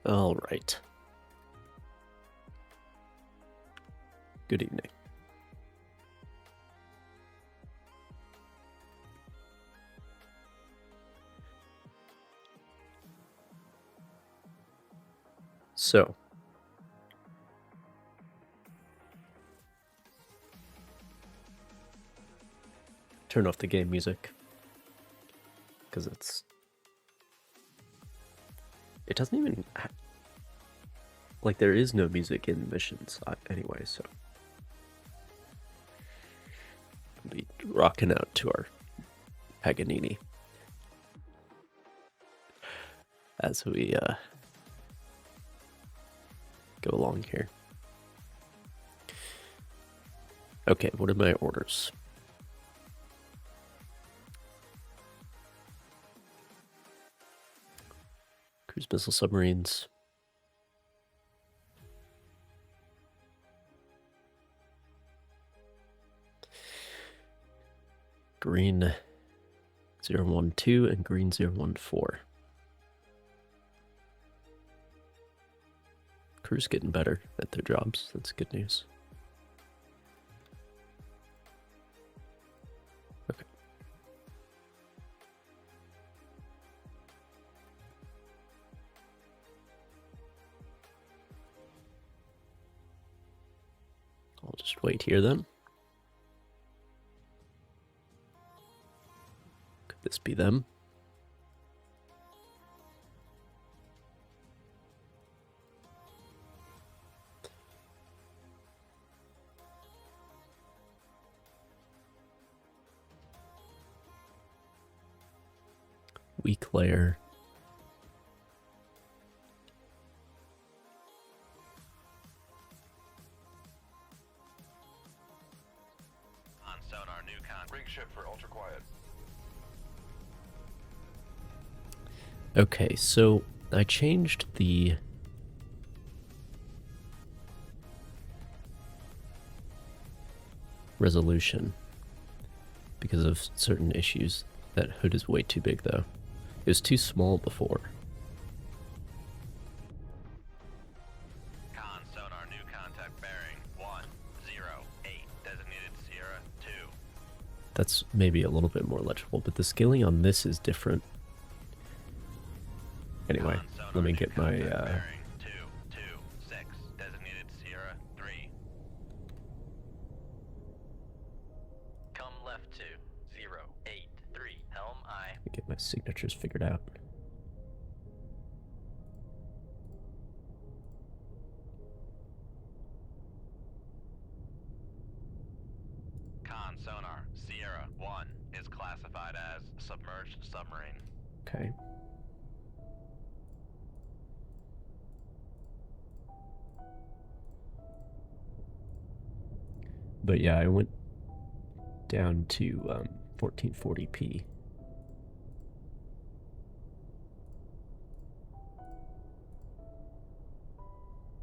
All right. Good evening. So, turn off the game music because it doesn't even like there is no music in missions anyway, so we'll be rocking out to our Paganini as we go along here. Okay, what are my orders? Cruise missile submarines. Green 012 and green 014. Crew's getting better at their jobs. That's good news. Okay. I'll just wait here then. Could this be them? Weak layer. On sonar, new rig ship for ultra quiet. Okay, so I changed the resolution because of certain issues. That hood is way too big though. It was too small before. Con sonar, new contact bearing 108, designated Sierra 2. That's maybe a little bit more legible, but the scaling on this is different. Anyway, sonar, let me get my bearing 226, designated Sierra 3. Come left to 083, helm I. let me get my signatures figured out. Con sonar, Sierra 1 is classified as submerged submarine. Okay. But yeah, I went down to 1440p.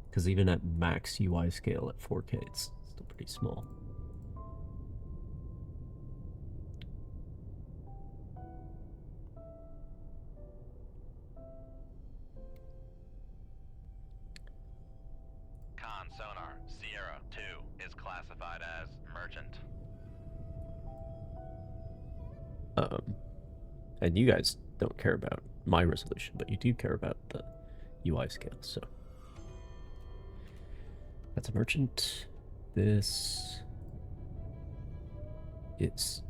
Because even at max UI scale at 4K, it's still pretty small. Con sonar, Sierra 2 is classified as merchant. And you guys don't care about my resolution, but you do care about the UI scale, so. That's a merchant. This is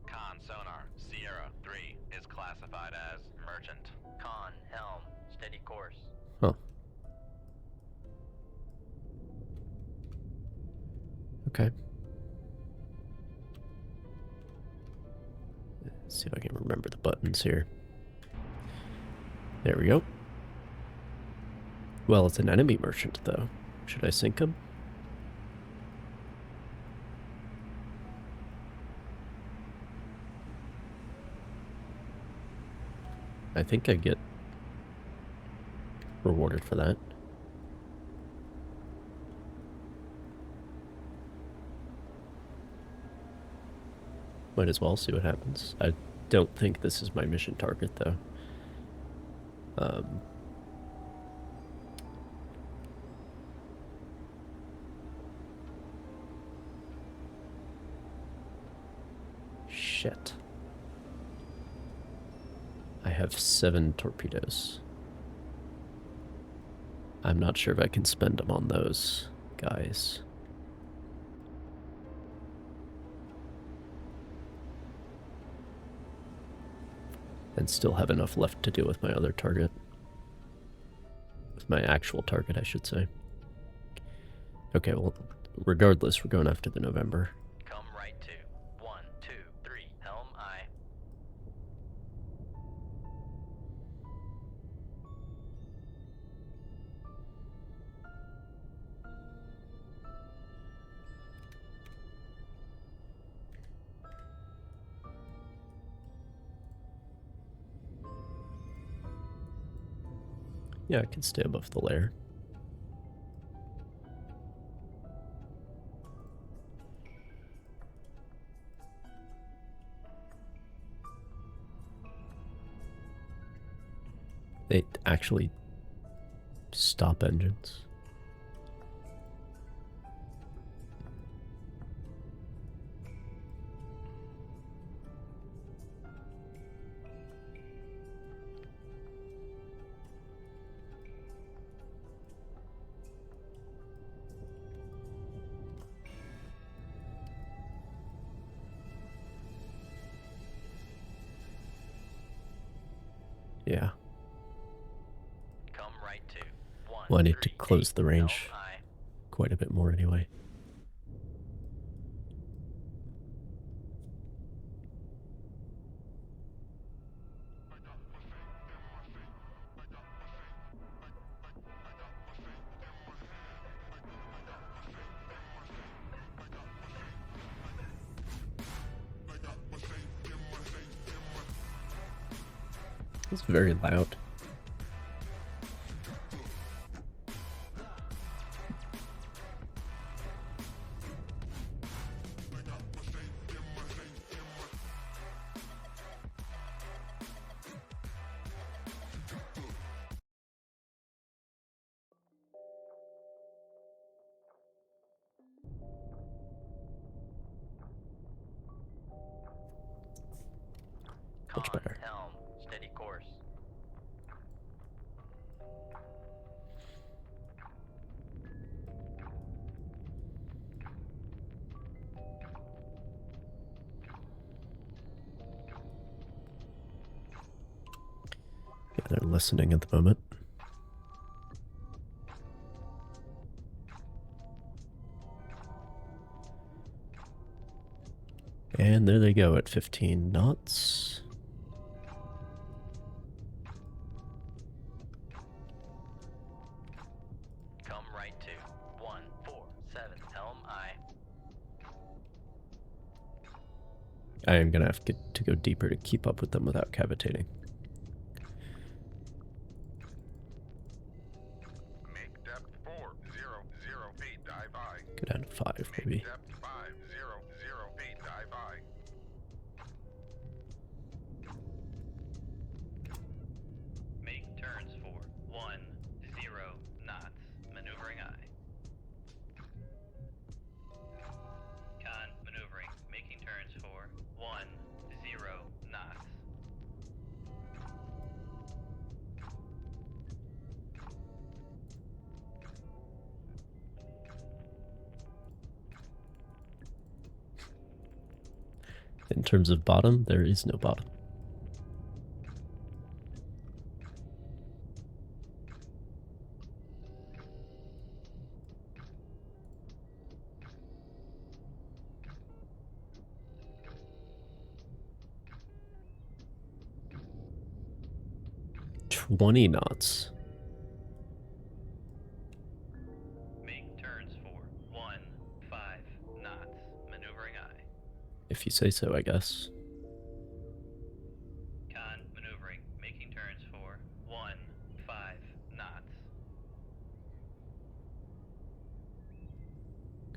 Con sonar, Sierra 3 is classified as merchant. Con, helm, steady course. huh. Okay. Let's see if I can remember the buttons here. There we go. Well, it's an enemy merchant, though. Should I sink him? I think I get rewarded for that. Might as well see what happens. I don't think this is my mission target, though. Shit. I have 7 torpedoes. I'm not sure if I can spend them on those guys. And still have enough left to deal with my other target. With my actual target, I should say. Okay, well, regardless, we're going after the November. Come right to 1, 2, 3, helm aye. Yeah, I can stay above the layer. They actually stop engines. Yeah. Come right to 1, Well, I need to 3, close 8, the range helm aye. quite a bit more anyway. It's very loud. Much Con, better. helm, steady course. Yeah, they're listening at the moment. And there they go at 15 knots. Come right to 1, 4, 7, helm aye. I am going to have to go deeper to keep up with them without cavitating. Make depth 400 feet, dive aye. Go down to 5, Make maybe. depth 500 feet, dive aye. Make turns for 1, 0 knots, maneuvering aye. Con, maneuvering, making turns for 1, 0 knots. In terms of bottom, there is no bottom. "20 knots. Make turns for 1, 5 knots, maneuvering aye. If you say so, I guess. Con, maneuvering, making turns for 1, 5 knots.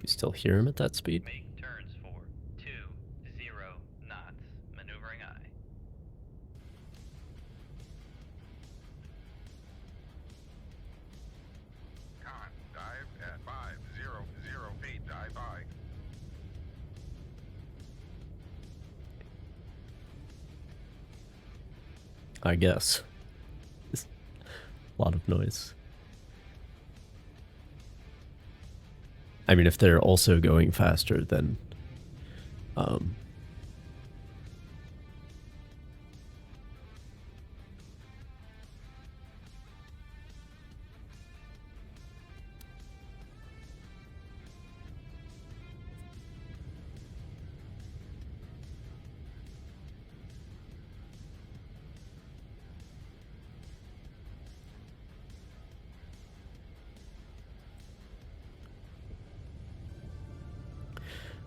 You still hear him at that speed? Make turns for 2, 0 knots, maneuvering aye. I guess. It's a lot of noise. I mean, if they're also going faster, then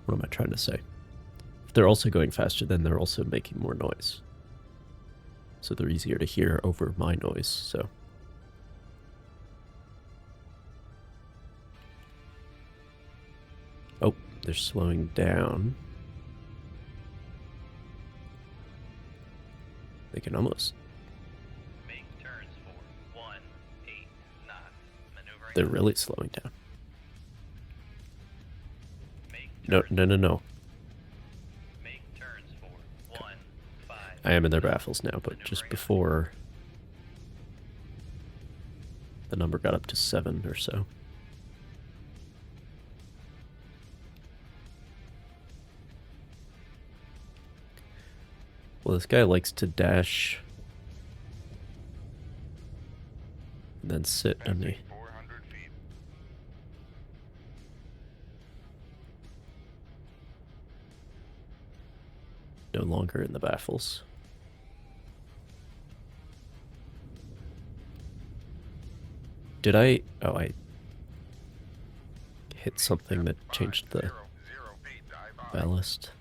what am I trying to say? If they're also going faster, then they're also making more noise. So they're easier to hear over my noise, so. Oh, they're slowing down. They can almost. Make turns for 18 knots. Maneuvering. They're really slowing down. Make No, turns. no, no, no. Make turns for 15. I am in their baffles now, but just before the number got up to 7 or so. Well, this guy likes to dash and then sit on me. Passing 400 feet. No longer in the baffles. Did I? Oh, I hit something that changed the 0 feet. Dive by. ballast.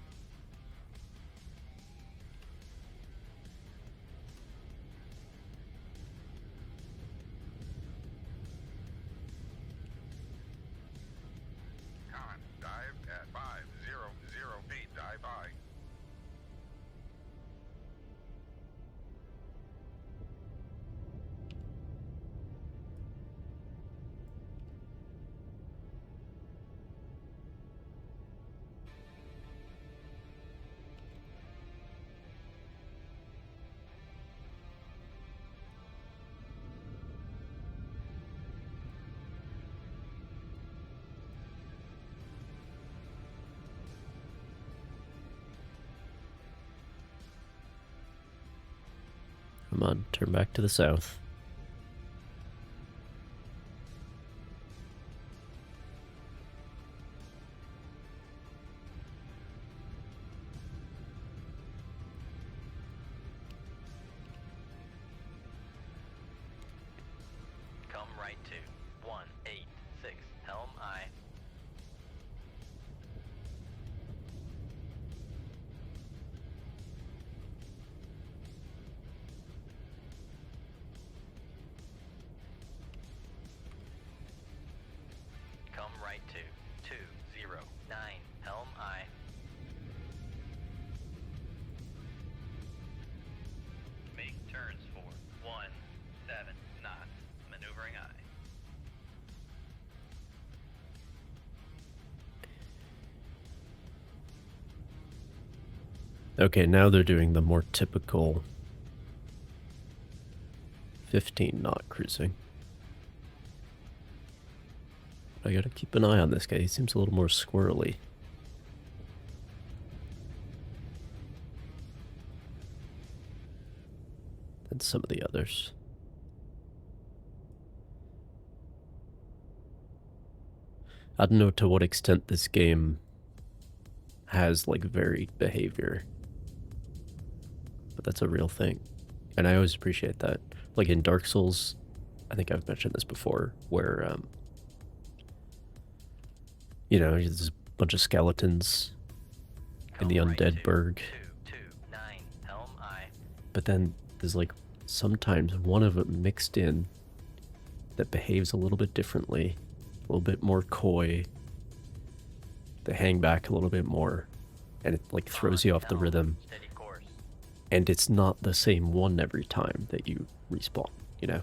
Con, dive at 500 feet. Dive by. Come on, turn back to the south. Come right to 186. Helm aye. Come right to 209. Helm aye. Make turns for 17 knots. Maneuvering aye. Okay, now they're doing the more typical 15 knot cruising. I gotta keep an eye on this guy. He seems a little more squirrely. Than some of the others. I don't know to what extent this game has like varied behavior, but that's a real thing, and I always appreciate that. Like in Dark Souls, I think I've mentioned this before, where you know, there's a bunch of skeletons in the Come right undead to burg, 229. Helm aye. but then there's like sometimes one of them mixed in that behaves a little bit differently, a little bit more coy. They hang back a little bit more, and it like throws you off the Helm, rhythm. Steady course. And it's not the same one every time that you respawn, you know?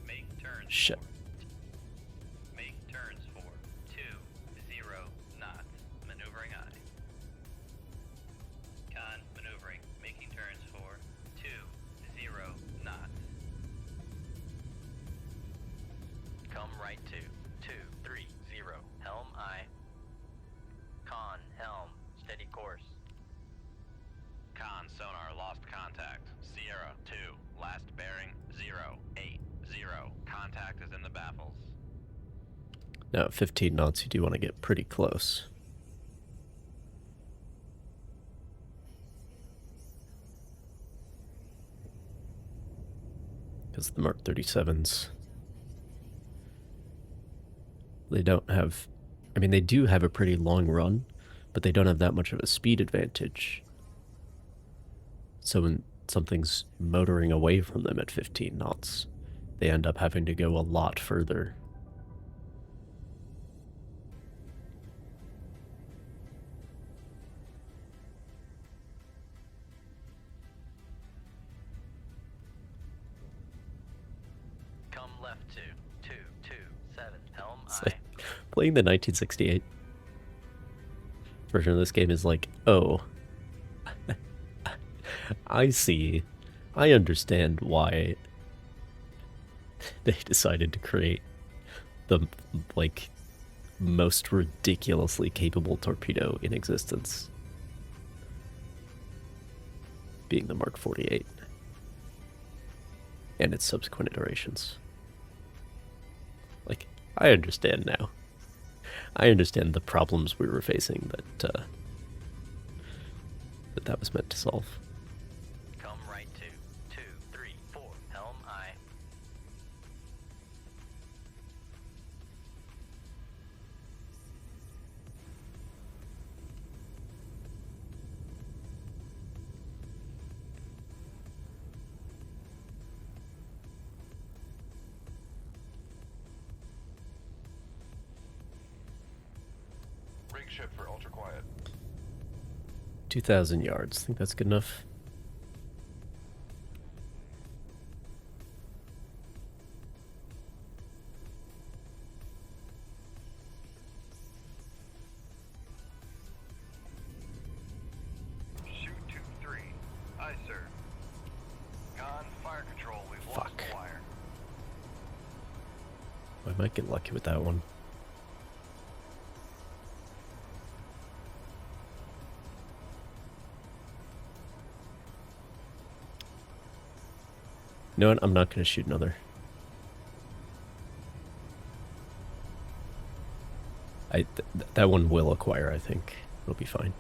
Make turns. Shit. Make turns for 20 knots. Maneuvering aye. Now, at 15 knots, you do want to get pretty close. Because the Mark 37s, they don't have, I mean, they do have a pretty long run, but they don't have that much of a speed advantage. So when something's motoring away from them at 15 knots, they end up having to go a lot further. Come left to 227 Helm It's I. like, playing the 1968 version of this game is like, oh, I see. I understand why they decided to create the, like, most ridiculously capable torpedo in existence. Being the Mark 48. And its subsequent iterations. Like, I understand now. I understand the problems we were facing that that was meant to solve. Come right to 234 Helm I. Rig ship for ultra quiet. 2,000 yards. Think that's good enough? Shoot 2-3. Aye, sir. Con, fire control. We've lost Fuck. the wire. I might get lucky with that one. You know what? I'm not going to shoot another. That one will acquire, I think. It'll be fine.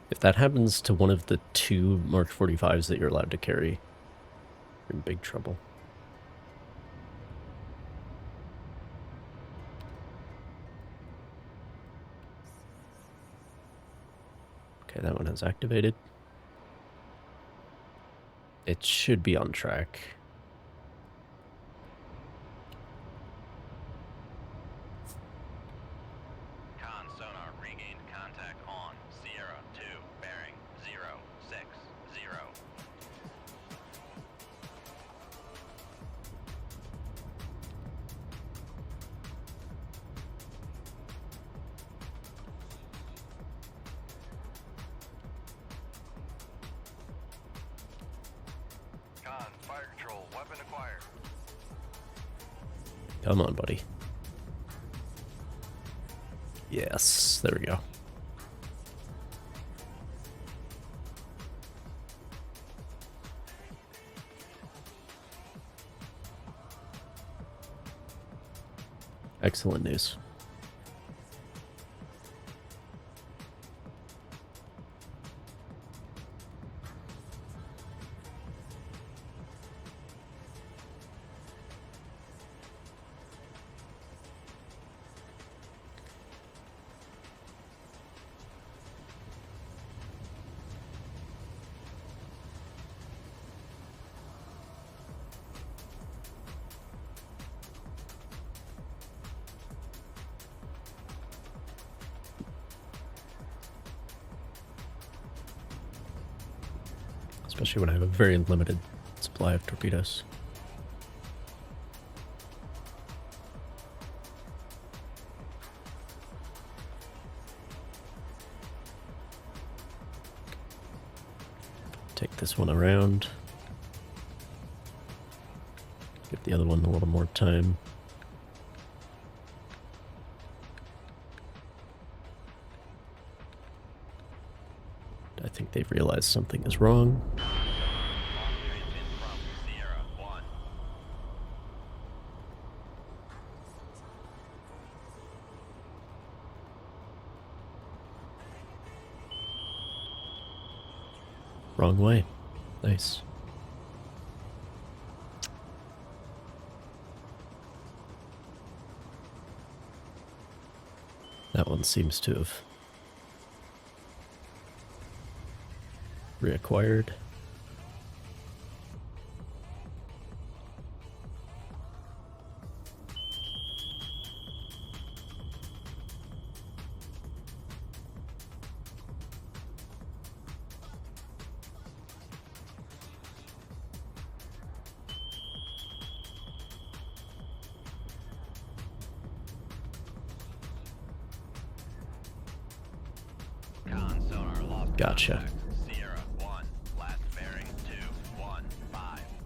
If that happens to one of the 2 Mark 45s that you're allowed to carry, you're in big trouble. Okay, that one has activated. It should be on track. Con sonar regained contact on Sierra 2 bearing 060. Con, fire control. Weapon acquired. Come on, buddy. Yes, there we go. Excellent news. Especially when I have a very limited supply of torpedoes. Take this one around. Give the other one a little more time. I think they've realized something is wrong. Transmit from Sierra 1. Wrong way. Nice. That one seems to have reacquired. Con sonar lost Gotcha. contact. Sierra 1. Last bearing 215.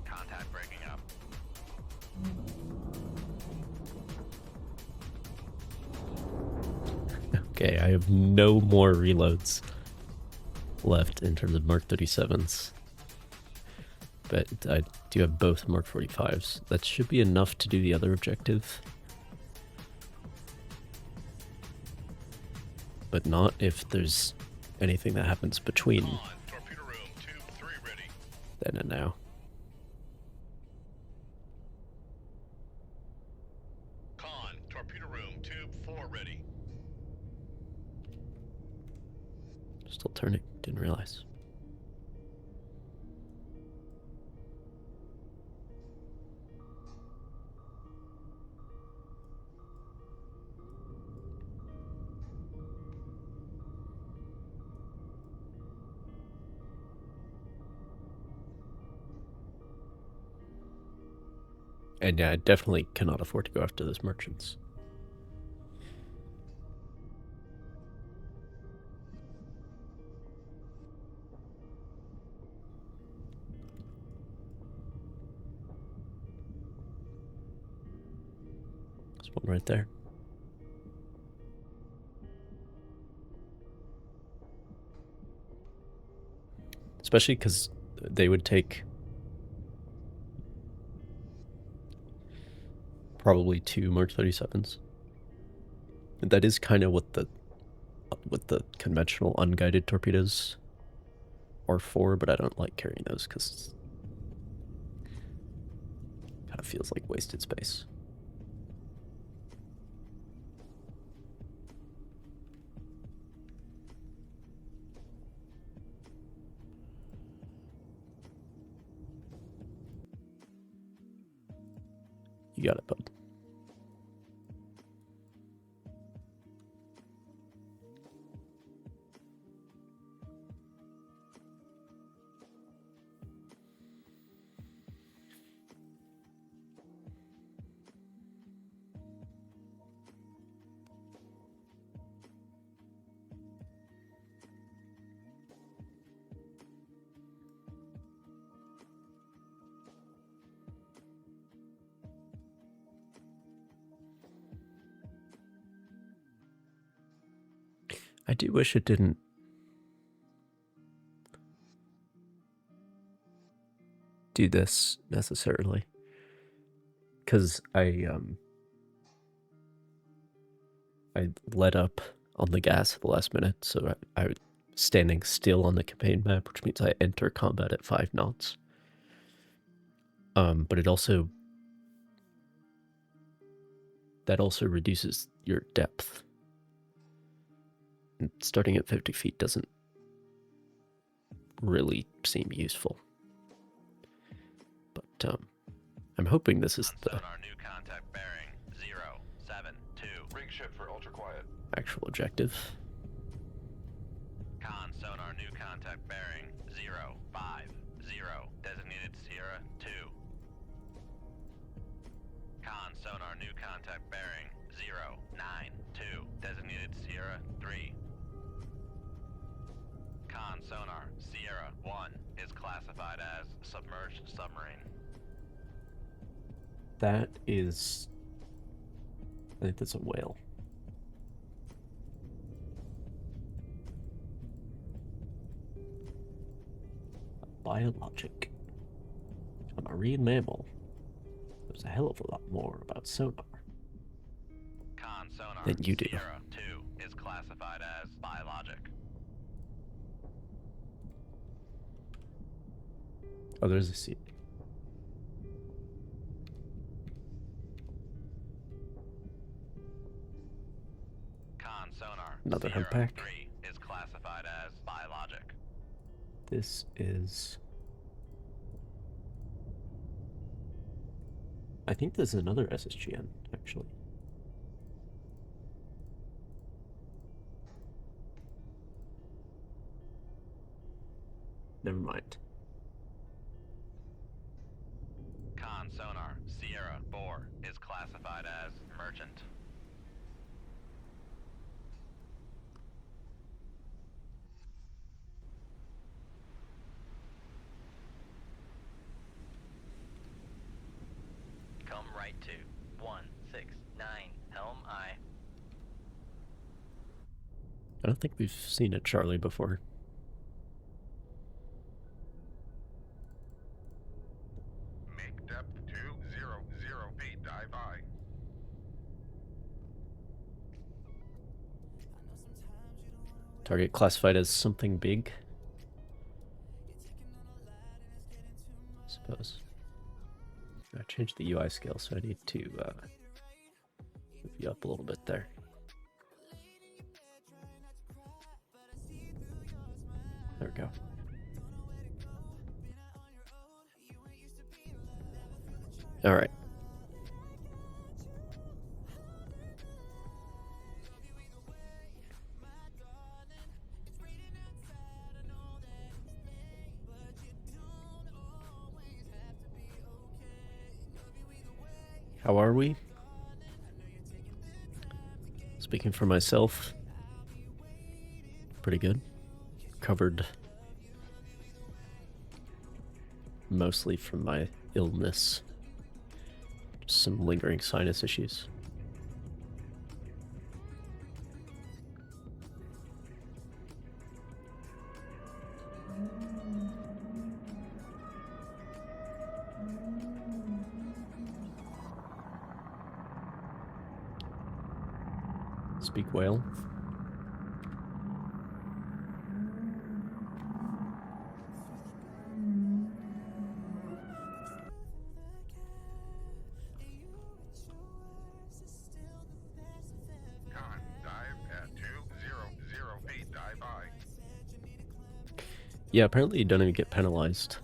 Contact breaking up. Okay, I have no more reloads left in terms of Mark 37s. But I do have both Mark 45s. That should be enough to do the other objective. But not if there's anything that happens between Con, torpedo room, tube 3 ready. then and now. Con, torpedo room, tube 4 ready. Still turning, didn't realize. And yeah, I definitely cannot afford to go after those merchants. There's one right there. Especially because they would take probably 2 Mark 37s. And that is kind of what the conventional unguided torpedoes are for, but I don't like carrying those because it kind of feels like wasted space. You got it, bud. I do wish it didn't do this necessarily, because I let up on the gas at the last minute, so I was standing still on the campaign map, which means I enter combat at 5 knots. But it also reduces your depth. And starting at 50 feet doesn't really seem useful. But I'm hoping this is the Sonar new contact bearing 072. Rig ship for ultra quiet. actual objective. Con sonar new contact bearing 050. Designated Sierra 2. Con sonar new contact bearing 092. Designated Sierra 3. Con sonar Sierra 1 is classified as submerged submarine. That is, I think that's a whale. biologic. A marine mammal. There's a hell of a lot more about sonar Con sonar. than you do. Sierra 2 is classified as biologic. Oh, there's a seat. Con sonar. Another Sierra humpback. 3 is classified as biologic. This is... I think this is another SSGN, actually. Never mind. Con sonar. Sierra 4 is classified as merchant. Come right to 169 Helm I. I don't think we've seen a Charlie before. Make depth 200 feet. Dive I. Target classified as something big. I suppose. I changed the UI scale, so I need to move you up a little bit there. There we go. All right. How are we? Speaking for myself, pretty good. Covered mostly from my illness. Some lingering sinus issues. Speak whale. Con, dive at 200 feet. Dive I. Yeah, apparently you don't even get penalized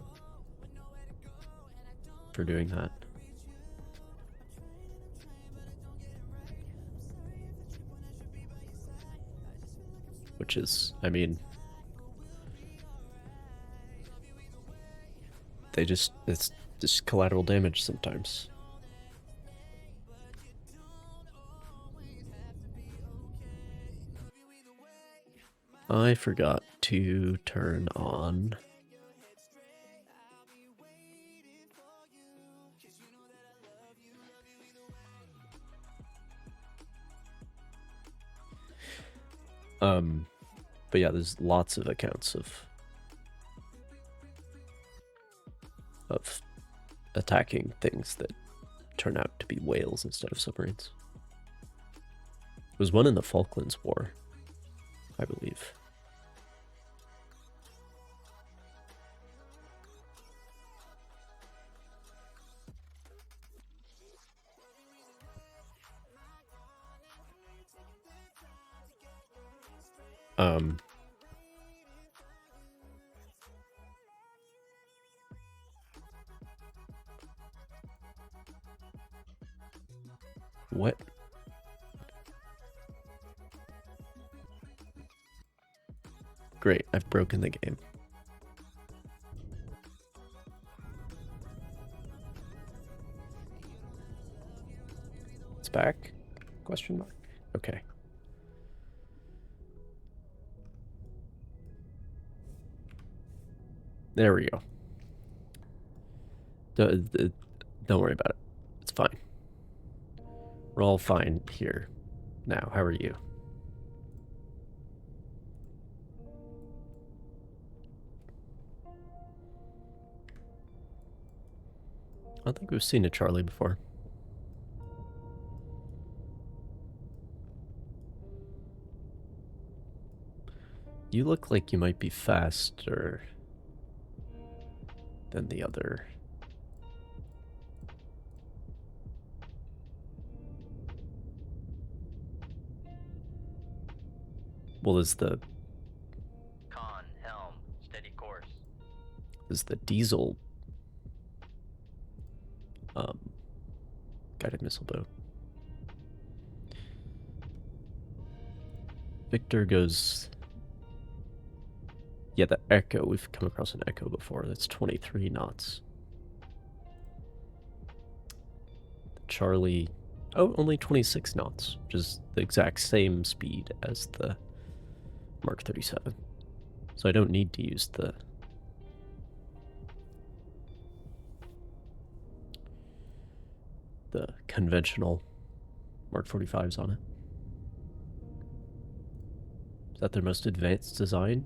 for doing that. Which is, I mean, it's just collateral damage sometimes. I forgot to turn on but yeah, there's lots of accounts of attacking things that turn out to be whales instead of submarines. There was one in the Falklands War, I believe. What? Great, I've broken the game. It's back? Question mark? Okay. There we go. Don't worry about it. It's fine. We're all fine here now. How are you? I think we've seen a Charlie before. You look like you might be faster than the other. Well, is the helm, steady course. diesel guided missile boat? Victor goes. Yeah, the Echo. We've come across an Echo before. That's 23 knots. The Charlie. Oh, only 26 knots, which is the exact same speed as the Mark 37. So I don't need to use the conventional Mark 45s on it. Is that their most advanced design?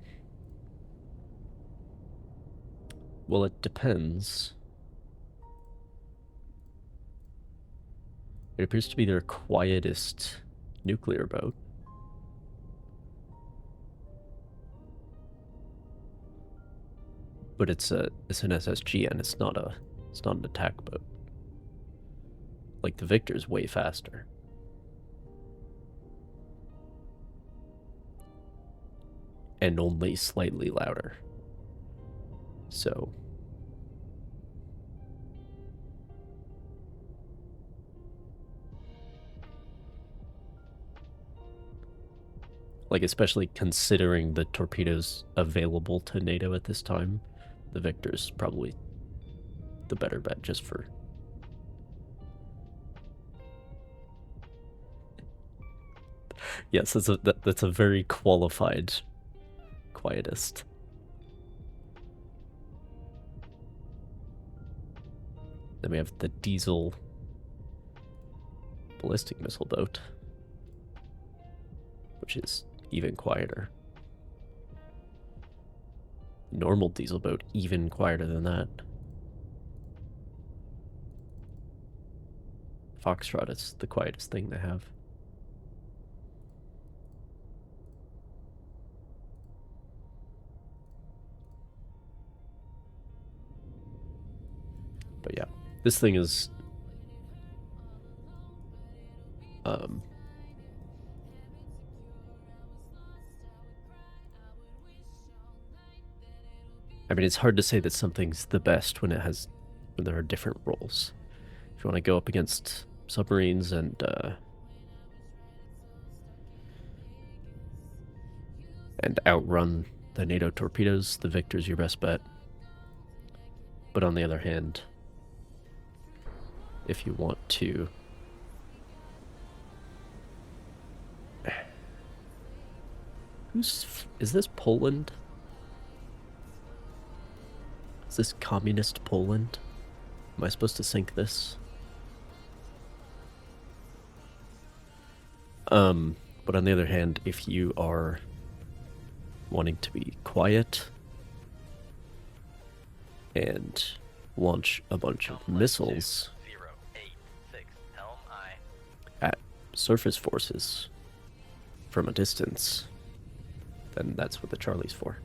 Well, it depends. It appears to be their quietest nuclear boat. But it's an SSG and it's not an attack boat. Like the Victor's way faster. And only slightly louder. So like, especially considering the torpedoes available to NATO at this time, the Victor's probably the better bet just for... Yes, that's a very qualified quietist. Then we have the diesel ballistic missile boat, which is even quieter. Normal diesel boat, even quieter than that. Foxtrot is the quietest thing they have. But yeah, this thing is I mean, it's hard to say that something's the best when there are different roles. If you want to go up against submarines and outrun the NATO torpedoes, the Victor's your best bet. But on the other hand, if you want to is this Poland? Is this communist Poland? Am I supposed to sink this? But on the other hand, if you are wanting to be quiet and launch a bunch of missiles at surface forces from a distance, then that's what the Charlie's for.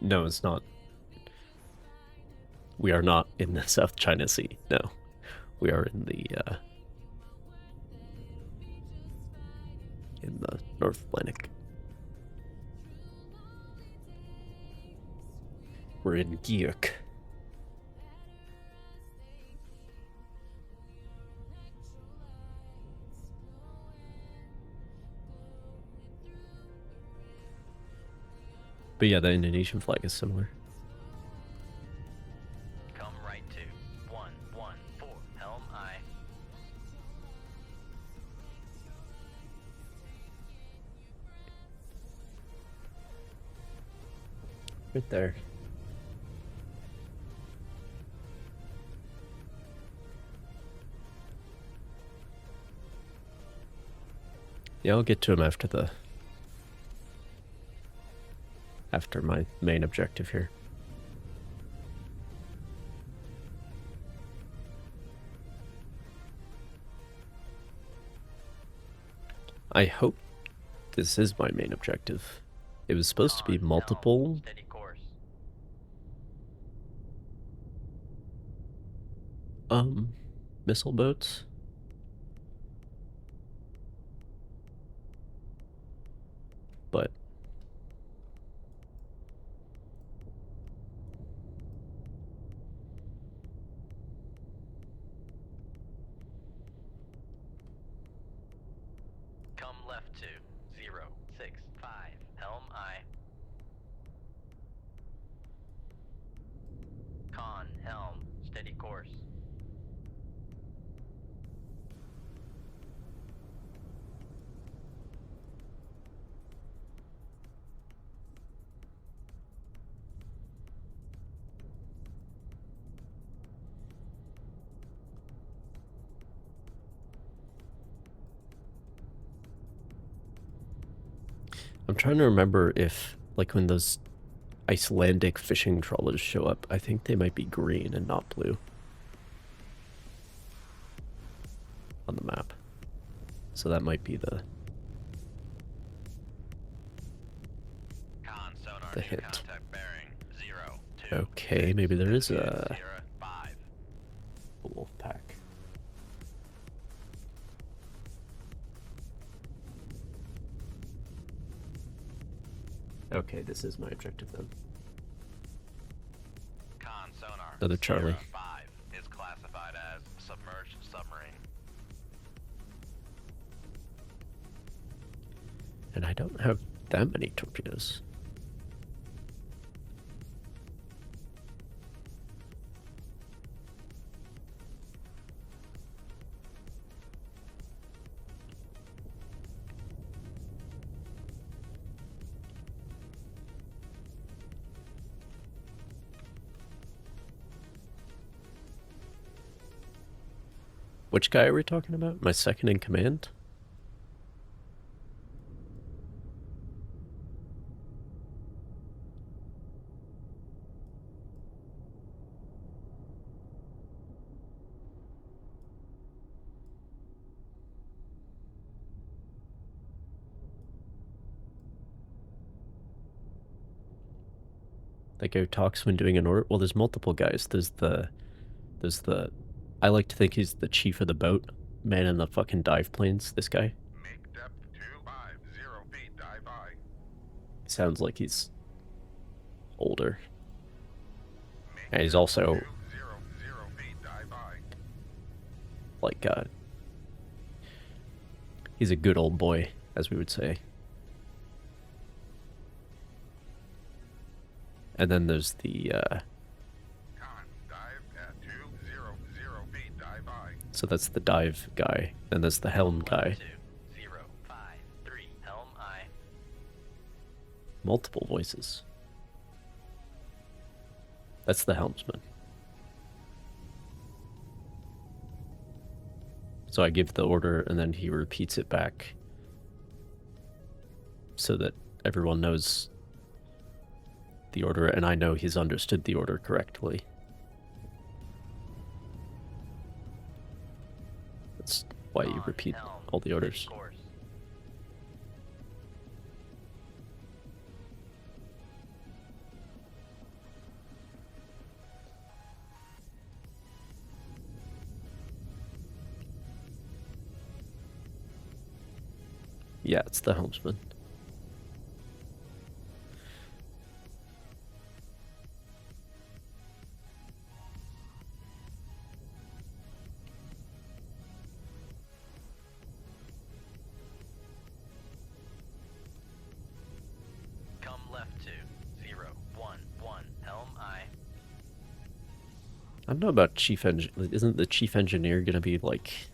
No, it's not. We are not in the South China Sea. No, we are in the North Atlantic. We're in Gyuk. But yeah, the Indonesian flag is similar. Come right to 114, helm aye. Right there. Yeah, I'll get to him after my main objective here. I hope this is my main objective. It was supposed to be Con, multiple helm, steady course. missile boats. But Come left to 065. Helm I. Con, helm, steady course. I'm trying to remember if, like, when those Icelandic fishing trawlers show up, I think they might be green and not blue on the map. So that might be the Con, sonar, The new hint. contact bearing 02. Okay, maybe there is a Sierra 5. wolf pack. Okay, this is my objective then. Con, sonar. Another Charlie. Sierra 5 is classified as submerged submarine. And I don't have that many torpedoes. Which guy are we talking about? My second in command? That guy who talks when doing an order? Well, there's multiple guys. There's the I like to think he's the chief of the boat, man in the fucking dive planes, this guy. Make depth 250 feet, dive by. Sounds like he's older. Make And he's depth also 200 feet, dive by. like he's a good old boy, as we would say. And then there's the Con, dive at 200 feet, dive by. so that's the dive guy, and there's the helm guy. 2053. Helm I. Multiple voices. That's the helmsman. So I give the order and then he repeats it back so that everyone knows the order and I know he's understood the order correctly. That's why you Con, repeat helm, all the steady orders. course. Yeah, it's the helmsman. Come left to 011. Helm I. I don't know about chief engineer. Isn't the chief engineer gonna be like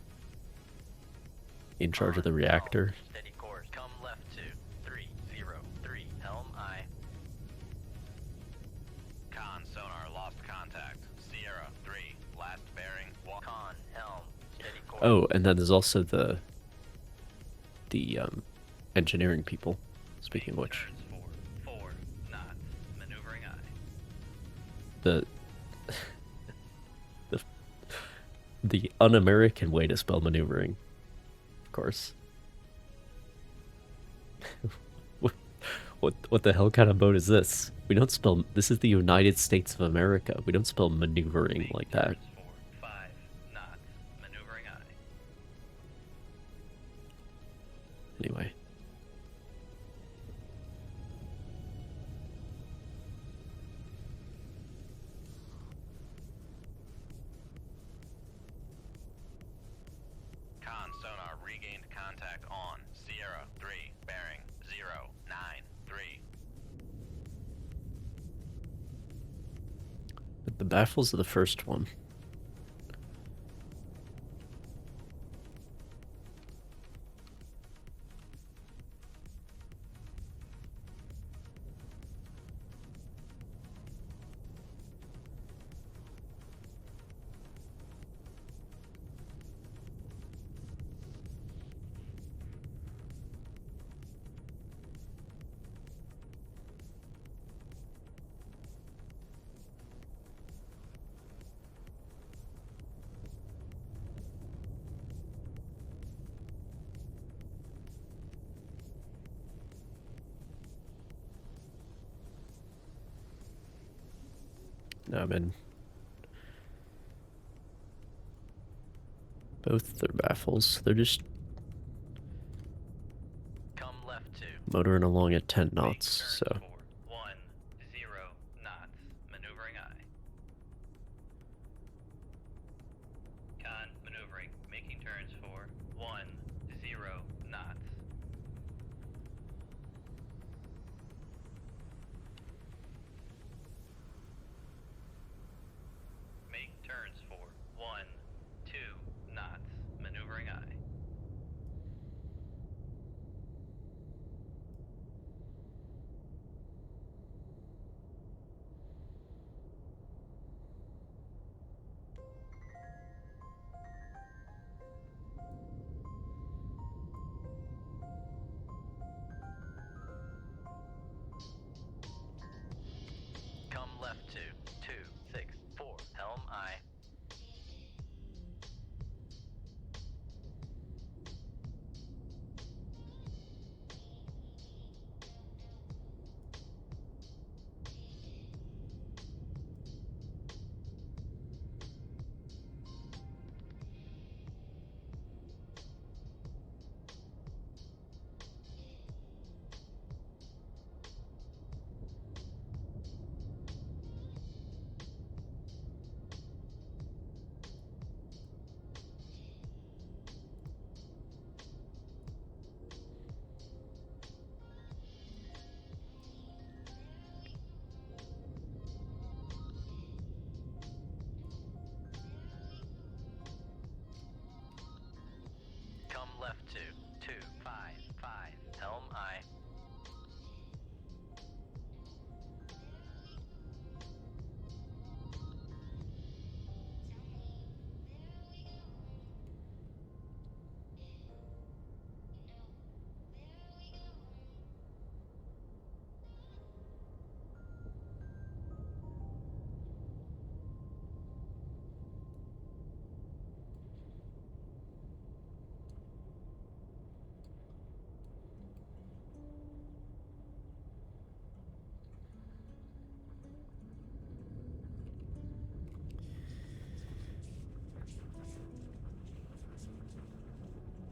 in charge of the Con, reactor? helm, steady course. Come left to 303. Helm I. Con, sonar, lost contact. Sierra 3, last bearing. Con, helm, steady course. Oh, and then there's also the engineering people. Speaking of Make which, turns for 4 knots. Maneuvering aye. the the the un-American way to spell maneuvering, of course. What the hell kind of boat is this? We don't spell. This is the United States of America. We don't spell maneuvering Make like that. turns for 5 knots. Maneuvering aye. Anyway. Con sonar regained contact on Sierra 3, bearing 093. The baffles are the first one. Now I'm in. Both their baffles. They're just Come left 2. motoring along at 10 Make knots, turns so... for 10 knots. Maneuvering aye. Con maneuvering. Making turns for 10 knots. Make turns for 2 knots. Maneuvering aye. Come left 264. Helm aye. Come left 255. Helm aye.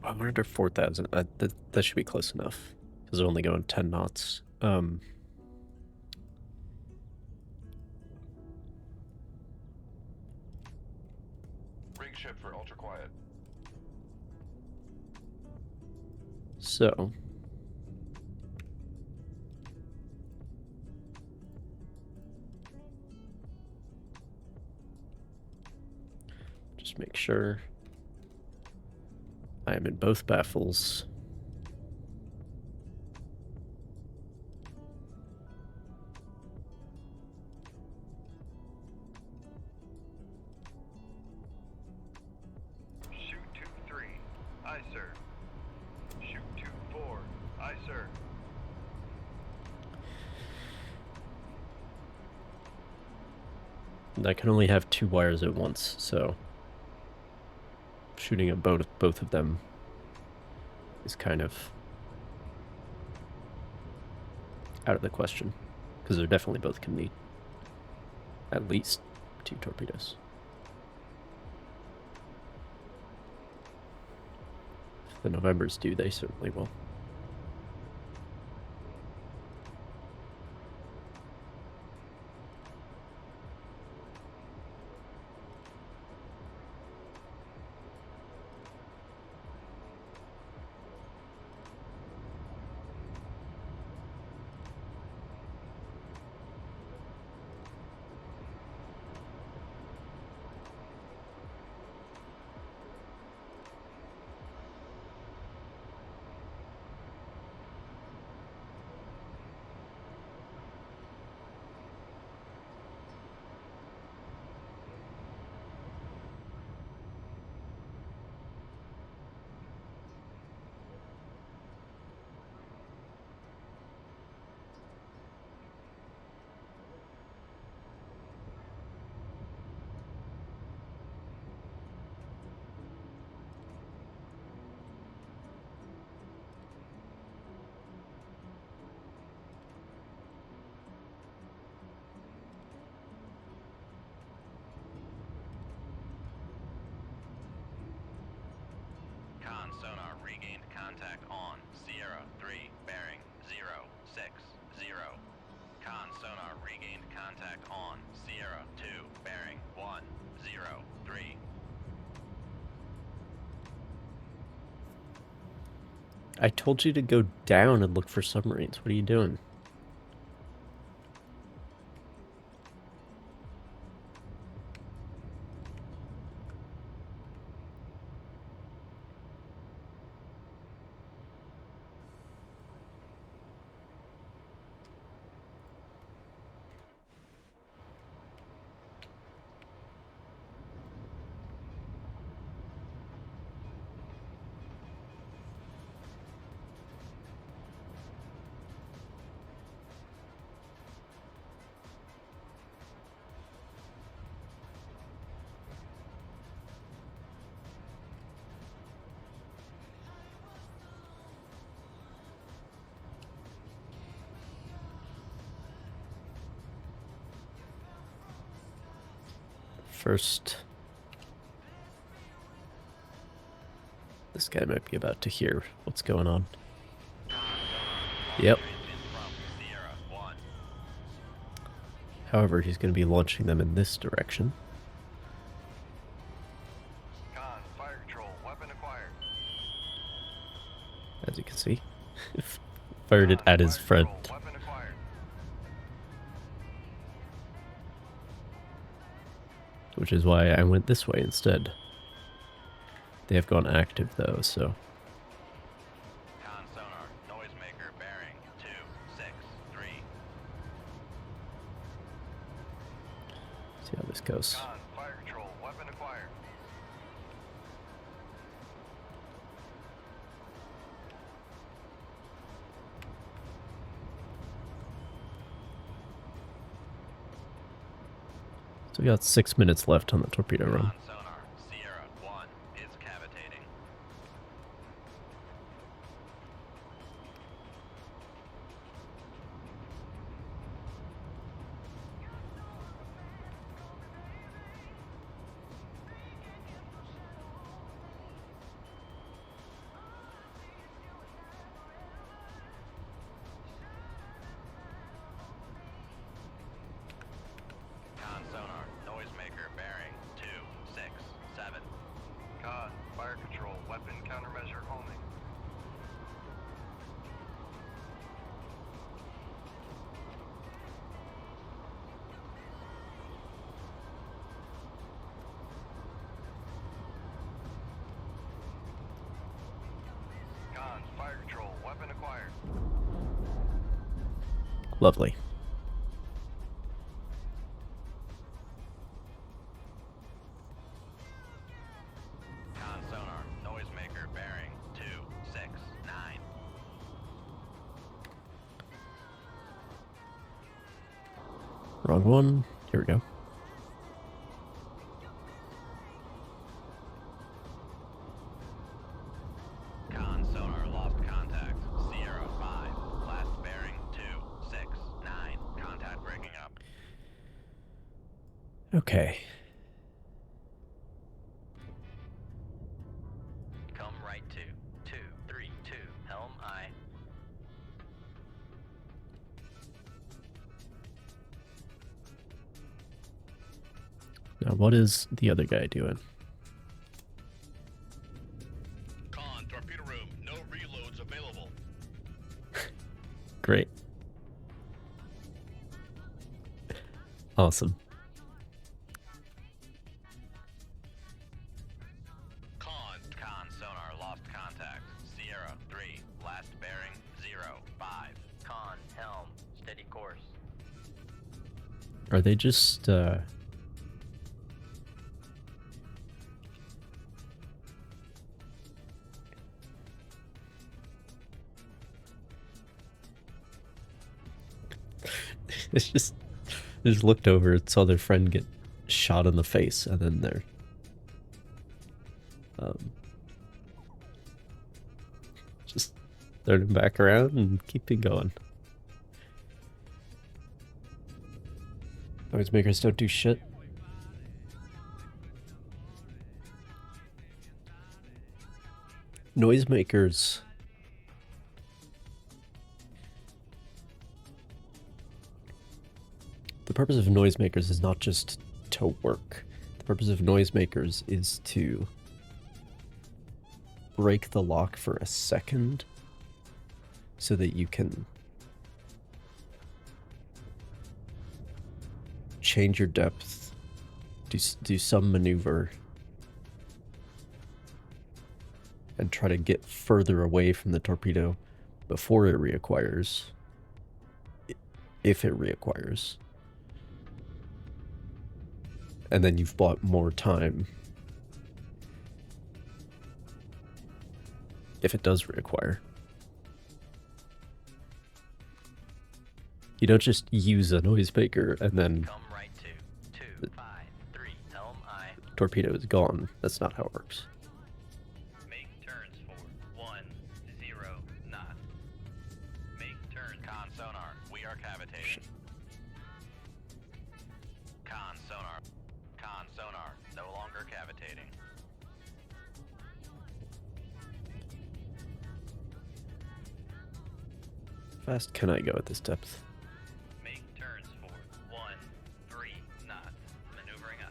I wonder 4,000. That should be close enough. Because they're only going 10 knots. Rig ship for ultra quiet. So... just make sure I am in both baffles. Shoot 2-3. Aye, sir. Shoot 2-3. And I can only have 2 wires at once, so shooting at both of them is kind of out of the question, because they're definitely both going to need at least 2 torpedoes. If the Novembers do, they certainly will. Con sonar regained contact on Sierra 3, bearing 060. Con sonar regained contact on Sierra 2, bearing 103. I told you to go down and look for submarines. What are you doing? First, this guy might be about to hear what's going on. Yep. However, he's going to be launching them in this direction. Con, fire control, weapon acquired. As you can see. Fired it at his friend. Weapon acquired. Which is why I went this way instead. They have gone active though, so... Con sonar, noisemaker bearing 263. See how this goes. Con, fire control, weapon acquired. So we got 6 minutes left on the torpedo run. Con sonar, Sierra 1 is cavitating. Con sonar, noisemaker bearing 267. Con, fire control, weapon countermeasure homing. Con, fire control, weapon acquired. Lovely. Con sonar, noisemaker bearing 269. Wrong one. Here we go. Okay. Come right to 232 Helm I. Now, what is the other guy doing? Con, torpedo room. No reloads available. Great. Awesome. Con sonar lost contact. Sierra 3, last bearing 05. Con, helm, steady course. Are they just, it's just, they just looked over and saw their friend get shot in the face, and then they're, just turning back around and keeping going. Noisemakers don't do shit. Noisemakers. The purpose of noisemakers is not just to work. The purpose of noisemakers is to break the lock for a second so that you can change your depth, do some maneuver, and try to get further away from the torpedo before it reacquires, if it reacquires. And then you've bought more time if it does reacquire. You don't just use a noisemaker and then Come right to 253 Helm I. torpedo is gone. That's not how it works. Make turns for 10 knots. Make turns. Con sonar, we are cavitating. Con sonar, no longer cavitating. How fast can I go at this depth? Make turns for 13 knots. Maneuvering I.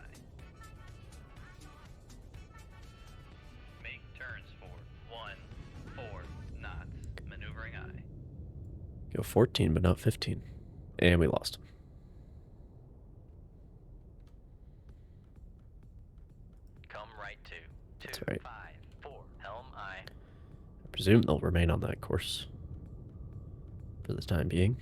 Make turns for 14 knots. Maneuvering I. Go 14, but not 15. And we lost him. Come right to That's right. 254 Helm I. I presume they'll remain on that course for the time being.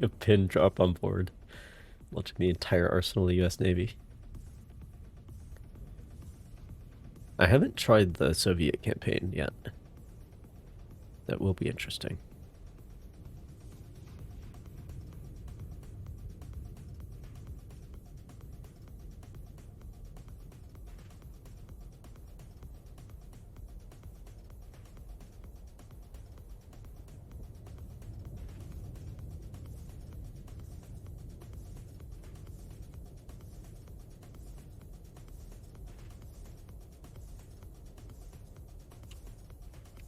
A pin drop on board, launching the entire arsenal of the US Navy. I haven't tried the Soviet campaign yet. That will be interesting.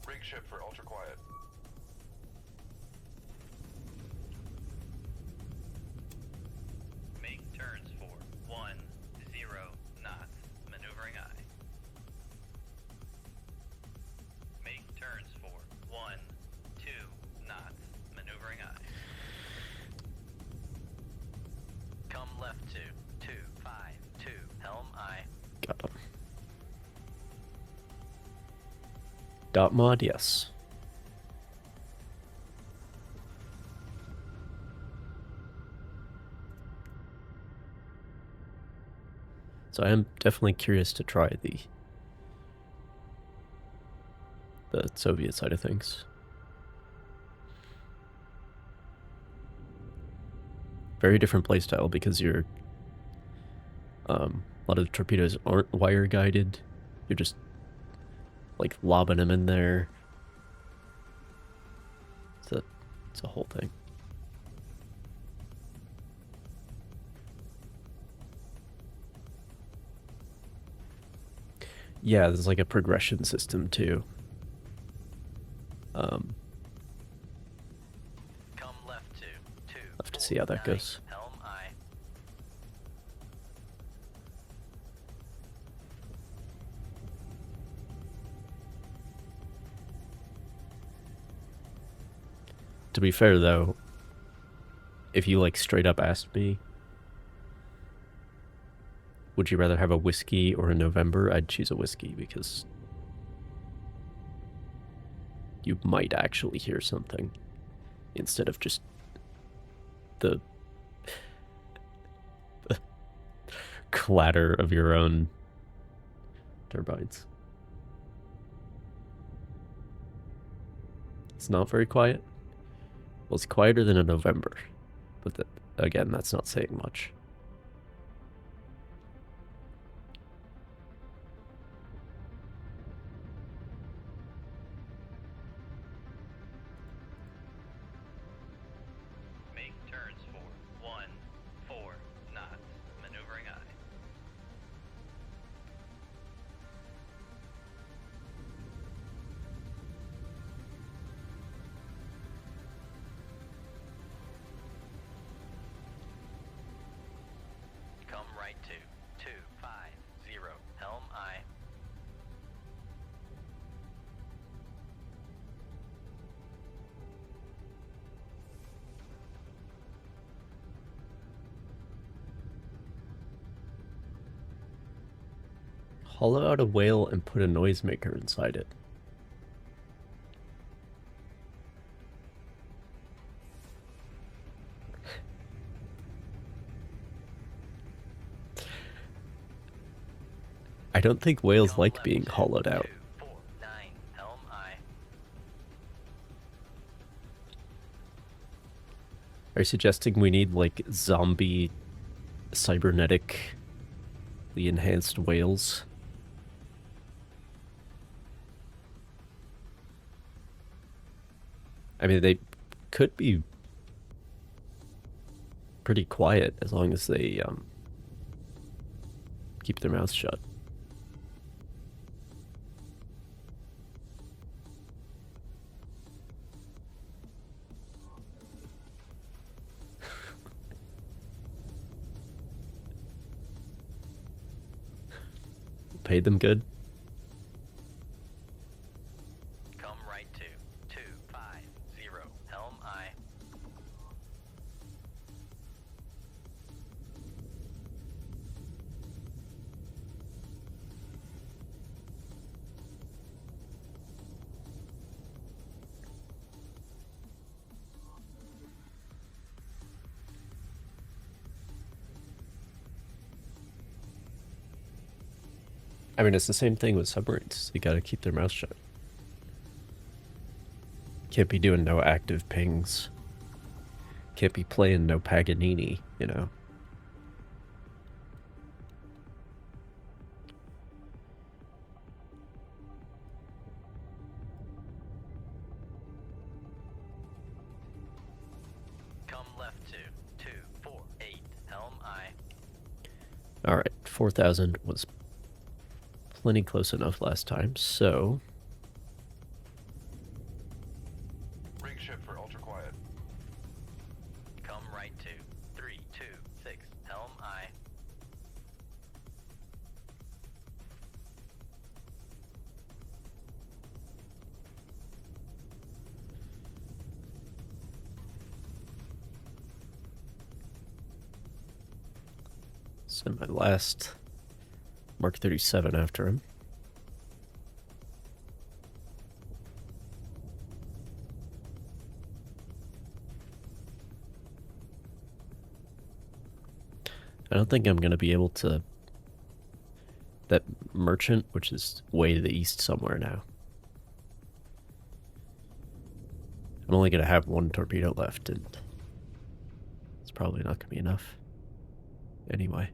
Rig ship for ultra quiet. Make turns for 10 knots. Maneuvering I. Make turns for 12 knots. Maneuvering I. Come left to 252 Helm I. Got him. DotMod, yes. So I am definitely curious to try the Soviet side of things. Very different playstyle because you're a lot of the torpedoes aren't wire guided. You're just like lobbing them in there. It's a whole thing. Yeah, there's like a progression system too. Come left to I'll have to see how that goes. Helm I. To be fair though, if you like straight up asked me, would you rather have a whiskey or a November? I'd choose a whiskey because you might actually hear something instead of just the clatter of your own turbines. It's not very quiet. Well, it's quieter than a November, but again, that's not saying much. Make turns for 4 knots. Maneuvering I. Come right to 250. Helm I. Hollow out a whale and put a noisemaker inside it. I don't think whales Come like left being to hollowed out. 249. Helm I. Are you suggesting we need like zombie cybernetically enhanced whales? I mean, they could be pretty quiet as long as they keep their mouths shut. Paid them good. Come right to 250. Helm I. I mean, it's the same thing with submarines. You gotta keep their mouths shut. Can't be doing no active pings. Can't be playing no Paganini, you know. Come left to 248. Helm I. Alright, 4,000 was plenty close enough last time, so Rig ship for ultra quiet. Come right to 326. Helm I. send my last Mark 37 after him. I don't think I'm going to be able to that merchant, which is way to the east somewhere now. I'm only gonna have one torpedo left, and it's probably not gonna be enough. Anyway,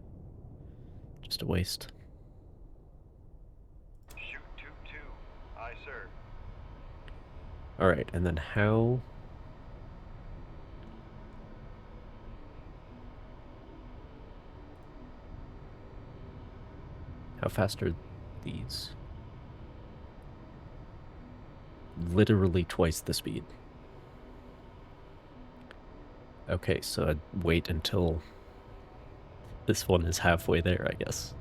just a waste. Shoot 2-2. Aye, sir. Alright, and then how... How fast are these? Literally twice the speed. Okay, so I'd wait until this one is halfway there, I guess.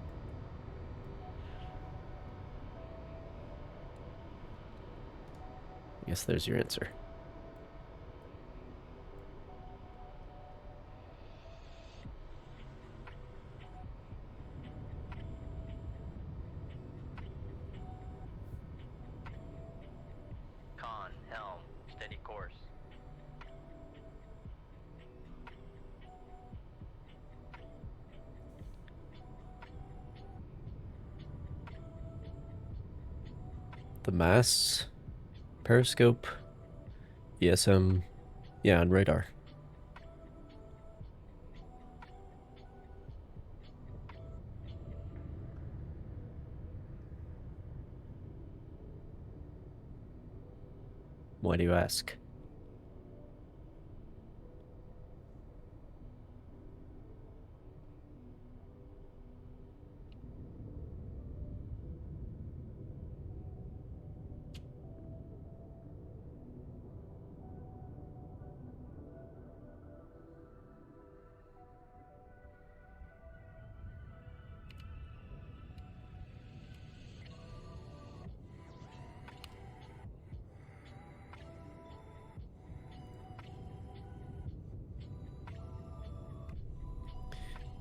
I guess there's your answer. Con, helm, steady course. The masts, periscope, ESM, yeah, and radar. Why do you ask?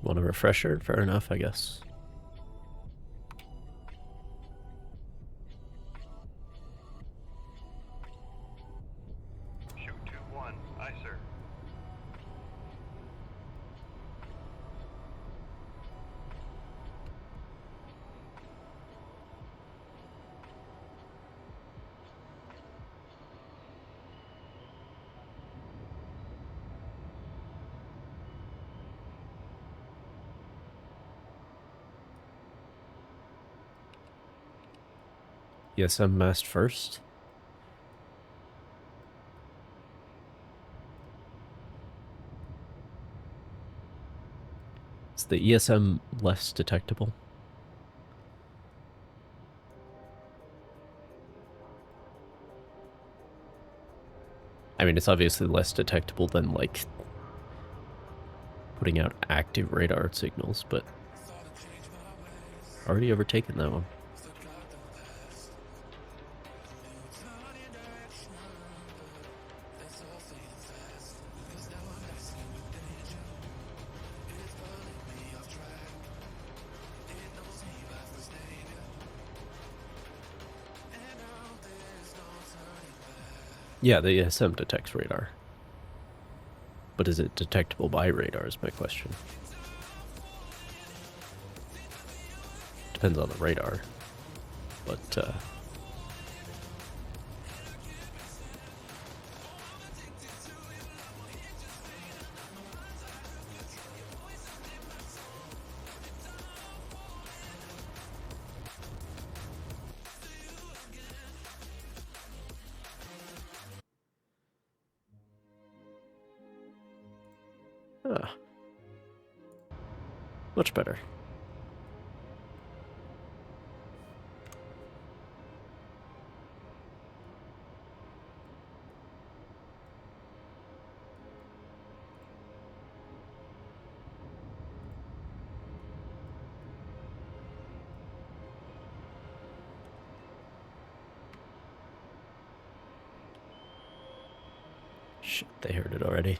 Want a refresher? Fair enough, I guess. Shoot 2-1. Aye, sir. ESM mast first. Is the ESM less detectable? I mean, it's obviously less detectable than, like, putting out active radar signals, but already overtaken that one. Yeah, the ESM detects radar. But is it detectable by radar is my question. Depends on the radar. But, much better. Shit, they heard it already.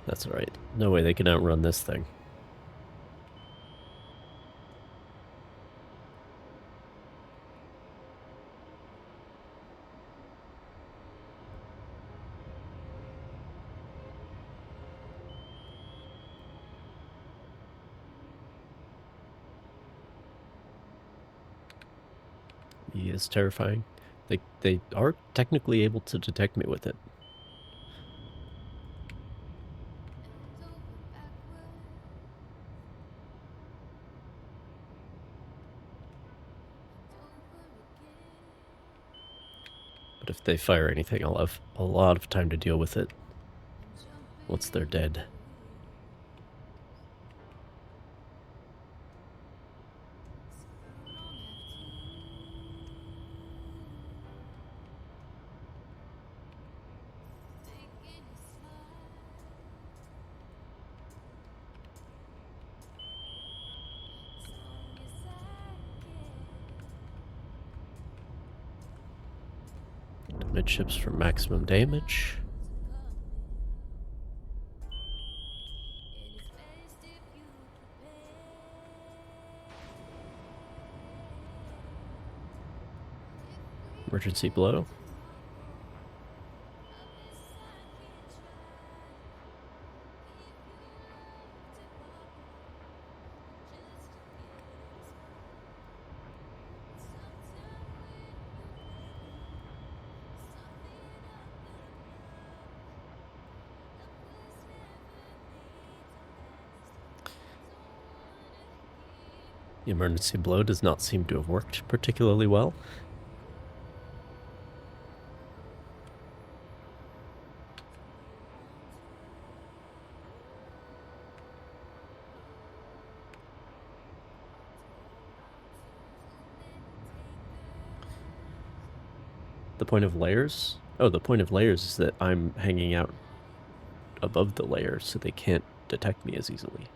That's alright. No way they can outrun this thing. He is terrifying. They are technically able to detect me with it. But if they fire anything, I'll have a lot of time to deal with it once they're dead. Midships for maximum damage. Emergency blow. The emergency blow does not seem to have worked particularly well. The point of layers? Oh, the point of layers is that I'm hanging out above the layer so they can't detect me as easily.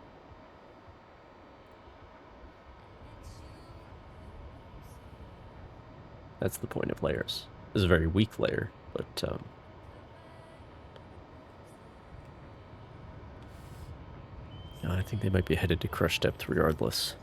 That's the point of layers. This is a very weak layer, but I think they might be headed to crush depth regardless.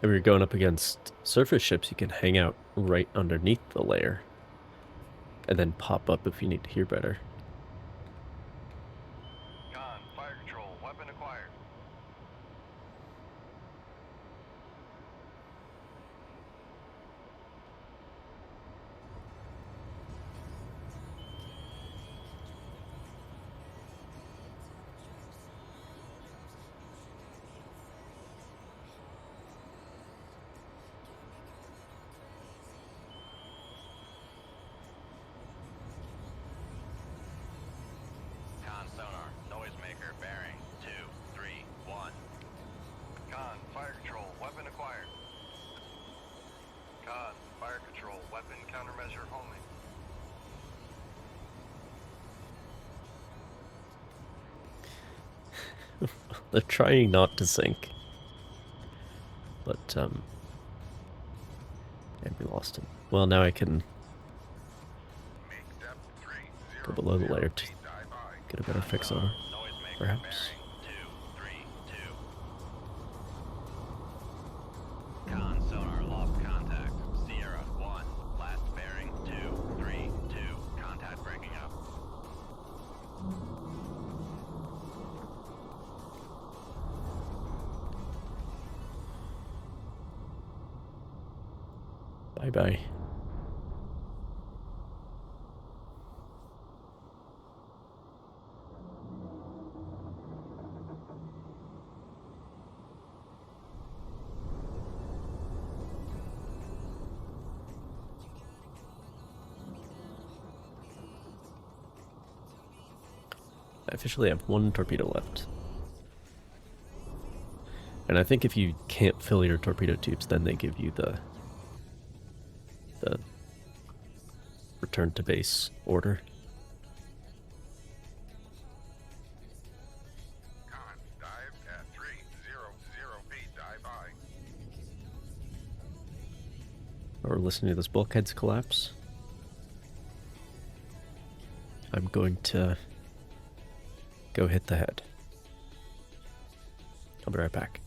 If you're going up against surface ships, you can hang out right underneath the layer and then pop up if you need to hear better. Con, fire control, weapon acquired. Con sonar, noisemaker, bearing 231. Con, fire control, weapon acquired. Con, fire control, weapon countermeasure homing. They're trying not to sink. But, and we lost him. Well, now I can go below the layer to get a better fix on her, Noisemaker, perhaps. bearing 232. Con sonar, lost contact. Sierra 1, last bearing 232. Contact breaking up. Bye-bye. I officially have one torpedo left. And I think if you can't fill your torpedo tubes, then they give you the return to base order. Con, dive at 300. before listening to those bulkheads collapse. I'm going to go hit the head. I'll be right back.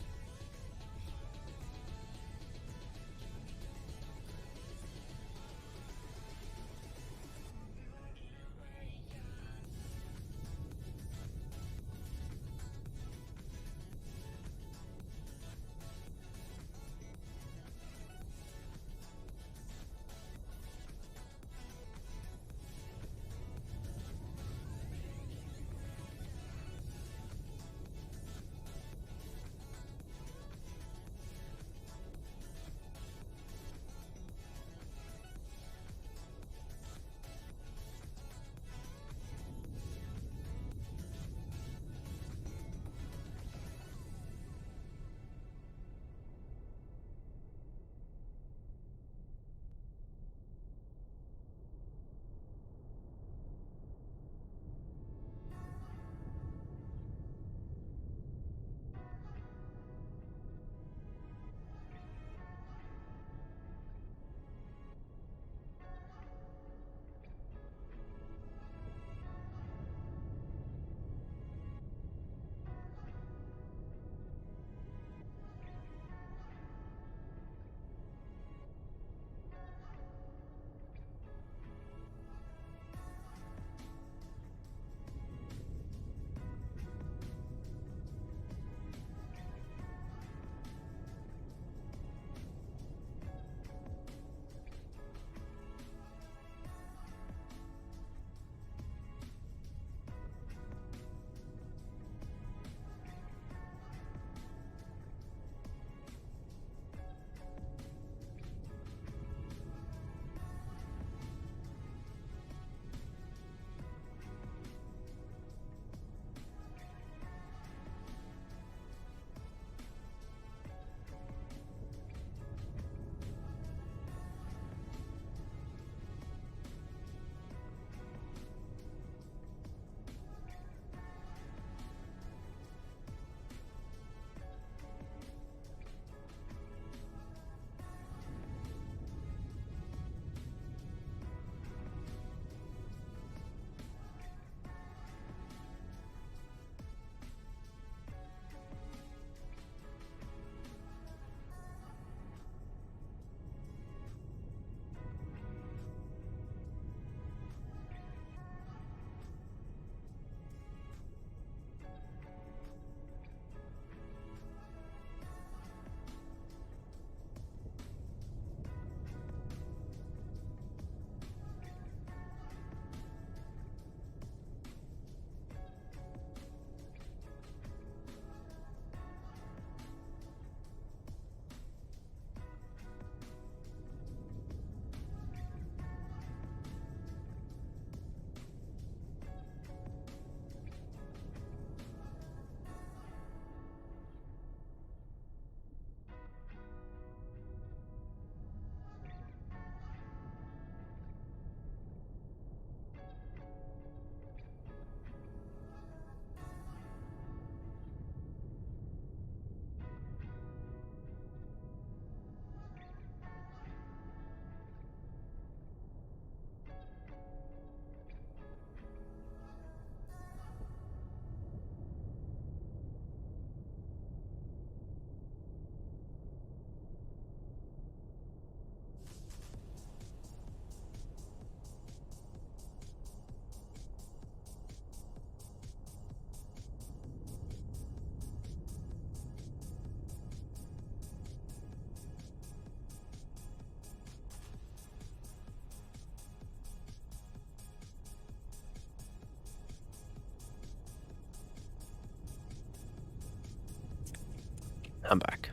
I'm back.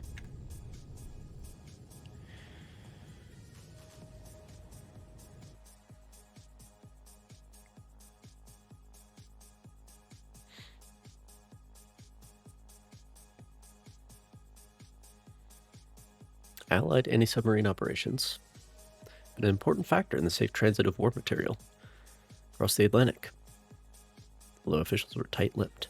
Allied anti-submarine operations, an important factor in the safe transit of war material across the Atlantic, although officials were tight-lipped.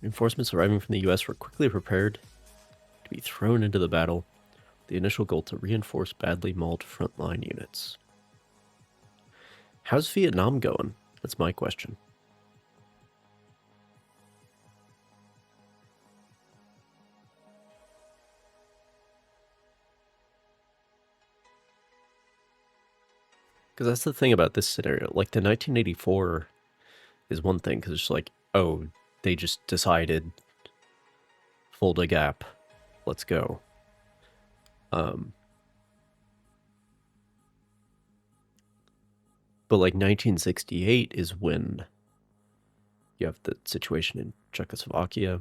Reinforcements arriving from the U.S. were quickly prepared to be thrown into the battle. The initial goal to reinforce badly mauled frontline units. How's Vietnam going? That's my question. Because that's the thing about this scenario. Like, the 1984 is one thing, because it's like, oh, they just decided, fold a gap, let's go. But like 1968 is when you have the situation in Czechoslovakia.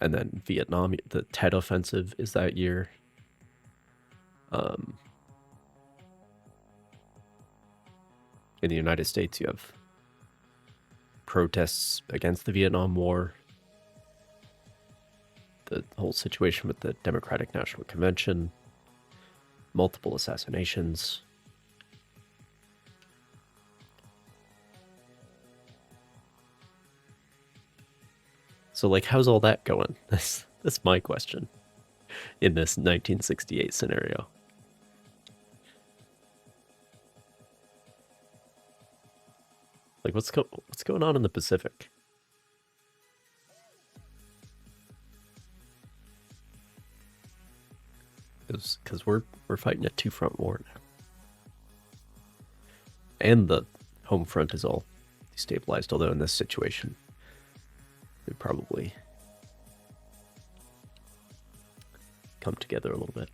And then Vietnam, the Tet Offensive is that year. In the United States, you have protests against the Vietnam War. The whole situation with the Democratic National Convention. Multiple assassinations. So, like, how's all that going? That's my question in this 1968 scenario. Like, what's going on in the Pacific? Because we're fighting a two-front war now, and the home front is all destabilized. Although in this situation, we probably come together a little bit.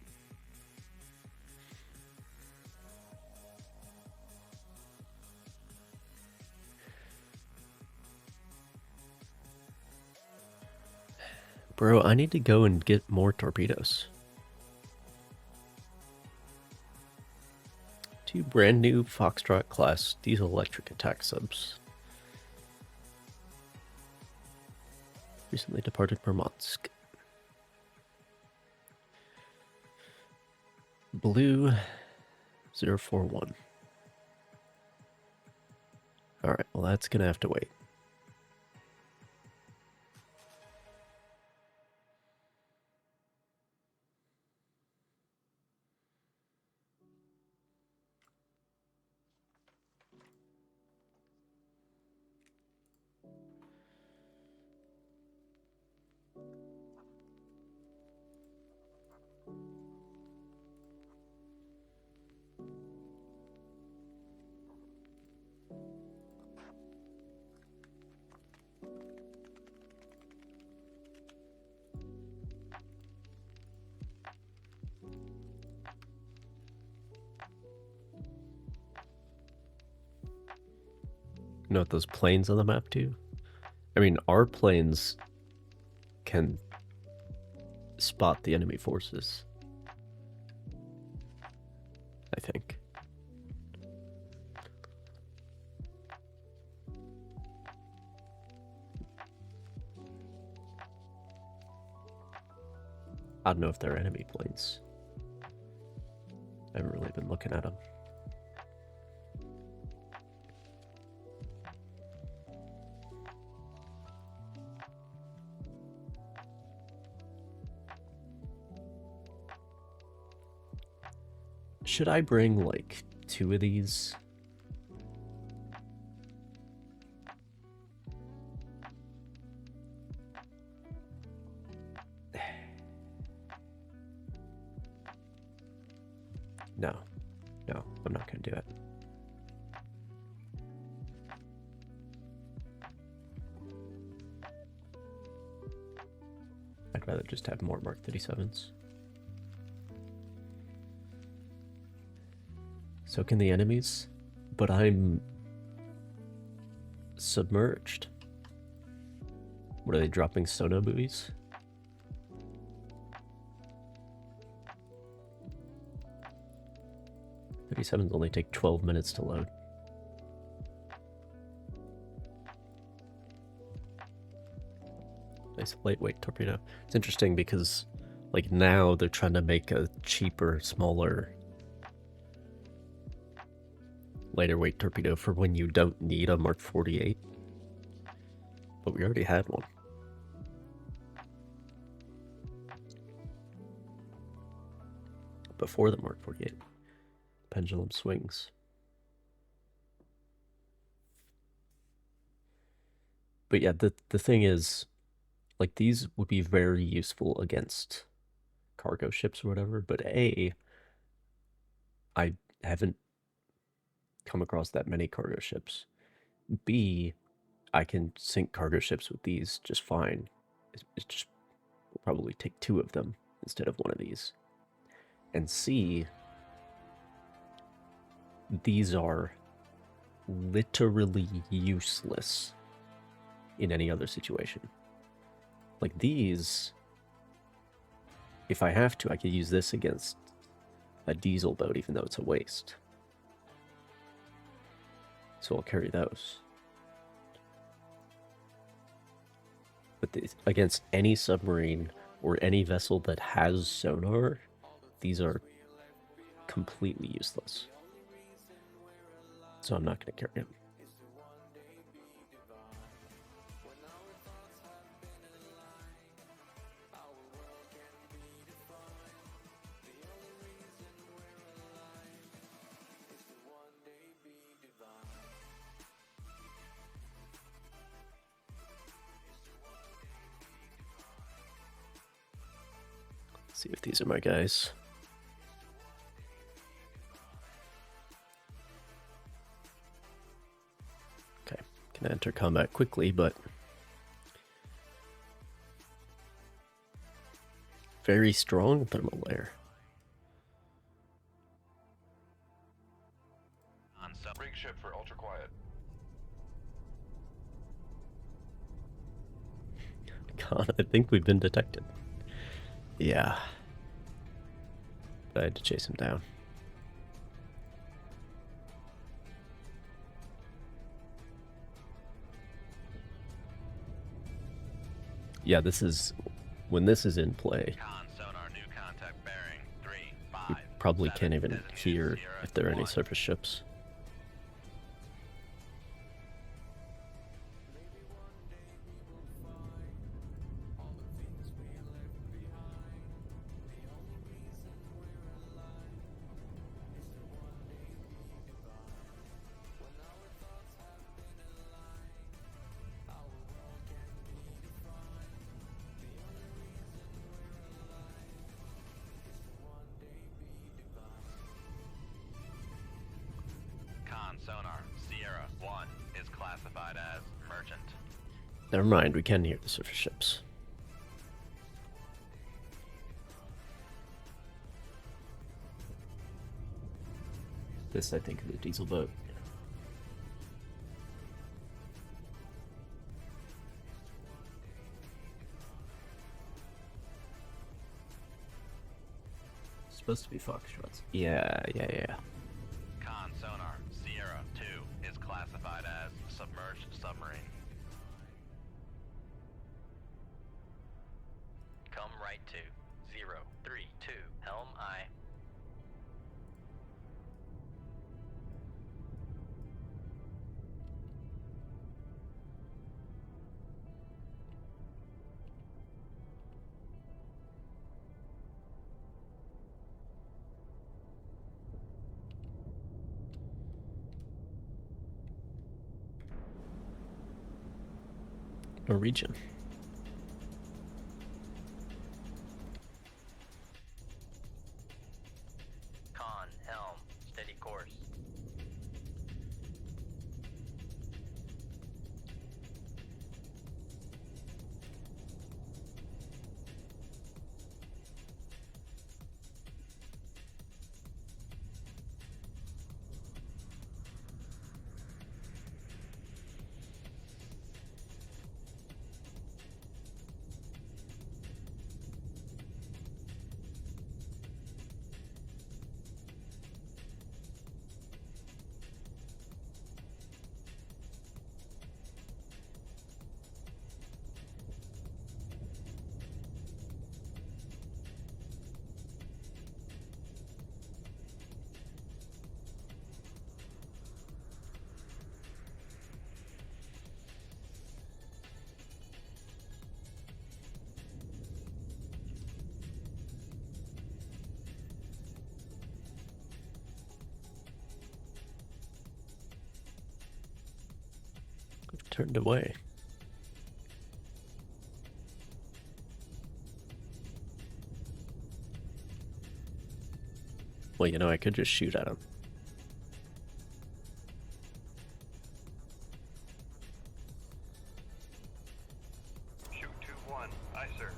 Bro, I need to go and get more torpedoes. 2 brand new Foxtrot class diesel electric attack subs. Recently departed Murmansk. Blue 041. Alright, well that's gonna have to wait. Note those planes on the map too. I mean, our planes can spot the enemy forces, I think. I don't know if they're enemy planes. I haven't really been looking at them. Should I bring like 2 of these? No, I'm not going to do it. I'd rather just have more Mark 37s. So can the enemies, but I'm submerged. What are they dropping, sonar buoys? .37s only take 12 minutes to load. Nice lightweight torpedo. It's interesting because, like, now they're trying to make a cheaper, smaller, lighter weight torpedo for when you don't need a Mark 48. But we already had one. before the Mark 48. Pendulum swings. But yeah, the thing is, like, these would be very useful against cargo ships or whatever, but A, I haven't come across that many cargo ships. B, I can sink cargo ships with these just fine. It's just will probably take 2 of them instead of 1 of these. And C, these are literally useless in any other situation. Like these, if I have to, I could use this against a diesel boat, even though it's a waste. So I'll carry those. But against any submarine or any vessel that has sonar, these are completely useless. So I'm not going to carry them. See if these are my guys. Okay, can enter combat quickly, but very strong thermal layer. Rig ship for ultra quiet. God, I think we've been detected. Yeah. But I had to chase him down. Yeah, this is... When this is in play, Sonar, new contact bearing 3, 5, we probably 7, can't even designated hear Sierra if there are any 1. surface ships. Sonar, Sierra 1 is classified as merchant. Never mind, we can hear the surface ships. This, I think, is a diesel boat. It's supposed to be Foxtrots. Yeah. Sonar, Sierra 2 is classified as submerged submarine. Come right to 032 Helm I. Norwegian. Helm, steady course. turned away. Well, you know, I could just shoot at him. Shoot 2-1. Aye, sir.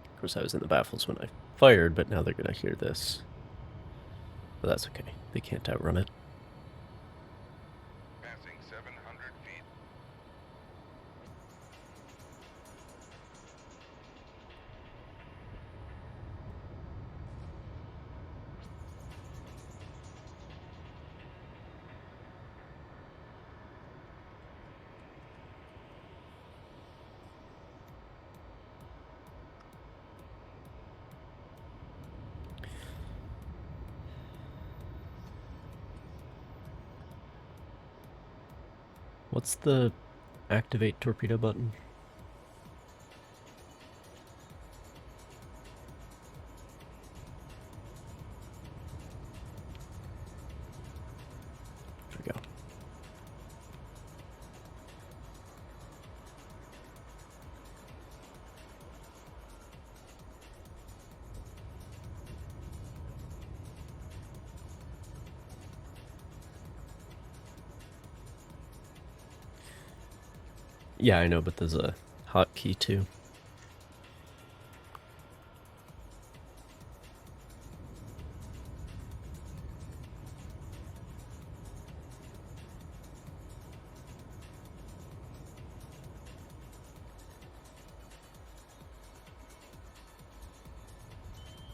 Of course, I was in the baffles when I fired, but now they're gonna hear this. But that's okay. They can't outrun it. Passing 700 feet. What's the activate torpedo button? There we go. Yeah, I know, but there's a hotkey too.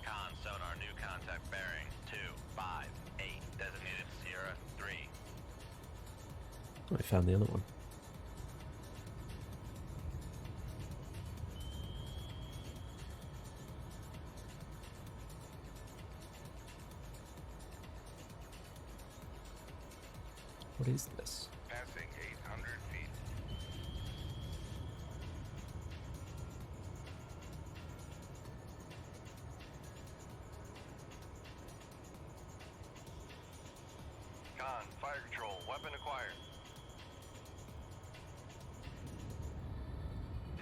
Con sonar, new contact bearing 258, designated Sierra 3. I found the other one. What is this? Passing 800 feet. Con, fire control, weapon acquired.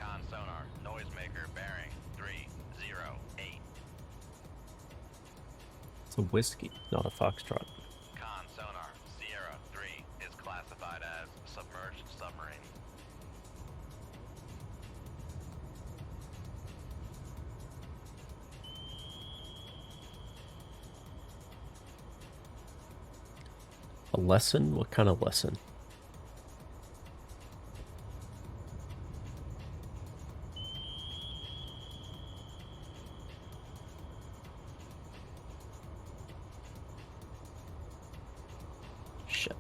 Con sonar, noisemaker bearing 308. It's a whiskey, not a foxtrot. Con sonar, Sierra 3 is classified as submerged submarine. A lesson? What kind of lesson? Shit.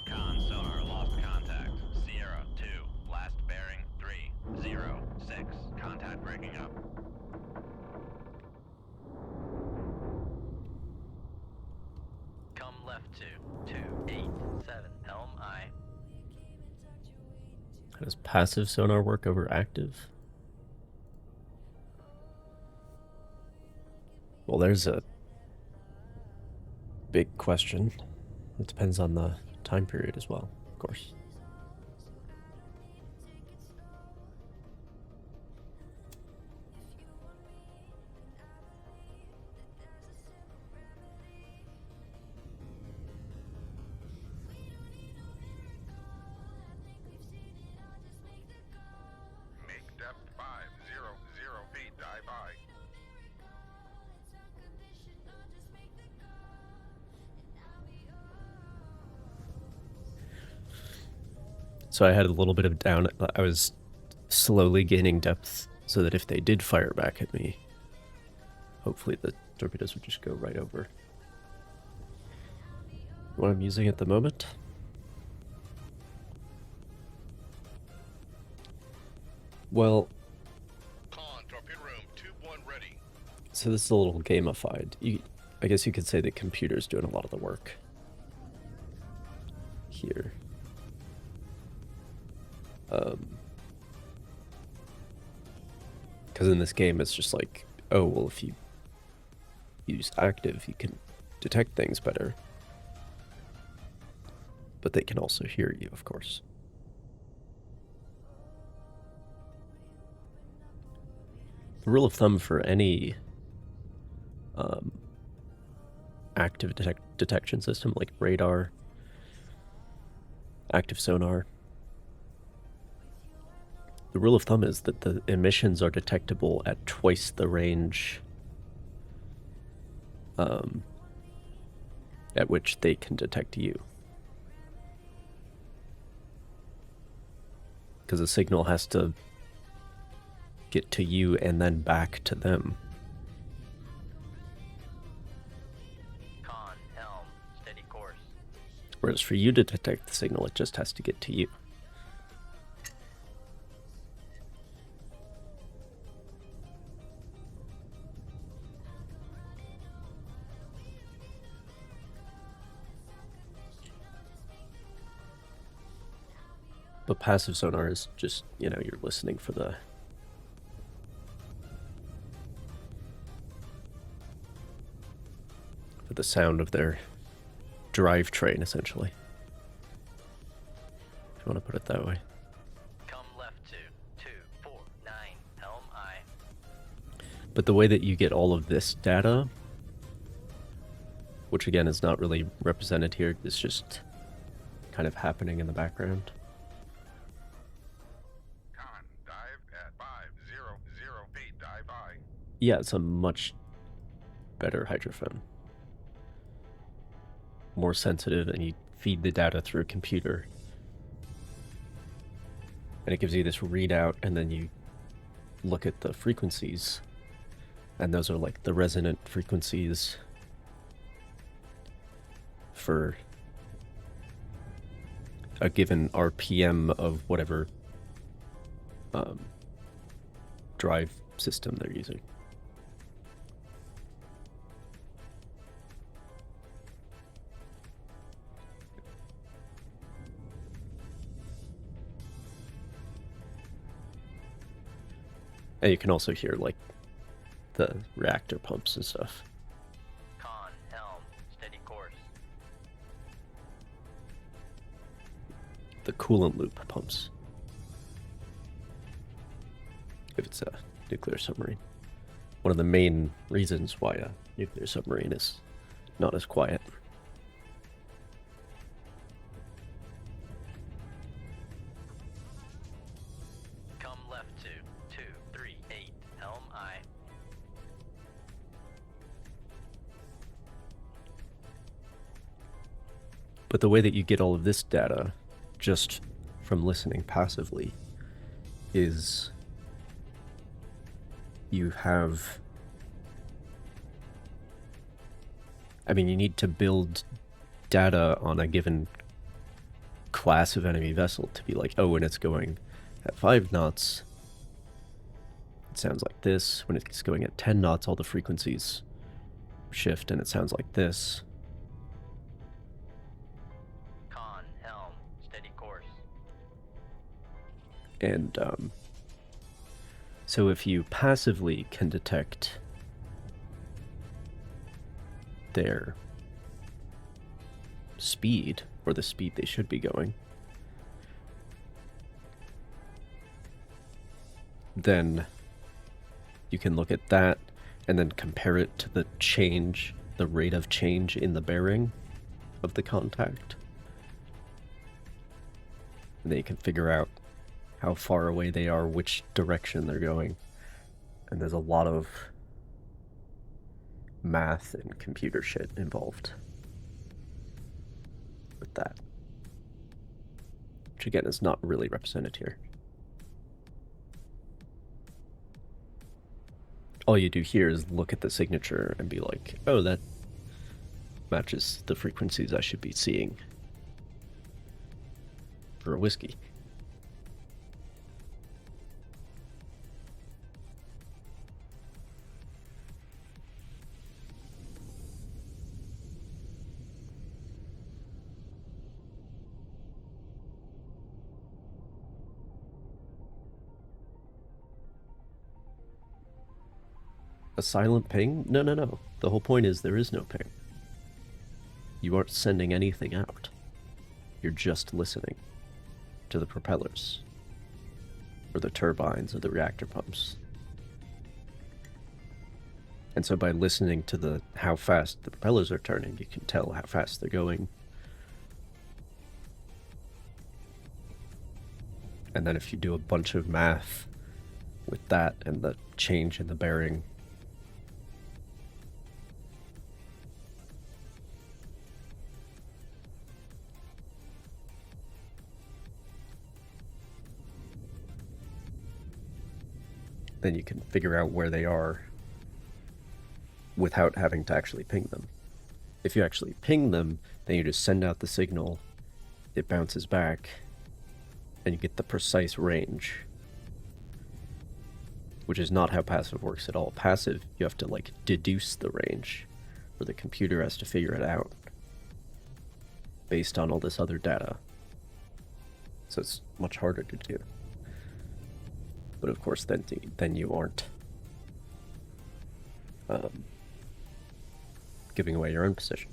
Con sonar, lost contact. Sierra 2, last bearing 306. Contact breaking up. Come left 287, helm I. How does passive sonar work over active? Well, there's a big question. It depends on the time period as well, of course. Make depth 500 feet. Die by. So I had a little bit of down. I was slowly gaining depth so that if they did fire back at me, hopefully the torpedoes would just go right over. What I'm using at the moment? Well, Con, torpedo room, tube 1 ready. so this is a little gamified. I guess you could say the computer's doing a lot of the work. Here. Because in this game, it's just like, oh, well, if you use active, you can detect things better. But they can also hear you, of course. The rule of thumb for any active detection system, like radar, active sonar, the rule of thumb is that the emissions are detectable at twice the range at which they can detect you. Because the signal has to get to you and then back to them. Con, helm, steady course. Whereas for you to detect the signal, it just has to get to you. But passive sonar is just, you know, you're listening for the sound of their drivetrain, essentially. If you want to put it that way. Come left 249, helm I. But the way that you get all of this data, which again is not really represented here, is just kind of happening in the background. Con, dive at 5008, dive I. Yeah, it's a much better hydrophone. More sensitive, and you feed the data through a computer. And it gives you this readout, and then you look at the frequencies. And those are like the resonant frequencies for a given RPM of whatever drive system they're using. And you can also hear like the reactor pumps and stuff. Con, helm, steady course. The coolant loop pumps. If it's a nuclear submarine. One of the main reasons why a nuclear submarine is not as quiet. Come left 238, helm I. But the way that you get all of this data just from listening passively is you have, I mean, you need to build data on a given class of enemy vessel to be like, oh, when it's going at 5 knots, it sounds like this. When it's going at 10 knots, all the frequencies shift and it sounds like this. Con, helm, steady course. And so if you passively can detect their speed, or the speed they should be going, then you can look at that and then compare it to the change, the rate of change in the bearing of the contact. And then you can figure out how far away they are, which direction they're going. And there's a lot of math and computer shit involved with that. which again is not really represented here. All you do here is look at the signature and be like, oh, that matches the frequencies I should be seeing for a whiskey. A silent ping? No, no, no. The whole point is there is no ping. You aren't sending anything out. You're just listening to the propellers, or the turbines, or the reactor pumps. And so by listening to how fast the propellers are turning, you can tell how fast they're going. And then if you do a bunch of math with that and the change in the bearing, then you can figure out where they are without having to actually ping them. If you actually ping them, then you just send out the signal, it bounces back, and you get the precise range. Which is not how passive works at all. Passive, you have to like deduce the range, or the computer has to figure it out based on all this other data. So it's much harder to do. But of course, then you aren't giving away your own position.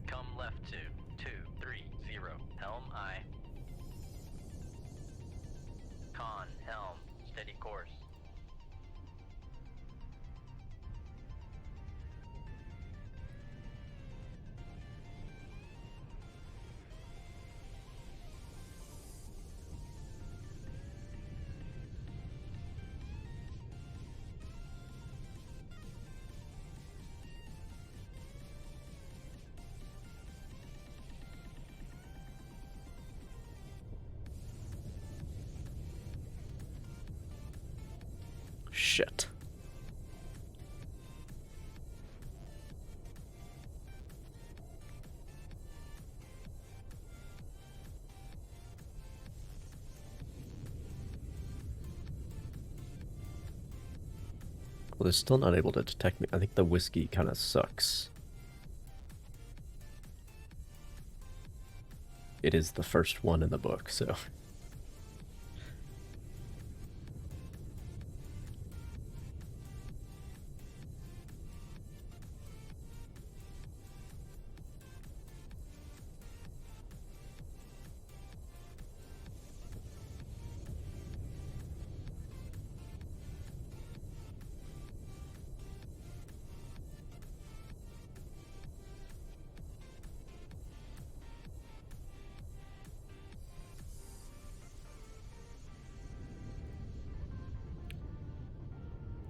Come left 230, helm I. Con, helm, steady course. Shit. Well, they're still not able to detect me. I think the whiskey kind of sucks. It is the first one in the book, so...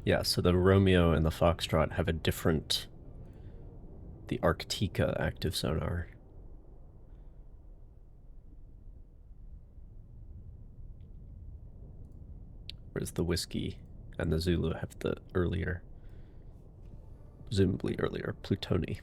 Yeah, so the Romeo and the Foxtrot have a different... the Arctica active sonar. Whereas the Whiskey and the Zulu have the earlier, presumably earlier, Plutoni.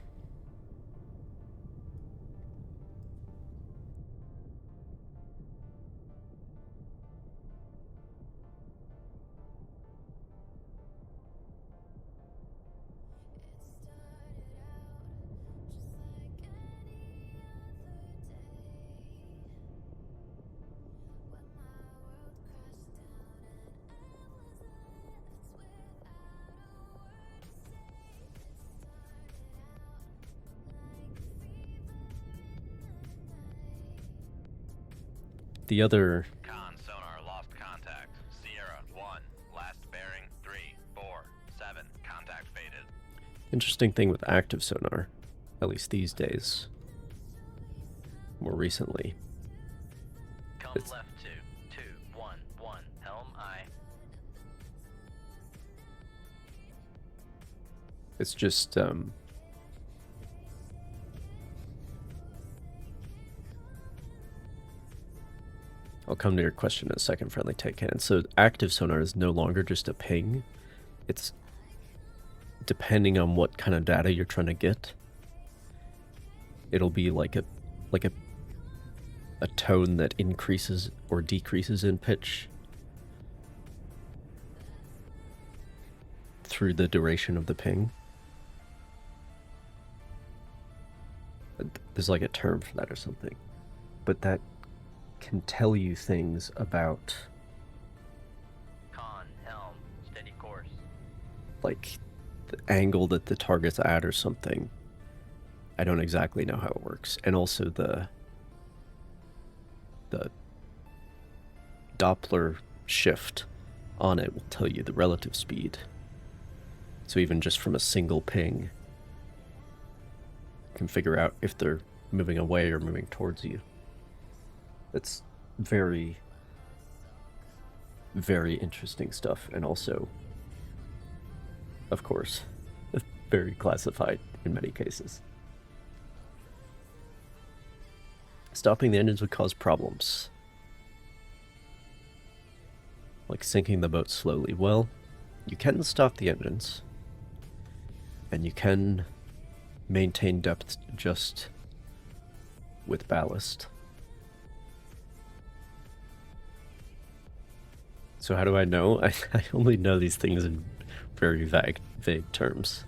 The other... Con sonar lost contact. Sierra 1, last bearing 3, 4, 7, contact faded. interesting thing with active sonar, at least these days, more recently, Come it's... left 2, 2, 1, 1, helm I. It's just, I'll come to your question in a second, Friendly Tank Cannon. So active sonar is no longer just a ping. It's depending on what kind of data you're trying to get. It'll be like a tone that increases or decreases in pitch through the duration of the ping. There's like a term for that or something. But that can tell you things about Con, helm, steady course. like the angle that the target's at or something. I don't exactly know how it works. And also the Doppler shift on it will tell you the relative speed. So even just from a single ping, you can figure out if they're moving away or moving towards you. It's very, very interesting stuff, and also, of course, very classified in many cases. Stopping the engines would cause problems. Like sinking the boat slowly. Well, you can stop the engines, and you can maintain depth just with ballast. So how do I know? I only know these things in very vague terms.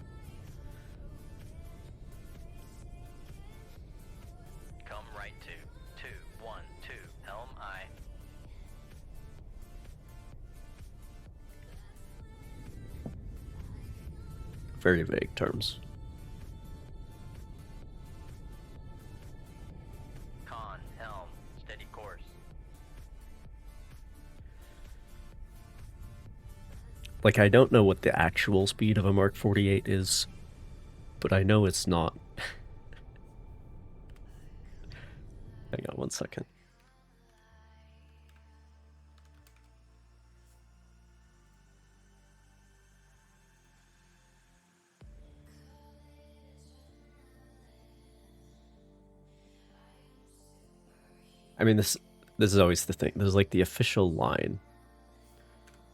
Come right to 212, helm I. Very vague terms. Con, helm, steady course. Like, I don't know what the actual speed of a Mark 48 is, but I know it's not. Hang on one second. I mean, this is always the thing. There's like the official line,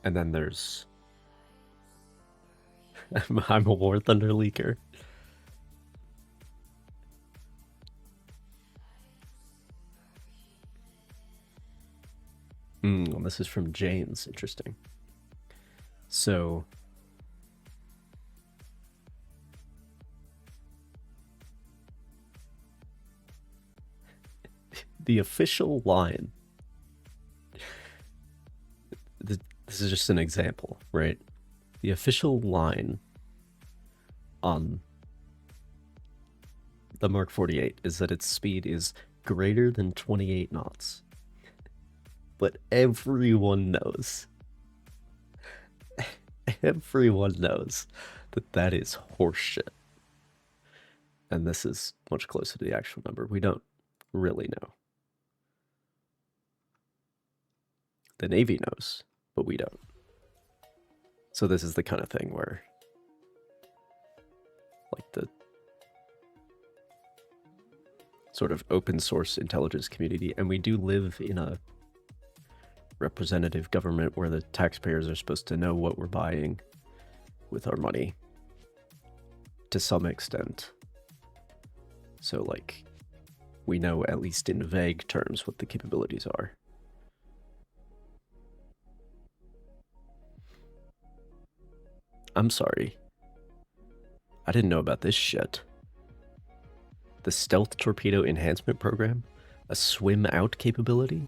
and then there's I'm a War Thunder leaker. Well, this is from James. Interesting. So the official line, this is just an example, right? The official line on the Mark 48 is that its speed is greater than 28 knots. But everyone knows, everyone knows that that is horseshit. And this is much closer to the actual number. We don't really know. The Navy knows, but we don't. So this is the kind of thing where, like, the sort of open source intelligence community, and we do live in a representative government where the taxpayers are supposed to know what we're buying with our money to some extent. So, like, we know at least in vague terms what the capabilities are. I'm sorry. I didn't know about this shit. The Stealth Torpedo Enhancement Program? A swim-out capability?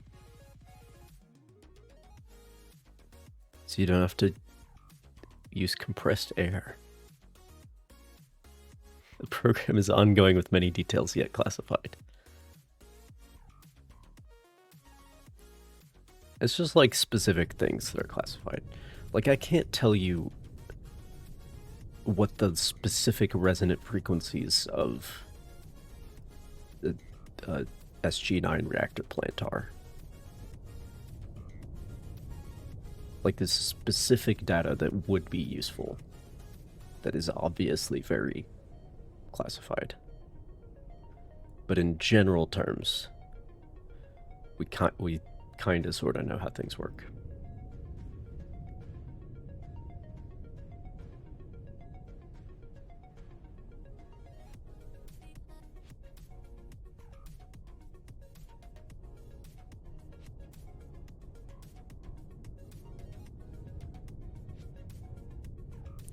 So you don't have to use compressed air. The program is ongoing with many details yet classified. It's just like specific things that are classified. Like, I can't tell you what the specific resonant frequencies of the SG9 reactor plant are. Like, this specific data that would be useful. that is obviously very classified. But in general terms, we kind of sort of know how things work.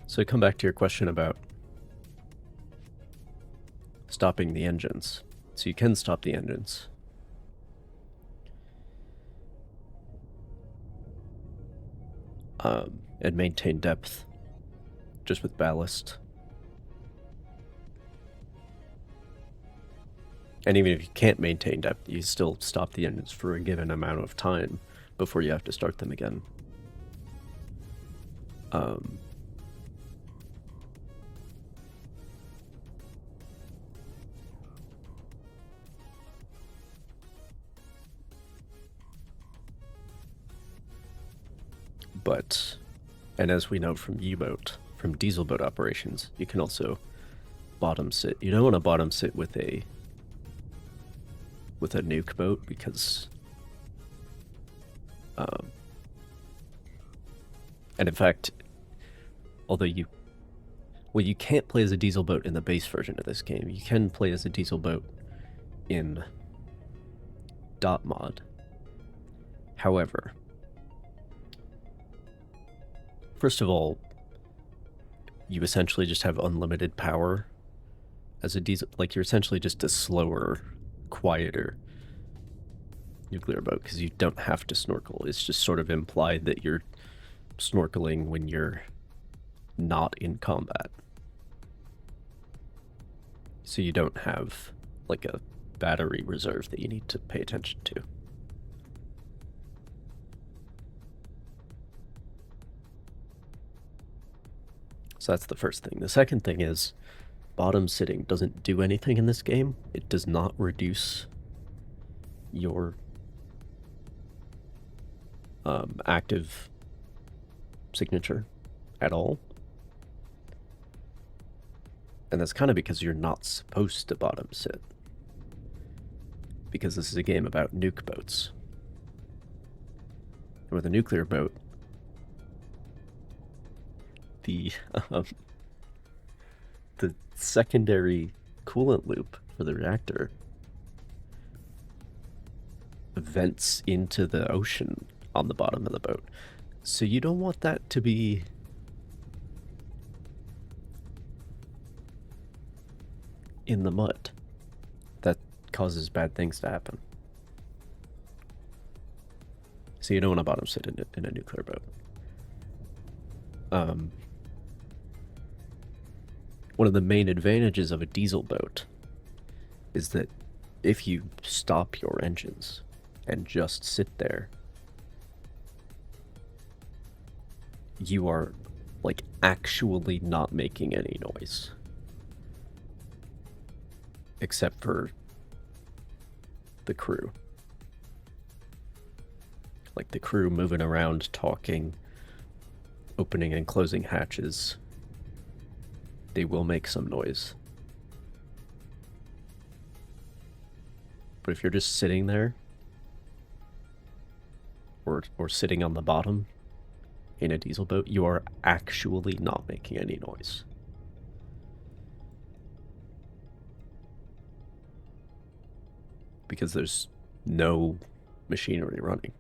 So come back to your question about stopping the engines. So you can stop the engines. And maintain depth just with ballast. And even if you can't maintain depth, you still stop the engines for a given amount of time before you have to start them again. But, and as we know from from diesel boat operations, you can also bottom sit. You don't want to bottom sit with a nuke boat because, and in fact, although you can't play as a diesel boat in the base version of this game. You can play as a diesel boat in DotMod. However, first of all, you essentially just have unlimited power as a diesel. Like, you're essentially just a slower, quieter nuclear boat because you don't have to snorkel. It's just sort of implied that you're snorkeling when you're not in combat. So you don't have, like, a battery reserve that you need to pay attention to. So that's the first thing. The second thing is bottom sitting doesn't do anything in this game. It does not reduce your active signature at all. And that's kind of because you're not supposed to bottom sit. Because this is a game about nuke boats. And with a nuclear boat, the secondary coolant loop for the reactor vents into the ocean on the bottom of the boat. So you don't want that to be in the mud. That causes bad things to happen. So you don't want to bottom sit in a nuclear boat. One of the main advantages of a diesel boat is that if you stop your engines and just sit there, you are, like, actually not making any noise. Except for the crew. Like, the crew moving around, talking, opening and closing hatches. They will make some noise. But if you're just sitting there, or sitting on the bottom in a diesel boat, you are actually not making any noise. Because there's no machinery running.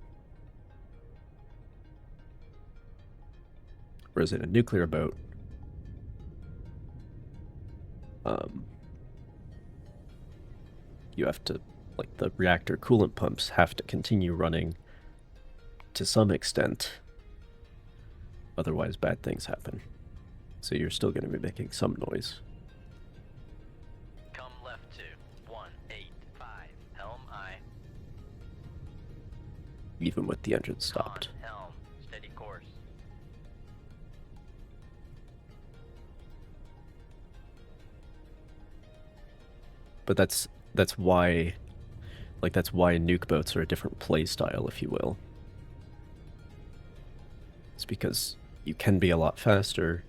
Whereas in a nuclear boat, you have to, like, the reactor coolant pumps have to continue running to some extent, otherwise bad things happen. So you're still going to be making some noise. Come left to 185, helm aye. Even with the engine stopped. Con, helm, steady course. But that's why, like, that's why nuke boats are a different play style, if you will. It's because you can be a lot faster,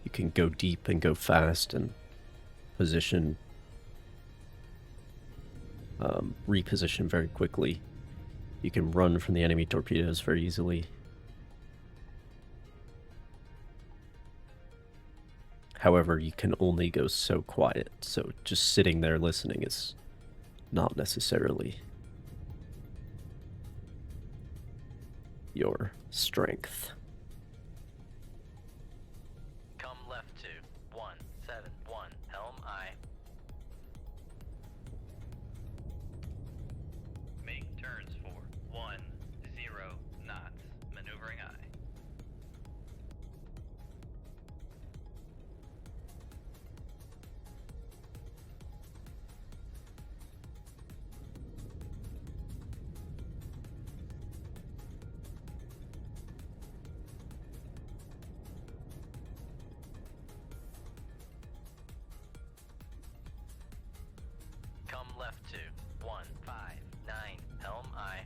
You can go deep and go fast and position, reposition very quickly. You can run from the enemy torpedoes very easily. However, you can only go so quiet, so just sitting there listening is not necessarily your strength. Come left to 171 Helm I. Make turns for 10 knots. Maneuvering I. Come left to 159 Helm I.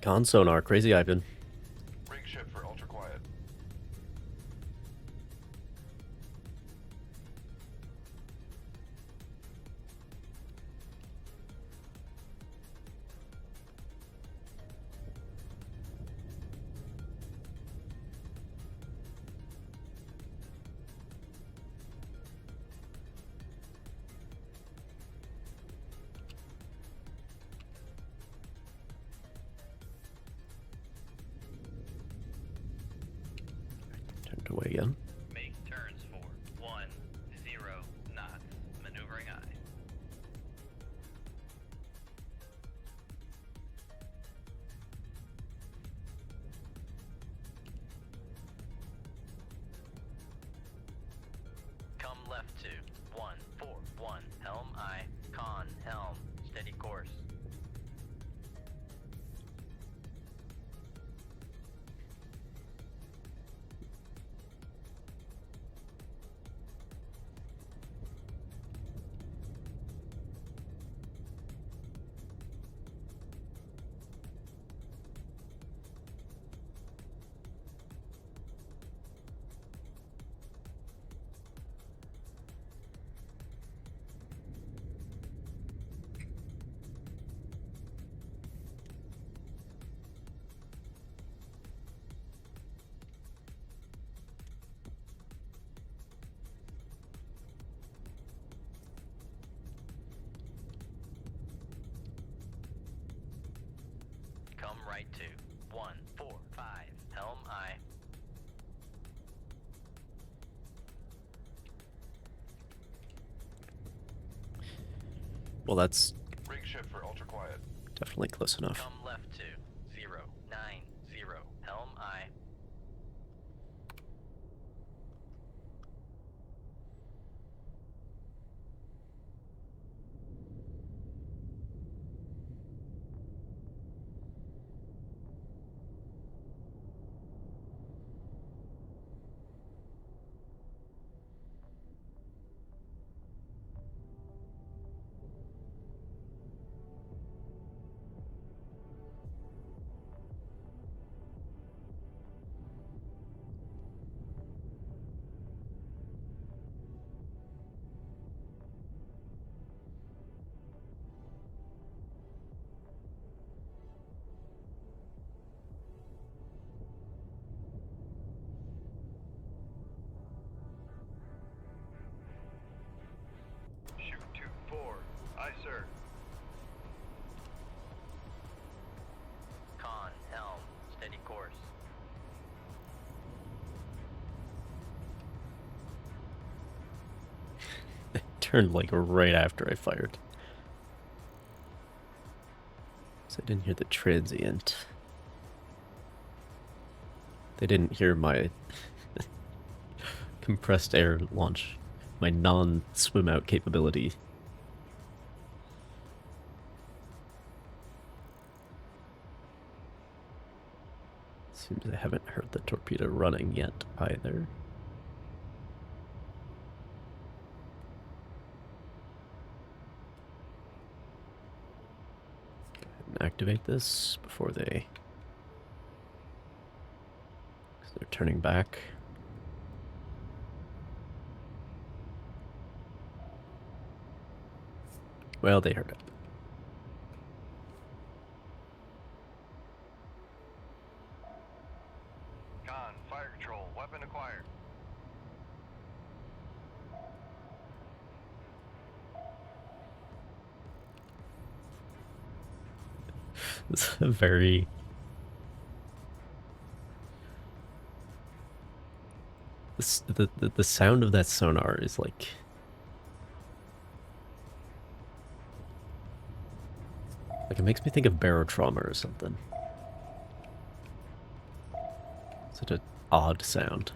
Con sonar, crazy Ivan. Rig ship for ultra quiet. Turned away again. Make turns for 10 knots. Maneuvering I. Come left to 141 Helm I. Con Helm. Steady course. Come right to 145 Helm I. Well, that's Rig ship for ultra quiet. definitely close enough. Come left to 090 Helm I. turned like right after I fired. So I didn't hear the transient. They didn't hear my compressed air launch, my non-swim out capability. Seems I haven't heard the torpedo running yet either. Go ahead and activate this before they... 'cause they're turning back. Well, they heard it. Con, fire control, weapon acquired. It's a very... The sound of that sonar is like... Like, it makes me think of barotrauma or something. Such an odd sound.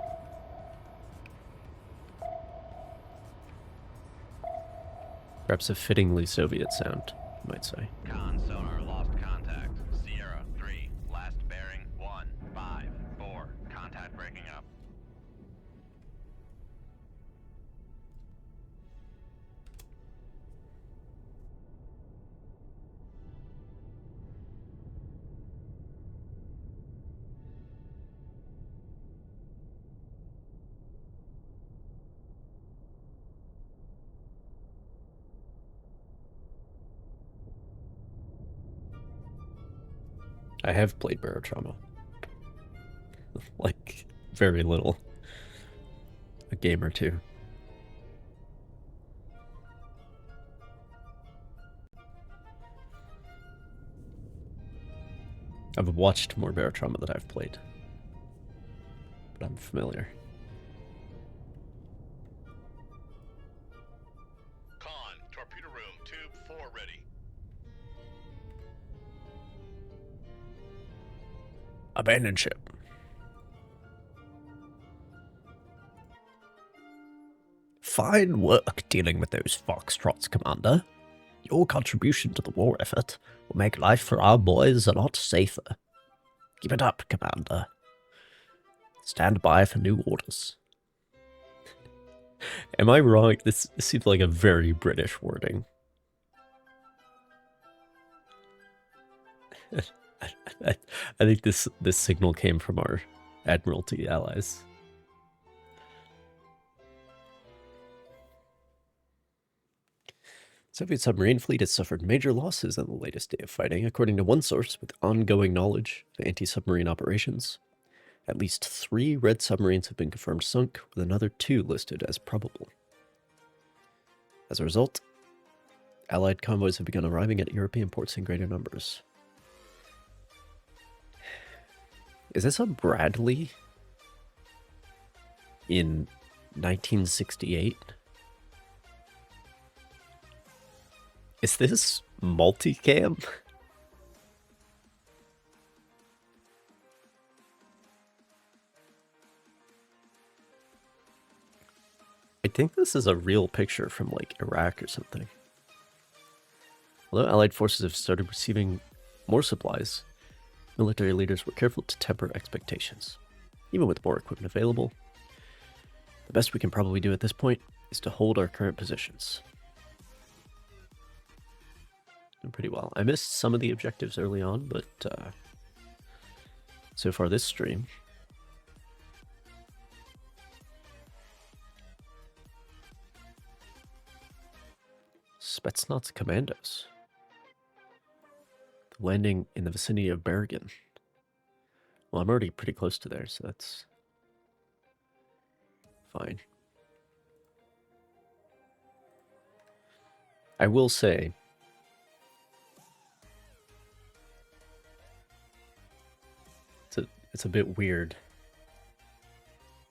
Perhaps a fittingly Soviet sound, you might say. Con sonar lost contact. Sierra 3, last bearing 154. Contact breaking up. I have played barotrauma. Like, very little. A game or two. I've watched more barotrauma than I've played. But I'm familiar. Con, torpedo room, tube 4 ready. Abandon ship. Fine work dealing with those foxtrots, Commander. Your contribution to the war effort will make life for our boys a lot safer. Keep it up, Commander. Stand by for new orders. Am I wrong? This seems like a very British wording. I think this signal came from our Admiralty allies. Soviet submarine fleet has suffered major losses in the latest day of fighting, according to one source with ongoing knowledge of anti-submarine operations. At least 3 red submarines have been confirmed sunk, with another 2 listed as probable. As a result, Allied convoys have begun arriving at European ports in greater numbers. Is this a Bradley in 1968? Is this multicam? I think this is a real picture from like Iraq or something. Although Allied forces have started receiving more supplies, military leaders were careful to temper expectations. Even with more equipment available, the best we can probably do at this point is to hold our current positions. Doing pretty well. I missed some of the objectives early on, but so far this stream, Spetsnaz commandos landing in the vicinity of Bergen. Well, I'm already pretty close to there, so that's fine. I will say, it's a bit weird.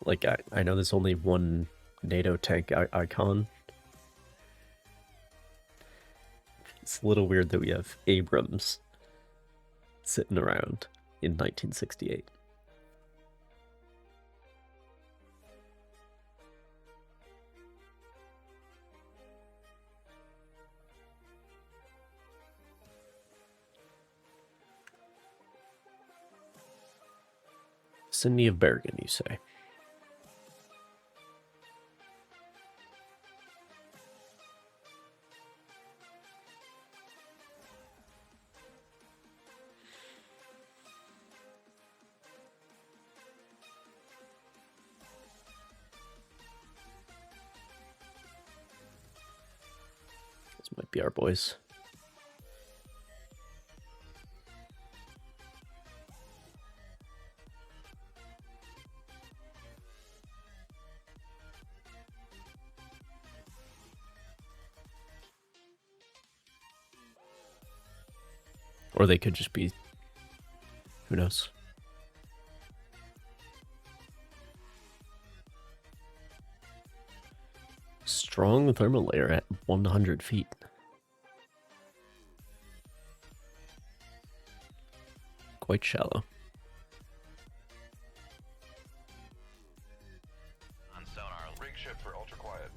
Like, I know there's only one NATO tank icon, It's a little weird that we have Abrams sitting around in 1968. Vicinity of Bergen, you say? This might be our boys. Or they could just be, who knows? Strong thermal layer at 100 feet. Quite shallow. On sonar. Rig ship for ultra quiet.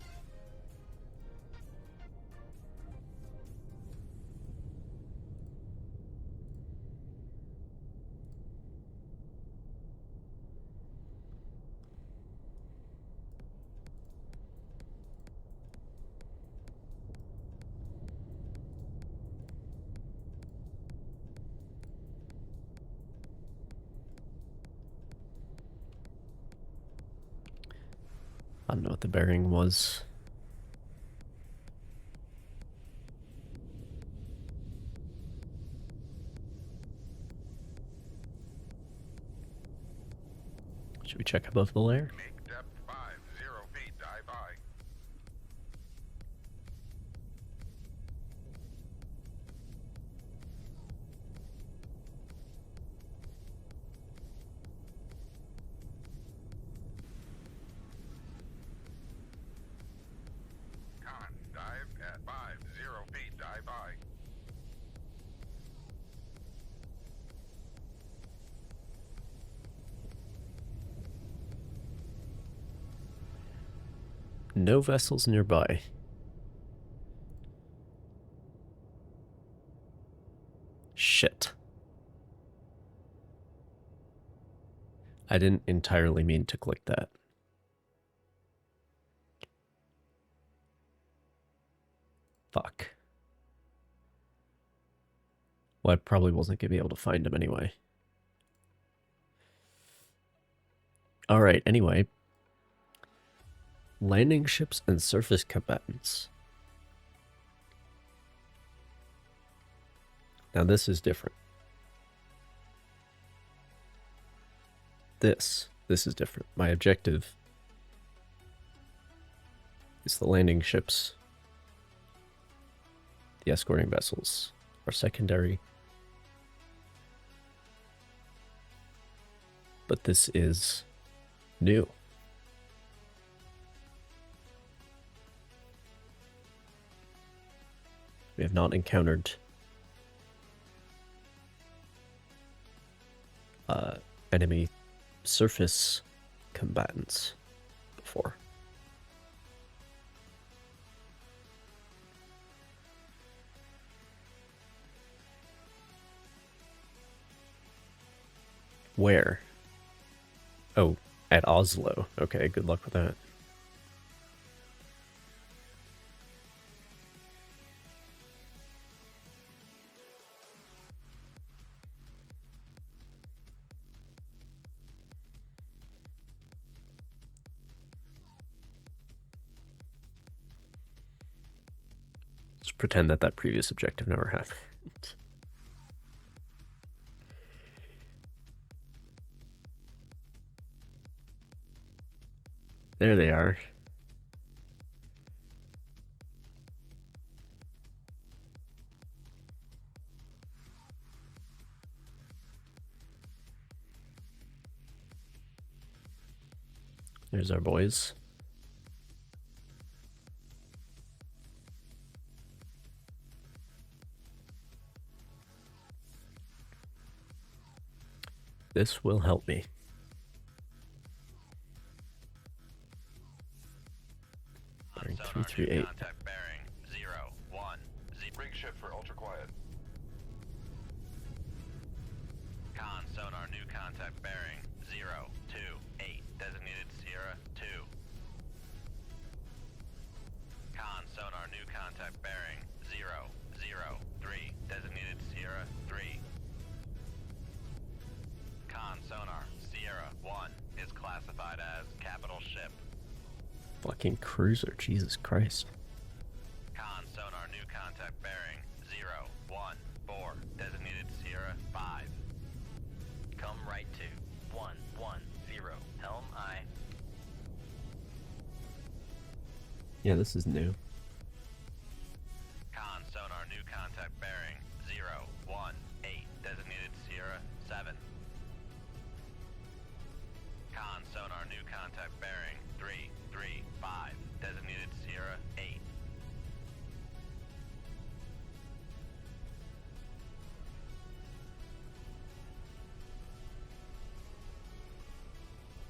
I don't know what the bearing was. Should we check above the layer? Make depth 50 feet, dive by. Con, dive at 50 feet, dive by. No vessels nearby. Shit. I didn't entirely mean to click that. Fuck. Well, I probably wasn't going to be able to find him anyway. Alright, anyway. Landing ships and surface combatants. Now this is different. This is different. My objective is the landing ships. The escorting vessels are secondary. But this is new. We have not encountered enemy surface combatants before. Where? Oh, at Oslo. Okay, good luck with that. Let's pretend that that previous objective never happened. There they are. There's our boys. This will help me. Bearing On sonar, new 338. contact bearing 0, 1, 0. Rig shift for ultra quiet. Con sonar, new contact bearing 0, 2, 8. Designated Sierra 2. Con sonar, new contact bearing 0, 0, 3. Designated Sierra 3. Con sonar, Sierra 1 is classified as capital ship. Fucking cruiser, Jesus Christ. Con sonar, new contact bearing 0, 1, 4. Designated Sierra 5. Come right to 1, 1, 0. Helm I. Yeah, this is new. Con sonar, new contact bearing 0, 1, 8. Designated Sierra 7. Con sonar, new contact bearing 3, 3, 5. Designated Sierra 8.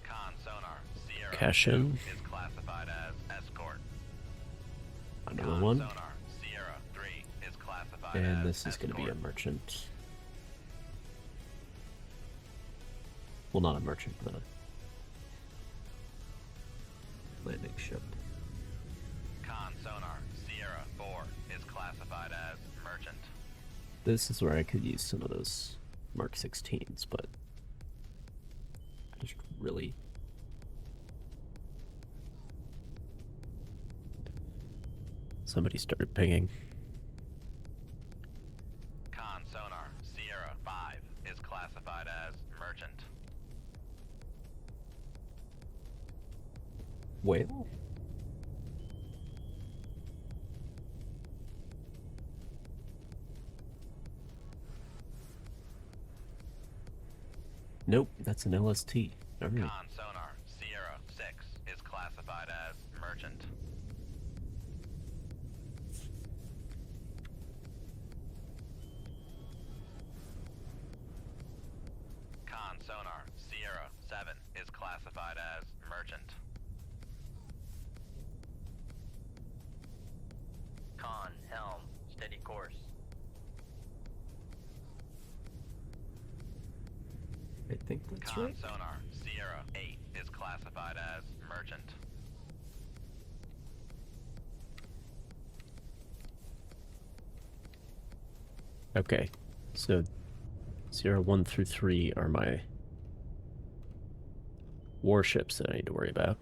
Con sonar, Sierra Cash 2 in. is classified as escort. Another Con one. sonar, Sierra 3 is classified And as this is going to be a escort. merchant. Well, not a merchant, but a landing ship. Con sonar, Sierra 4 is classified as merchant. This is where I could use some of those Mark 16s, but I just really... Somebody started pinging. Con sonar, Sierra 5 is classified as merchant. Whale? Nope, that's an LST. Alright. Con sonar, Sierra 6 is classified as merchant. Con sonar, Sierra 7 is classified as merchant. Con helm, steady course. I think that's Con right. sonar, Sierra 8 is classified as merchant. Okay, so 0, 1 through 3 are my warships that I need to worry about.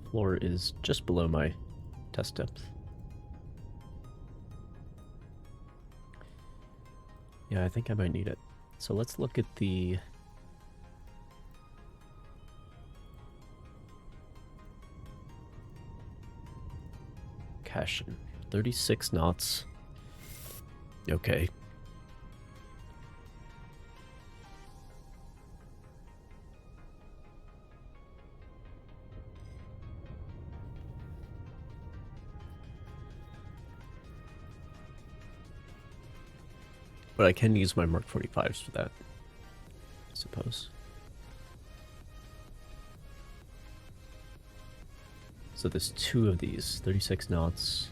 The floor is just below my test depth. Yeah, I think I might need it. So let's look at the... Cash in. 36 knots. Okay. But I can use my Mark 45s for that, I suppose. So there's 2 of these, 36 knots.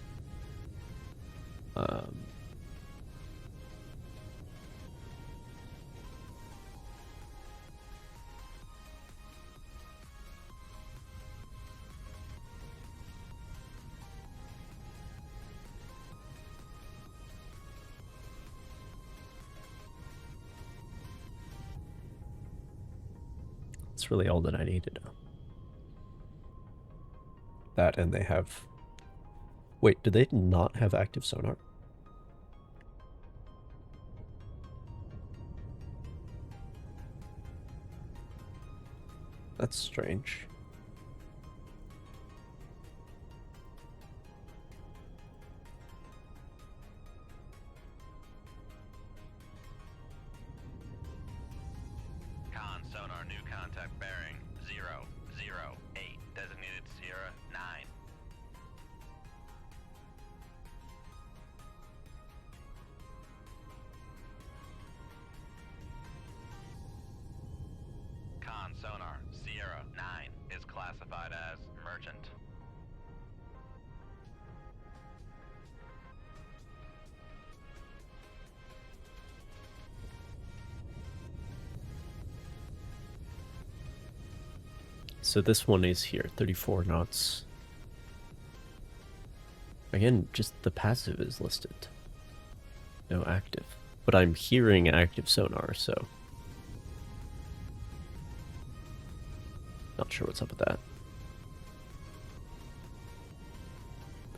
That's really all that I need to know. That, and they have... Wait, do they not have active sonar? That's strange. Con sonar, new contact bearing 0, 0, 8. Designated Sierra 9. So this one is here, 34 knots. Again, just the passive is listed. No active. But I'm hearing active sonar, so... Not sure what's up with that.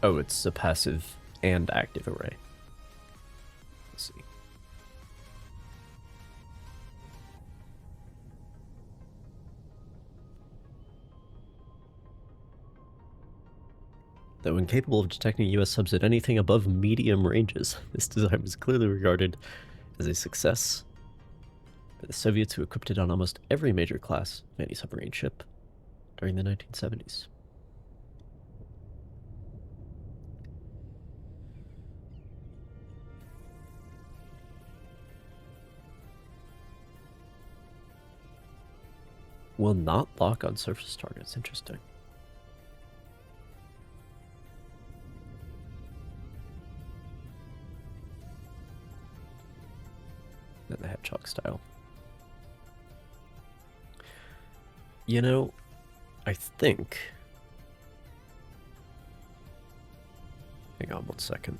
Oh, it's a passive and active array. Let's see. Though incapable of detecting US subs at anything above medium ranges, this design was clearly regarded as a success by the Soviets, who equipped it on almost every major class of anti-submarine ship during the 1970s. Will not lock on surface targets. Interesting. Then the hedgehog style. You know, I think... Hang on one second.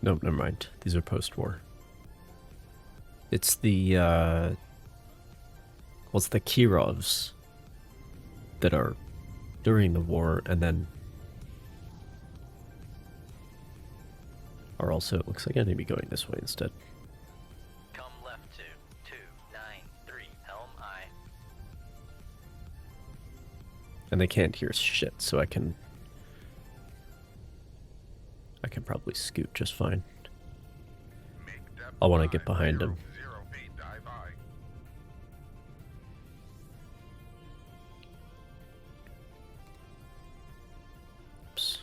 Nope, never mind. These are post-war. It's the, well, it's the Kirovs that are during the war, and then are also, it looks like I need to be going this way instead. Come left to 293, helm I. And they can't hear shit, so I can probably scoot just fine. I want to get behind him. Oops.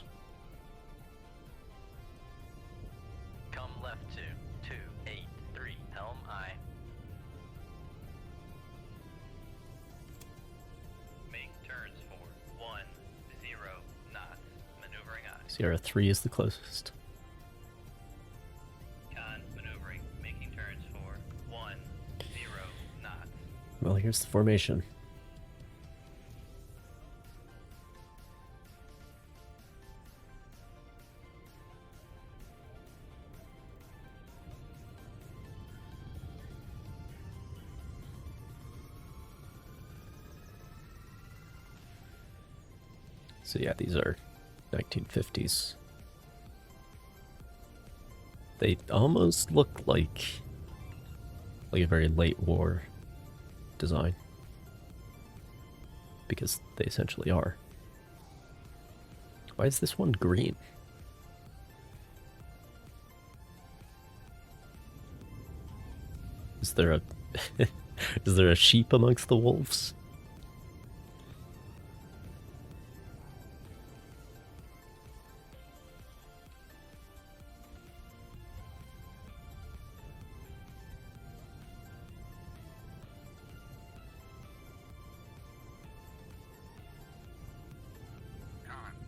Come left to 283, helm I. Make turns for 10 knots, maneuvering I. Sierra 3 is the closest. Con maneuvering, making turns for 10 knots. Well, here's the formation. So yeah, these are 1950s. They almost look like a very late war design, because they essentially are. Why is this one green? Is there a is there a sheep amongst the wolves?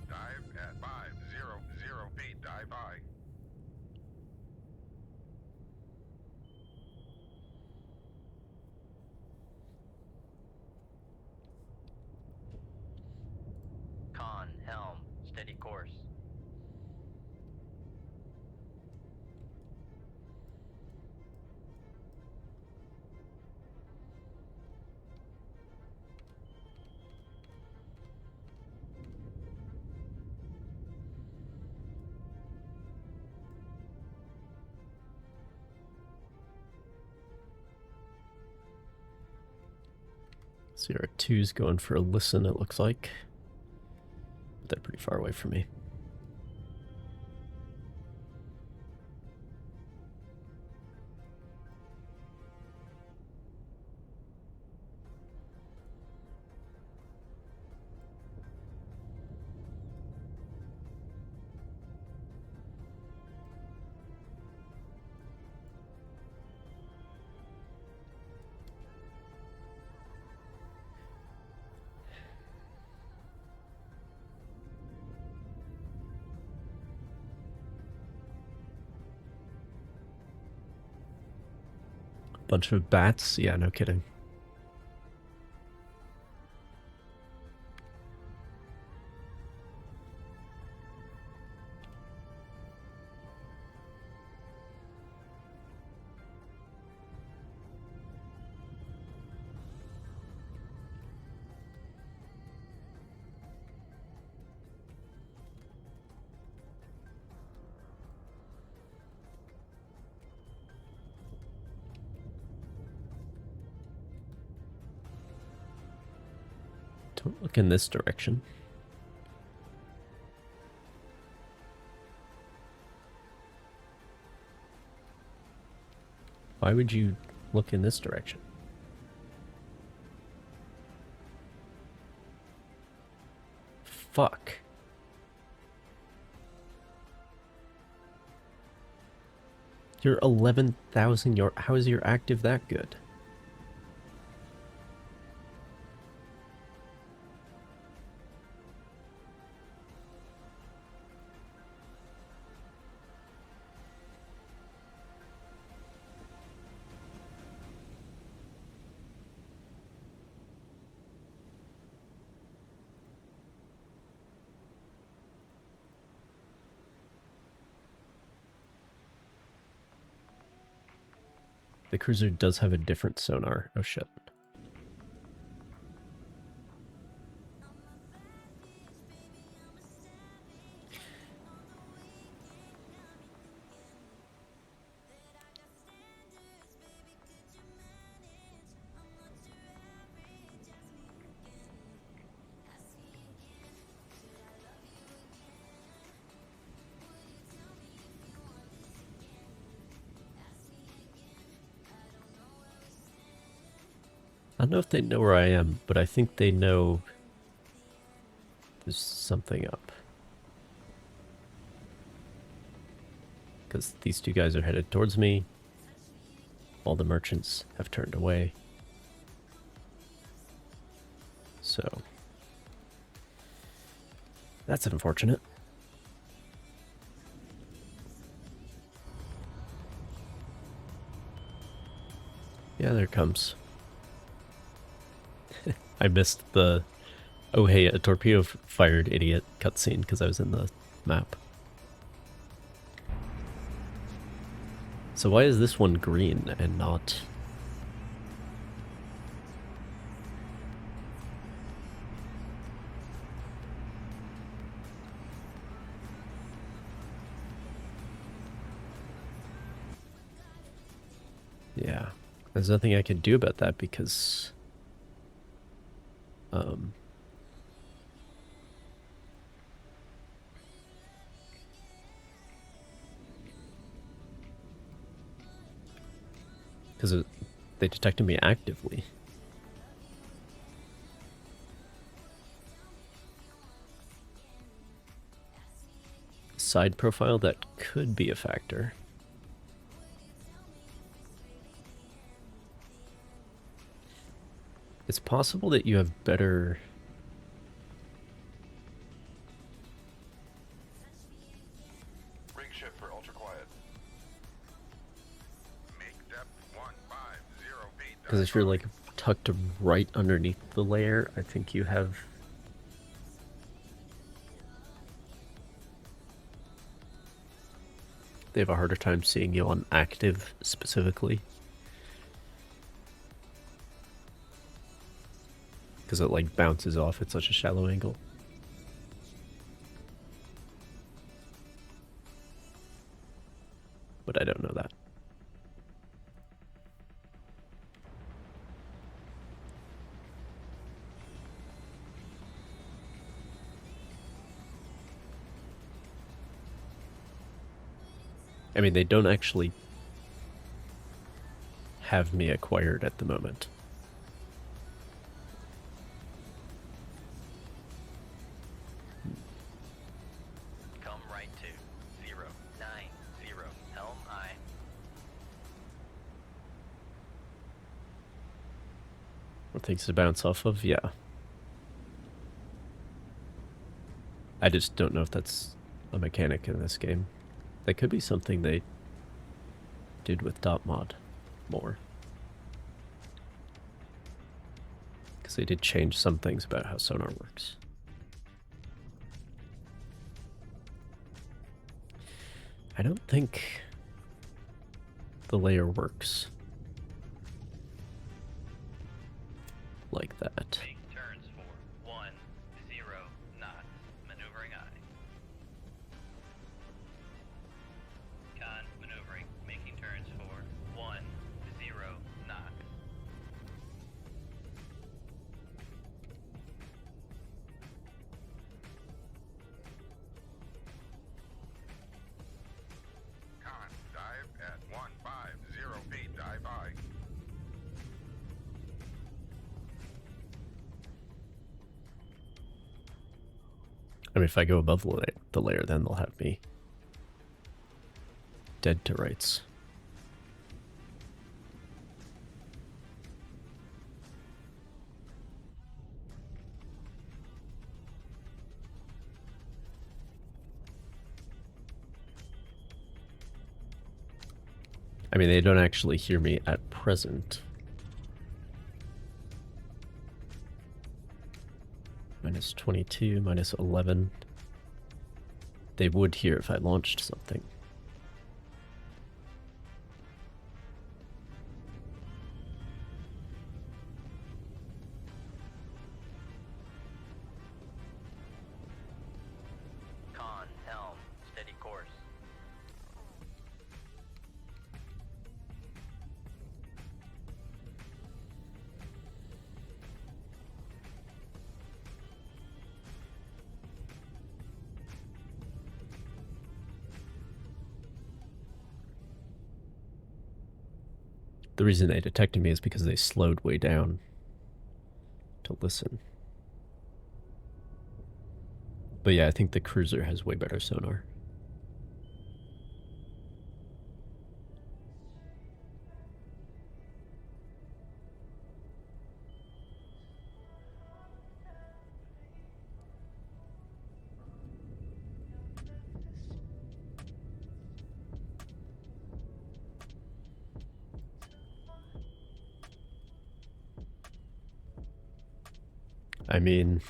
Dive at 500 feet, dive by. Con, helm, steady course. Sierra 2's going for a listen, it looks like. But they're pretty far away from me. Bunch of bats? Yeah, no kidding. Don't look in this direction. Why would you look in this direction? Fuck. You're 11,000 yard. How is your active that good? The cruiser does have a different sonar. Oh shit. I don't know if they know where I am, but I think they know there's something up. Because these two guys are headed towards me. All the merchants have turned away. So that's unfortunate. Yeah, there it comes. I missed the "oh hey, a torpedo fired, idiot" cutscene because I was in the map. So why is this one green and not... Yeah, there's nothing I can do about that because... because they detected me actively. Side profile, that could be a factor. It's possible that you have better... Rig shift for ultra quiet. Make depth 150 feet. Because if you're like tucked right underneath the layer, I think you have... They have a harder time seeing you on active specifically. Because it like bounces off at such a shallow angle. But I don't know that. I mean, they don't actually have me acquired at the moment. Come right to 090 Helm I. Or things to bounce off of, yeah. I just don't know if that's a mechanic in this game. That could be something they did with DotMod more. they did change some things about how sonar works. I don't think the layer works like that. Make turns for 10 knots. Maneuvering aye. Con maneuvering. Making turns for 10 knots. Con, dive at 150 feet, dive aye. I mean, if I go above the layer, then they'll have me dead to rights. I mean, they don't actually hear me at present. Minus 22, minus 11. They would hear if I launched something. Con, helm, steady course. The reason they detected me is because they slowed way down to listen. But yeah, I think the cruiser has way better sonar. I mean,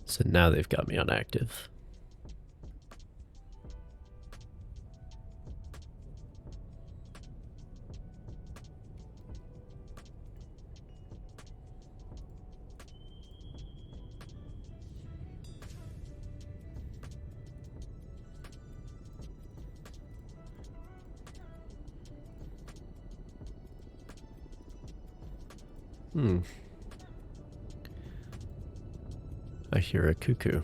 so now they've got me on active. I hear a cuckoo.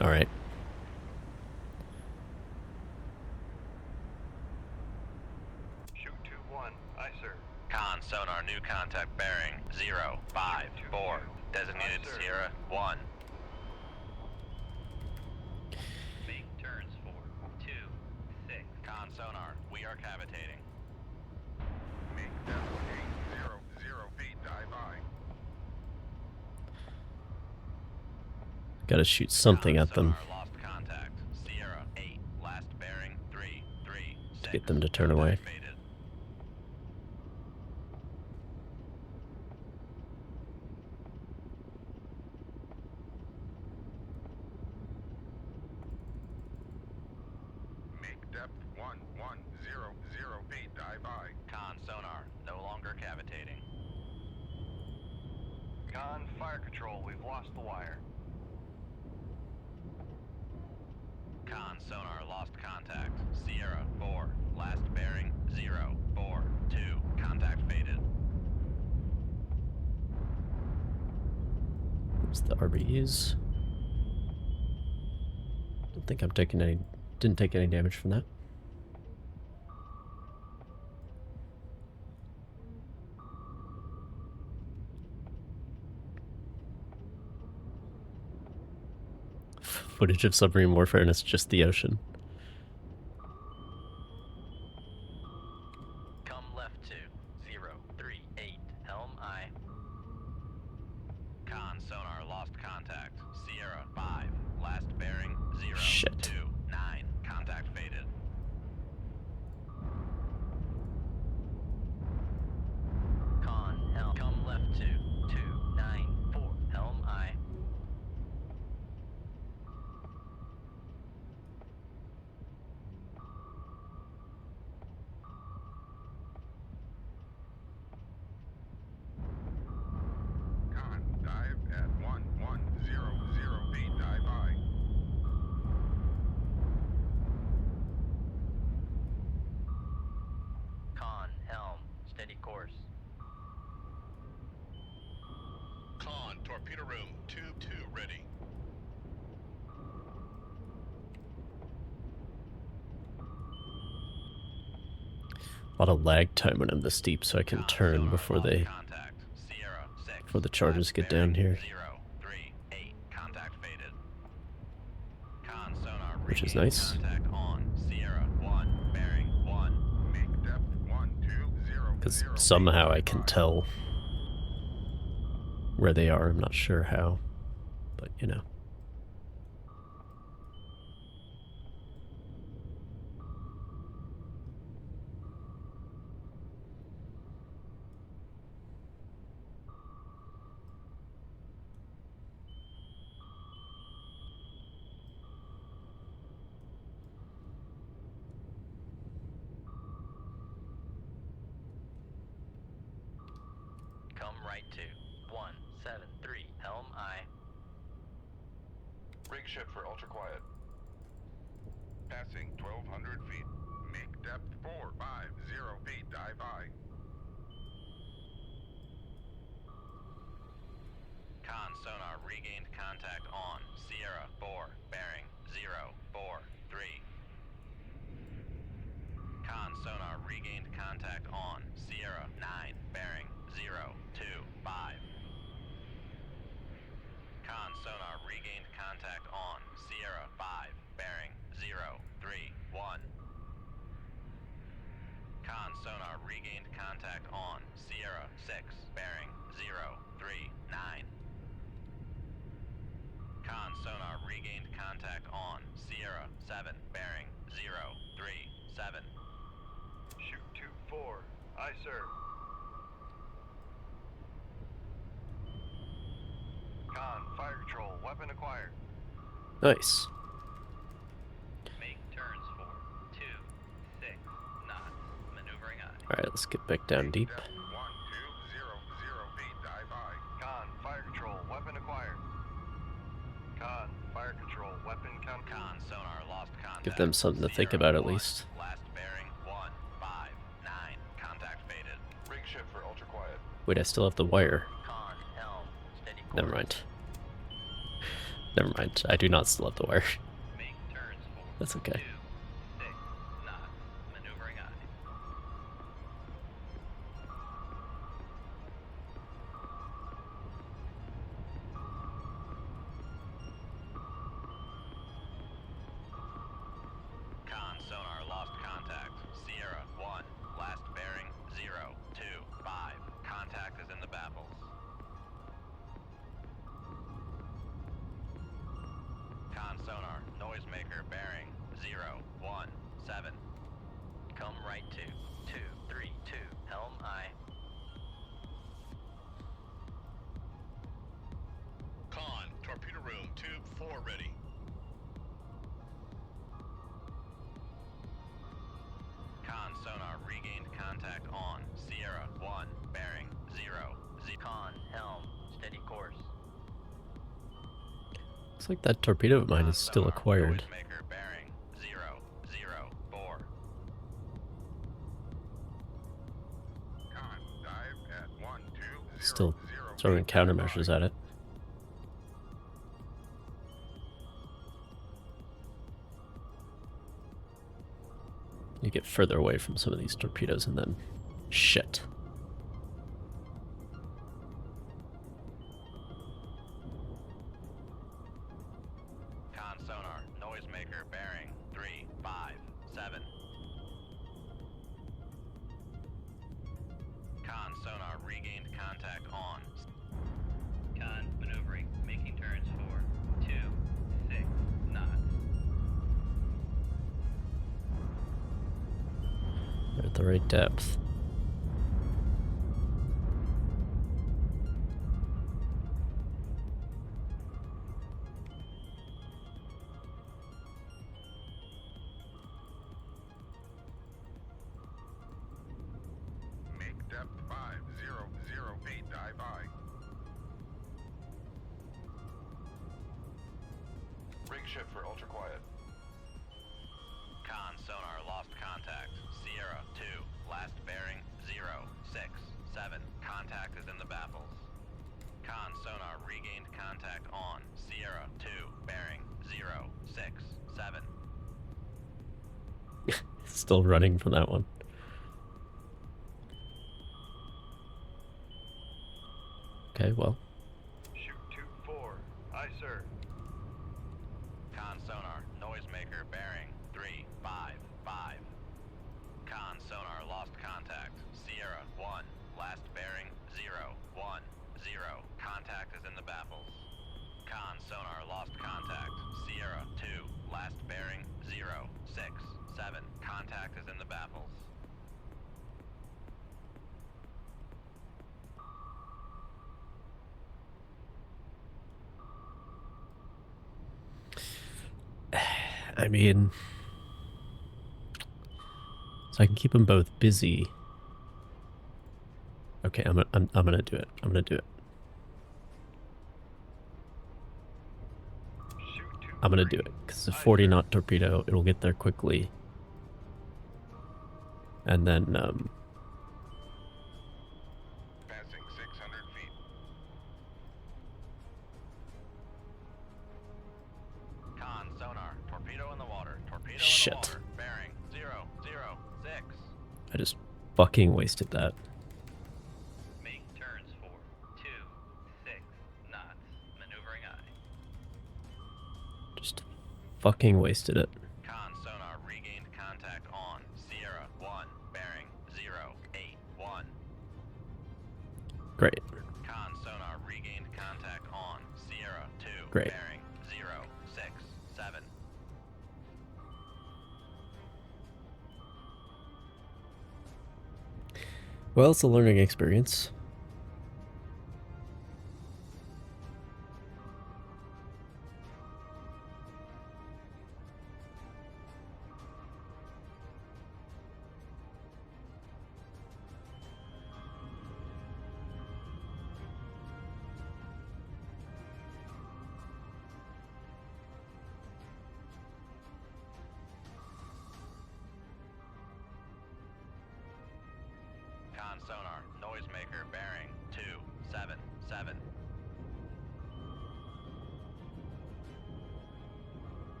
All right. Shoot 2-1, aye sir. Con, sonar, new contact bearing 054. Designated Aye, sir. Sierra 1. Make turns for 26. Con, sonar, we are cavitating. Make that 800 feet, dive aye. Gotta shoot something at them Sonar, lost contact. Sierra 8, last bearing 336. to get them to turn away. Faded. Con fire control, we've lost the wire. Con sonar lost contact. Sierra 4. Last bearing 0 4 2. Contact faded. Where's the RBEs? Don't think I'm taking any. Didn't take any damage from that. Footage of submarine warfare and it's just the ocean. Come left to 038. Helm I. Con sonar lost contact. Sierra 5. Last bearing 0 Shit. 2 9. Contact faded. Con helm. Come left to 294. Helm I. Con, dive at 1100 feet, dive high. Con helm. Steady course. Con, torpedo room, tube 2 ready. A lot of lag time when I'm this deep, so I can Con turn sonar before lost they contact. Sierra 6. before the charges Last get down bearing here. 038. Contact faded. Con sonar Which is regained nice. Contact on. Sierra 1. Bearing 1. Make depth 120. Because somehow I can tell where they are. I'm not sure how, but you know. Come right to 173. Helm I. Rig shift for ultra quiet. Passing 1200 feet. Make depth 450 feet, dive high. Con sonar regained contact on. Sierra 4. Bearing 043. Con sonar regained contact on. Sierra 9. Bearing 025. Con sonar regained contact on. Sierra 5. Bearing 031. Con sonar regained contact on. Sierra 6. Bearing 039. Con sonar regained contact on. Sierra 7. Bearing 037. Shoot 2-4. Aye, sir. Con fire control, weapon acquired. Nice. Make turns for 2-6 knots. Maneuvering eye. Alright, let's get back down deep. Depth 1200 feet, dive high. Con fire control, weapon acquired. Con fire control, weapon count. Con sonar lost contact. Give them something to think Sierra about at 1, least. Last bearing 159. Contact faded. Rig shift for ultra quiet. Wait, I still have the wire. Con helm. Steady course. Never mind. Never mind. I do not still have the wire. Make turns for That's okay. 2-6 knots. Maneuvering eye. Con sonar lost contact. Sierra 1. Last bearing 025. Contact is in the baffles. Con sonar. Noisemaker bearing 0 Looks like that torpedo of mine is still Sonar, acquired. Noisemaker bearing 004. Con, dive at 120. Still throwing countermeasures at it. You get further away from some of these torpedoes and then shit. Con sonar, noisemaker bearing 357. Con sonar, regained contact on. Con maneuvering, making turns for 26 knots. They're at the right depth. Make depth 500 feet, dive high. Rig shift for ultra quiet. Con sonar, lost contact. Sierra 2, last bearing 067. Contact is in the baffles. Con sonar, regained contact on. Sierra 2, bearing 067. Still running from that one. Okay, well. Shoot 24. Aye, sir. Con sonar, noisemaker bearing 355. Con sonar, lost contact. Sierra 1, last bearing 010. Contact is in the baffles. Con sonar, lost contact. Sierra 2, last bearing 067. Contact is in the baffles. I mean, so I can keep them both busy. Okay, I'm gonna do it. I'm gonna do it. Shoot 2. I'm gonna do it because it's a 40 knot torpedo. It'll get there quickly, and then Passing 600 feet. Con sonar, torpedo in the water. Torpedo Shit. in the water. Bearing 006. I just fucking wasted that. Make turns for 26 knots. Maneuvering eye. Just fucking wasted it. Con sonar, regained contact on. Sierra 1, bearing 081. Great. Con sonar, regained contact on. Sierra 2, Great. bearing 067. Well, it's a learning experience. Con sonar, noisemaker bearing 277.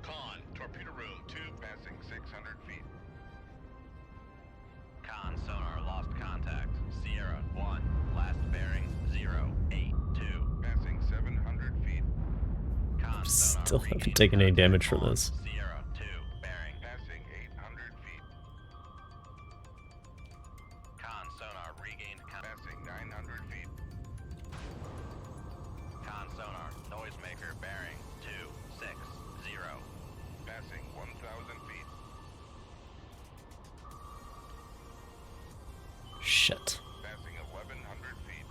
Con, torpedo room 2, passing 600 feet. Con sonar, lost contact. Sierra 1, last bearing 082. Passing 700 feet. Con sonar, Still haven't regained taken any contact damage from on. this. Sierra 2, bearing. Passing 800 feet. Con sonar, regained contact. Passing 900 feet. Con sonar, noisemaker bearing 260. Passing 1,000 feet. Shit. Passing 1,100 feet.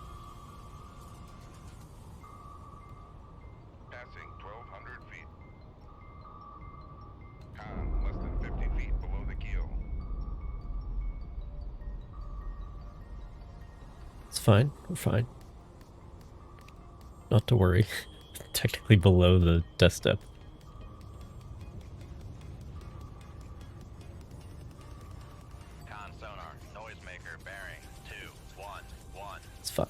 Passing 1,200 feet. Con, less than 50 feet below the keel. It's fine. We're fine. Not to worry. technically below the test depth. Con sonar, noisemaker bearing 211. It's fine.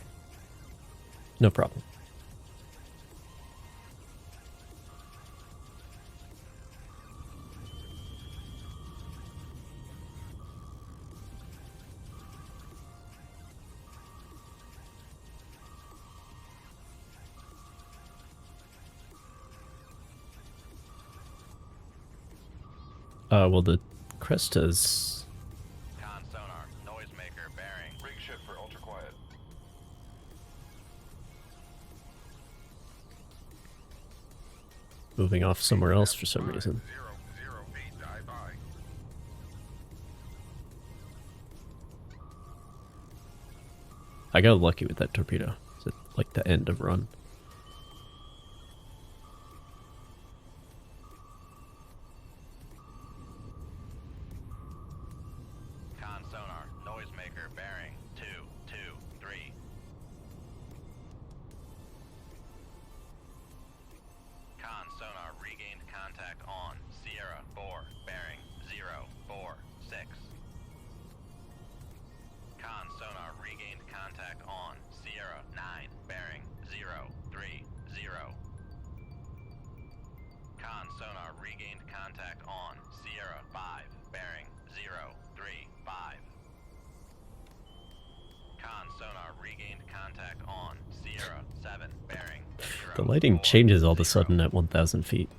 No problem. Well, the Cresta's Con sonar, noisemaker bearing. Rig shift for ultra quiet. moving off somewhere else for some reason. 0, 0 feet, dive by. I got lucky with that torpedo. It's at, like the end of run. Con sonar, noisemaker bearing 223. Con sonar regained contact on Sierra 4 bearing 046. Con sonar regained contact on Sierra 9 bearing 030. Con sonar regained contact on Sierra 5 bearing 035. Con sonar regained contact on Sierra 7 bearing 0. The lighting changes all of a sudden at 1,000 feet.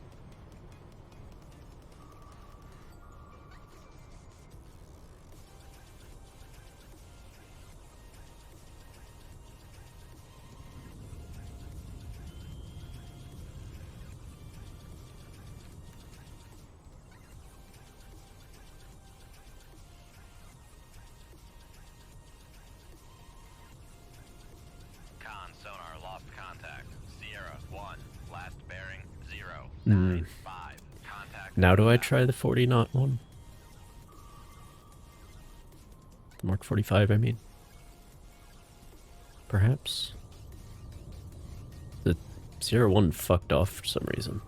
Con sonar lost contact. Sierra 1, last bearing 095. Contact. Now do I try the 40 knot one? The Mark 45, I mean. Perhaps? The Sierra 1 fucked off for some reason.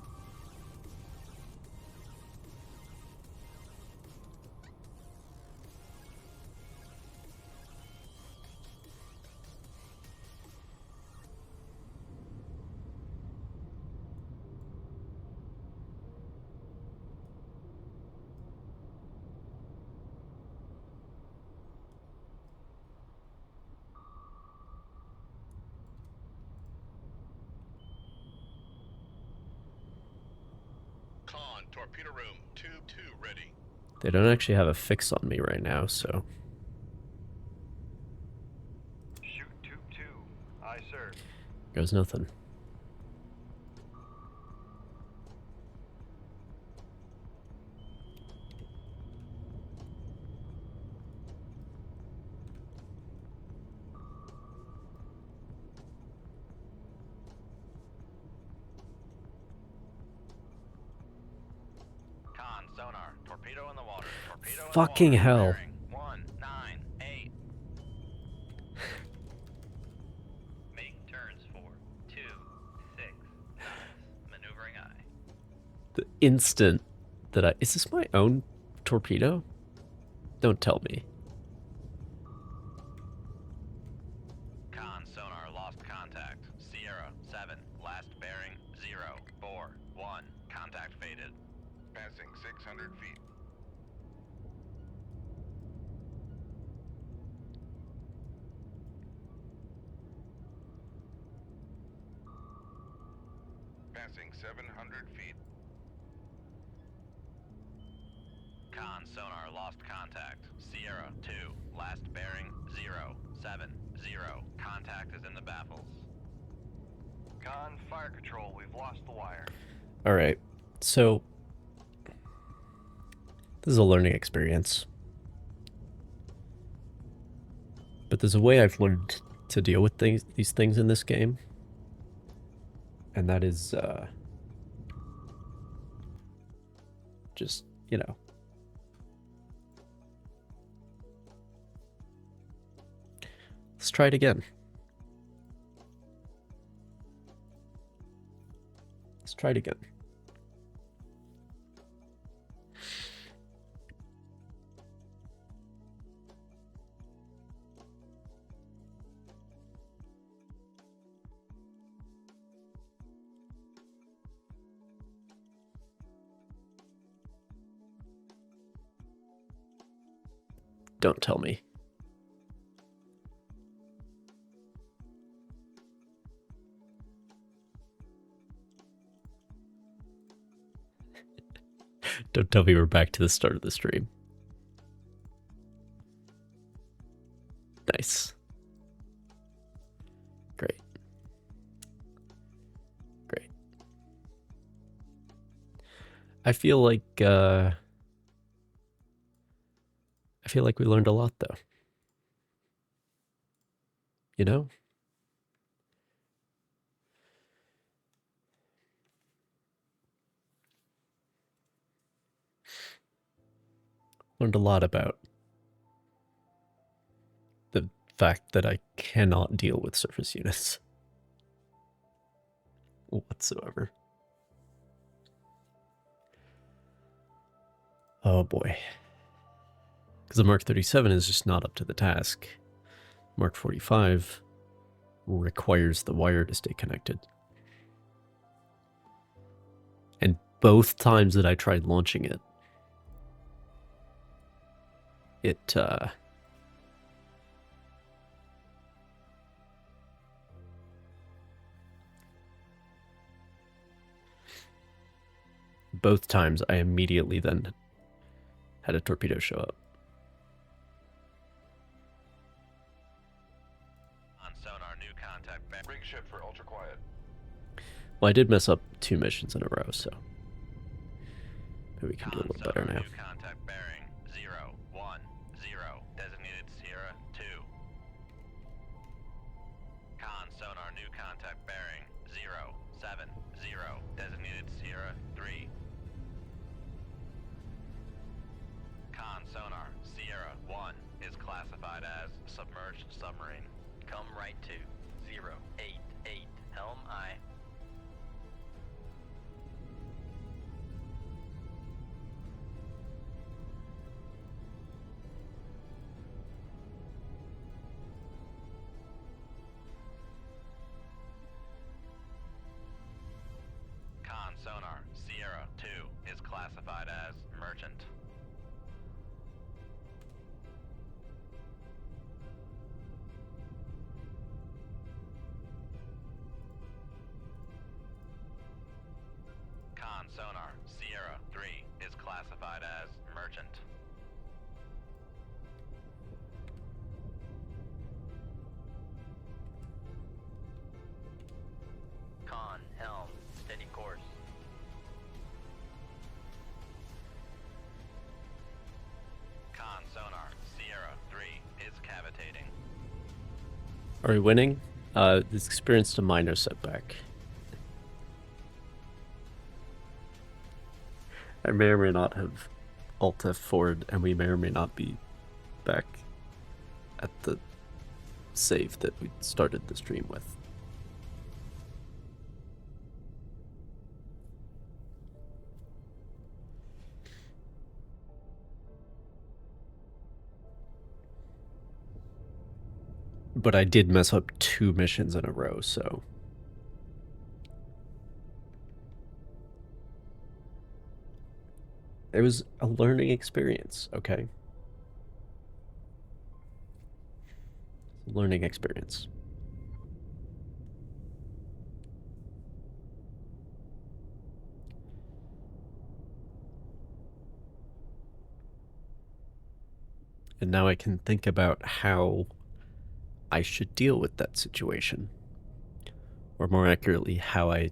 Con, torpedo room, tube 2 ready. They don't actually have a fix on me right now, so... Shoot tube 2. Aye, sir. goes nothing. Con sonar, torpedo in the water. Torpedo in Fucking the water. hell. Bearing 198. Make turns for 2-6. Maneuvering eye. The instant that I... Is this my own torpedo? Don't tell me. Con sonar lost contact. Sierra 7, last bearing 041. Contact faded. Passing 600 feet. Passing 700 feet. Con sonar lost contact. Sierra 2, last bearing 070. Contact is in the baffles. Con, fire control, we've lost the wire. Alright, so... This is a learning experience. But there's a way I've learned to deal with these things in this game. And that is, just, you know. Let's try it again. try it again. Don't tell me. Don't tell me we're back to the start of the stream. Nice. Great. Great. I feel like we learned a lot though. You know? Learned a lot about the fact that I cannot deal with surface units whatsoever. Oh boy. Because the Mark 37 is just not up to the task. Mark 45 requires the wire to stay connected. And both times that I tried launching it, both times I immediately then had a torpedo show up. On sonar, new contact bearing. Rig ship for ultra quiet. Well, I did mess up 2 missions in a row, so maybe we can do a little better now. New contact bearing 010, designated Sierra 2. Con sonar, new contact bearing 070, designated Sierra 3. Con sonar, Sierra 1 is classified as submerged submarine. Come right to 088, helm I. Con sonar, Sierra 2 is classified as merchant. Con sonar, Sierra 3 is classified as merchant. Con helm, steady course. Con sonar, Sierra 3 is cavitating. Are we winning? It's experienced a minor setback. I may or may not have Alt F forward, and we may or may not be back at the save that we started the stream with. But I did mess up 2 missions in a row, so it was a learning experience, okay? Learning experience. And now I can think about how I should deal with that situation. Or more accurately, how I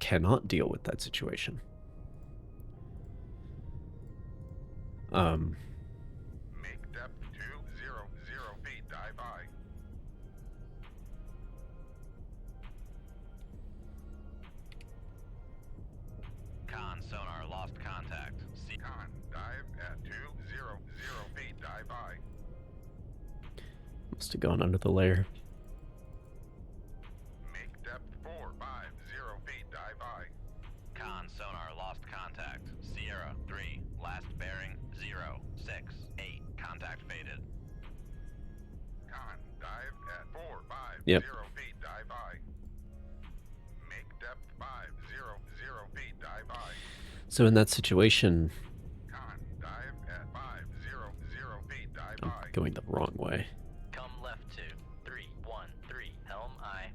cannot deal with that situation. Make depth 200 feet, dive I. Con sonar, lost contact. Con, dive at 200 feet, dive I. Must have gone under the layer. Make depth 450 feet, dive I. Yep. 0 feet, dive high. Make depth 500 feet, dive high. So in that situation, Con, dive at 500 feet, dive I'm high. going the wrong way. Come left 2313, helm I.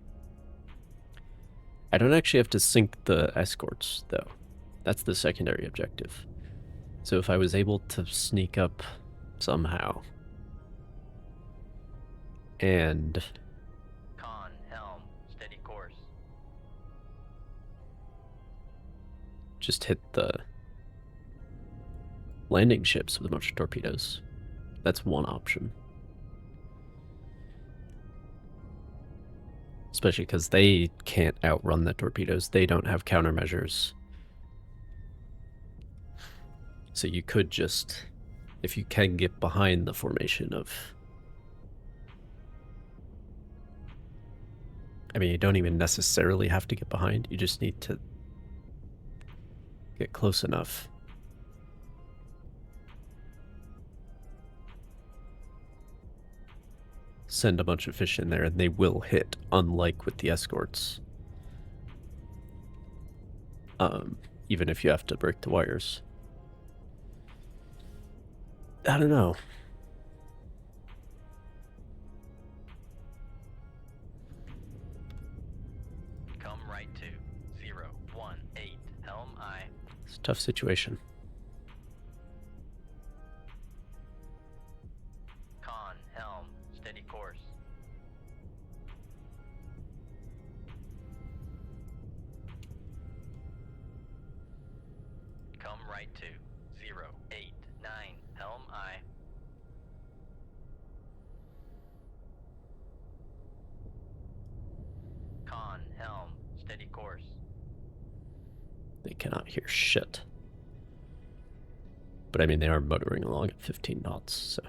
I don't actually have to sink the escorts, though. That's the secondary objective. So if I was able to sneak up somehow and Con, helm, steady course. just hit the landing ships with a bunch of torpedoes, that's one option. Especially because they can't outrun the torpedoes. They don't have countermeasures. So you could just, if you can get behind the formation of... I mean, you don't even necessarily have to get behind. You just need to get close enough. Send a bunch of fish in there and they will hit, unlike with the escorts. Even if you have to break the wires. I don't know. Come right 2018, helm I. It's a tough situation. Con, helm, steady course. Come right 2089, helm I. Con, helm, steady course. They cannot hear shit. But I mean, they are motoring along at 15 knots, so...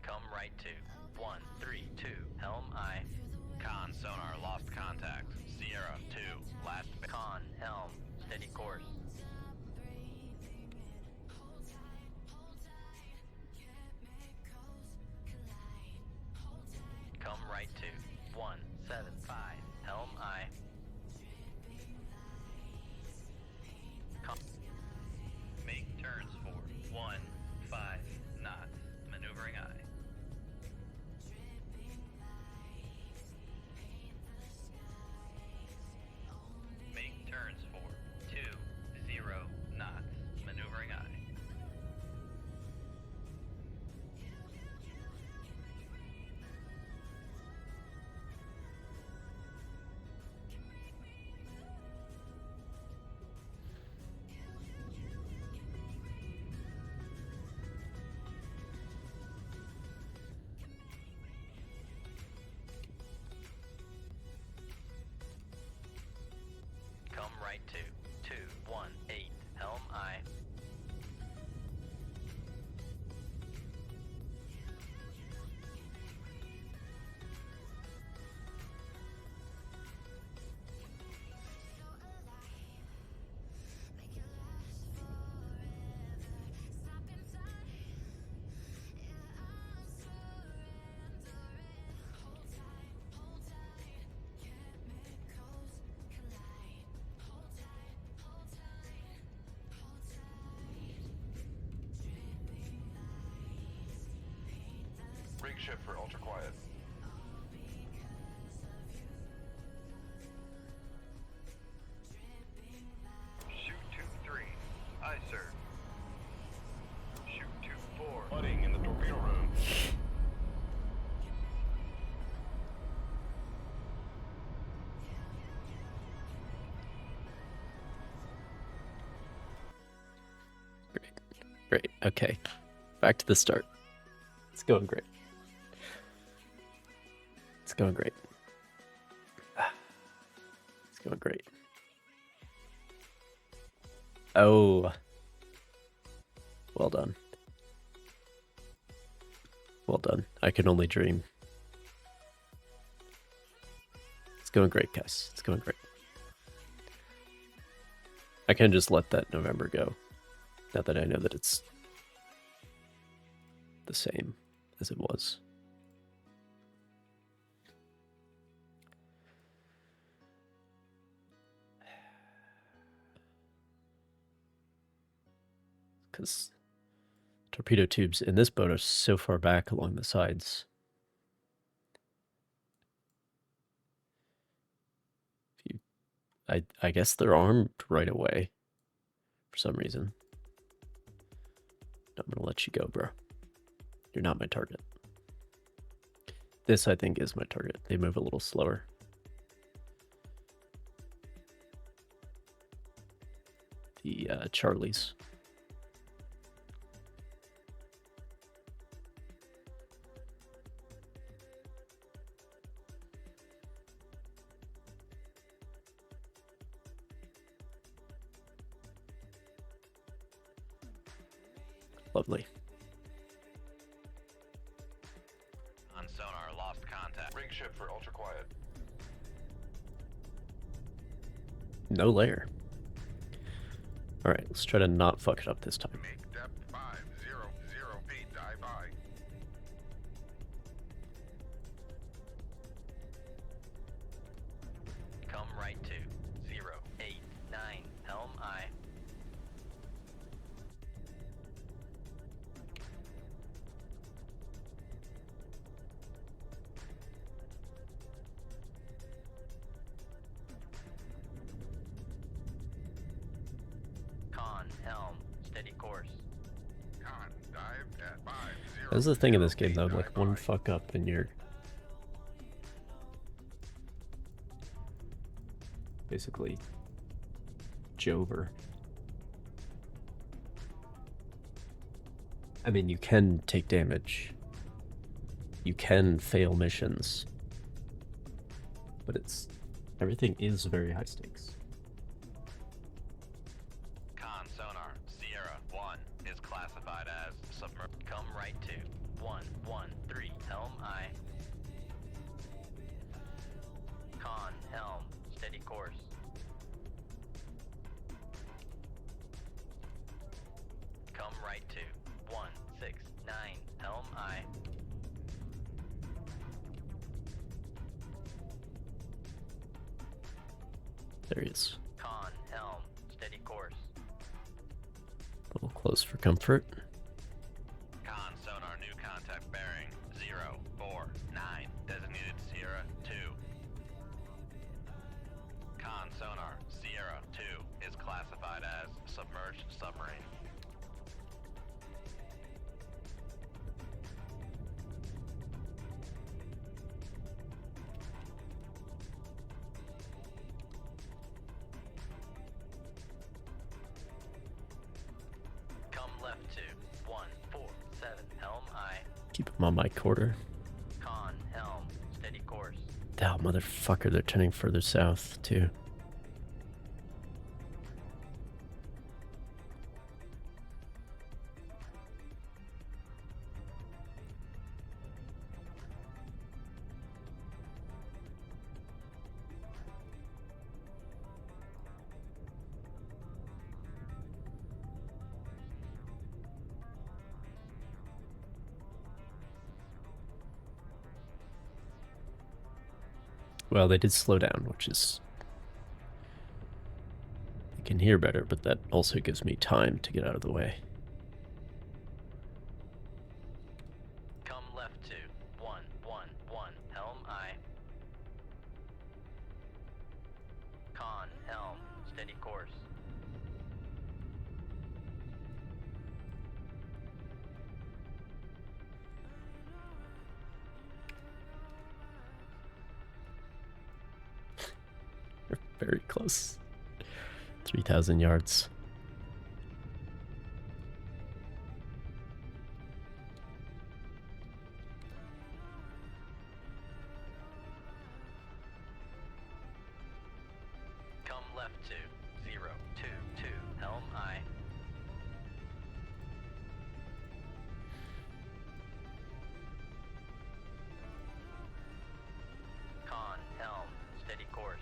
Come right 2132, helm I. Con, sonar, lost contact. Sierra 2, last... Con, helm, steady course. Come right 2175, helm I. Make turns for 15 knots, maneuvering I. Make turns for 20 knots, maneuvering I. Come right 2218, helm I. Rig shift for ultra quiet. Shoot 2-3. Aye, sir. Shoot 2-4. Flooding in the torpedo room. Great, okay. Back to the start. It's going great. It's going great. It's going great. Oh. Well done. Well done. I can only dream. It's going great, guys. It's going great. I can just let that November go. Now that I know that it's the same as it was. because torpedo tubes in this boat are so far back along the sides. I guess they're armed right away for some reason. I'm gonna let you go, bro. You're not my target. This, I think, is my target. They move a little slower. The Charlies. Lovely. On sonar, lost contact. Rig ship for ultra quiet. No layer. Alright, let's try to not fuck it up this time. Make depth 500 feet. Dive by. Come right to 089. Helm I. Con, helm, steady course. Con, dive at 50. That's the thing in this game, feet. though. Dive Like, one by. fuck up and you're basically Jover. I mean, you can take damage. You can fail missions. But everything is very high stakes. Con sonar, Sierra 1 is classified as submerged. Come right to 113. Helm I. Con, helm, steady course. Come right to 169. Helm I. There he is. Con, helm, steady course. A little close for comfort. Con sonar, new contact bearing 049. Designated Sierra 2. Con sonar, Sierra 2 is classified as submerged submarine. Come left to 147. Helm I. Keep him on my quarter. Con, helm, steady course. Oh, motherfucker, they're turning further south, too. Well, they did slow down, which is... I can hear better, but that also gives me time to get out of the way. Come left to 111. Helm I. Con, helm, steady course. We're very close. 3,000 yards. Come left to 022. Helm I. Con, helm, steady course.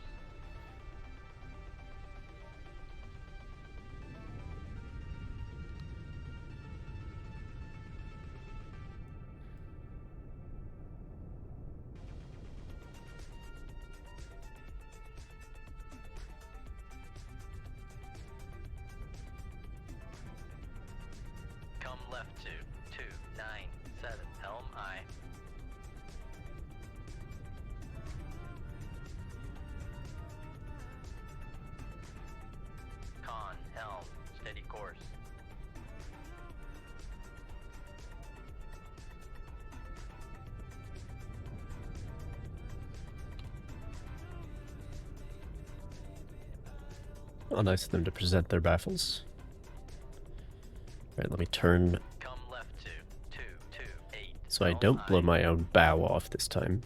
How nice of them to present their baffles. Alright, let me turn Come left to 228. so I don't blow my own bow off this time.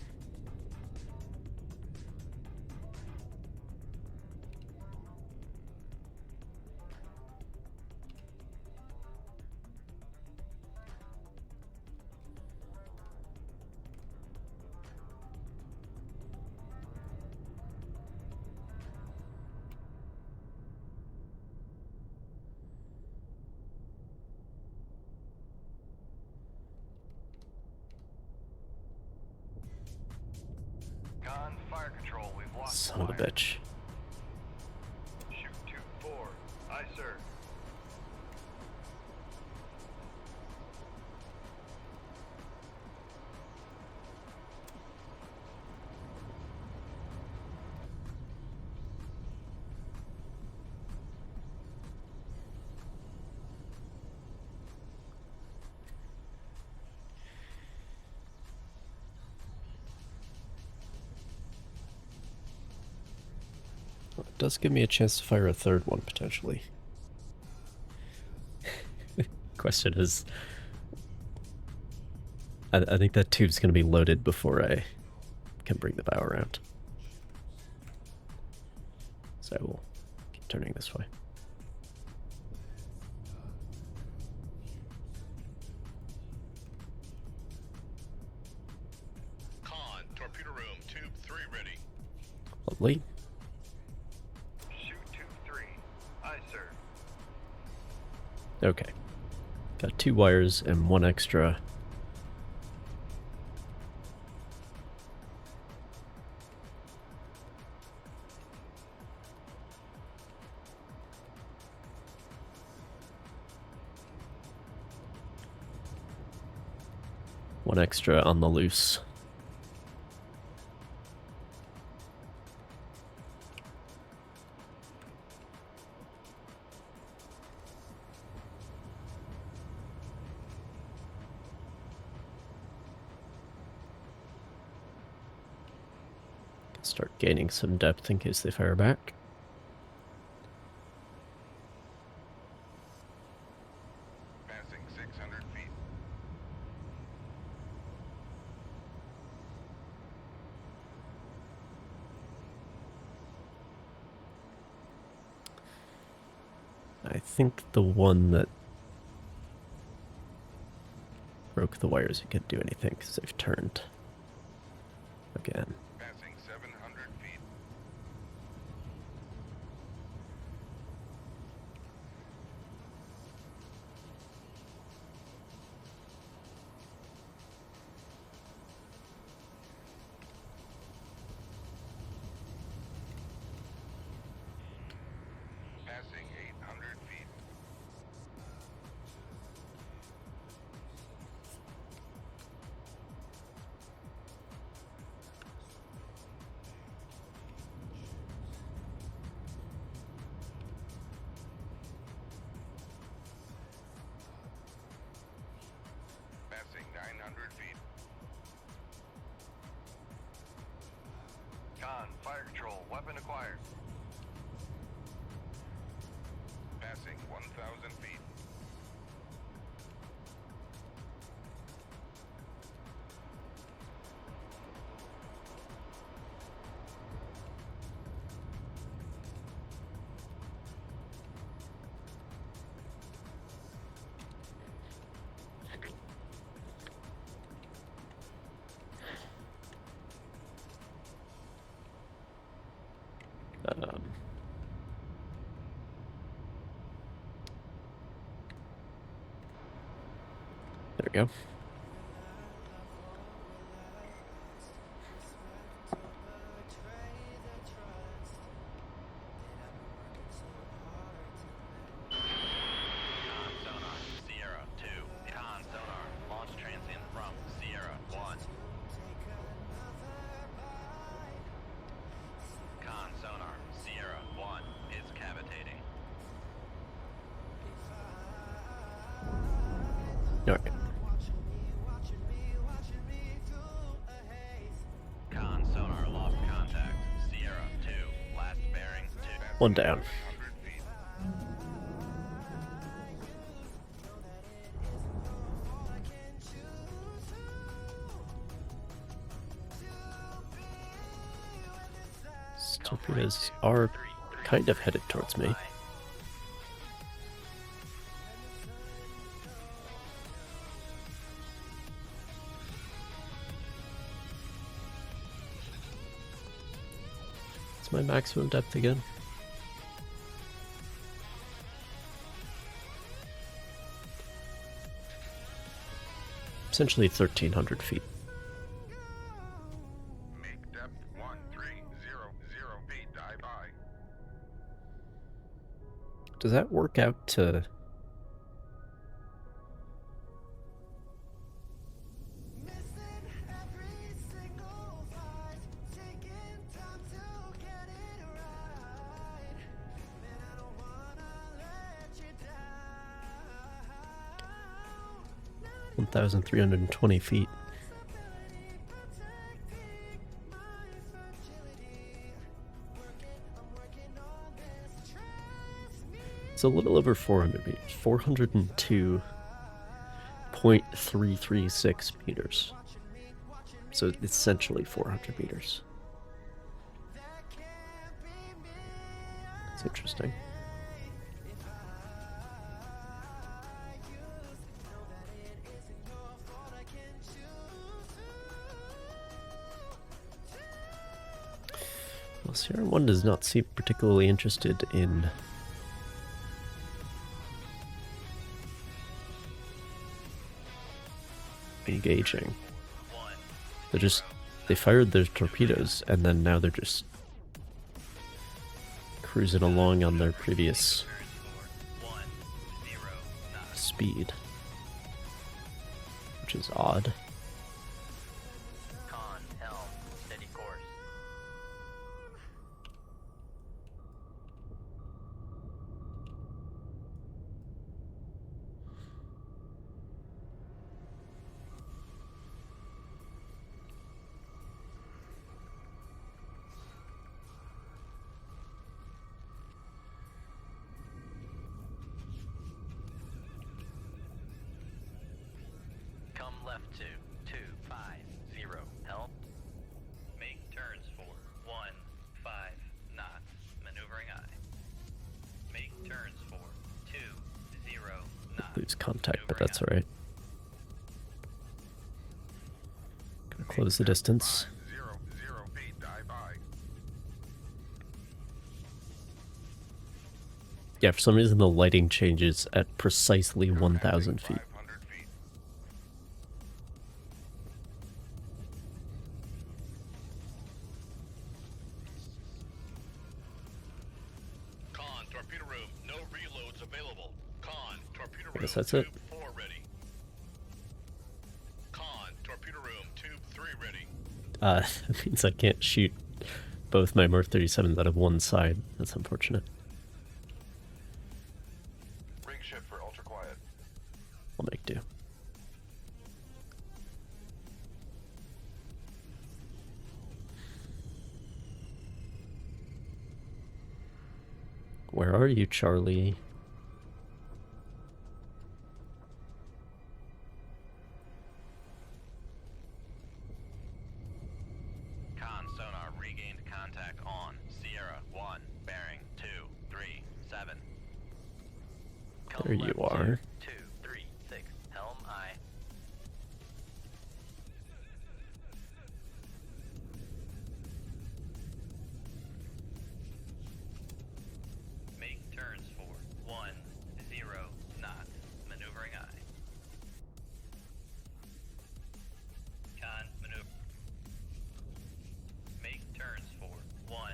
Con, fire control, we've lost Son of a wire. bitch. Shoot 2-4. Aye, sir. Well, it does give me a chance to fire a third one, potentially. Question is... I think that tube's going to be loaded before I can bring the bow around. So I will keep turning this way. Con, torpedo room, tube 3 ready. Lovely. Shoot 2-3. Aye, sir. Okay. Got 2 wires and 1 extra. One extra on the loose. Start gaining some depth in case they fire back. Passing 600 feet. I think the one that broke the wires couldn't do anything because they've turned again. Passing 700 feet. Passing 800 feet. Passing 900 feet. Con, fire control, weapon acquired. Passing 1,000 feet. There we go. Con sonar, Sierra 2. Con sonar, launch transient from Sierra 1. Con sonar, Sierra 1 is cavitating. Alright. Con sonar lost contact. Sierra 2, last bearing 2. One down. 700 feet. torpedoes are kind of headed towards me. What's my maximum depth again? Essentially 1,300 feet. Make depth 1300 feet. Dive by. Does that work out to... $1,320 feet. It's a little over 400 meters. 402.336 meters. So essentially 400 meters. That's interesting. Well, Sierra 1 does not seem particularly interested in engaging. They fired their torpedoes and then now they're just cruising along on their previous speed, which is odd. Con, helm, steady course. Come left to 250, help. Make turns for 15 knots, maneuvering aye. Make turns for 20 knots. Lose contact, but that's alright. Gonna close the distance. 500 feet. Dive by. Yeah, for some reason the lighting changes at precisely 1,000 feet. 500 feet. Con, torpedo room, no reloads available. Con, torpedo room, guess that's it. tube 4 ready. Con, torpedo room, tube 3 ready. That means I can't shoot both my Mark 37s out of one side. That's unfortunate. Rig shift for ultra quiet. I'll make do. Where are you, Charlie? Con sonar regained contact on Sierra 1, bearing 237. There you are. 236, helm aye. Make turns for 10 knots, maneuvering aye. Con, maneuver. Make turns for 12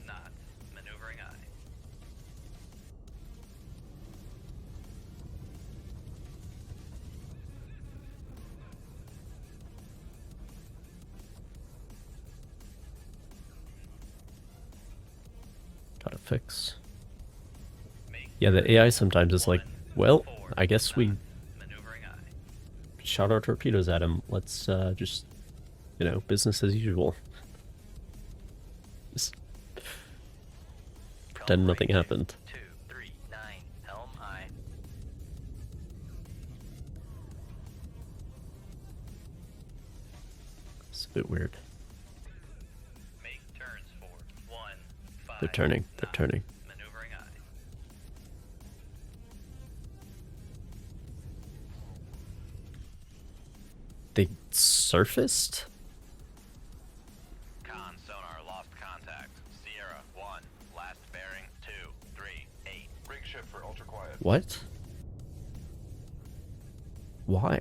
knots, maneuvering aye. Gotta fix. Make Yeah, the AI sometimes is like, well, I guess we maneuvering aye. shot our torpedoes at him. Let's just, you know, business as usual. Just pretend nothing happened. 239, helm aye. It's a bit weird. Make turns for They're turning. They're 9, turning. maneuvering aye. They surfaced? Con sonar lost contact. Sierra 1, last bearing 2, 3, 8. Rig ship for ultra quiet. What? Why?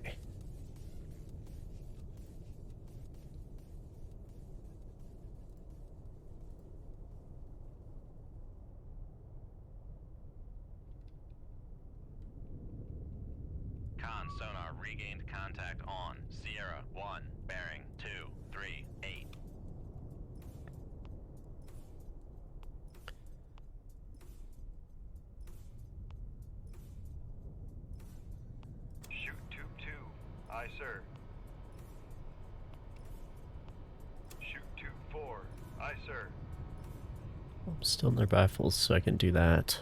Con sonar regained contact on Sierra 1, bearing 2, 3, 8. Shoot tube 2. Aye, sir. Shoot tube 4. Aye, sir. I'm still in their baffles, so I can do that.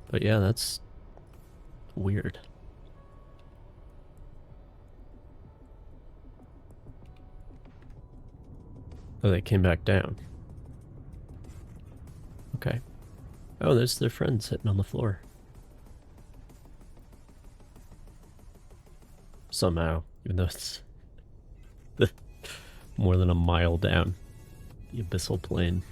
But yeah, that's weird. Oh, they came back down. Okay. Oh, there's their friend sitting on the floor. Somehow, even though it's more than a mile down the abyssal plain.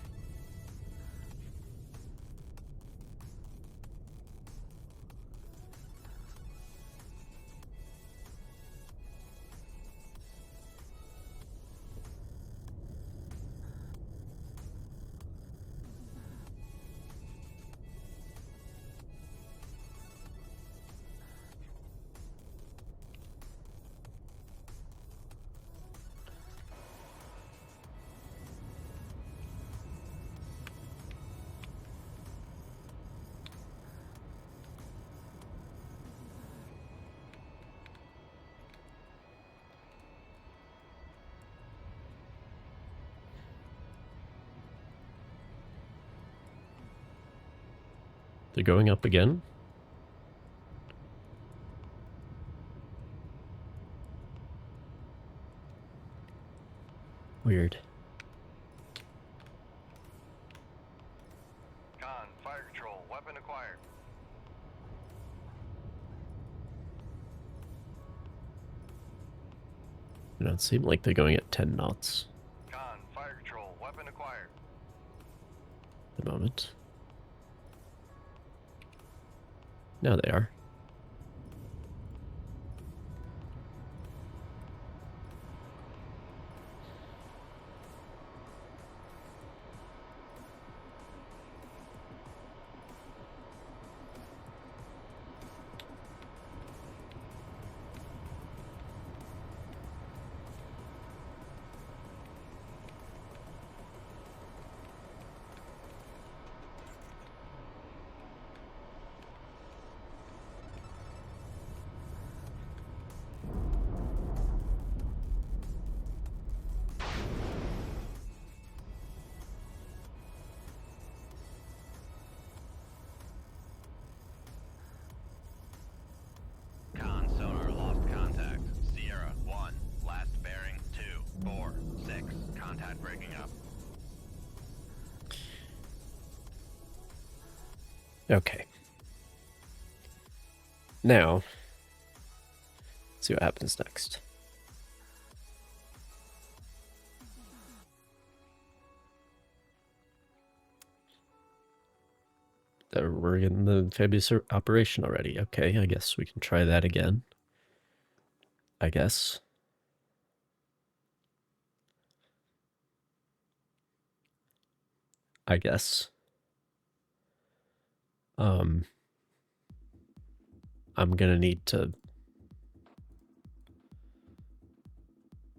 They're going up again? Weird. Con, fire control, weapon acquired. You know, it seemed like they're going at 10 knots Con, fire control, weapon acquired. at the moment. Now they are. Con sonar lost contact. Sierra 1, last bearing 2, 4, 6. Contact breaking up. Okay. Now, let's see what happens next. We're in the amphibious operation already. Okay, I guess we can try that again. I guess. I'm gonna need to...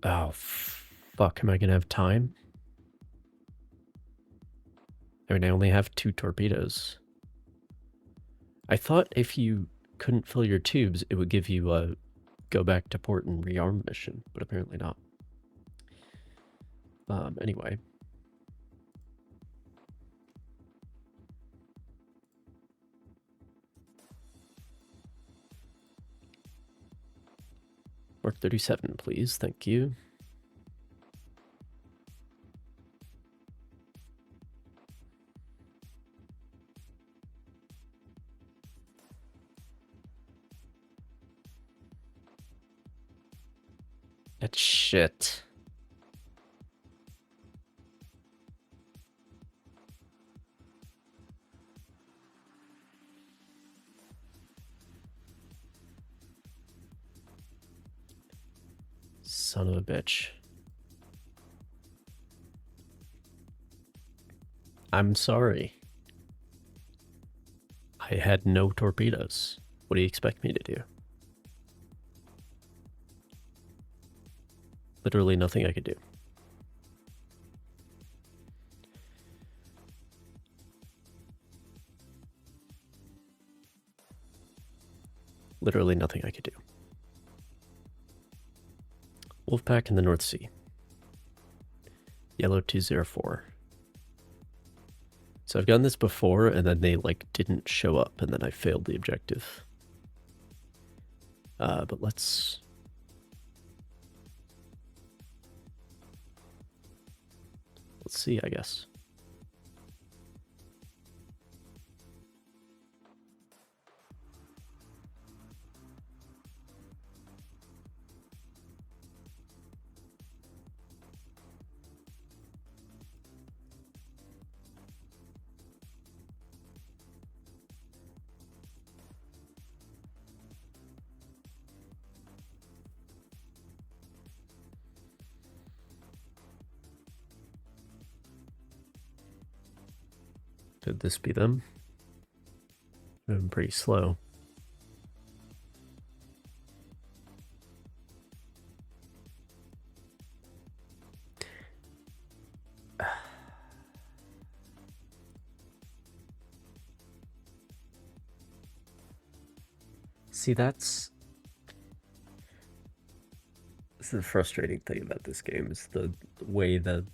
Oh, fuck, am I gonna have time? I mean, I only have 2 torpedoes. I thought if you couldn't fill your tubes, it would give you a go back to port and rearm mission, but apparently not. Anyway. Mark 37, please. Thank you. That shit. Son of a bitch. I'm sorry. I had no torpedoes. What do you expect me to do? Literally nothing I could do. Literally nothing I could do. Wolfpack in the North Sea. Yellow 204. So I've done this before, and then they, like, didn't show up, and then I failed the objective. But let's see, I guess. Could this be them? Moving pretty slow. See, that's the frustrating thing about this game, is the way that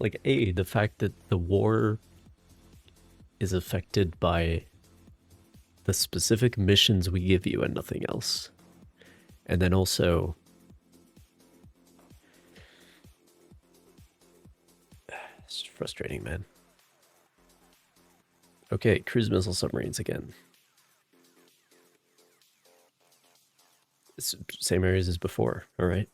like, the fact that the war is affected by the specific missions we give you and nothing else. And then also, it's frustrating, man. Okay, cruise missile submarines again. It's same areas as before, all right.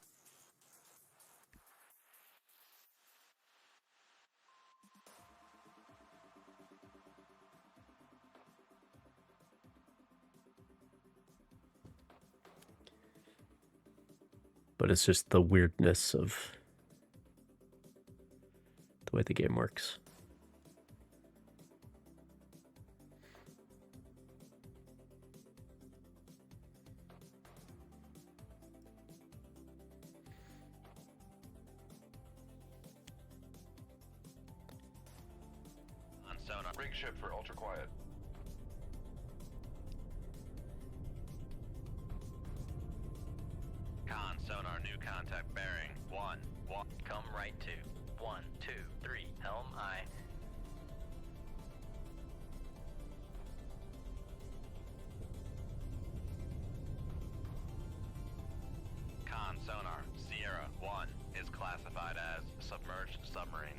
But it's just the weirdness of the way the game works. On sonar. Rig ship for ultra quiet. Con sonar, new contact bearing. 1, 1. Come right to. 1, 2, 3. Helm aye. Con sonar, Sierra 1 is classified as submerged submarine.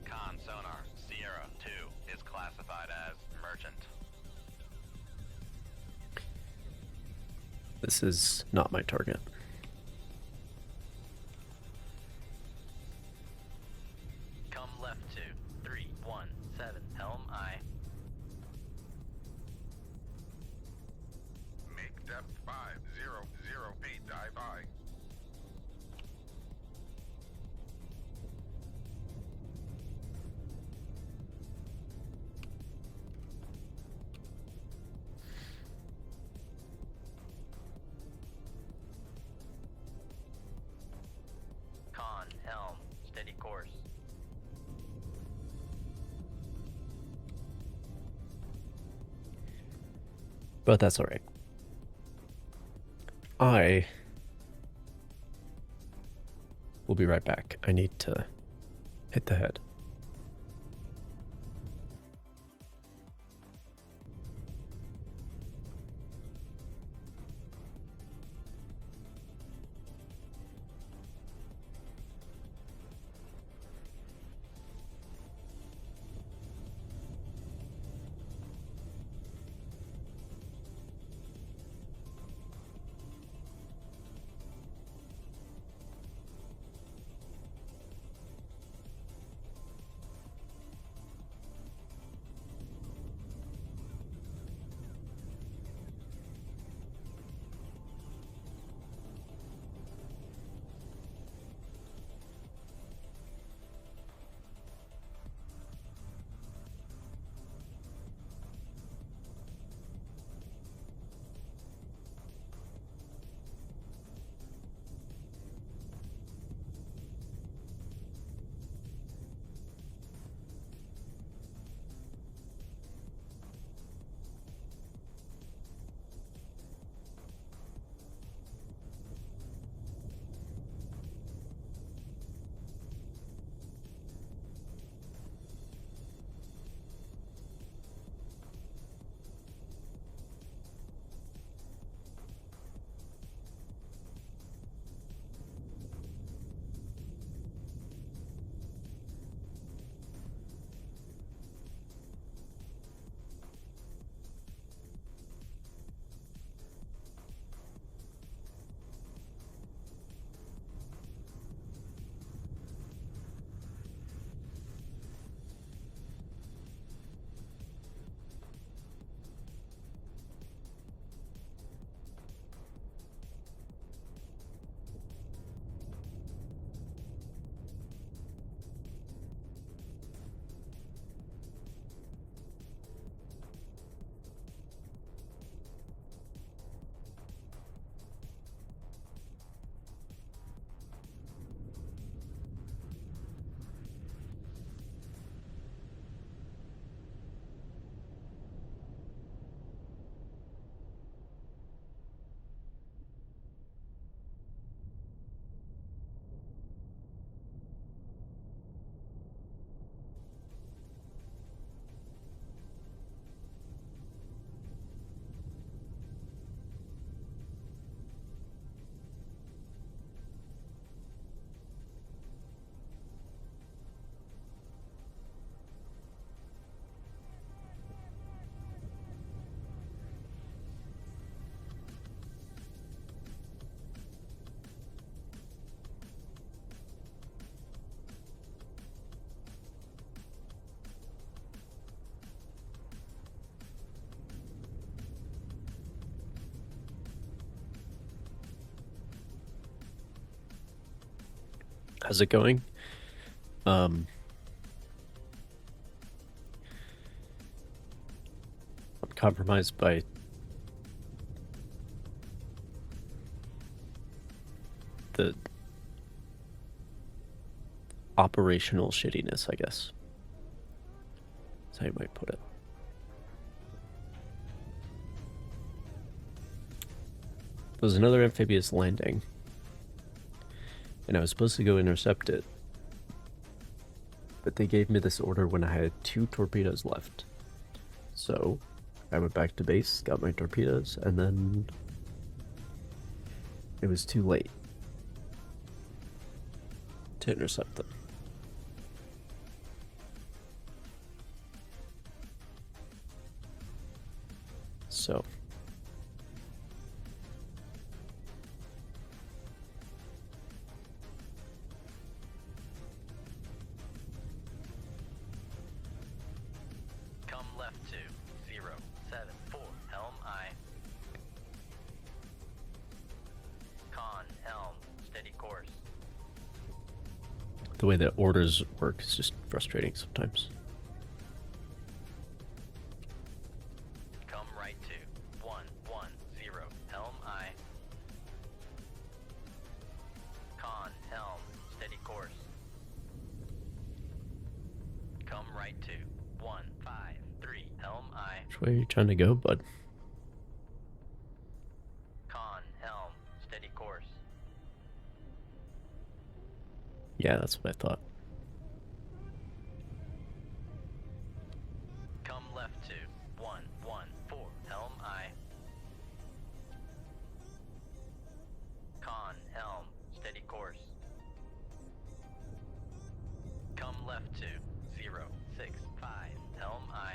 Con sonar, Sierra 2 is classified as merchant. This is not my target. Come left to 3, 1, 7. Helm aye. Make depth 500 feet. Dive aye. But that's alright. I will be right back. I need to hit the head. How's it going? I'm compromised by the operational shittiness, I guess. That's how you might put it. There was another amphibious landing, and I was supposed to go intercept it, but they gave me this order when I had 2 torpedoes left. So I went back to base, got my torpedoes, and then it was too late to intercept them. So Come left to 074, helm I. Con, helm, steady course. the way that orders work is just frustrating sometimes. Come right to 110, helm I. Con, helm, steady course. Come right to 153, helm I. Which way are you trying to go, bud? Yeah, that's what I thought. Come left to 114 Helm I. Con Helm, steady course. Come left to 065 Helm I.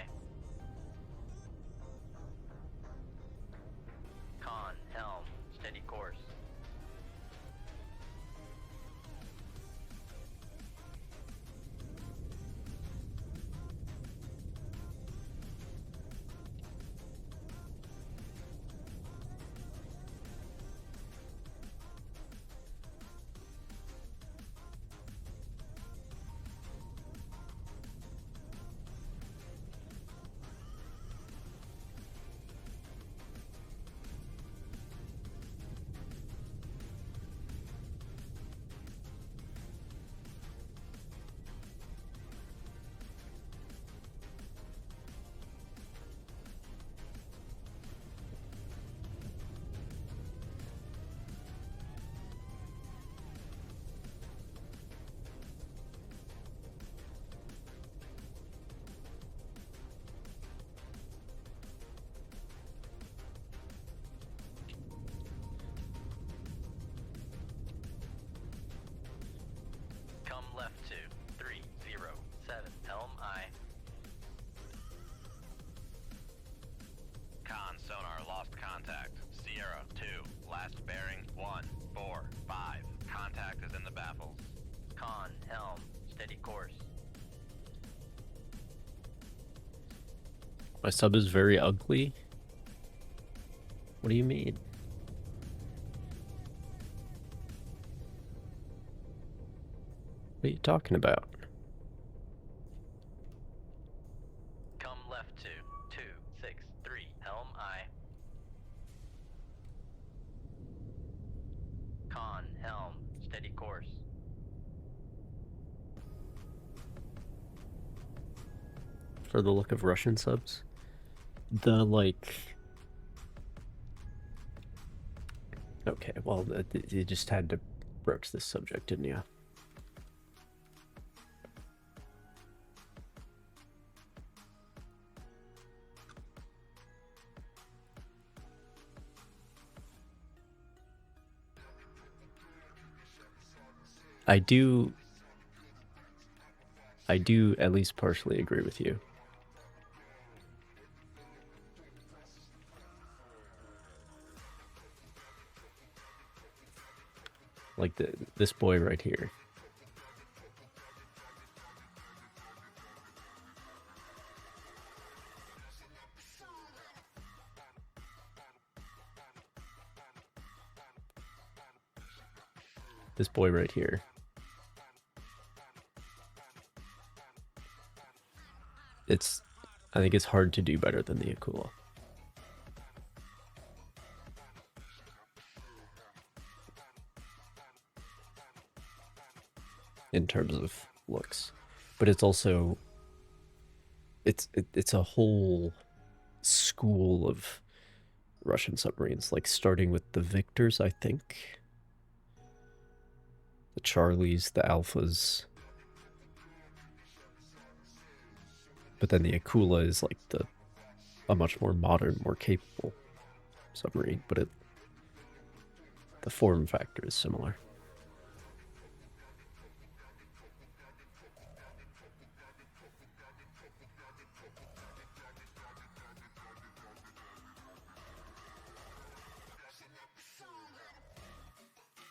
Con Helm, steady course. Come left to 307 Helm I. Con sonar lost contact. Sierra 2, last bearing 145. Contact is in the baffles. Con Helm, steady course. My sub is very ugly? What do you mean? What are you talking about? Come left to 263 Helm I. Con Helm, steady course. For the look of Russian subs? The, like... Okay, well, you just had to broach this subject, didn't you? I do at least partially agree with you. Like this boy right here. This boy right here. I think it's hard to do better than the Akula. In terms of looks. But it's also it's a whole school of Russian submarines, like starting with the Victors, I think. The Charlies, the Alphas. But then the Akula is like a much more modern, more capable submarine, but the form factor is similar.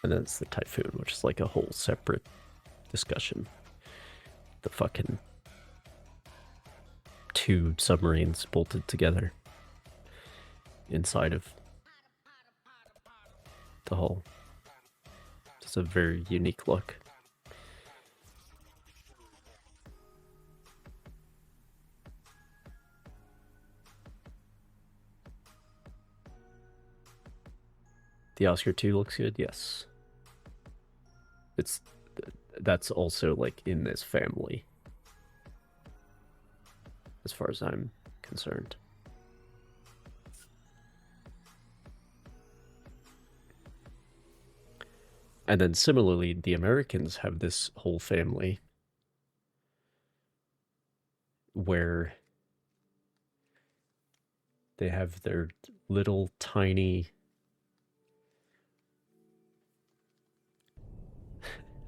And then it's the Typhoon, which is like a whole separate discussion. The fucking two submarines bolted together inside of the hull. It's a very unique look. The Oscar 2 looks good, yes. That's also like in this family, as far as I'm concerned. And then similarly, the Americans have this whole family where they have their little tiny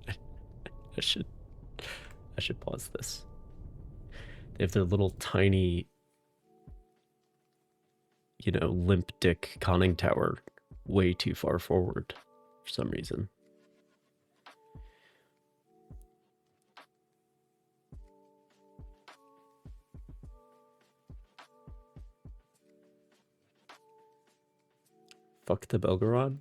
I should pause this. They have their little tiny, you know, limp dick conning tower way too far forward for some reason. Fuck the Belgorod.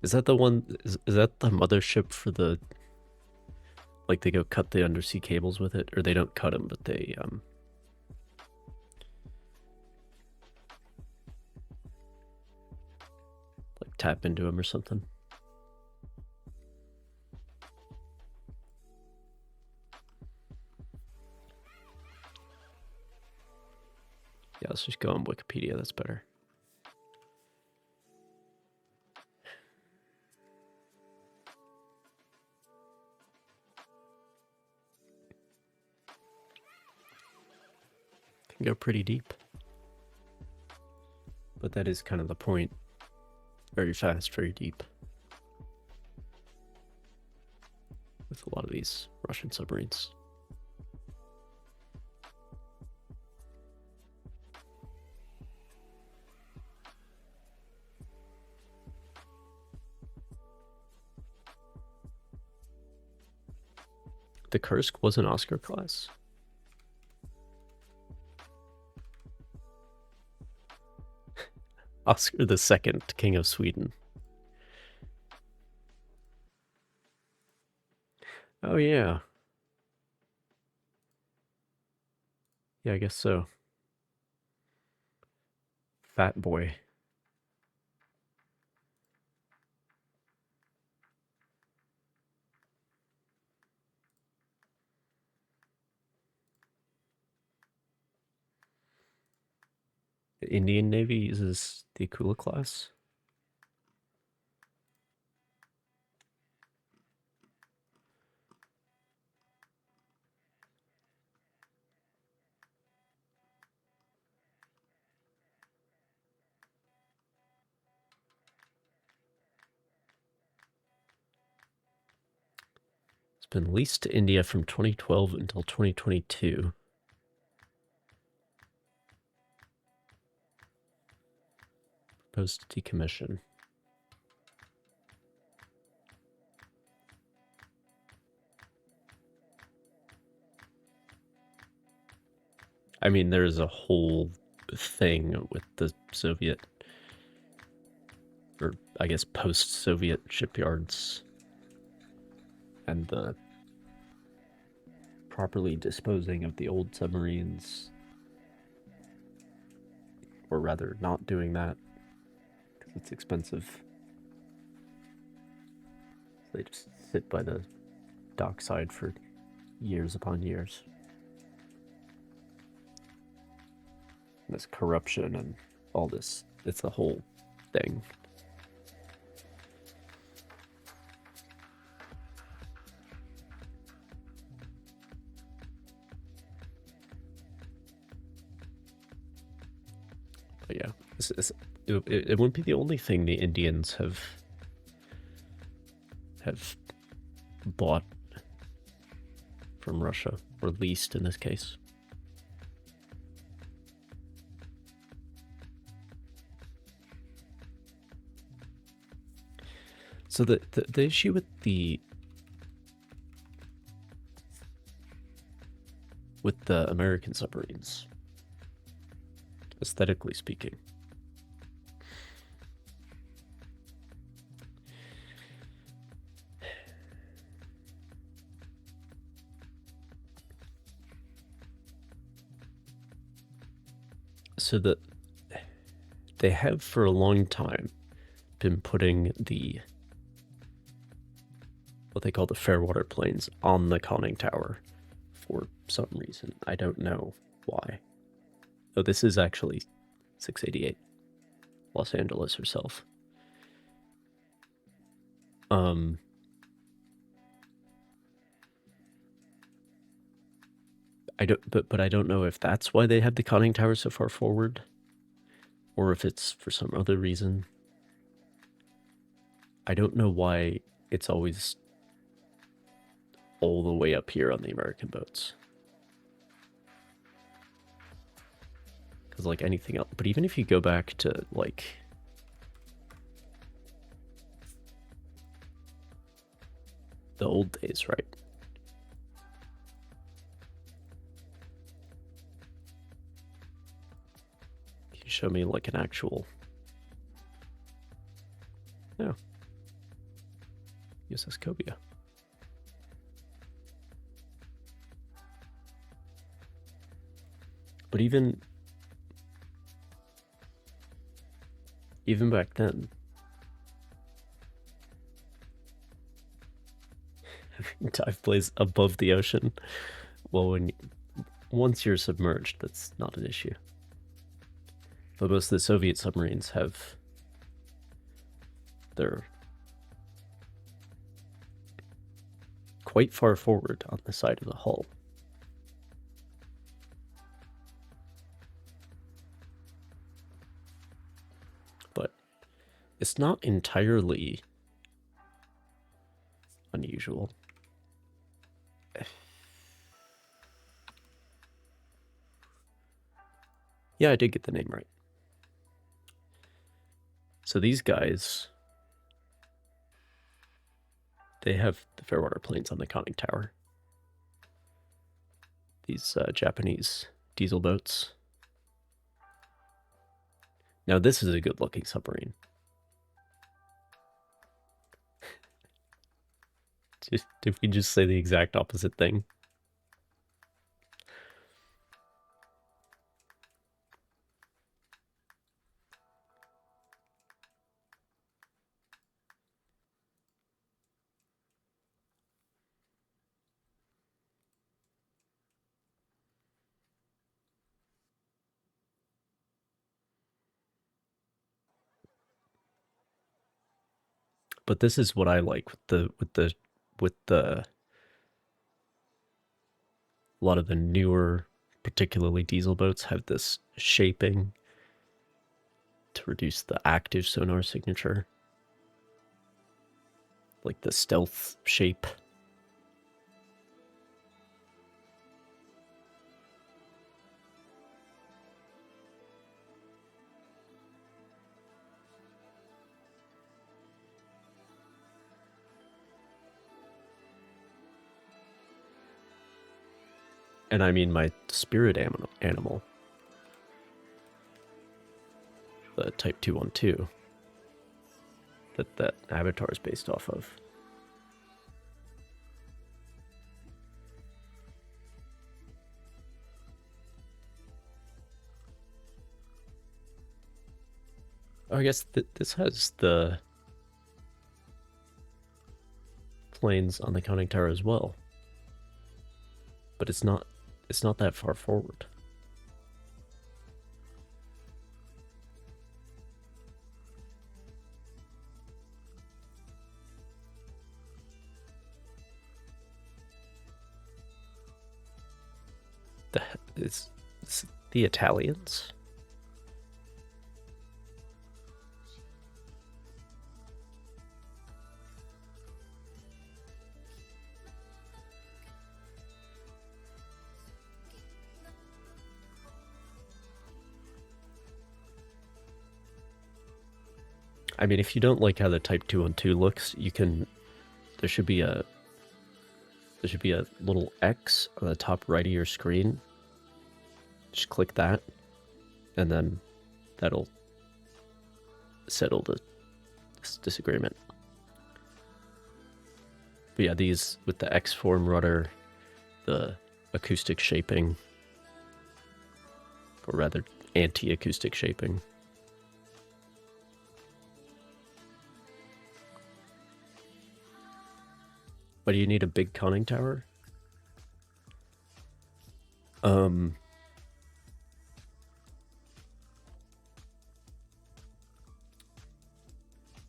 Is that the one, is that the mothership for the, like they go cut the undersea cables with it? Or they don't cut them, but they, like tap into them or something? Yeah, let's just go on Wikipedia, that's better. Can go pretty deep. But that is kind of the point. Very fast, very deep. With a lot of these Russian submarines. The Kursk was an Oscar class. Oscar the Second, King of Sweden. Oh yeah. Yeah, I guess so. Fat boy. The Indian Navy uses the Akula class. It's been leased to India from 2012 until 2022. Proposed to decommission. I mean, there's a whole thing with the Soviet, or I guess post-Soviet shipyards and the properly disposing of the old submarines, or rather not doing that because it's expensive. They just sit by the dockside for years upon years. This corruption and all this, it's the whole thing. But yeah, it wouldn't be the only thing the Indians have bought from Russia, or leased in this case. So the issue with the American submarines, aesthetically speaking, so that they have for a long time been putting the what they call the Fairwater planes on the conning tower for some reason. I don't know why. Oh, this is actually 688. Los Angeles herself. I don't, but I don't know if that's why they have the conning tower so far forward, or if it's for some other reason. I don't know why it's always all the way up here on the American boats. Because like anything else, but even if you go back to like the old days, right? Can you show me like an actual? No. USS Cobia. But even back then, dive plays above the ocean. Well, once you're submerged, that's not an issue. But most of the Soviet submarines have they're quite far forward on the side of the hull. But it's not entirely unusual. Yeah, I did get the name right. So these guys, they have the Fairwater planes on the conning tower. These Japanese diesel boats. Now this is a good looking submarine. Did we just say the exact opposite thing? But this is what I like with the a lot of the newer, particularly diesel boats, have this shaping to reduce the active sonar signature, like the stealth shape. And I mean my spirit animal, the Type 212, that Avatar is based off of. Oh, I guess this has the planes on the conning tower as well, but it's not that far forward. It's the Italians. I mean, if you don't like how the Type 212 looks, you can. There should be a little X on the top right of your screen. Just click that, and then that'll settle this disagreement. But yeah, these with the X-form rudder, the acoustic shaping, or rather anti-acoustic shaping. Why do you need a big conning tower? Well,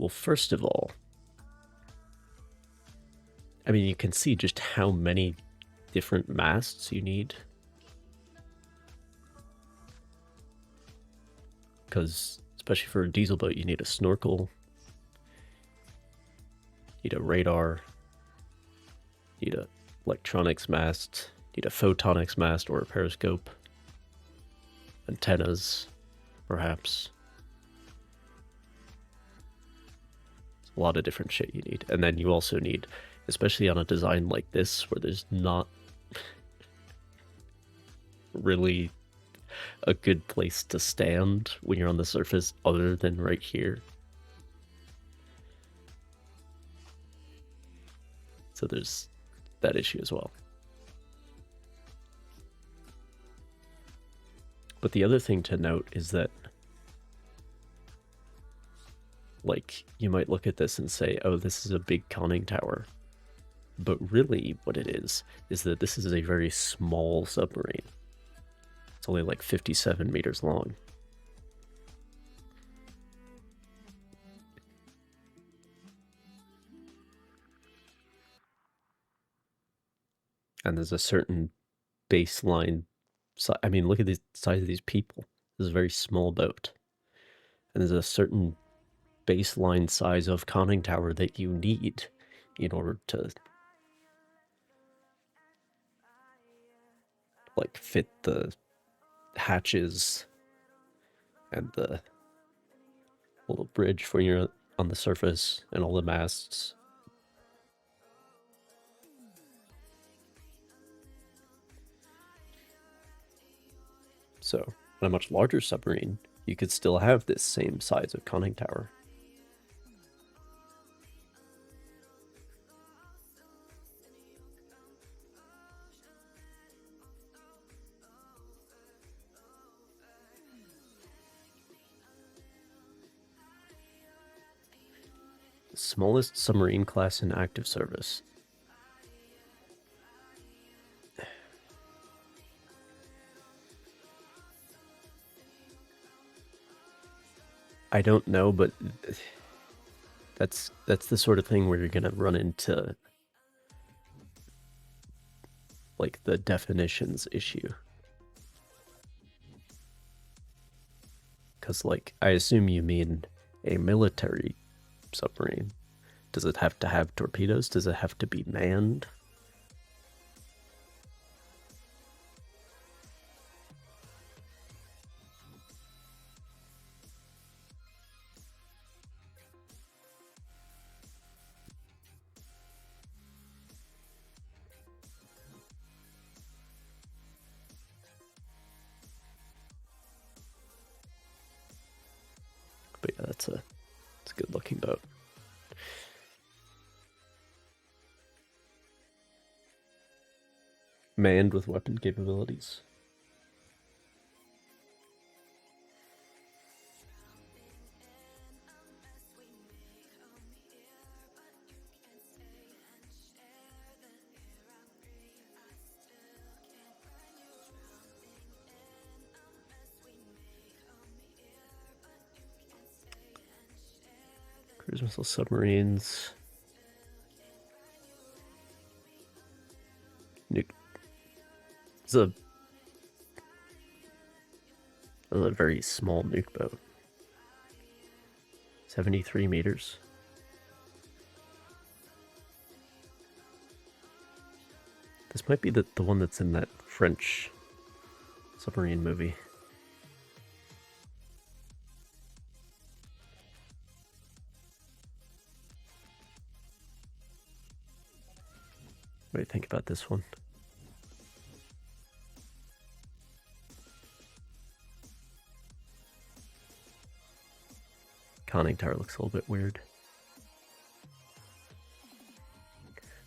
first of all, I mean, you can see just how many different masts you need. Because, especially for a diesel boat, you need a snorkel, you need a radar, you need a electronics mast, you need a photonics mast or a periscope, antennas, perhaps. A lot of different shit you need. And then you also need, especially on a design like this where there's not really a good place to stand when you're on the surface other than right here. So there's that issue as well. But the other thing to note is that, like, you might look at this and say, oh, this is a big conning tower. But really what it is that this is a very small submarine. It's only like 57 meters long. And there's a certain baseline, I mean, look at the size of these people. This is a very small boat. And there's a certain baseline size of conning tower that you need in order to like fit the hatches and the little bridge for you're on the surface and all the masts. So on a much larger submarine, you could still have this same size of conning tower. Smallest submarine class in active service. I don't know, but that's the sort of thing where you're gonna run into like the definitions issue. Because, like, I assume you mean a military submarine. Does it have to have torpedoes? Does it have to be manned? But yeah, it's a good looking boat. Manned with weapon capabilities. Cruise missile submarines. It's a very small nuke boat. 73 meters. This might be the one that's in that French submarine movie. What do you think about this one? Conning tower looks a little bit weird.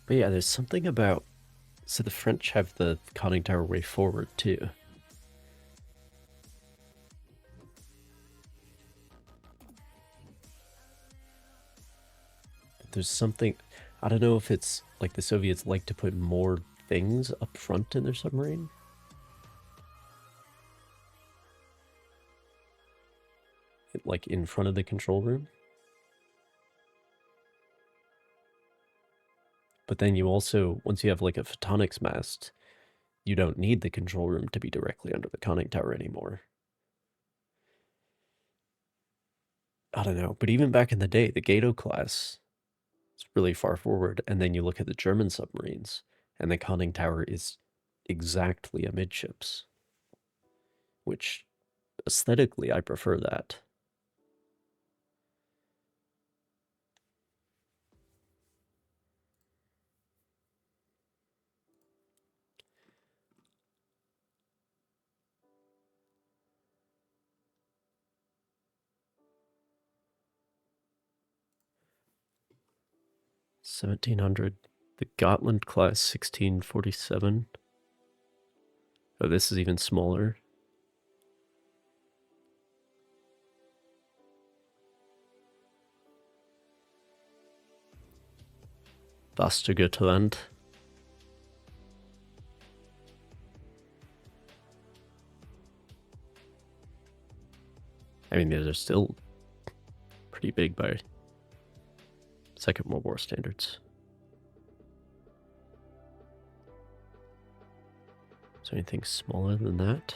But yeah, there's something about... So the French have the conning tower way forward too. There's something... I don't know if it's like the Soviets like to put more things up front in their submarine. Like in front of the control room. But then you also, once you have like a photonics mast, you don't need the control room to be directly under the conning tower anymore. I don't know, but even back in the day, the Gato class is really far forward, and then you look at the German submarines, and the conning tower is exactly amidships, which aesthetically I prefer that. $1,700. The Gotland class 1647. Oh, this is even smaller. Vastergötland. I mean, these are still pretty big by Second World War standards. Is there anything smaller than that?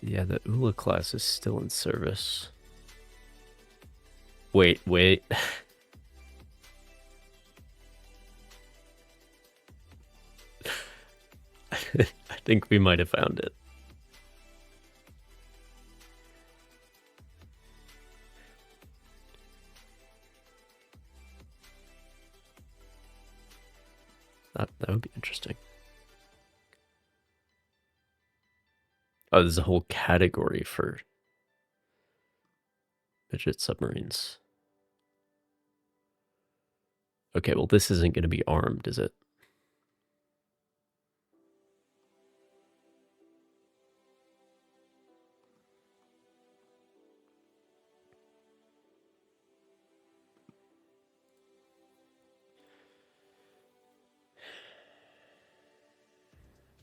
Yeah, the Ula class is still in service. Wait. I think we might have found it. That would be interesting. Oh, there's a whole category for midget submarines. Okay, well, this isn't going to be armed, is it?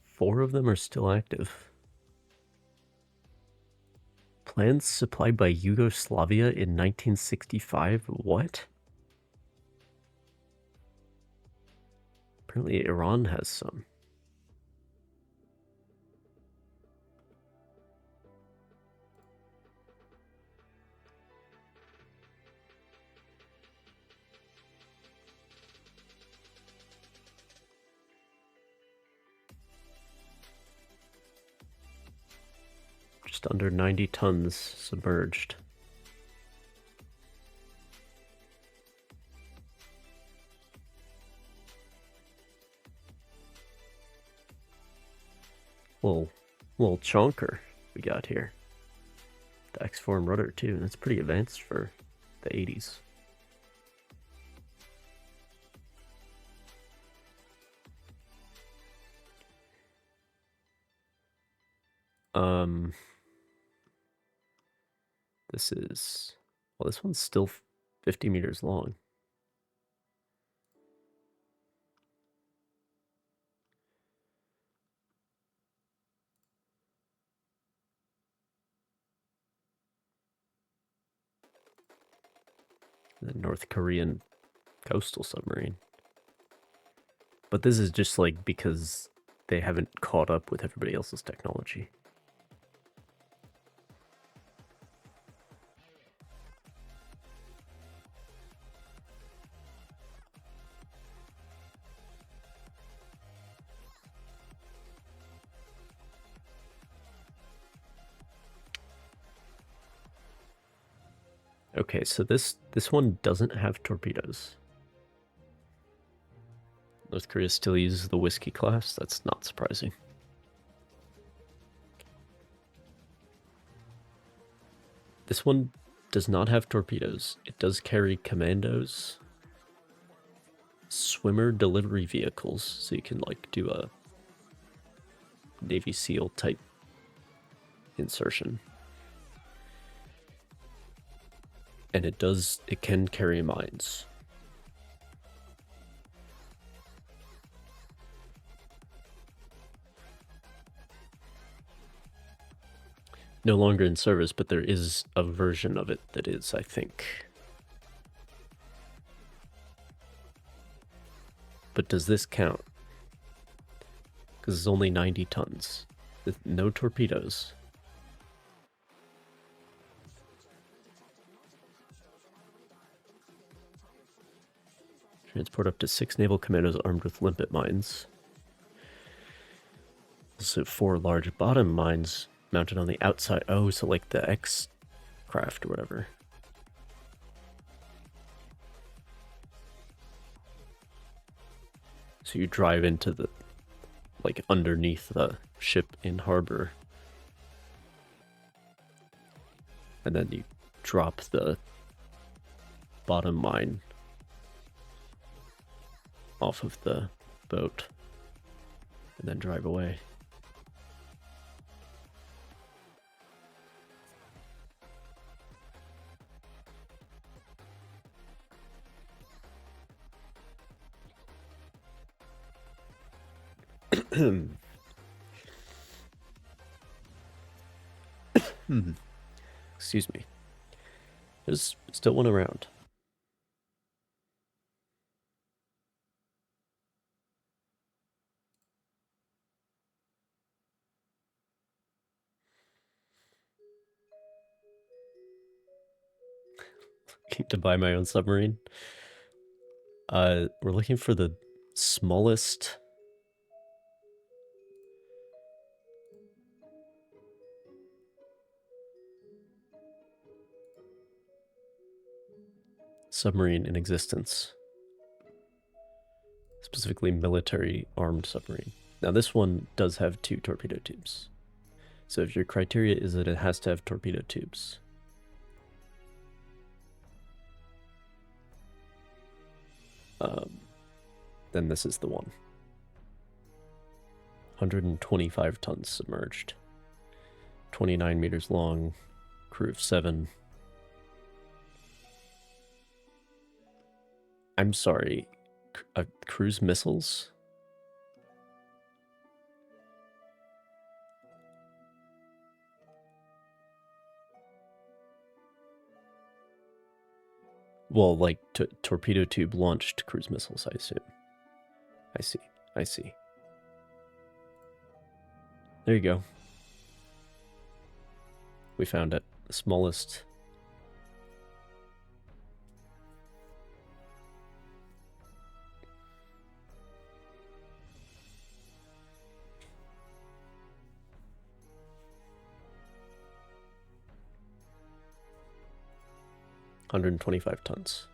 Four of them are still active. Plans supplied by Yugoslavia in 1965? What? Apparently Iran has some. Just under 90 tons submerged. Little chonker we got here. The X-form rudder too, and that's pretty advanced for the 80s. This is, well, this one's still 50 meters long. The North Korean coastal submarine. But this is just like because they haven't caught up with everybody else's technology. Okay, so this one doesn't have torpedoes. North Korea still uses the Whiskey class. That's not surprising. This one does not have torpedoes. It does carry commandos, swimmer delivery vehicles, so you can like do a Navy SEAL type insertion. And it can carry mines. No longer in service, but there is a version of it that is, I think. But does this count? Because it's only 90 tons. With no torpedoes. Transport up to 6 naval commandos armed with limpet mines. Also 4 large bottom mines mounted on the outside. Oh, so like the X craft or whatever. So you drive into the, like, underneath the ship in harbor. And then you drop the bottom mine off of the boat. And then drive away. Excuse me. There's still one around. Looking to buy my own submarine. We're looking for the smallest submarine in existence. Specifically military armed submarine. Now this one does have 2 torpedo tubes. So if your criteria is that it has to have torpedo tubes, then this is the one. 125 tons submerged. 29 meters long, crew of 7. I'm sorry, cruise missiles? Well, like torpedo tube launched cruise missiles, I assume. I see. There you go. We found it. The smallest. $125 tons.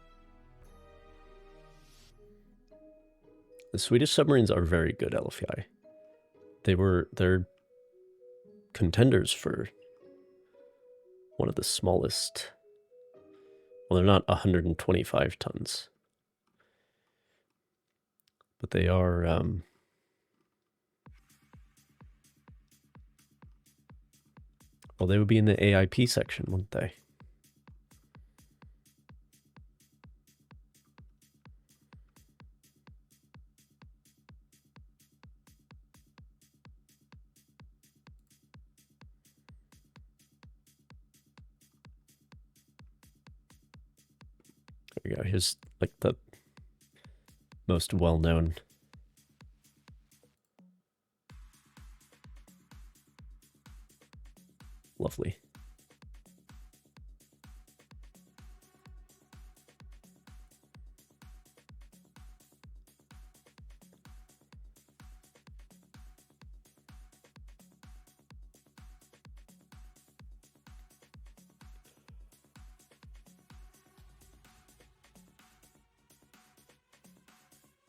The Swedish submarines are very good, LFI. They're contenders for one of the smallest. Well, they're not 125 tons. But they are, well, they would be in the AIP section, wouldn't they? There we go. Here's like the most well-known. Lovely.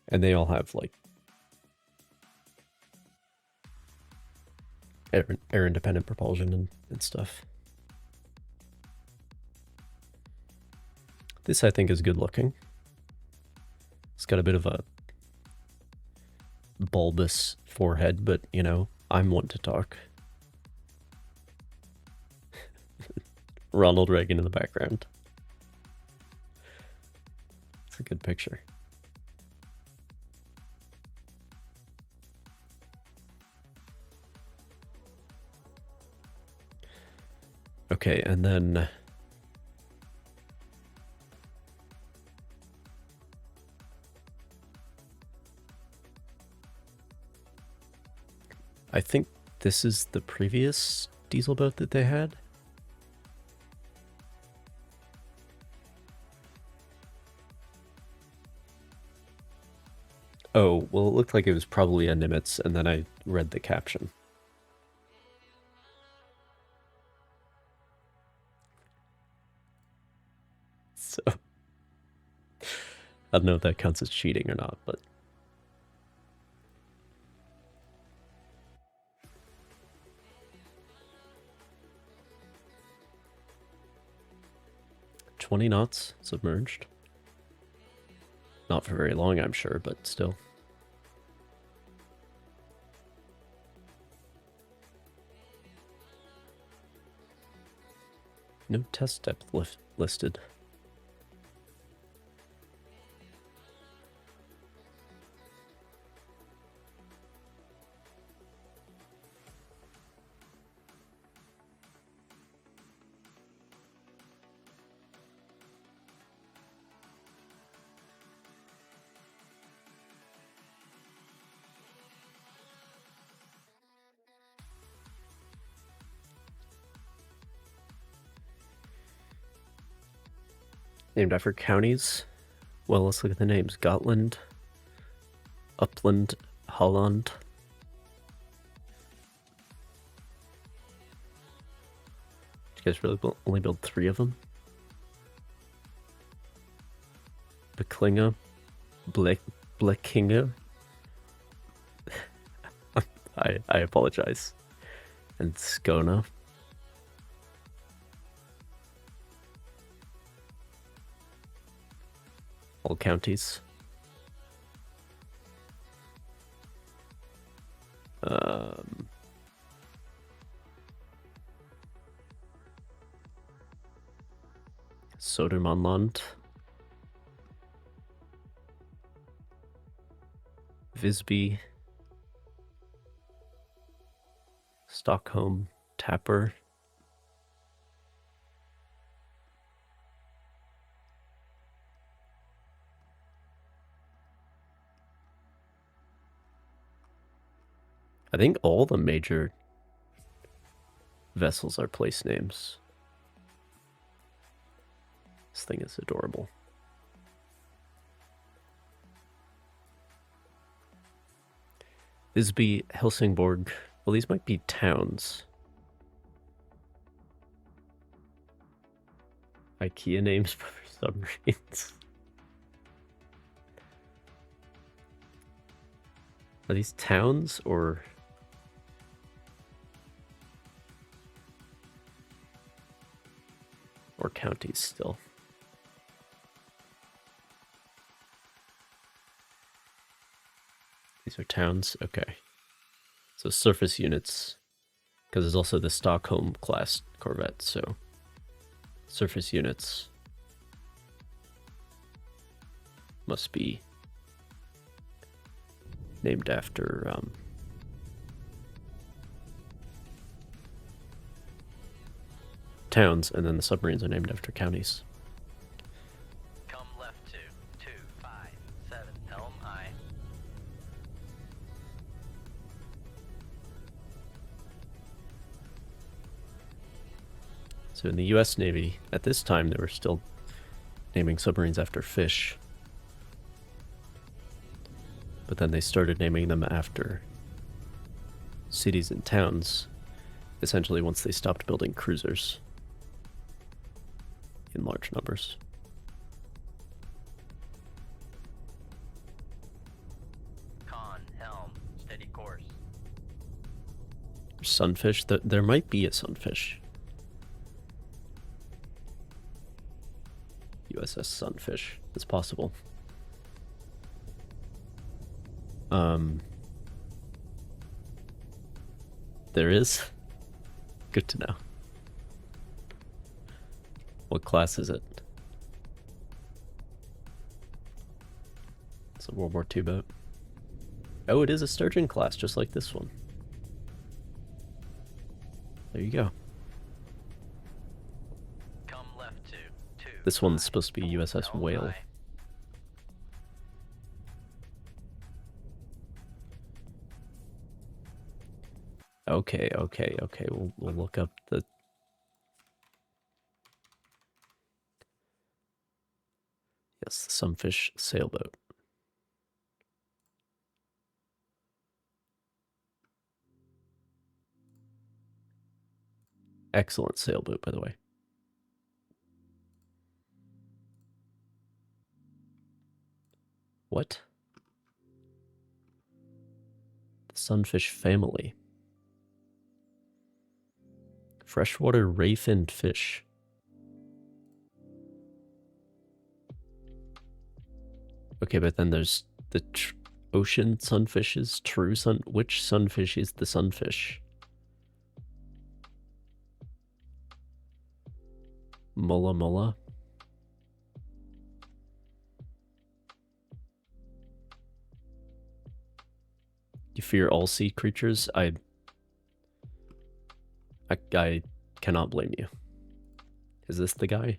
And they all have like air independent propulsion and stuff. This I think is good looking. It's got a bit of a bulbous forehead, but you know, I'm one to talk. Ronald Reagan in the background. It's a good picture. Okay, and then I think this is the previous diesel boat that they had. Oh, well, it looked like it was probably a Nimitz, and then I read the caption. So, I don't know if that counts as cheating or not, but... "20 knots, submerged. Not for very long, I'm sure, but still. No test depth listed. Named after counties? Well, let's look at the names. Gotland, Upland, Holland. Did you guys really only build 3 of them? Beklinge, Blekinge. I apologize. And Skåne. All counties. Södermanland. Visby. Stockholm. Tapper. I think all the major vessels are place names. This thing is adorable. Visby, Helsingborg. Well, these might be towns. IKEA names for submarines. Are these towns or counties still? These are towns? Okay. So surface units, because there's also the Stockholm class corvette, so surface units must be named after towns, and then the submarines are named after counties. Come left 227 Helm I. So in the US Navy, at this time, they were still naming submarines after fish. But then they started naming them after cities and towns, essentially once they stopped building cruisers in large numbers. Con, helm, steady course. Sunfish? There might be a Sunfish. USS Sunfish. It's possible. There is? Good to know. What class is it? It's a World War II boat. Oh, it is a sturgeon class, just like this one. There you go. Come left to 2. This one's supposed to be USS Whale. Okay. We'll look up the... Yes, the Sunfish sailboat. Excellent sailboat, by the way. What? The Sunfish family. Freshwater ray-finned fish. Okay, but then there's the ocean sunfishes, true sun... Which sunfish is the sunfish? Mulla mulla? You fear all sea creatures? I cannot blame you. Is this the guy?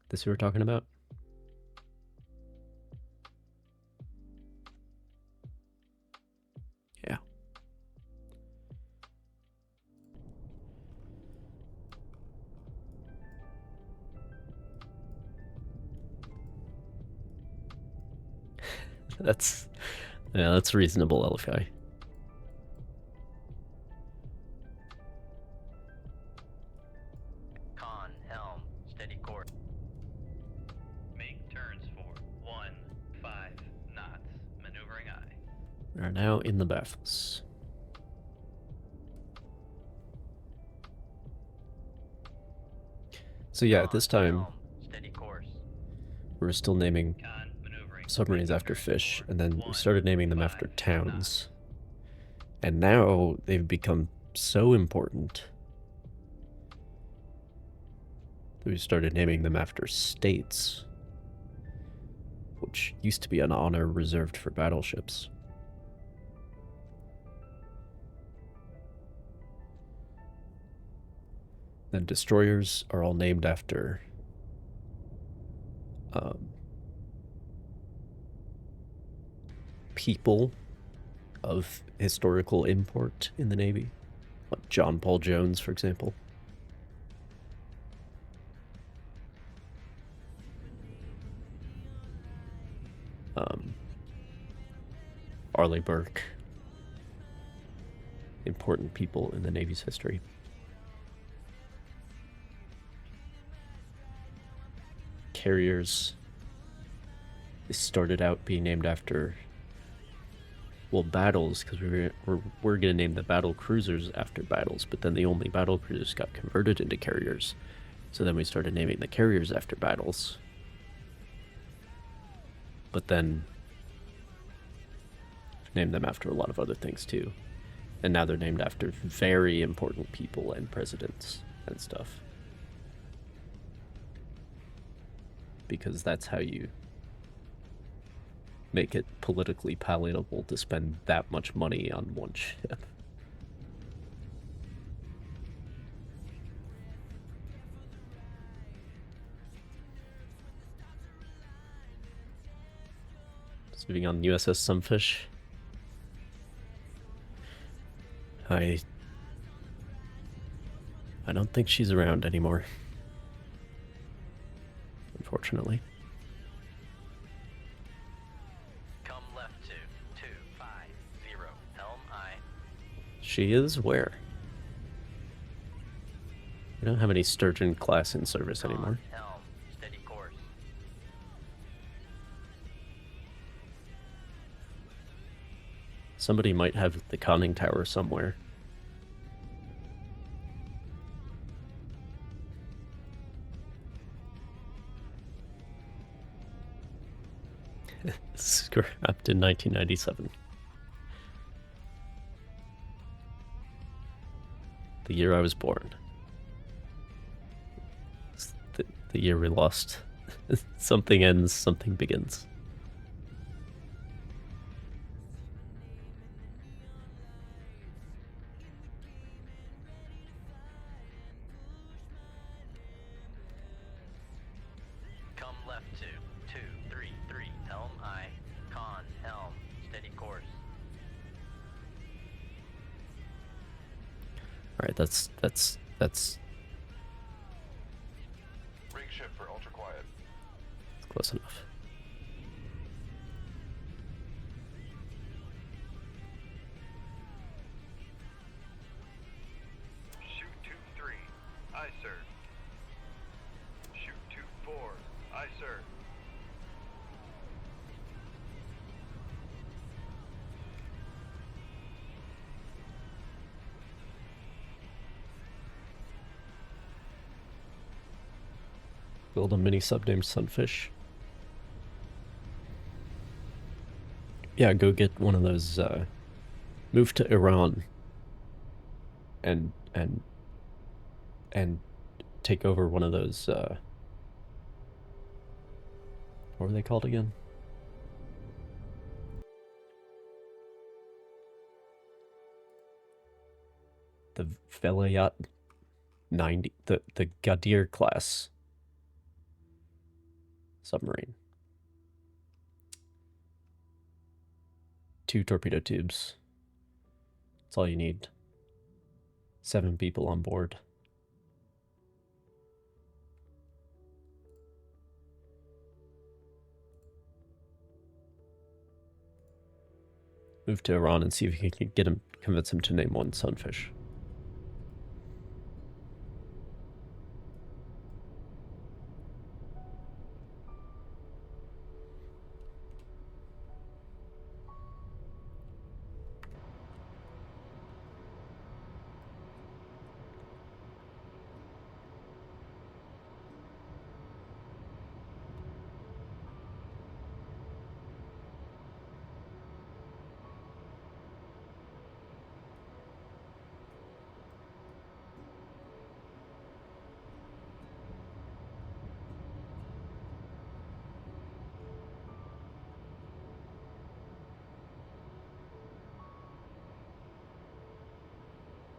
This who we're talking about? Yeah. that's reasonable, Elfie. Con, helm, steady course. Make turns for 15 knots. Maneuvering eye. We are now in the baffles. So yeah, at this time, Steady course. we were still naming Con, maneuvering. submarines after fish, and then we started naming them after towns. And now they've become so important that we started naming them after states, which used to be an honor reserved for battleships. Then destroyers are all named after people of historical import in the Navy, like John Paul Jones, for example. Arleigh Burke. Important people in the Navy's history. Carriers, they started out being named after, well, battles, because we're going to name the battle cruisers after battles, but then the only battle cruisers got converted into carriers. So then we started naming the carriers after battles. But then named them after a lot of other things too. And now they're named after very important people and presidents and stuff. Because that's how you make it politically palatable to spend that much money on one ship. Moving on USS Sunfish. I don't think she's around anymore. Unfortunately. Come left to 250. Helm aye. She is where? We don't have any Sturgeon class in service anymore. Helm, steady course. Somebody might have the conning tower somewhere. Scrapped in 1997. The year I was born. It's the year we lost. Something ends, something begins. Come left 233, helm I, con, helm, steady course. Alright, that's Rig ship for ultra quiet. close enough. Shoot 2-3. Aye, sir. Shoot 2-4. Aye, sir. Build a mini sub named Sunfish. Yeah, go get one of those, move to Iran and take over one of those, what were they called again? The Velayat 90, the Gadir class submarine. 2 torpedo tubes. That's all you need. 7 people on board. Move to Iran and see if you can get him, convince him to name one Sunfish.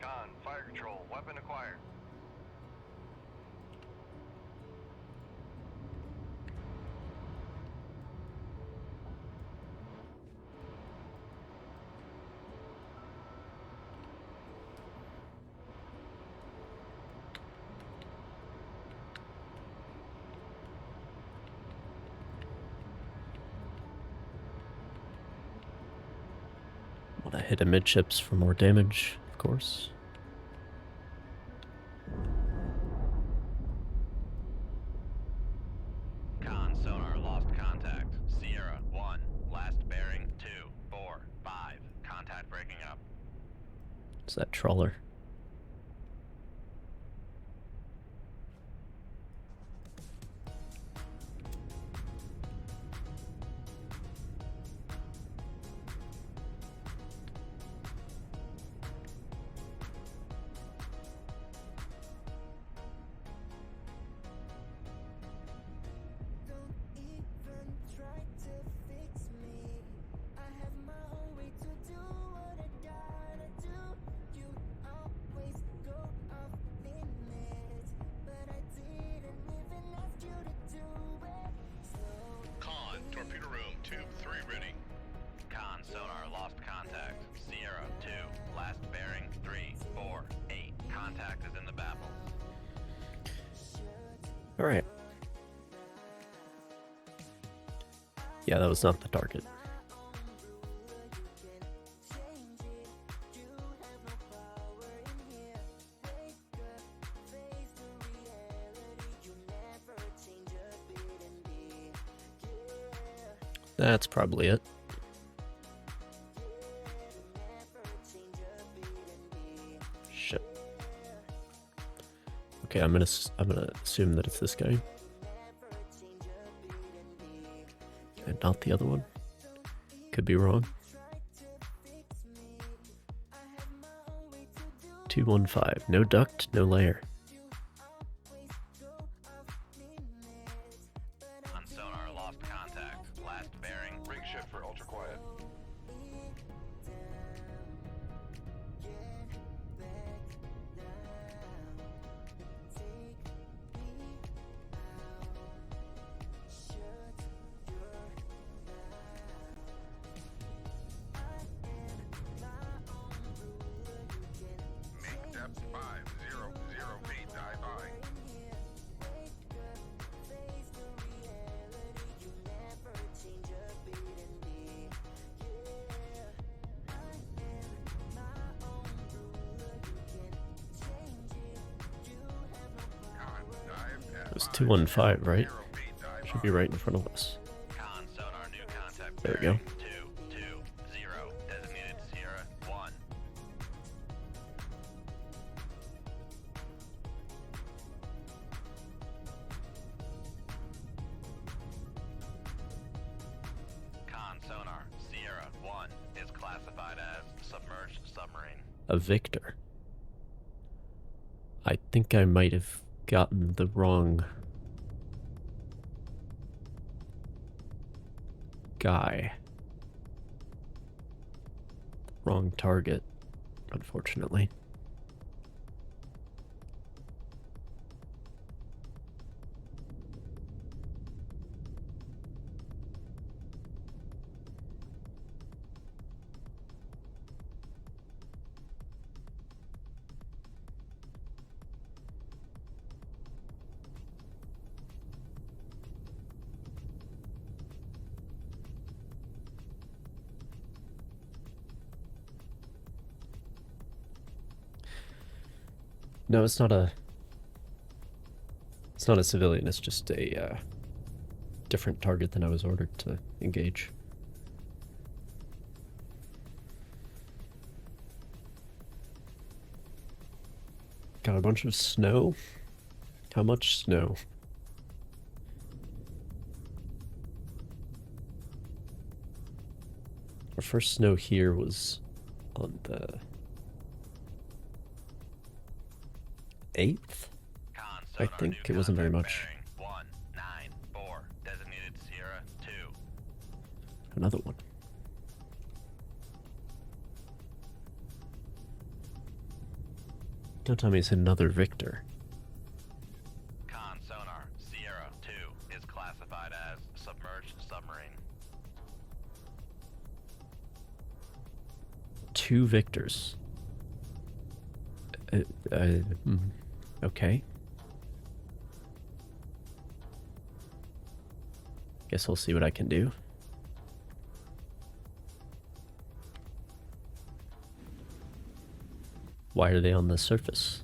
Con, fire control, weapon acquired. Want to hit amidships for more damage, of course. Con sonar lost contact. Sierra 1, last bearing 2, 4, 5. Contact breaking up. It's that trawler. Con, torpedo room, tube 3 ready. Con sonar lost contact. Sierra 2, last bearing 3, 4, 8. Contact is in the baffle. Alright. Yeah, that was not the target. That's probably it. Shit. Okay, I'm gonna assume that it's this guy. And not the other one. Could be wrong. 215. No duct, no layer. On sonar, lost contact. Last bearing. Rig shift for ultra quiet. Make depth 500 feet. Dive by. Con, dive at It was 215, right? 0 feet. Dive Should be by. right in front of us. Con sonar, new contact. There we go. bearing 220. Designated Sierra 1. Con sonar, Sierra 1 is classified as submerged submarine. A Victor. I think I might have gotten the wrong guy. Wrong target, unfortunately. No, it's not a civilian, it's just a different target than I was ordered to engage. Got a bunch of snow? How much snow? Our first snow here was on the 8th? Con I sonar, think new it wasn't very contact much. bearing 194. Designated Sierra 2. Another one. Don't tell me it's another Victor. Con sonar, Sierra 2 is classified as submerged submarine. 2 Victors. Okay. Guess we'll see what I can do. Why are they on the surface?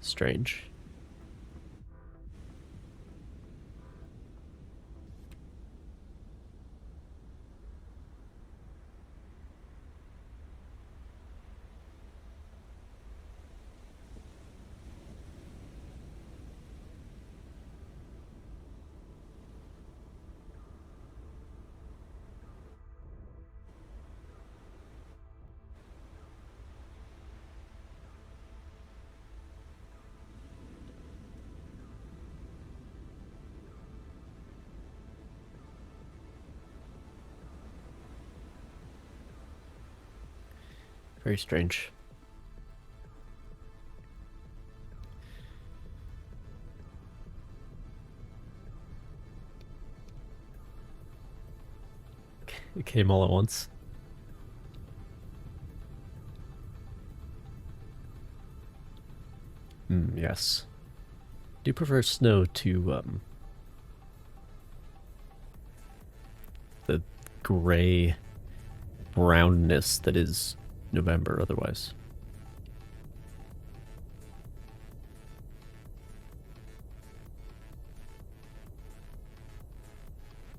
Strange. Very strange. It came all at once. Yes. Do you prefer snow to the gray brownness that is November otherwise?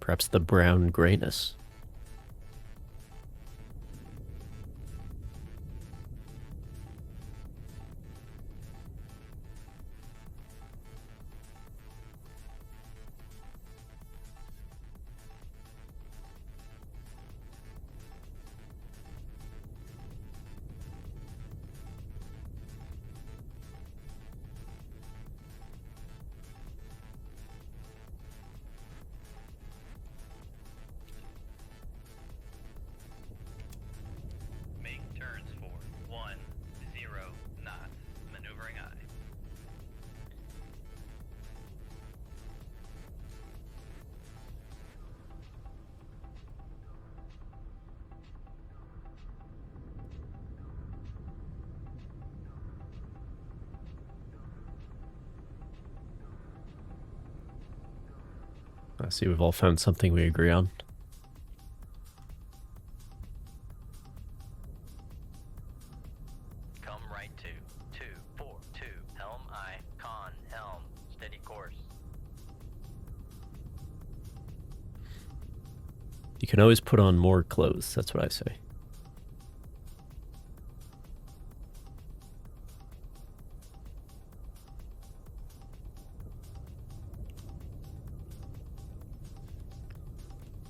Perhaps the brown grayness. I see we've all found something we agree on. Come right to 242. Helm I. Con. Helm. Steady course. You can always put on more clothes, that's what I say.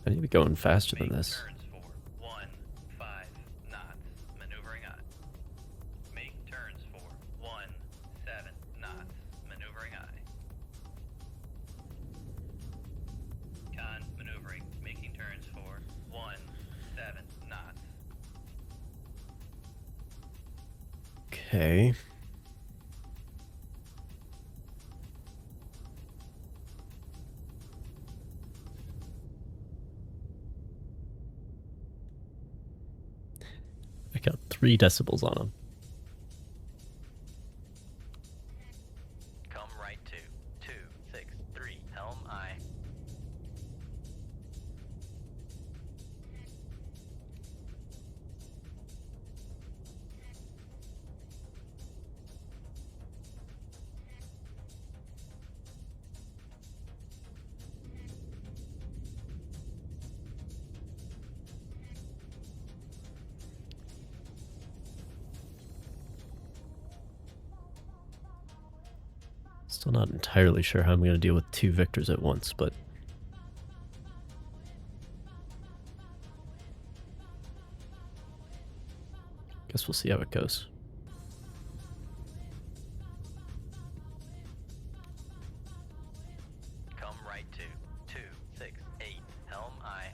I need to be going faster than Make this. turns for 15 knots. Maneuvering I. Make turns for 17 knots. Maneuvering I. Con maneuvering. Making turns for 17 knots. Okay. I got 3 decibels on them. Come right to 263. Helm I. Still not entirely sure how I'm going to deal with 2 victors at once, but guess we'll see how it goes. Come right to 268. Helm I.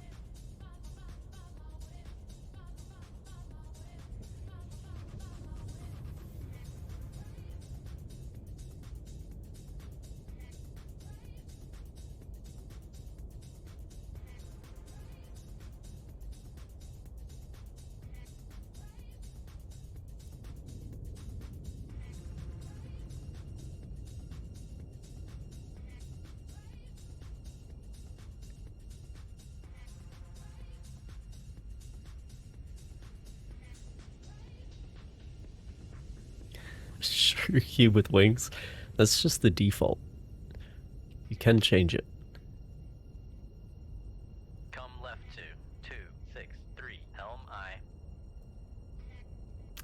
Sure, you with wings. That's just the default. You can change it. Come left to 263. Helm I.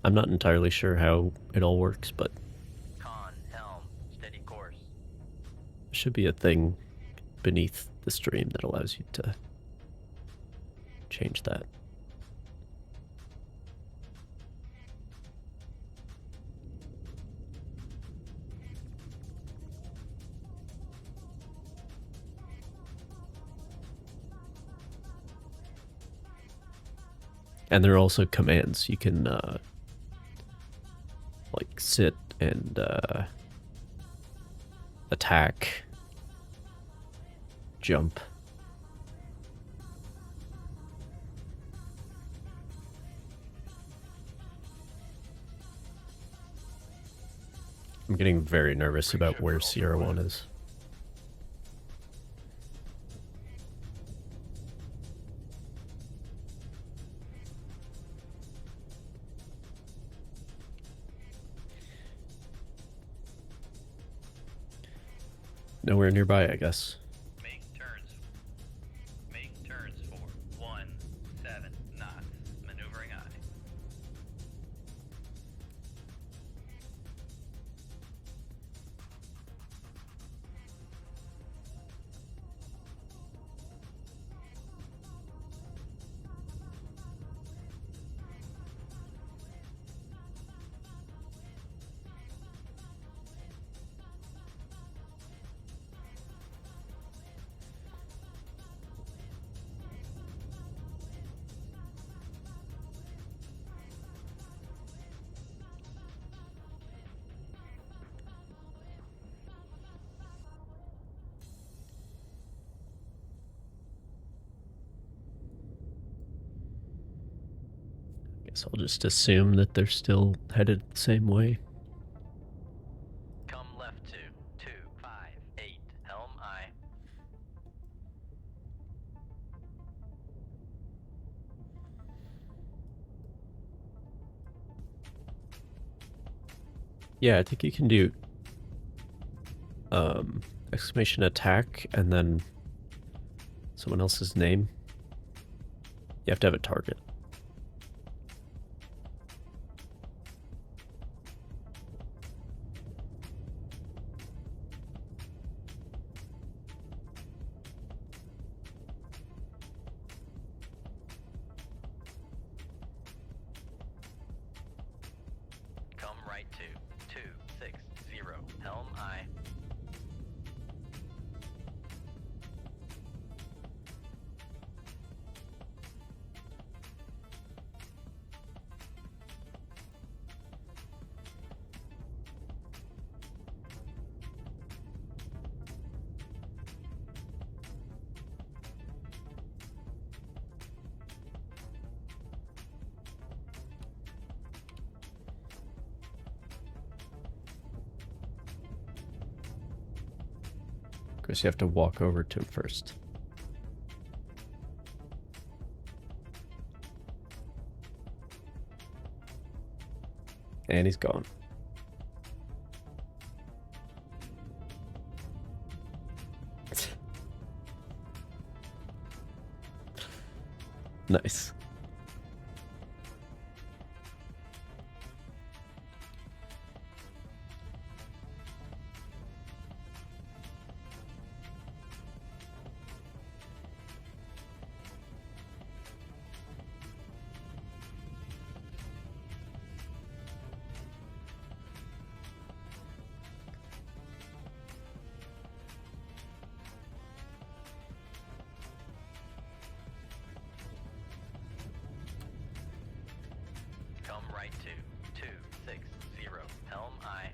I'm not entirely sure how it all works, but Con. Helm. Steady course. there should be a thing beneath the stream that allows you to change that. And there are also commands. You can like sit and attack, jump. I'm getting very nervous about where Sierra 1 is. Nowhere nearby, I guess. Make turns. Make turns for 17 knots. Maneuvering I. Guess I'll just assume that they're still headed the same way. Come left to 258. Helm I. Yeah, I think you can do exclamation attack and then someone else's name. You have to have a target. Come right to 260 Helm I. Of course, you have to walk over to him first. And he's gone. Nice. Come right to 260 Helm I.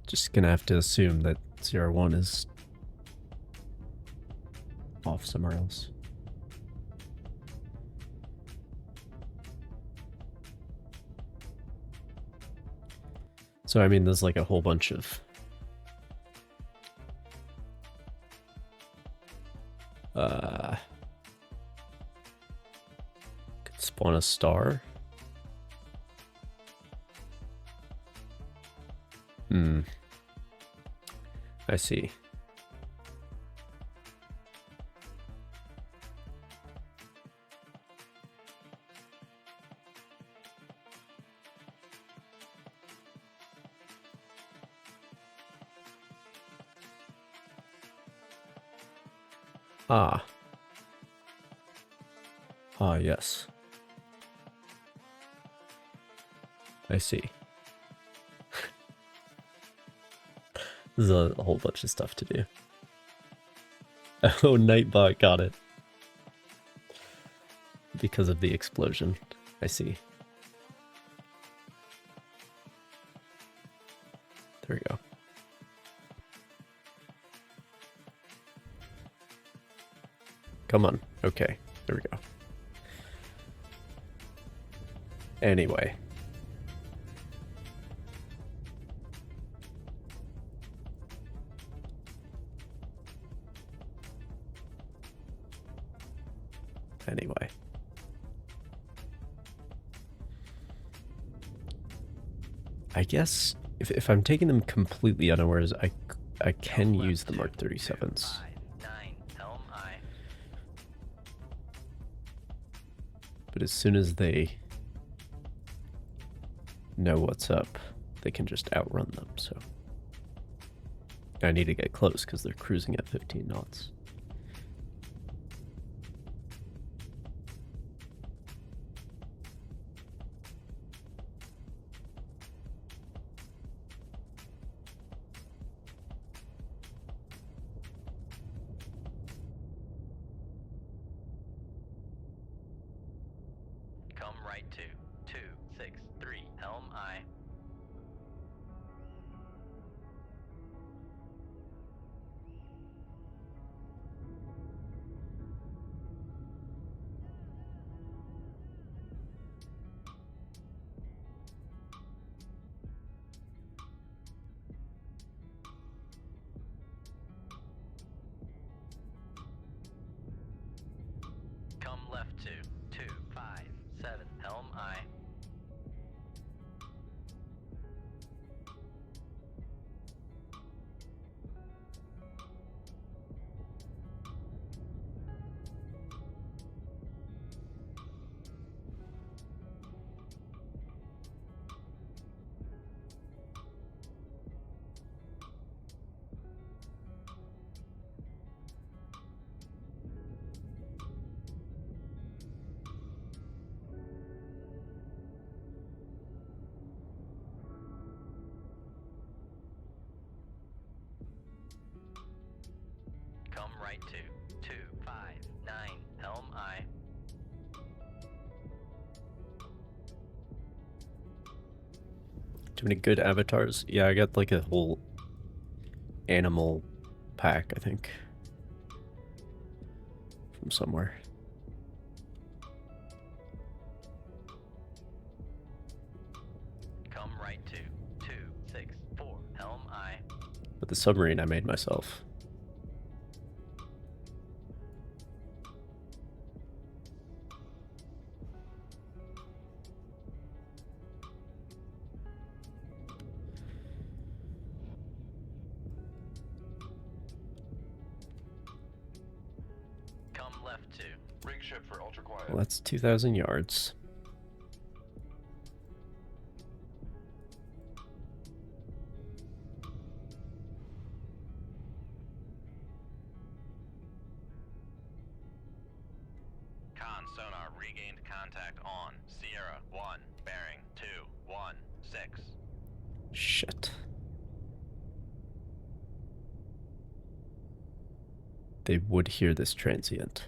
Just gonna have to assume that 01 is off somewhere else. So, I mean, there's like a whole bunch of could spawn a star. I see. Ah. Ah, yes. I see. There's a whole bunch of stuff to do. Oh, Nightbot got it. Because of the explosion. I see. There we go. Come on. Okay. There we go. Anyway. I guess if I'm taking them completely unawares, I can use the Mark 37s. Helm I. But as soon as they know what's up, they can just outrun them, so. I need to get close because they're cruising at 15 knots. Come right to 263 Helm I. left to 257, helm I. Come right to 259, helm I. Too many good avatars. Yeah, I got like a whole animal pack, I think, from somewhere. Come right to 264, helm I. But the submarine I made myself. Come left to Rig ship for ultra quiet. Well, that's 2,000 yards. Con sonar regained contact on Sierra 1, bearing 216. Shit. They would hear this transient.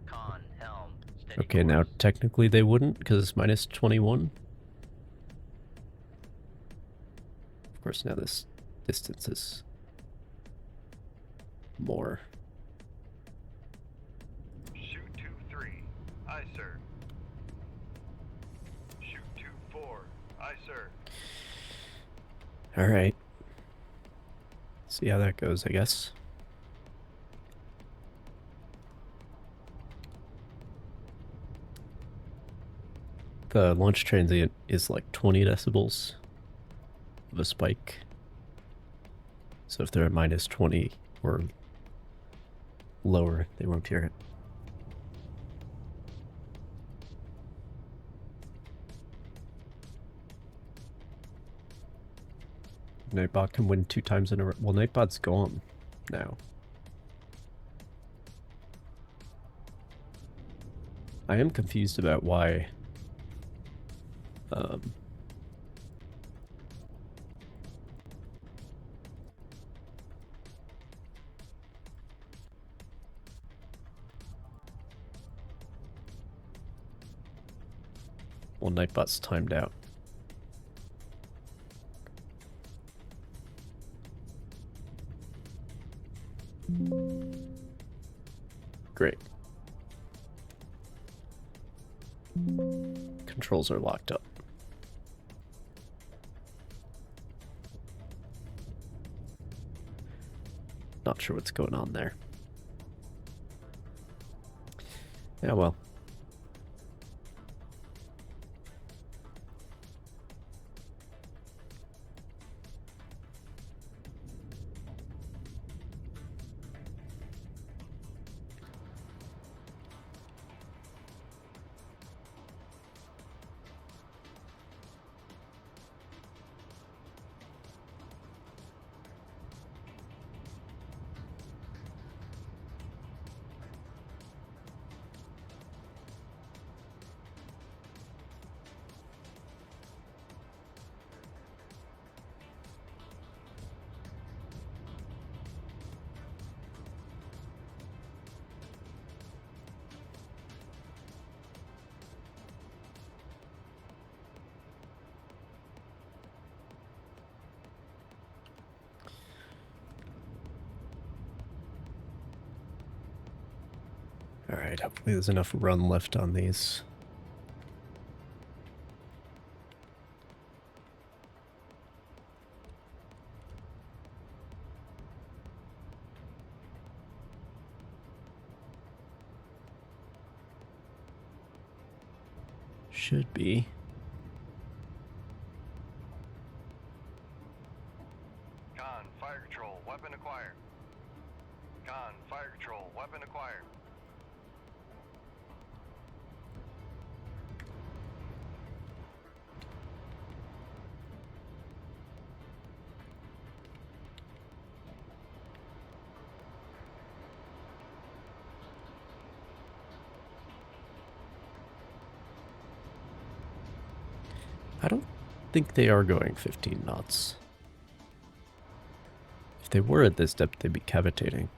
Con helm. Steady Okay, now course. technically they wouldn't because it's minus 21. Of course, now this distance is more. Shoot 2-3. Aye, sir. Shoot 2-4. Aye, sir. All right. See how that goes, I guess. The launch transient is like 20 decibels of a spike. So if they're at minus 20 or lower, they won't hear it. Nightbot can win 2 times in a row. Well, Nightbot's gone now. I am confused about why well, Nightbot's timed out. Great. Controls are locked up. Not sure what's going on there. Yeah, well. Alright, hopefully there's enough run left on these. Should be. Con, fire control, weapon acquired. Con, fire control, weapon acquired. I don't think they are going 15 knots. If they were at this depth, they'd be cavitating.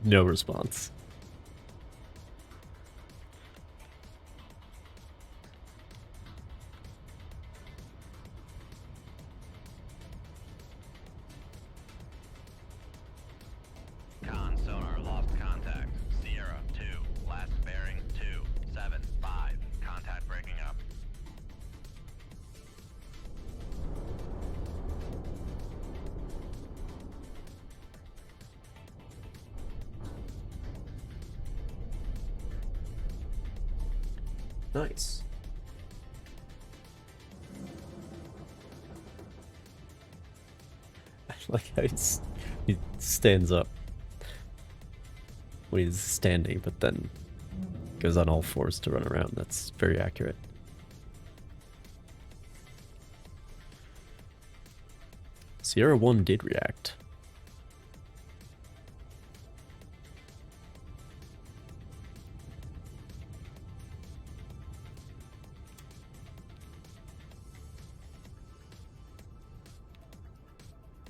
No response. Con sonar lost contact. Sierra 2, last bearing 275. Contact breaking up. Nice. I like how he stands up when he's standing, but then goes on all fours to run around. That's very accurate. Sierra 1 did react.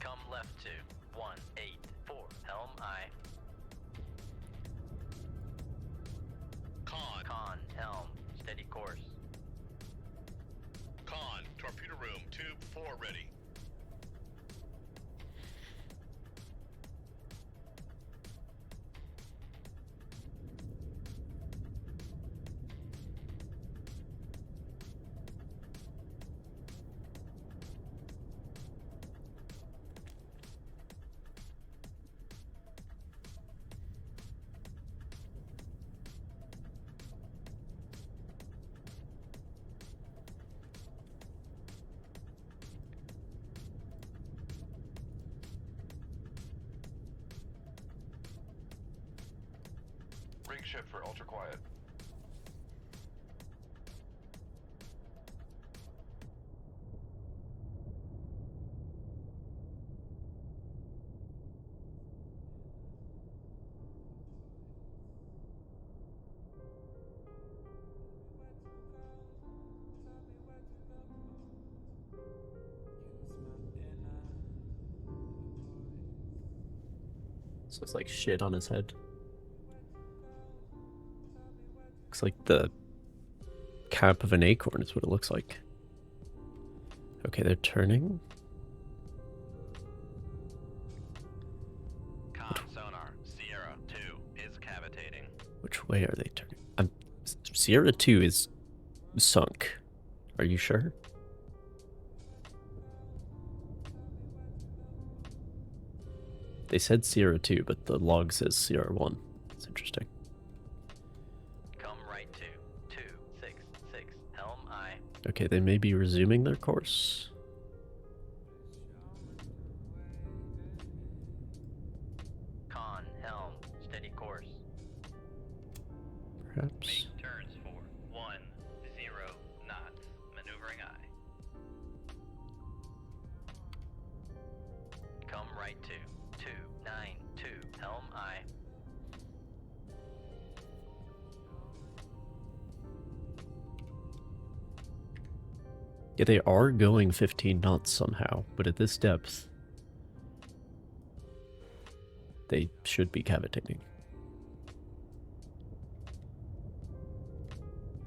Come left to 184. Helm I. Con, helm, steady course. Con, torpedo room, tube 4 ready. Rig ship for ultra quiet. So it's like shit on his head. Looks like the cap of an acorn is what it looks like. Okay, they're turning. Con sonar, Sierra 2 is cavitating. Which way are they turning? Sierra 2 is sunk. Are you sure? They said Sierra 2, but the log says Sierra 1. It's interesting. Come right to 266. Helm I. Okay, they may be resuming their course. Con, helm, steady course. Perhaps. Make Come right to 292, helm I. Yeah, they are going 15 knots somehow, but at this depth, they should be cavitating.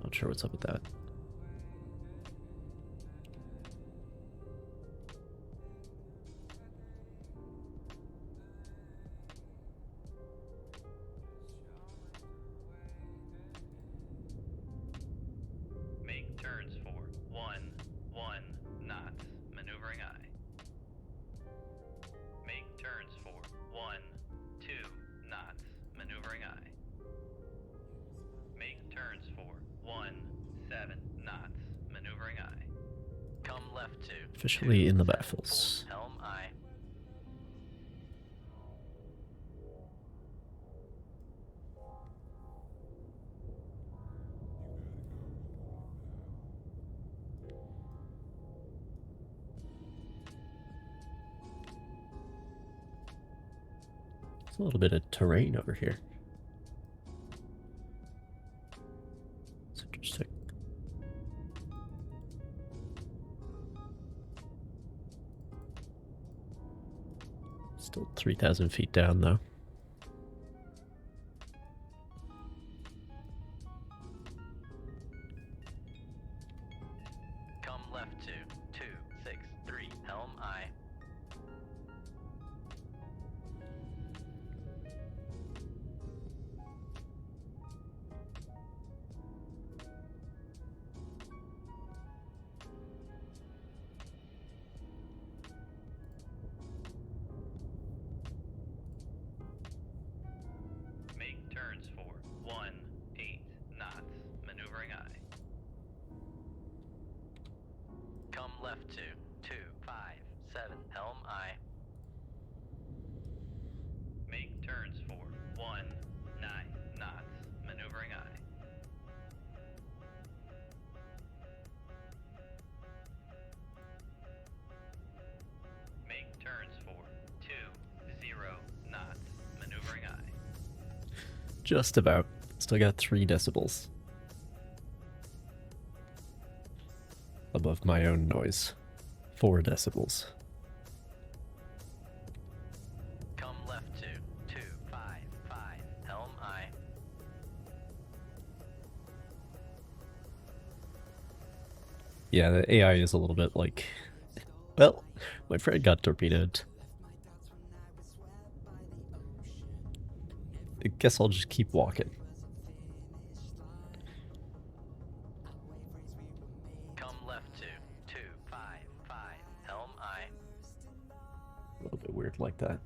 Not sure what's up with that. Make turns for 1 knots, maneuvering I. Make turns for 2 knots, maneuvering I. Make turns for 7 knots, maneuvering I. Come left to Officially in the 7 baffles. full, helm I. There's a little bit of terrain over here. It's interesting. Still 3,000 feet down, though. Come left to 263, helm I. Make turns for 8 knots, maneuvering I. Come left to 257, helm I. Make turns for 9 knots, maneuvering I. Make turns for 20 knots, maneuvering I. Just about. Still got 3 decibels above my own noise. 4 decibels. Come left to 255, helm I. Yeah, the AI is a little bit like... Well, my friend got torpedoed. I guess I'll just keep walking. Come left to 255, helm I. A little bit weird like that.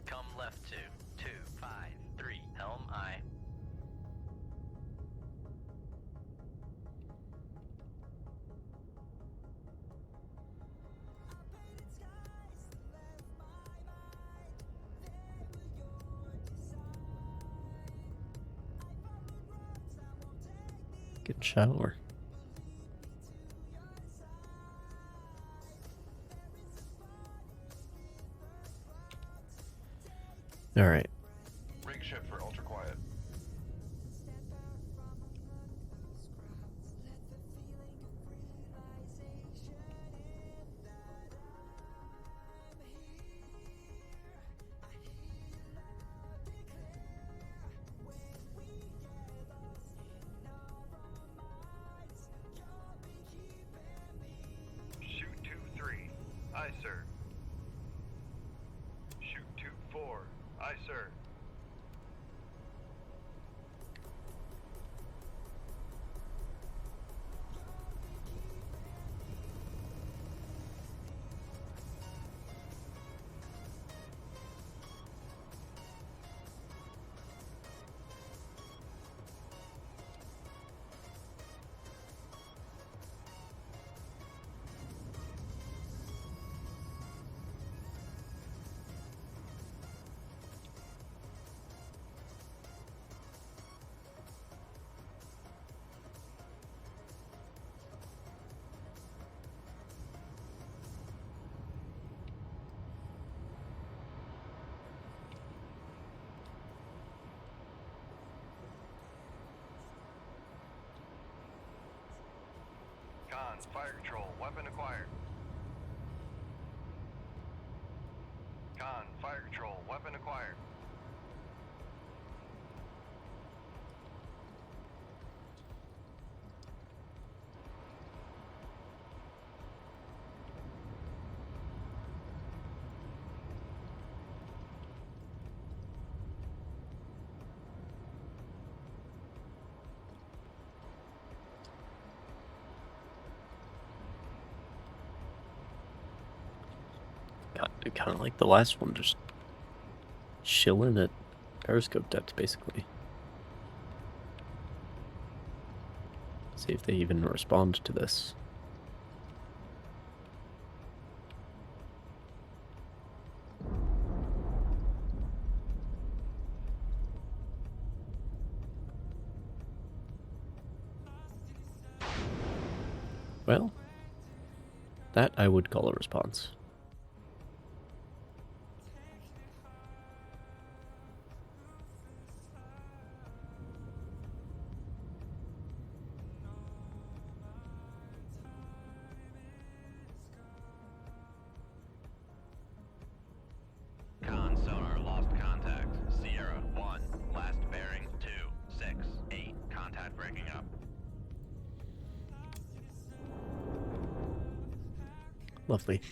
Come left to 253, helm I. Good shower. Alright. Rig ship for ultra quiet. sir. Shoot 2-4. Aye, sir. Con, fire control, weapon acquired. Con, fire control, weapon acquired. Kind of like the last one, just chilling at periscope depth, basically. See if they even respond to this. Well, that I would call a response. Con sonar lost contact. Sierra 1. Last bearing 2, 6, 8. Contact breaking up. Lovely.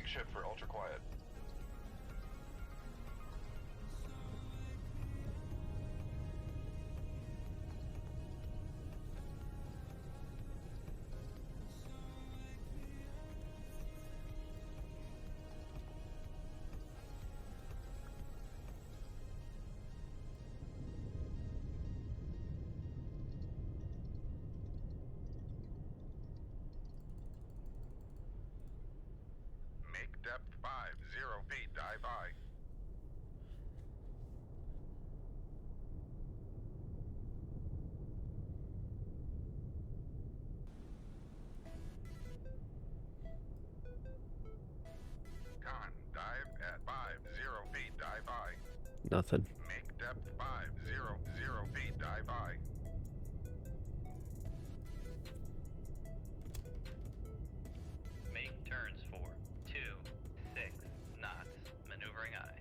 Rig ship for ultra quiet. Make depth 50 feet, dive by. Con, dive at 50 feet, dive by. Nothing. Make depth 500 feet, dive by. Make turns for 26 knots. Maneuvering eye.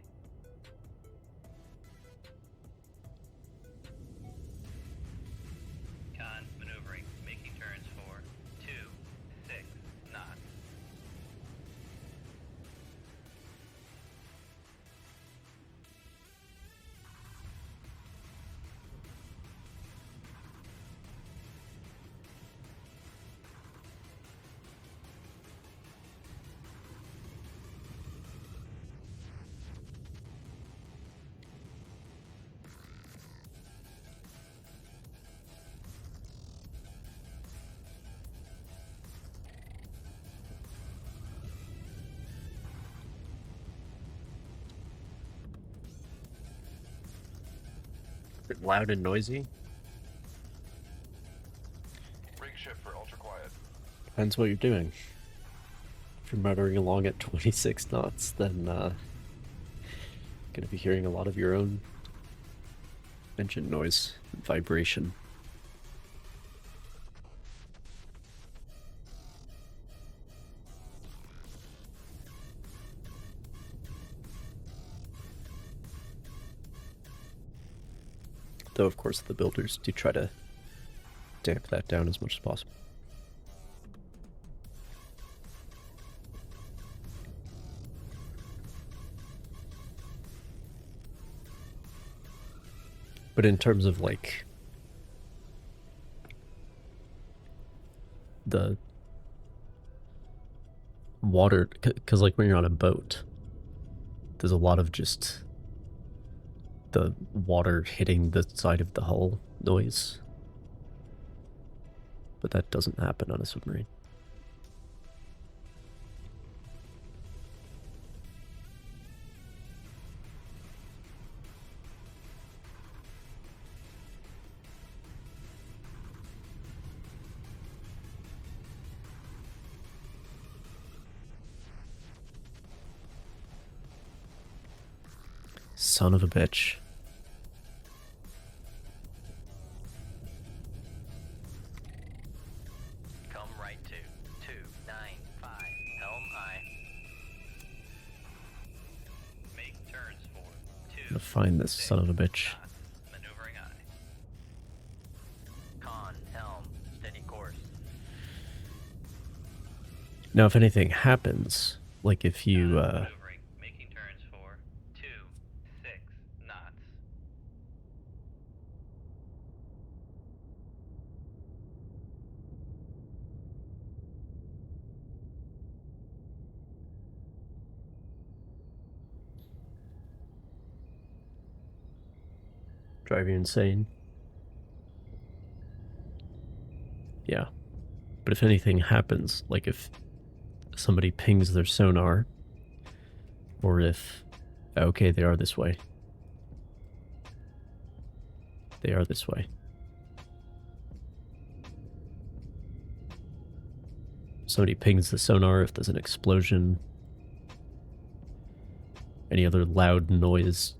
Con, maneuvering. Making turns for 26 knots. Bit loud and noisy. Rig ship for ultra quiet. Depends what you're doing. If you're motoring along at 26 knots, then gonna be hearing a lot of your own engine noise and vibration. Though, of course, the builders do try to damp that down as much as possible. But in terms of, like, the water, because, like, when you're on a boat, there's a lot of just the water hitting the side of the hull noise. But that doesn't happen on a submarine. Son of a bitch. Come right to 295. Helm aye. Make turns for 2. I'm gonna find this son of a bitch. knots. Maneuvering eye. Con, helm, steady course. Now, if anything happens, like if you, Maneuvering, making turns for 26 knots. drive you insane. Yeah. But if anything happens, like if somebody pings their sonar, or if, okay, they are this way. They are this way. Somebody pings the sonar, if there's an explosion, any other loud noise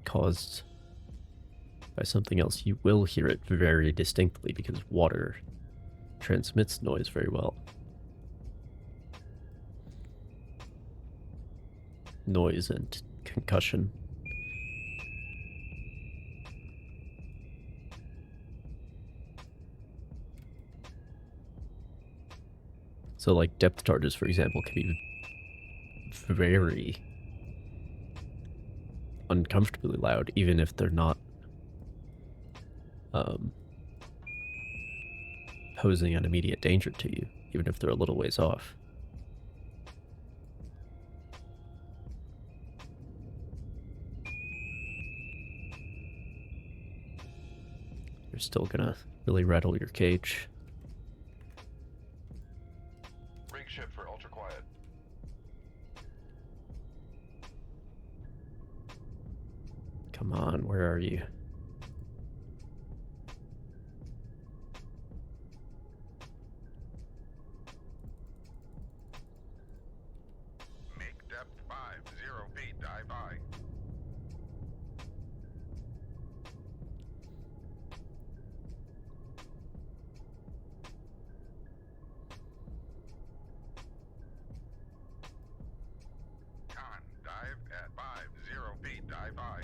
caused by something else, you will hear it very distinctly because water transmits noise very well. Noise and concussion. So like depth charges, for example, can be very uncomfortably loud, even if they're not posing an immediate danger to you, even if they're a little ways off. You're still gonna really rattle your cage. Rig ship for ultra quiet. Come on, where are you? Make depth 50 feet, dive high. Con, dive at 50 feet, dive high.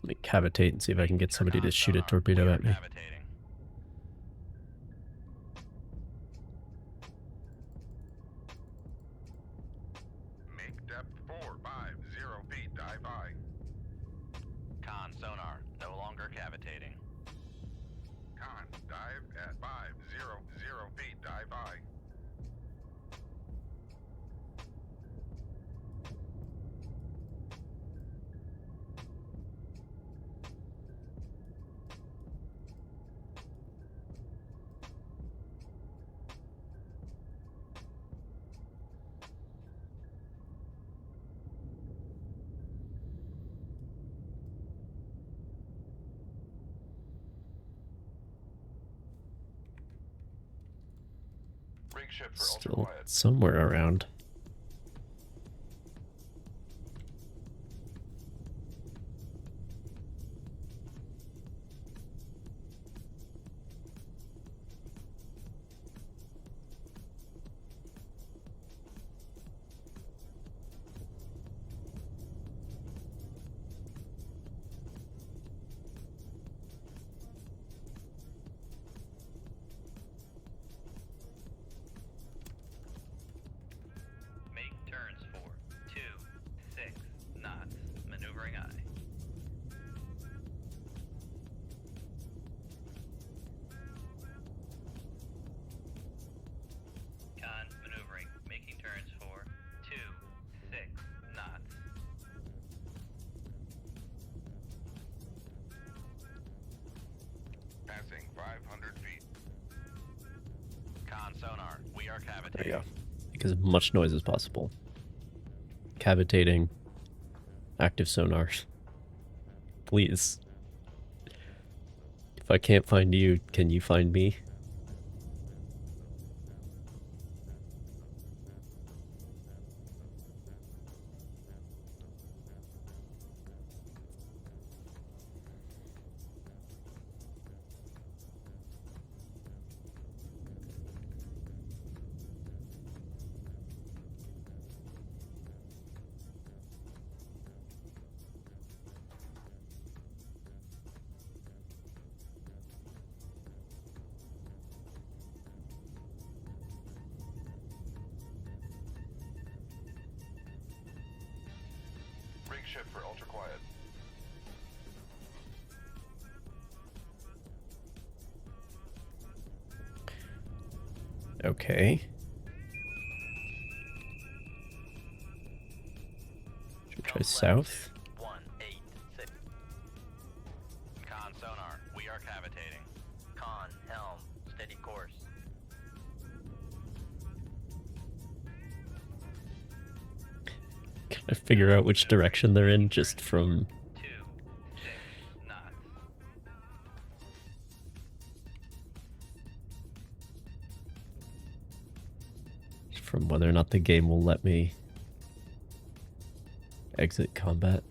Let me cavitate and see if I can get somebody to shoot a Sonar, torpedo we are at me. cavitating. Make depth 450 feet, dive high. Con sonar, no longer cavitating. Con, dive at 500 feet, dive high. Rig ship for ultra Still quiet. somewhere around. Make turns for 26 knots, maneuvering aye. Con maneuvering, making turns for 26 knots. Passing 500 feet. Con sonar, we are cavitating. There you go. Make as much noise as possible. Cavitating. Active sonar. Please. If I can't find you, can you find me? Rig ship for ultra quiet. Okay. Should we try south? 186. Con sonar, we are cavitating. Con helm, steady course. Can I figure out which direction they're in just from 26 knots. whether or not the game will let me exit combat?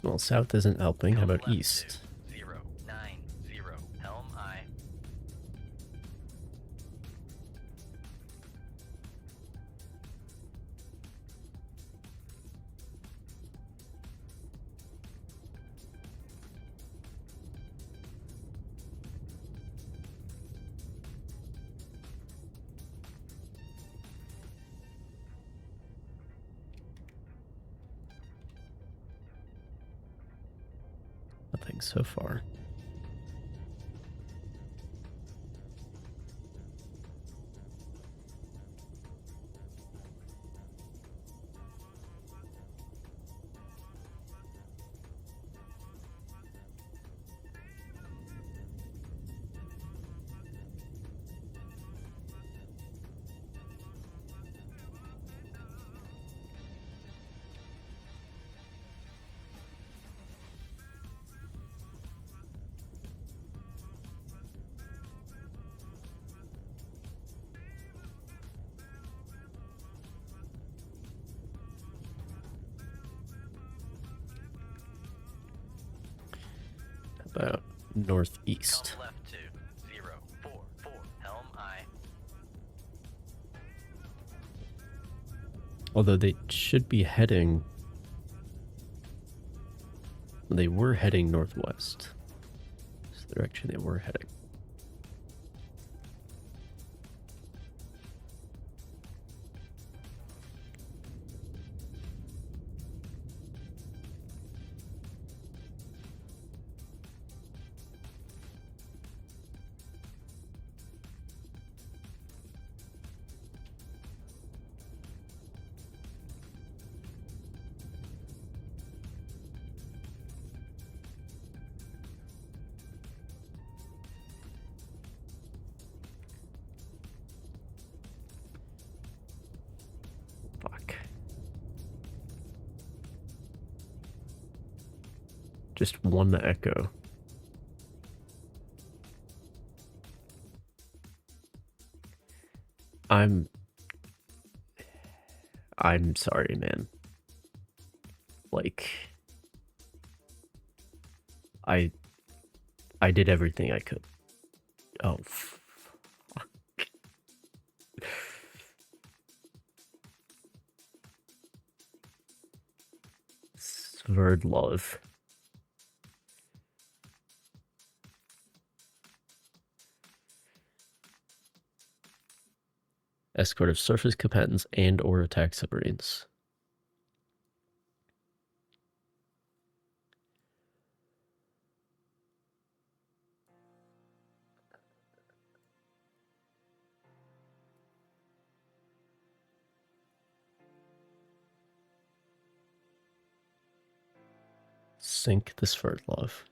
Well, south isn't helping. How Come about left east? 090, helm I. Nothing so far. How about northeast? Come left 044, helm I. Although they should be heading... They were heading northwest. That's the direction they were heading. Fuck. Just one echo. I'm sorry, man. Like, I did everything I could. Oh, fuck. Sverdlov. Escort of surface combatants and or attack submarines. Sink the Sverdlov.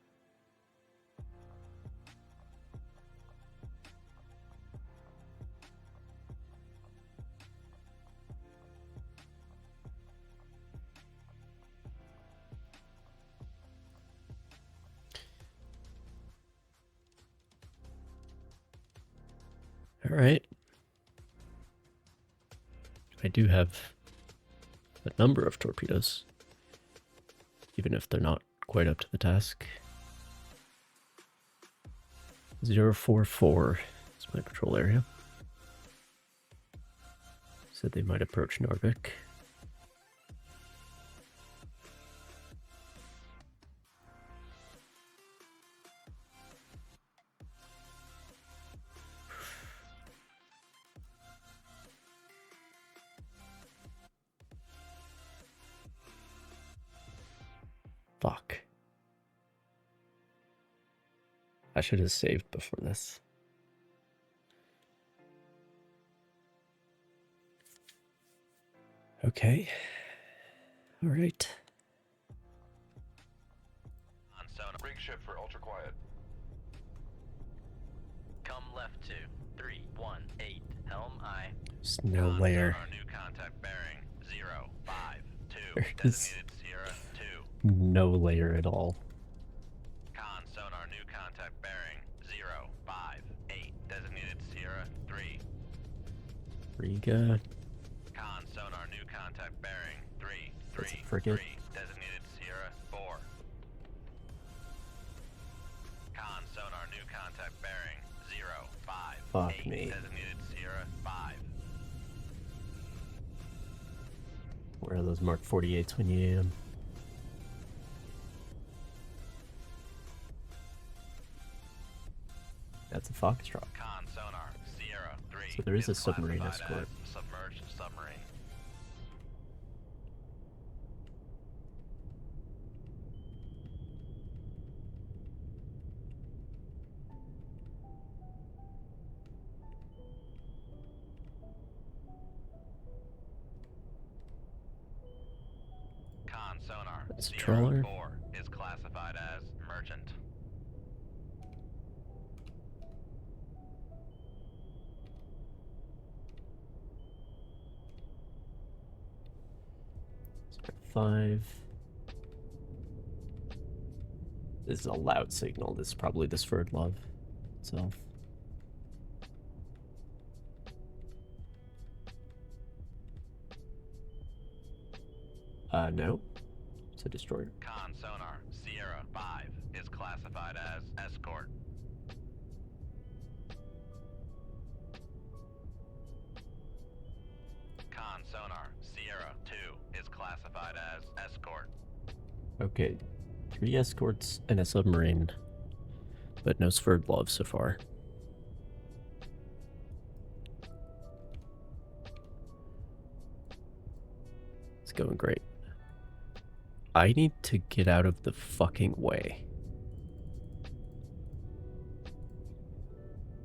All right. I do have a number of torpedoes, even if they're not quite up to the task. 044 is my patrol area. Said they might approach Narvik. Fuck. I should have saved before this. Okay. All right. On sonar. Rig ship for ultra quiet. Come left 318, helm I. There's no layer. Sonar, new contact bearing 052. There is Designated Sierra 2. no layer at all. Con sonar, new contact bearing 058. Designated Sierra 3. Riga. Con sonar, new contact bearing 333. That's a frigate. Designated Sierra 4. contact bearing 05. Fuck 8, me. designated Sierra 5. Where are those Mark 48s when you need them? That's a Foxtrot. Con sonar Sierra 3. So there is a submarine classified escort. as submerged submarine. Con sonar That's a Sierra trawler. 4 is classified as merchant. Sierra 5. This is a loud signal. This is probably the Sverdlov itself. No. It's a destroyer. Con sonar Sierra 5 is classified as escort. Con sonar Sierra 2 is classified as escort. Okay. 3 escorts and a submarine. But no Sverdlov so far. It's going great. I need to get out of the fucking way.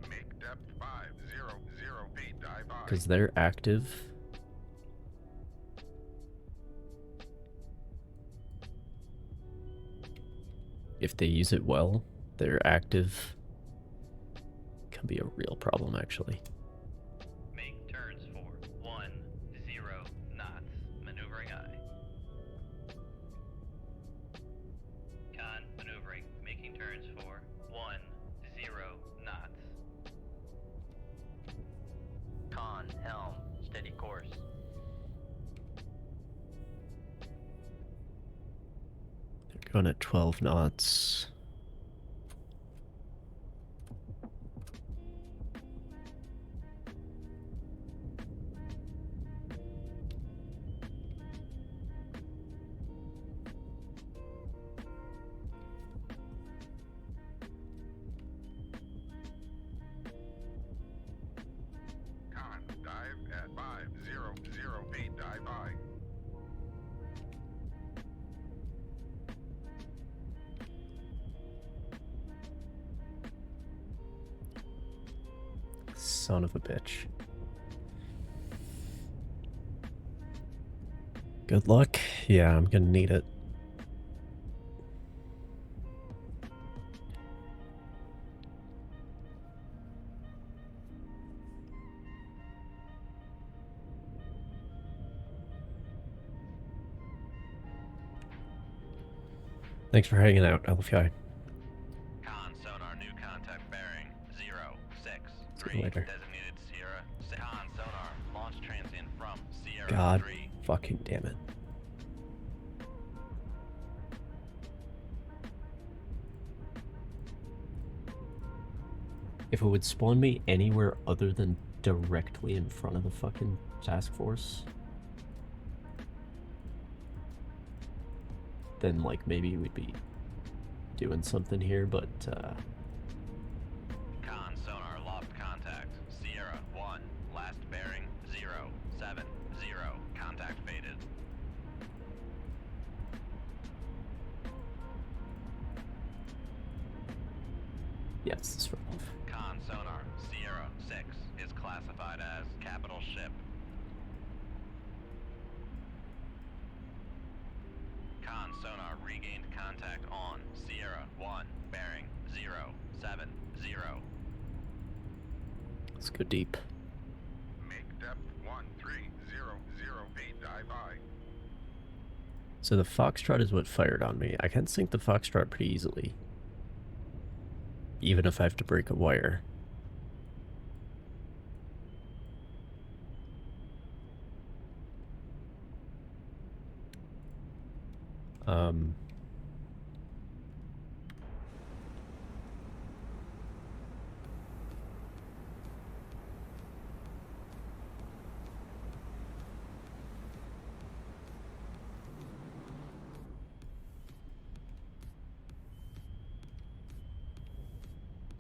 Make depth 500 feet, dive by. Because they're active. If they use it well, they're active. Can be a real problem, actually. Make turns for 10 knots. Maneuvering eye. Con maneuvering. Making turns for 10 knots. Con helm. Steady course. They're going at 12 knots. Con, dive at 500 feet, dive by. Son of a bitch. Good luck. Yeah, I'm gonna need it. Thanks for hanging out, LFI. Con sonar new contact bearing 063. See you later. Designated Sierra. Con sonar launch transient from Sierra God 3. fucking damn it. If it would spawn me anywhere other than directly in front of the fucking task force, then like maybe we'd be doing something here, but Con sonar lost contact. Sierra 1. Last bearing 070. Contact faded. yeah, it's this rough. Con sonar Sierra 6 is classified as capital ship. Con sonar regained contact on Sierra 1 bearing 070. Let's go deep. Make depth 1300 feet, dive by. So the Foxtrot is what fired on me. I can sink the Foxtrot pretty easily. Even if I have to break a wire.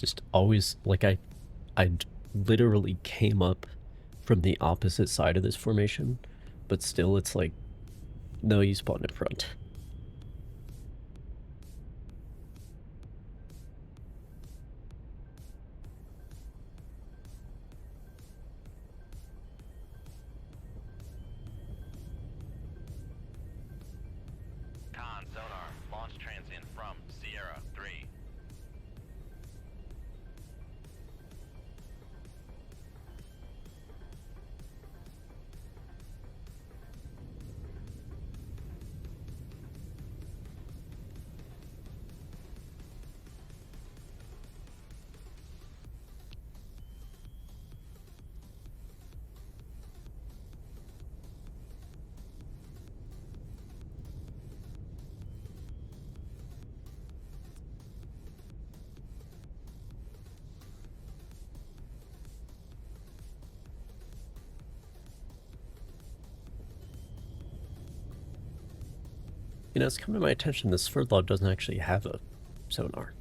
Just always, like, I literally came up from the opposite side of this formation, but still it's like, no, you spawned in front. Con sonar, launch transient from Sierra 3. You know, it's come to my attention this Sverdlov doesn't actually have a sonar.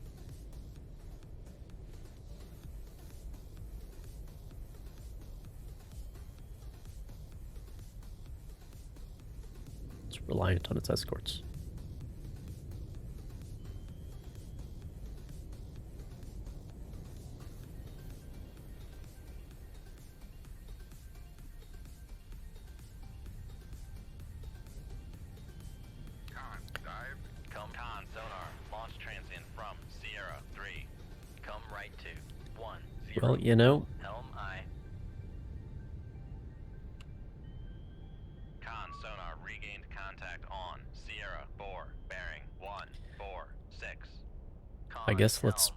It's reliant on its escorts. Con, dive. Come con sonar, launch transient from Sierra 3. Come right to 1 0. Well, you know, Helm I. Con sonar regained contact on Sierra 4, bearing 1 4 6. I guess let's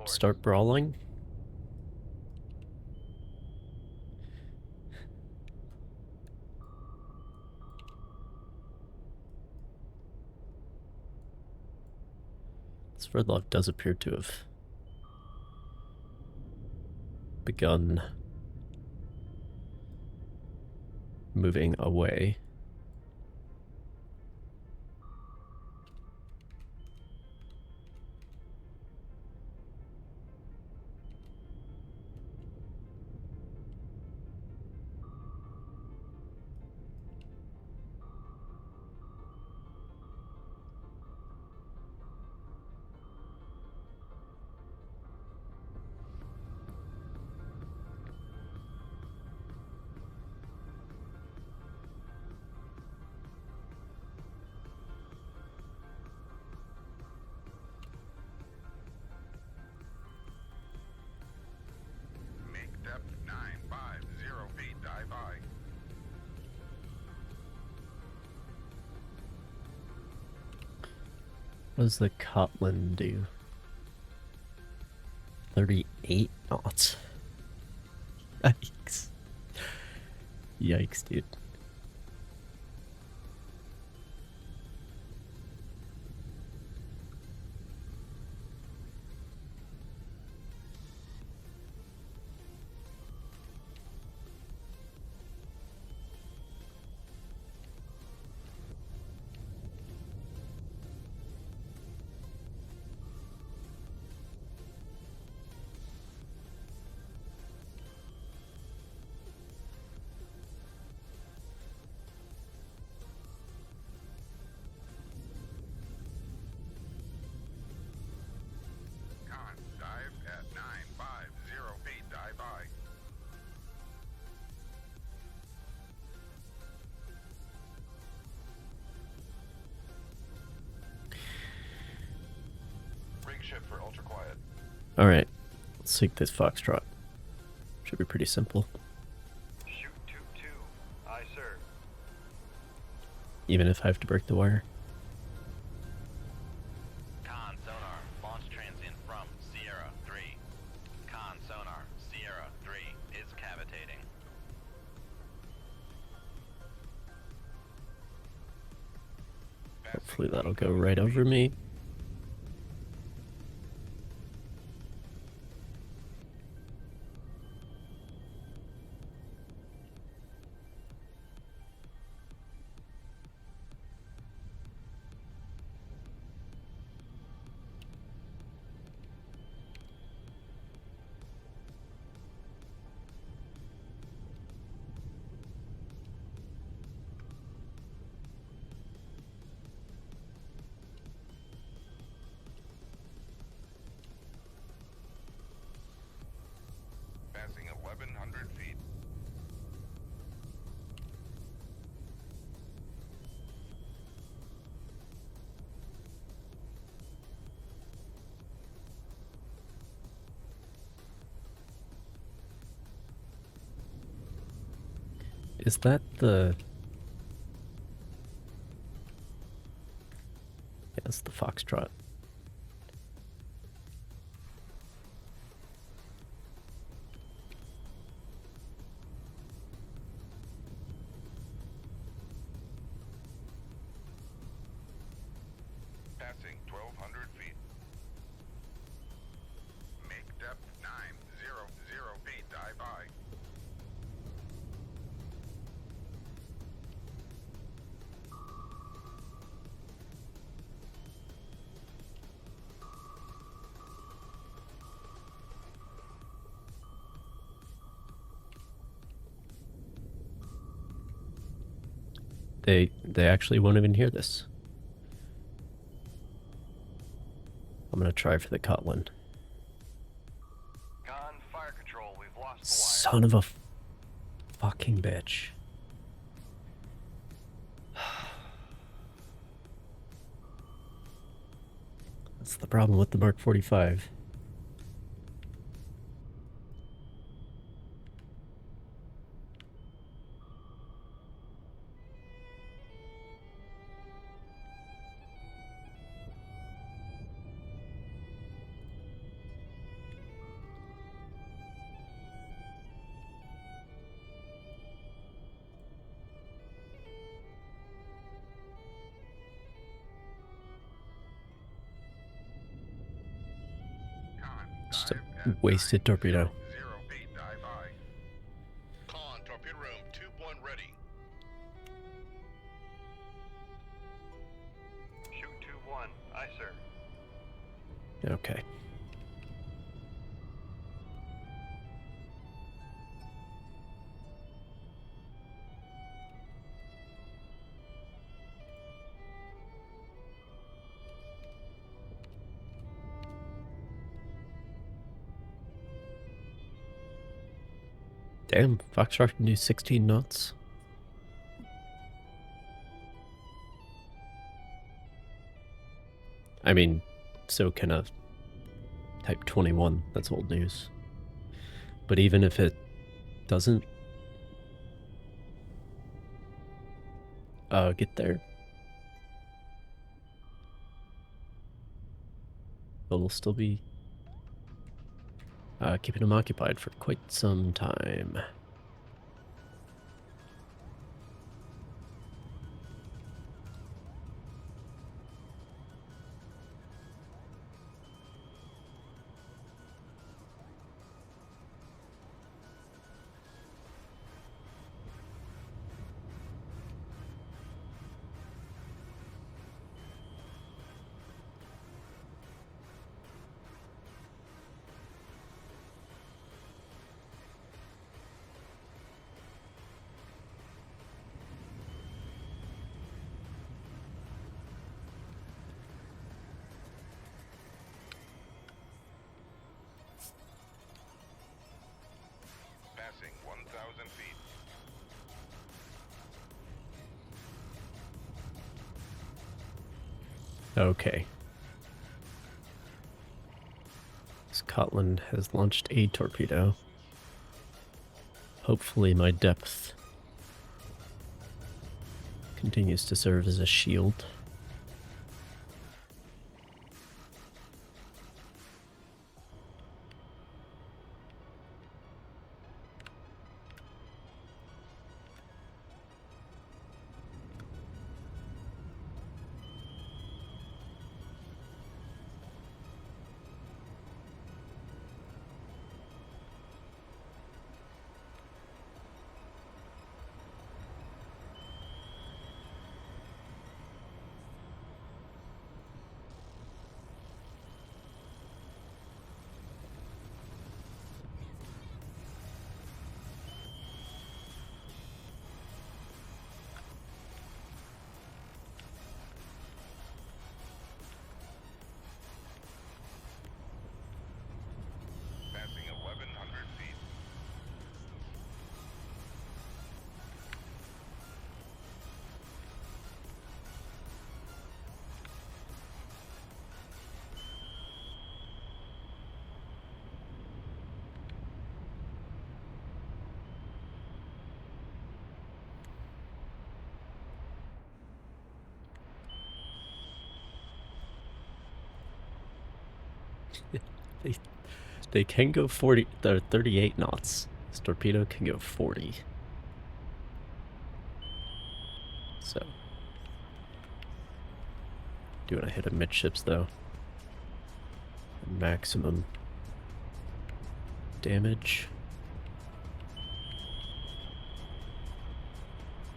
start brawling. Sverdlov does appear to have begun moving away. Make depth 950 feet. Dive by. What does the Kotlin do? 38 knots. Yikes. Yikes, dude. Con, dive at 950 feet. Dive by. Rig ship for ultra quiet. Alright, let's seek this Foxtrot. Should be pretty simple. Shoot tube 2. Aye, sir. Even if I have to break the wire. Con sonar, launch transient from Sierra 3. Con sonar, Sierra 3 is cavitating. Hopefully that'll go right over me. Is that the... Yeah, that's the Foxtrot. Passing 1,200 feet. Make depth 900 feet. Die by. They actually won't even hear this. I'm gonna try for the Kotlin. Con, fire control, we've lost the Son of a fucking bitch. That's the problem with the Mark 45. Con, Just a dive at wasted torpedo. 900 feet. Die by. Con, torpedo room, tube 1 ready. Shoot tube 1. Aye, sir. Okay. Damn, Foxtrot can do 16 knots. I mean, so can a Type 21. That's old news. But even if it doesn't get there, it'll still be keeping them occupied for quite some time. Passing 1,000 feet. Okay. Scotland has launched a torpedo. Hopefully my depth continues to serve as a shield. They can go 40. They're 38 knots. This torpedo can go 40. So, do want to hit amidships though. Maximum damage.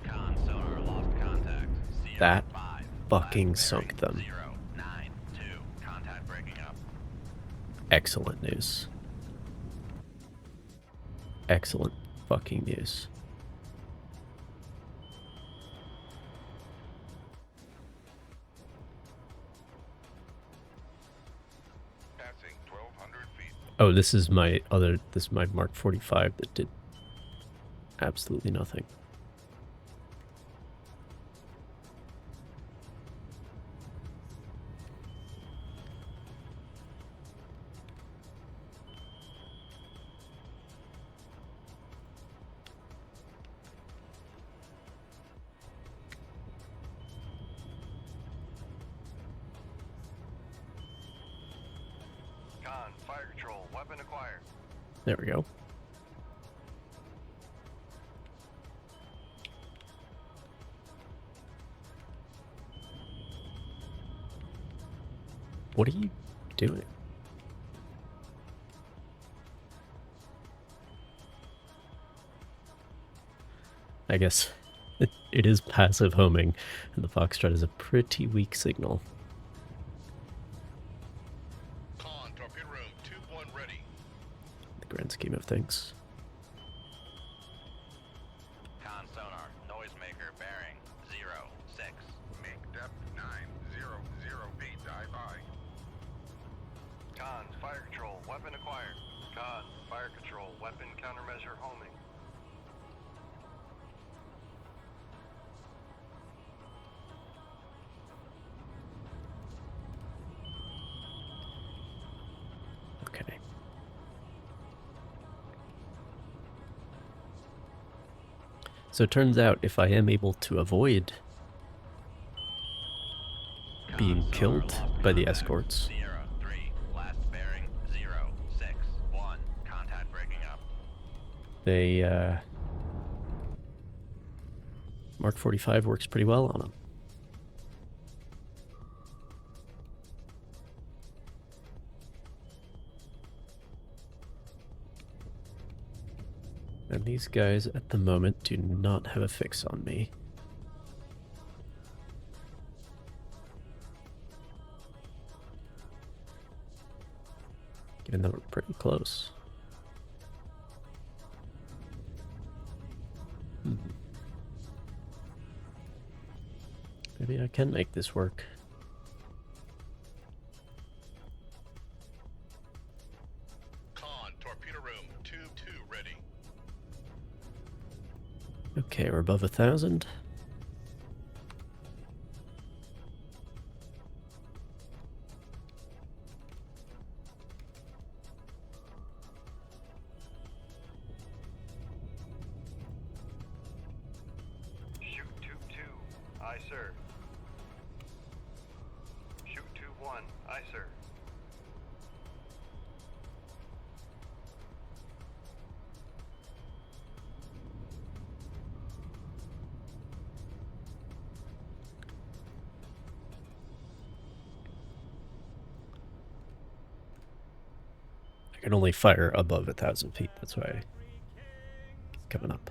Con sonar lost contact. Sierra That 5, fucking last sunk bearing, them. 092. Contact breaking up. Excellent news. Excellent fucking news. Passing 1,200 feet. Oh, this is my Mark 45 that did absolutely nothing. Con, fire control, weapon acquired. There we go. What are you doing? I guess it is passive homing, and the Foxtrot is a pretty weak signal. Con, torpedo room 2-1 ready. In the grand scheme of things. Con sonar, noisemaker bearing 06. Make depth 900 feet. Dive high. Con, fire control, weapon acquired. Con, fire control, weapon countermeasure homing. Okay. So it turns out if I am able to avoid being Con sonar killed lost by the contact. escorts, Sierra 3, last bearing 061. Contact breaking up. they Mark 45 works pretty well on them. And these guys at the moment do not have a fix on me. Given that we're pretty close. Maybe I can make this work. Con, torpedo room 2-2 ready. Okay, we're above 1,000. Shoot 2-2. Aye, sir. Shoot 2-1. Aye, sir. I can only fire above 1,000 feet. That's why I keep coming up.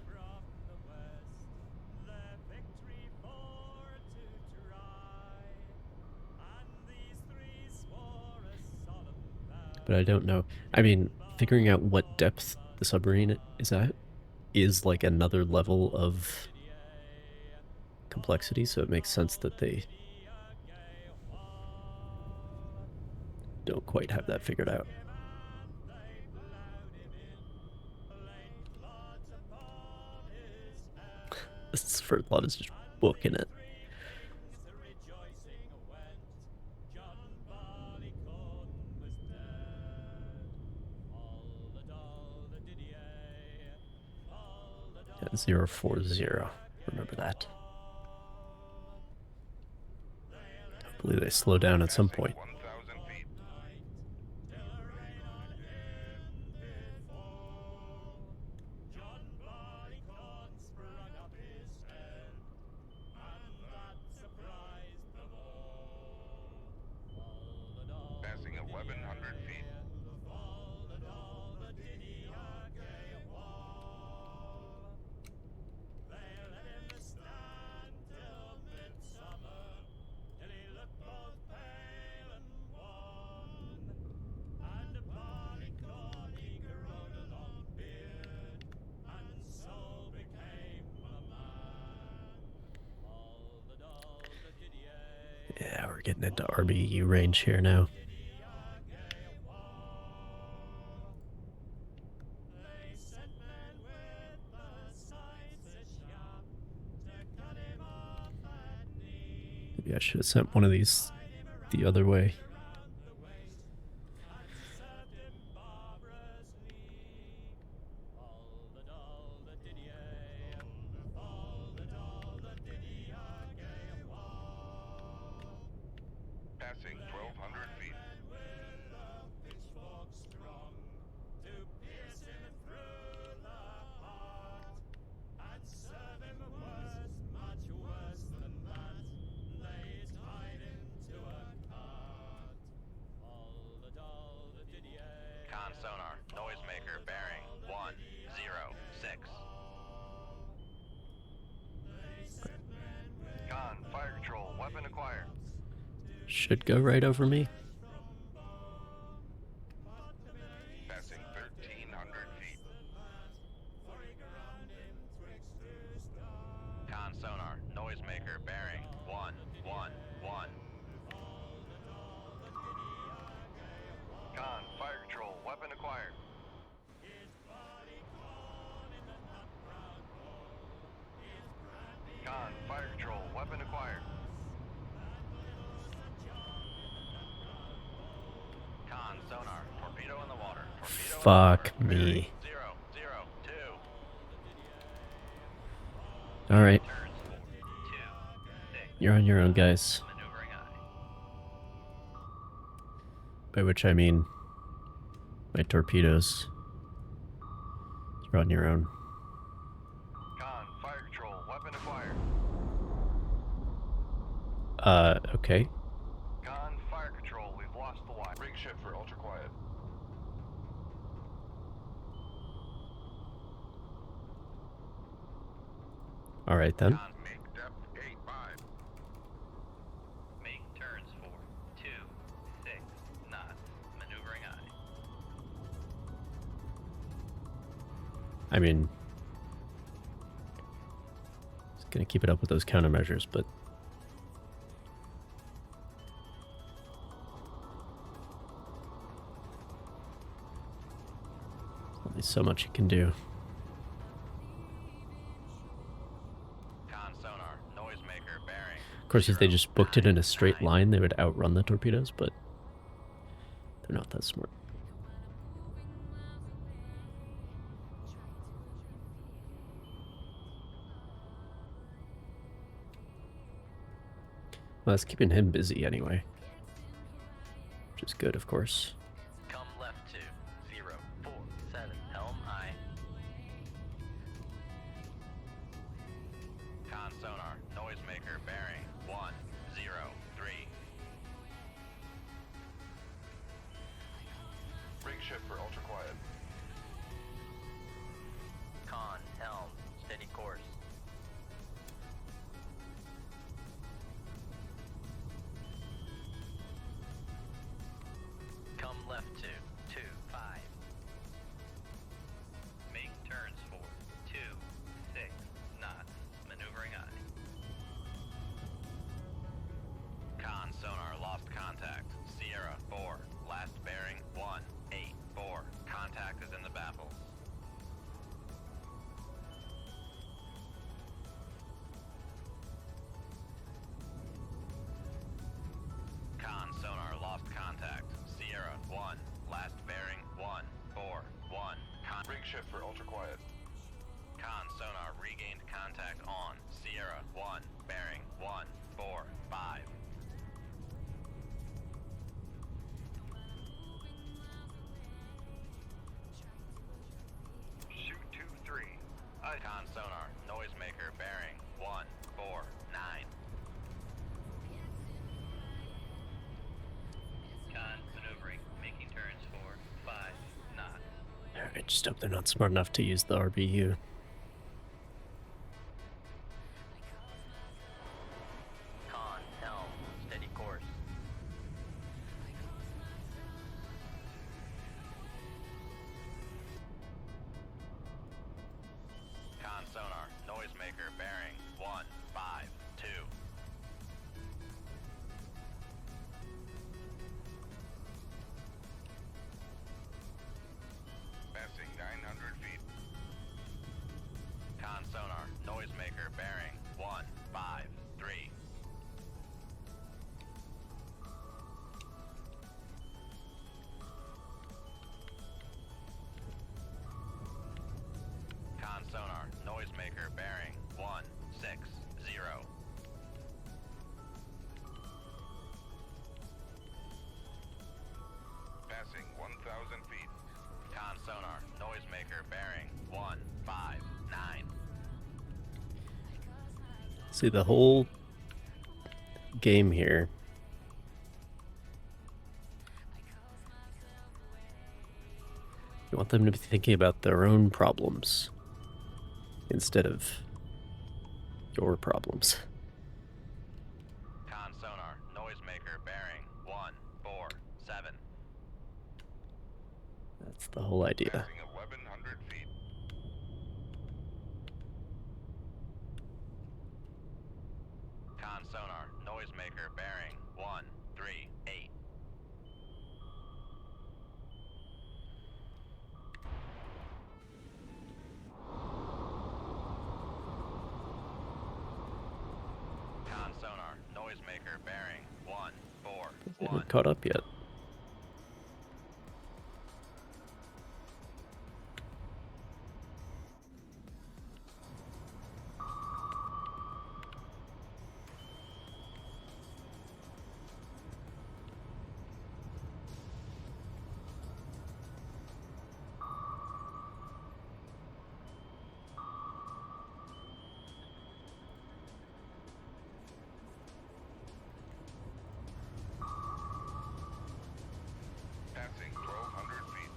But I don't know. I mean, figuring out what depth the submarine is at is like another level of complexity, so it makes sense that they don't quite have that figured out. This first lot is just booking it. Yeah, 040. Remember that. Hopefully they slow down at some point. 1,000 feet. Getting into RBU range here now. Maybe I should have sent one of these the other way. Passing 1,200 feet. Con sonar, noisemaker bearing 106. Con, fire control, weapon acquired. Should go right over me. Passing 1,300 feet. Con sonar, noisemaker bearing 111. Con, fire control, weapon acquired. Con, fire control, weapon acquired. Con sonar, torpedo in the water. Torpedo Fuck in the water. me. 002. Alright, Turns 4, 2, 6. you're on your own, guys. Maneuvering eye. By which I mean my torpedoes. You're on your own. Con, fire control, weapon acquired. Okay. Con, fire control, we've lost the wire. Rig shift for ultra quiet. Alright then. Con, Make depth 85. make turns 4, 2, 6 knots. Maneuvering eye. I mean, just gonna keep it up with those countermeasures, but only so much you can do. Con sonar, noisemaker bearing. Of course, if they just booked it in a straight line, they would outrun the torpedoes, but they're not that smart. Well, that's keeping him busy anyway, which is good, of course. Come left to 047 helm eye. Con sonar, noisemaker bearing 103. Rig shift for ultra quiet. Con helm, steady course. Come left to 25. Make turns for 26 knots. Maneuvering eye. Con sonar lost contact. Sierra 4. Last bearing 184. Contact is in the baffles. Con sonar lost contact. Sierra 1. Last bearing 141. Rig shift for ultra quiet. Con sonar regained contact on Sierra 1. Bearing 145. Shoot 2-3. Con sonar noisemaker bearing 149. Con maneuvering, making turns for 5 knots. I just hope they're not smart enough to use the RBU. Con helm, steady course. Con sonar, noisemaker bearing 152. See, the whole game here you want them to be thinking about their own problems instead of your problems. Con sonar, noisemaker bearing 147. That's the whole idea. Passing 1,100 feet. Con sonar, noisemaker bearing 138. Con sonar, noisemaker bearing They 141. haven't caught up yet. Passing 1,200 feet.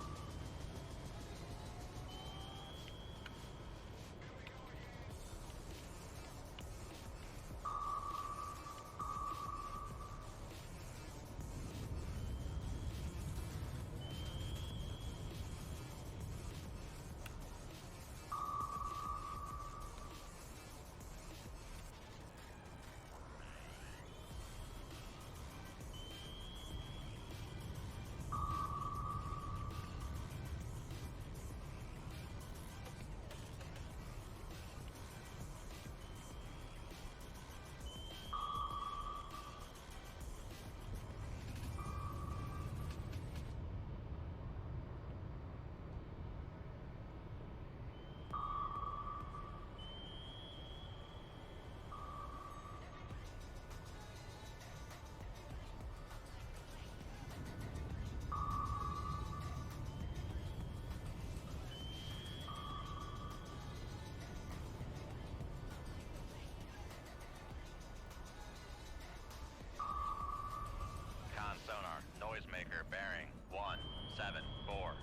Con sonar, noisemaker bearing 174.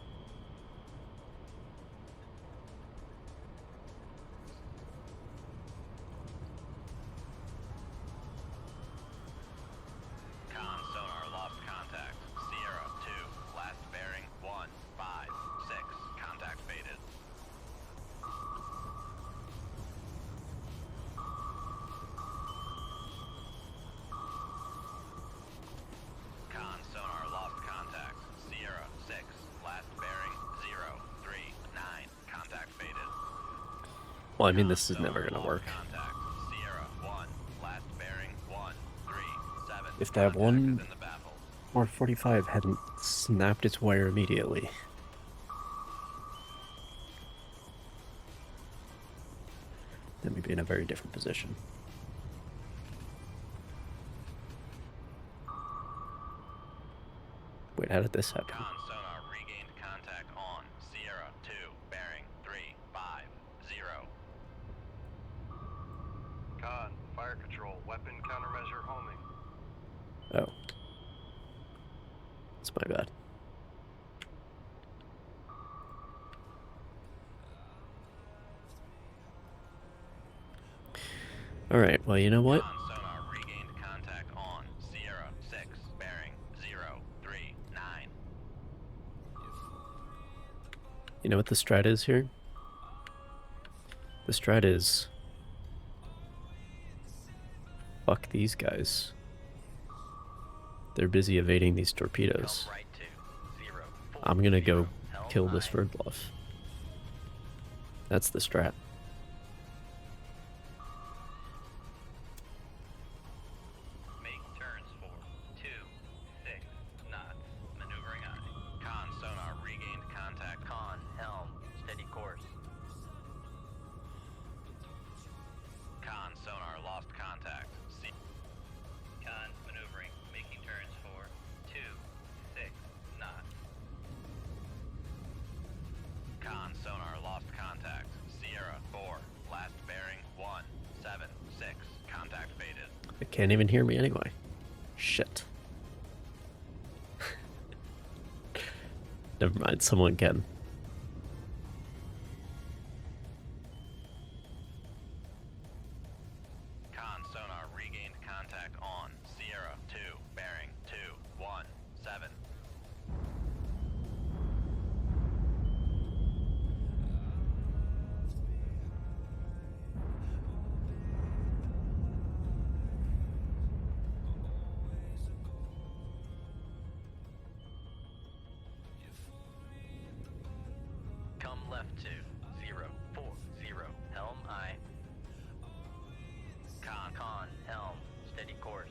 Con sonar lost contact. Sierra 2, last bearing 156. Contact faded. Con sonar lost contact. Sierra 6, last bearing 039. Contact faded. Well, I mean, this is never gonna work. Contact. Sierra 1, last bearing 137. If that Contact one is in the baffle. or 45 hadn't snapped its wire immediately. Then we'd be in a very different position. Wait, how did this happen? Con sonar regained contact on Sierra 2, bearing 350. Con, fire control, weapon countermeasure homing. Oh. It's my bad. Alright, well, you know what? Con sonar regained contact on Sierra 6, bearing 039. You know what the strat is here? The strat is... fuck these guys. They're busy evading these torpedoes. Right to 040. I'm gonna go Hell kill this 9. Sverdlov. That's the strat. Make turns for 26 knots. Maneuvering eye. Con sonar regained contact. Con, helm, steady course. Con sonar lost contact. Con maneuvering, making turns for 26 knots. Con sonar lost contact. Sierra 4, last bearing 176. It can't even hear me anyway. Shit. Never mind, someone can. Con sonar regained contact on Sierra 2, bearing 217. Come left to 040, helm I. Con, helm, steady course.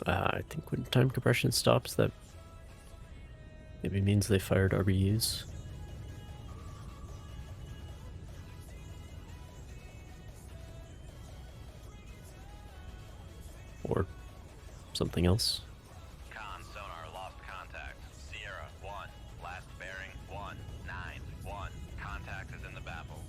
I think when time compression stops, that maybe means they fired RBUs. Or something else. Con sonar lost contact. Sierra 1, last bearing 191. Contact is in the baffle.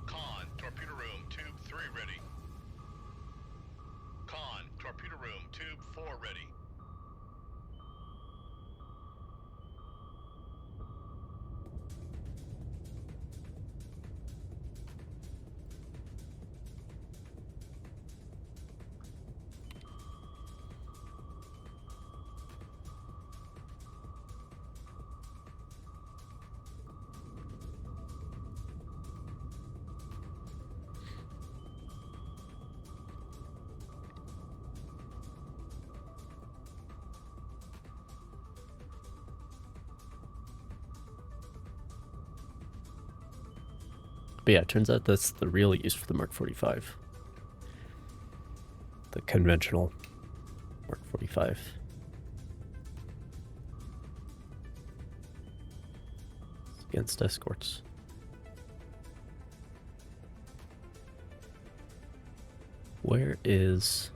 Con, torpedo room, tube 3 ready. Con, torpedo room, tube 4 ready. But yeah, it turns out that's the real use for the Mark 45. The conventional Mark 45. It's against escorts. Where is...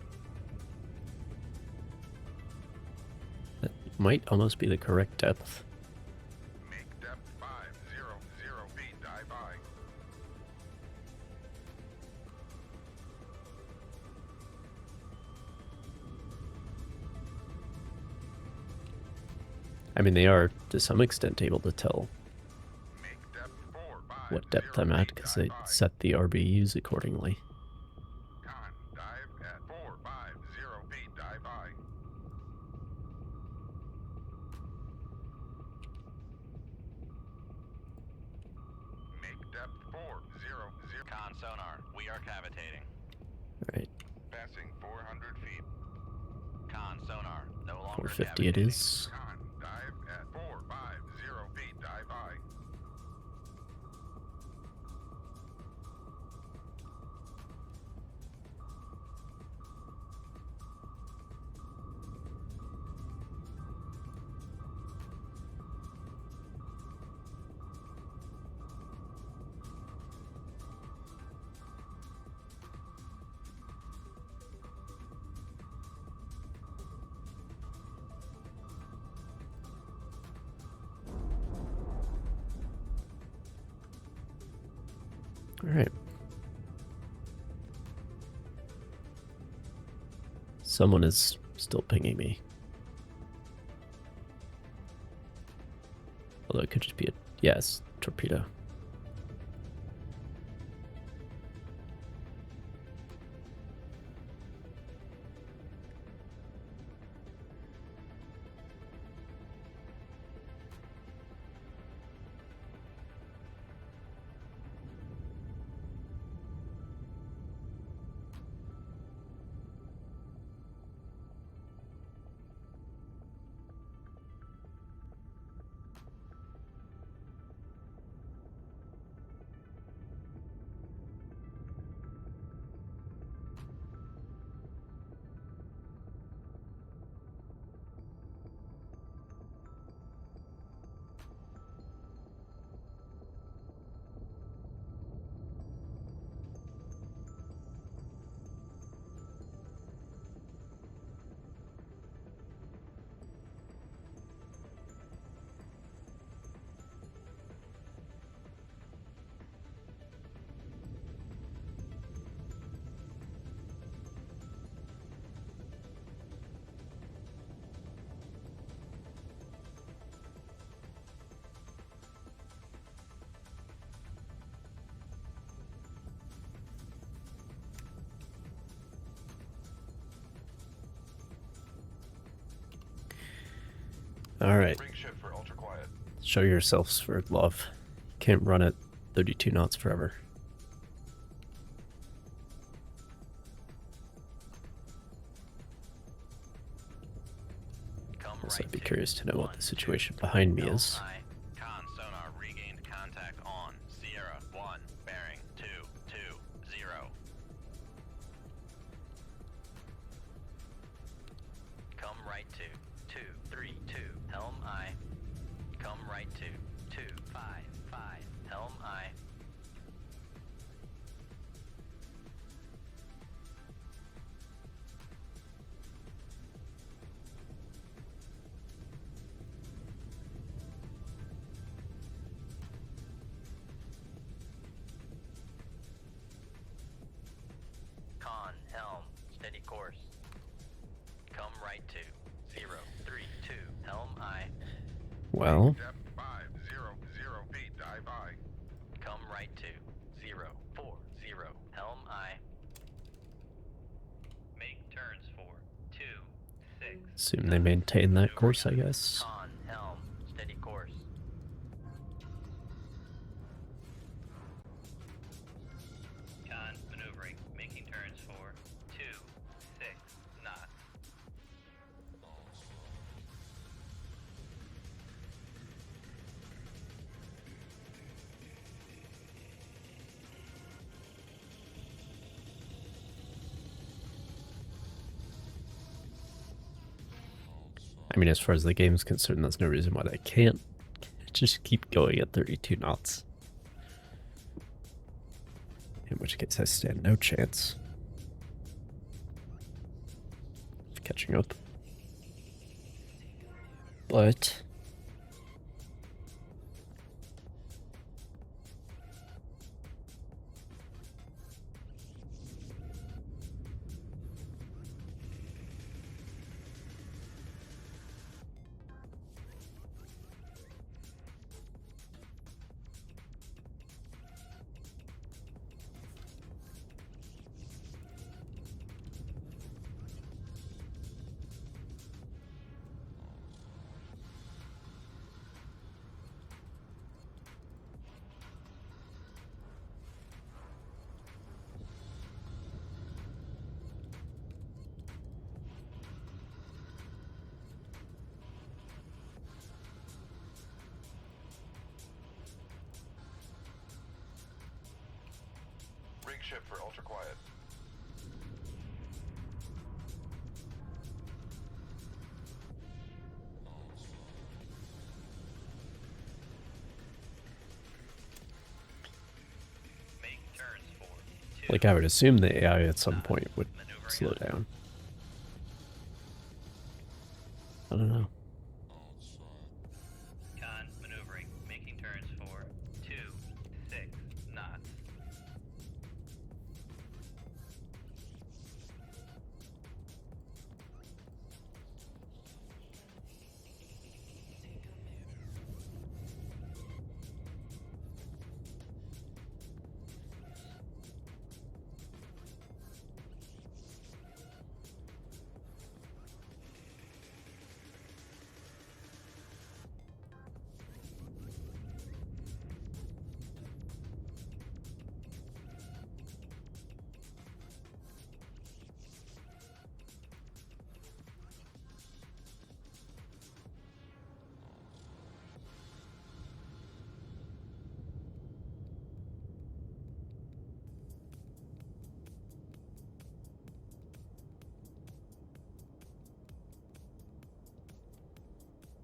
That might almost be the correct depth. Make depth 500 feet, dive by. I mean, they are, to some extent, able to tell Make depth 450 what depth I'm at, because they dive by. set the RBUs accordingly. Con, dive at 450 feet, dive by. Make depth 400. Con sonar, we are cavitating. Alright, Passing 400 feet. Con sonar, no longer 450 it cavitating. is. Con, dive at 450 feet, dive by. Alright. Someone is still pinging me. Although it could just be a... Yes, torpedo. Alright. Rig ship for ultra quiet. Show yourselves for love. Can't run at 32 knots forever. Also, I'd be curious to know what the situation behind me is. Con sonar regained contact on Sierra 1, bearing 220. Come right to 232, helm I. Come right to 255, helm I. Con, helm, steady course. Come right to 032, helm I. Well, Depth 500 feet, dive I. Come right to 040, helm I. Make turns for 2, 6. assume they maintain that course, I guess. Con, helm, steady course. Con, maneuvering, making turns for 2, 6 knots. I mean, as far as the game's concerned, there's no reason why they can't just keep going at 32 knots. In which case, I stand no chance of catching up. But Rig ship for ultra quiet. Make turns for 2. like, I would assume the AI at some point would slow down. I don't know. Con, maneuvering, making turns for 2, 6 knots.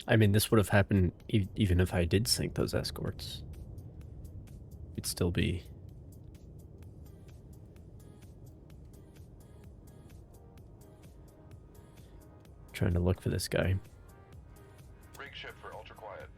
I mean, this would have happened even if I did sink those escorts. It'd still be... trying to look for this guy. Rig ship for ultra quiet.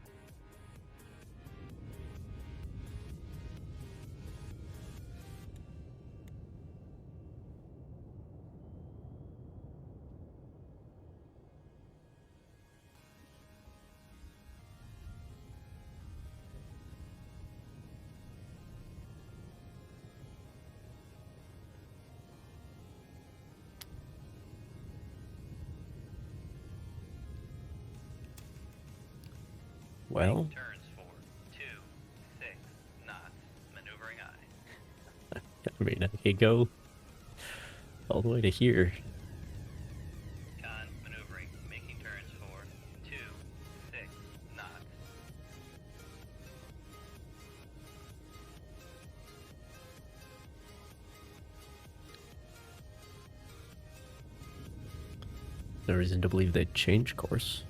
Well, Make turns for 26 knots. Maneuvering aye. I mean, I could go all the way to here. Con maneuvering. Making turns for 26 knots. No reason to believe they'd change course.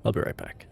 I'll be right back.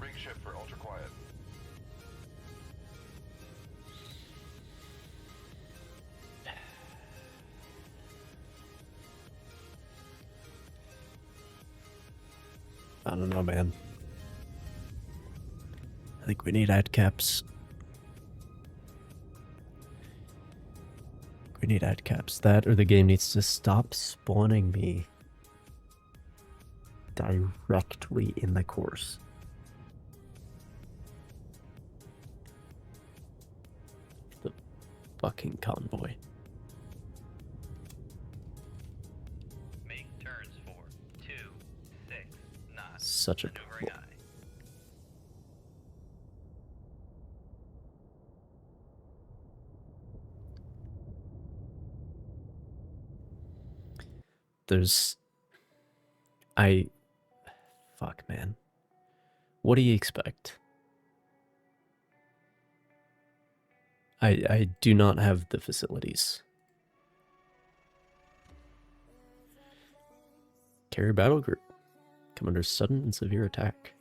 Rig shift for ultra quiet. I don't know, man. I think we need ad caps. We need ad caps. That or the game needs to stop spawning me directly in the course. The fucking convoy. Make turns for 26 knots. Such a Maneuvering trouble. aye. There's... Fuck, man. What do you expect? I do not have the facilities. Carrier battle group. Come under sudden and severe attack.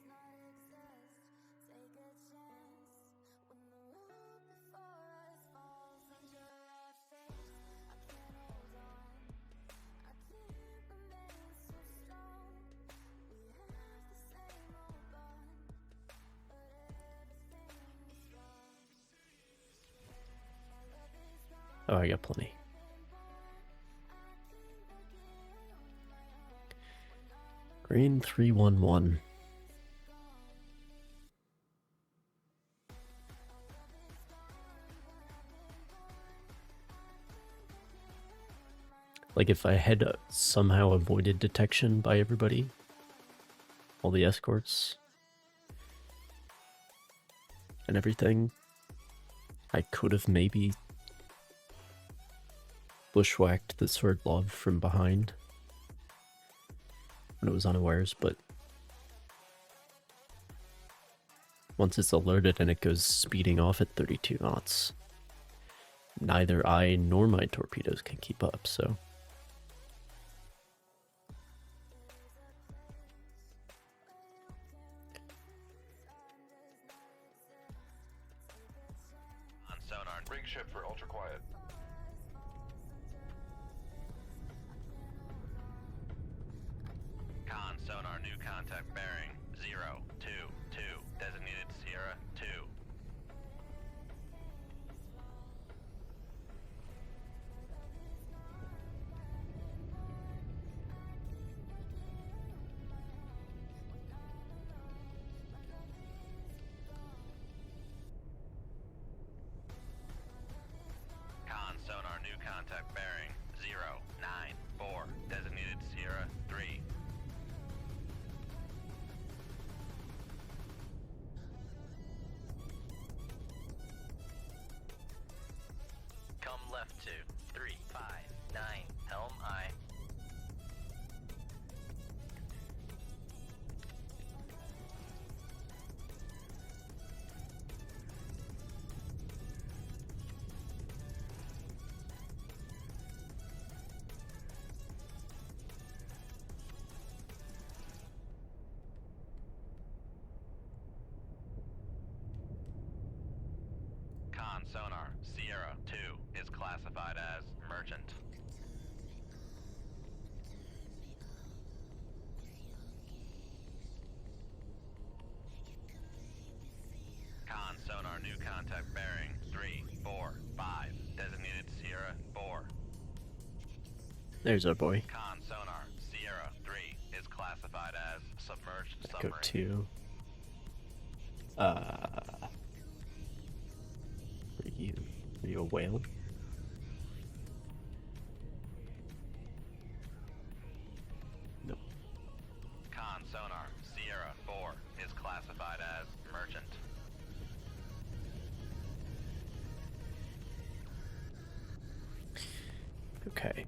Oh, I got plenty. Green 311. Like if I had somehow avoided detection by everybody, all the escorts and everything, I could have maybe bushwhacked the sword love from behind when it was unawares, but once it's alerted and it goes speeding off at 32 knots, neither I nor my torpedoes can keep up, so Big ship for ultra quiet. Con sonar, new contact bearing 022, designated Sierra 2. Con sonar, new contact bearing 094, designated Sierra 3. Come left to 359, helm I. Con sonar, Sierra 2 is classified as merchant. Con sonar, new contact bearing 345, designated Sierra 4. There's our boy. Con sonar, Sierra 3 is classified as submerged Go submarine. to. Are you a whale? No. Con sonar, Sierra 4 is classified as merchant. Okay.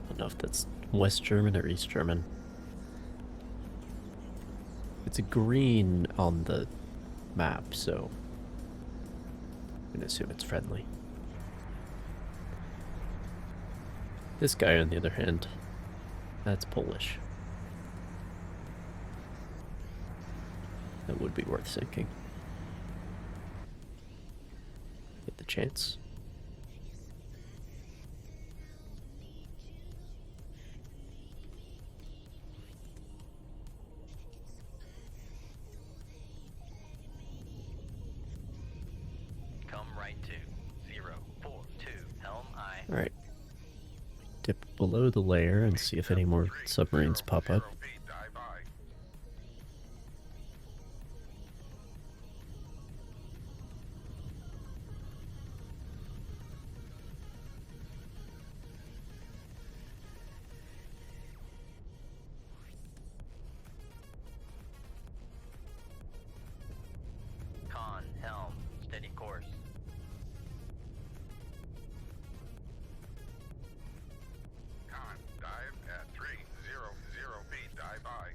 I don't know if that's West German or East German. It's a green on the map, so I'm gonna assume it's friendly. This guy, on the other hand, that's Polish. That would be worth sinking. Get the chance. Come right to 042, helm I. Alright. Dip below the layer and see if any more submarines pop up. 0 feet, dive by. Con, helm, steady course. Con, dive at 300 feet, dive by.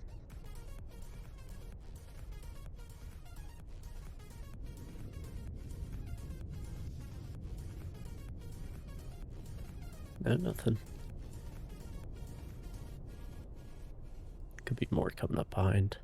No, nothing. Could be more coming up behind.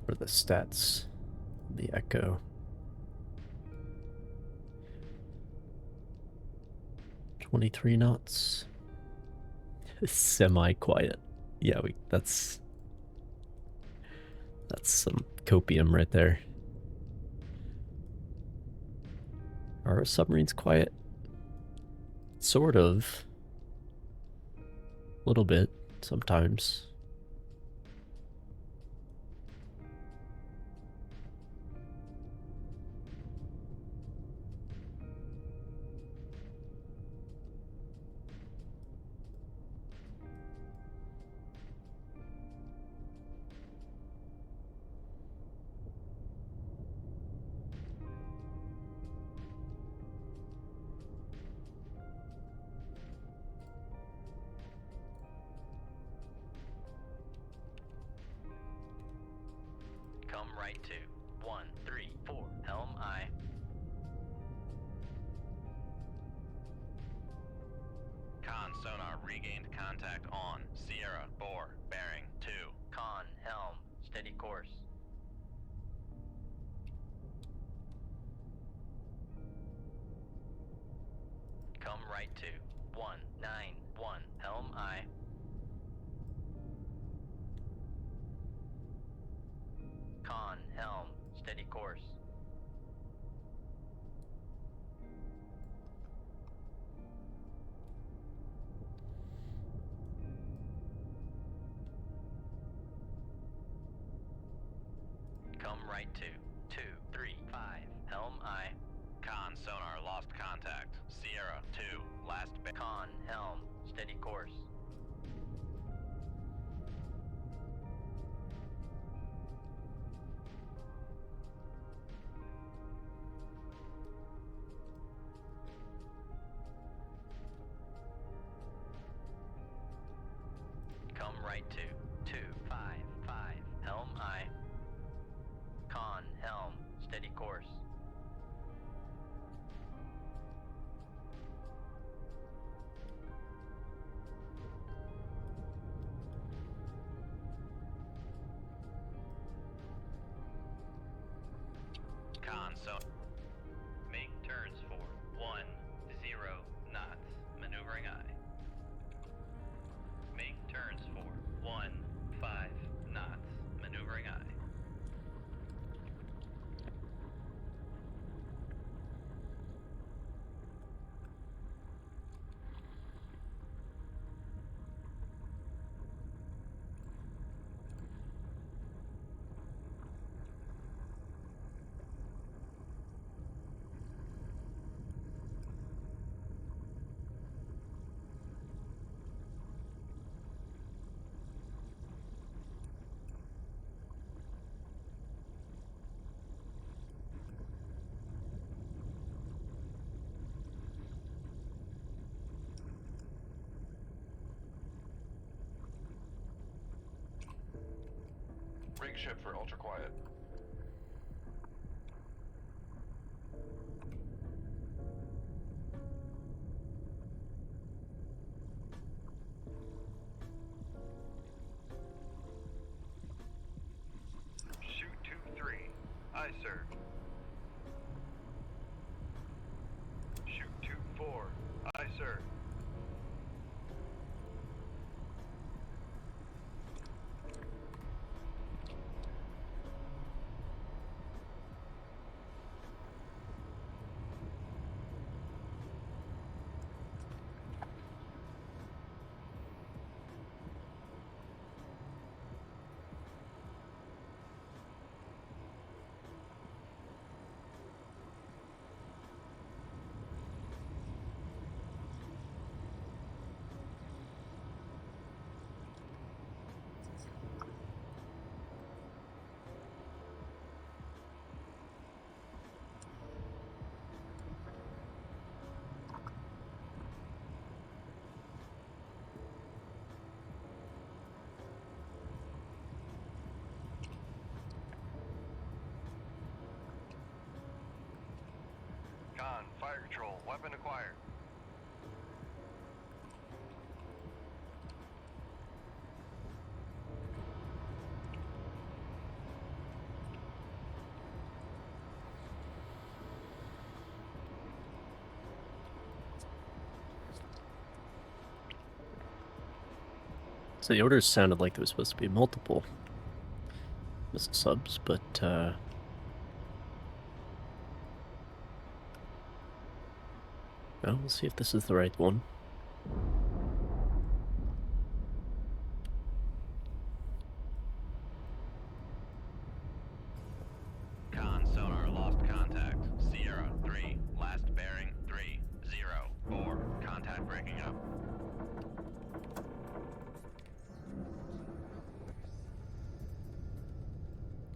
What are the stats? The Echo. 23 knots. Semi-quiet. Yeah, that's some copium right there. Are our submarines quiet? Sort of. A little bit, sometimes. Come right to 134, helm I. Con sonar regained contact on Sierra 4, bearing 2. Con, helm, steady course. Come right to 191, helm I. Con, helm, steady course. Come right to 235, helm I. Con sonar lost contact. Sierra 2, last con, helm, steady course. Come right to 255, helm I. Con, helm, steady course. Con, so make turns for 10 knots, maneuvering I. Make turns for 15 knots, maneuvering I. Rig ship for ultra quiet. Shoot 2-3. Aye, sir. Shoot 2-4. Aye, sir. Con, fire control, weapon acquired. So the orders sounded like there was supposed to be multiple missile subs, but well, we'll see if this is the right one. Con sonar lost contact. Sierra 3, last bearing 304. Contact breaking up.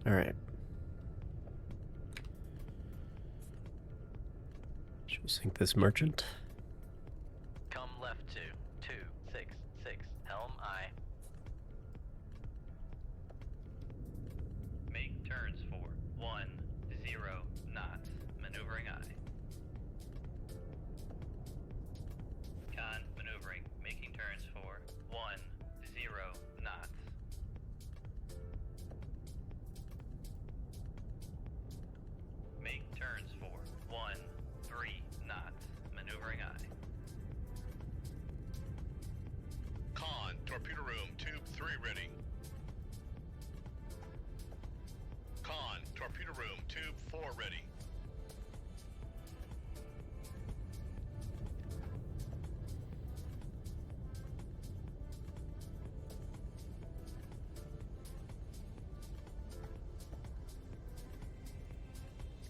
All right. Should we sink this merchant? Come left to 266, helm I. Make turns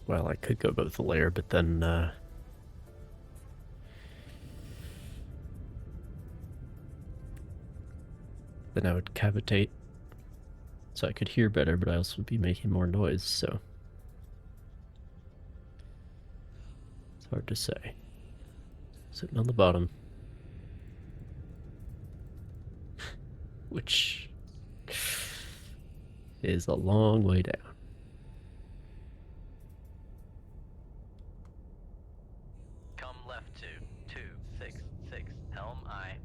Well, I could go both layer, but then I would cavitate, so I could hear better, but I also would be making more noise, so it's hard to say. Sitting on the bottom, which is a long way down. Come left 266, helm I.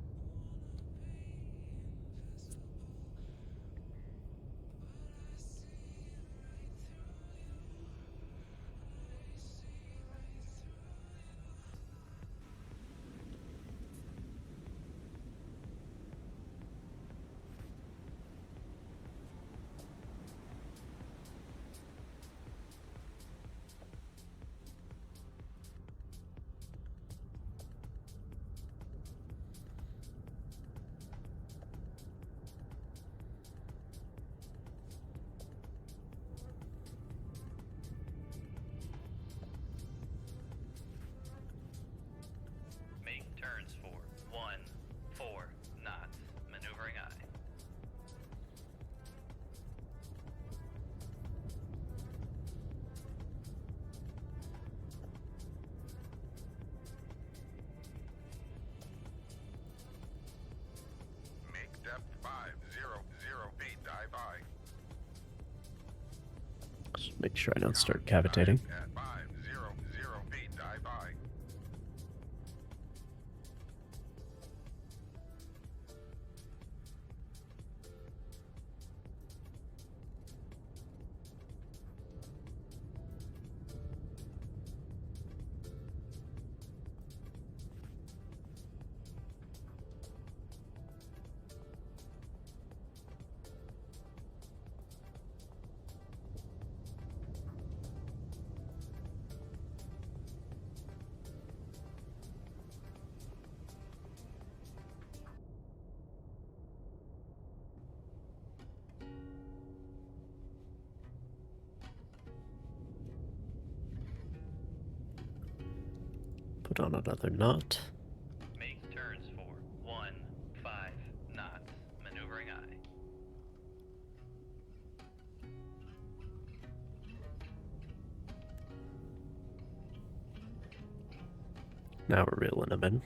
Make turns for 4 knots, maneuvering I. Make depth 500 feet. Dive I. Just make sure I don't start Con, cavitating. dive at 500 feet. Dive I. Put on another knot. Make turns for 5 knots, maneuvering I. Now we're reeling them in.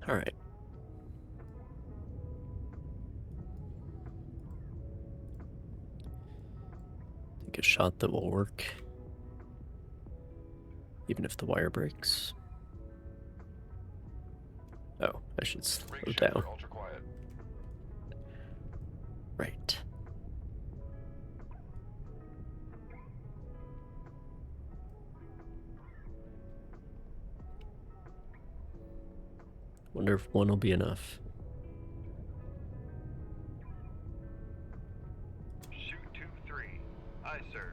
Alright. Take a shot that will work. Even if the wire breaks. Oh, I should slow down. Ultra quiet. Right. Wonder if one will be enough. Shoot 2-3. Aye, sir.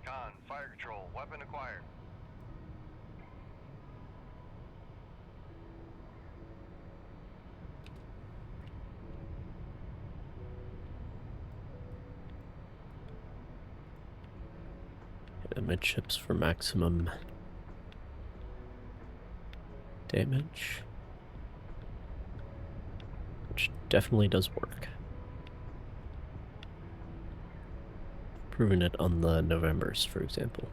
Con, fire control, weapon acquired. Midships for maximum damage. Which definitely does work. Proven it on the Novembers, for example.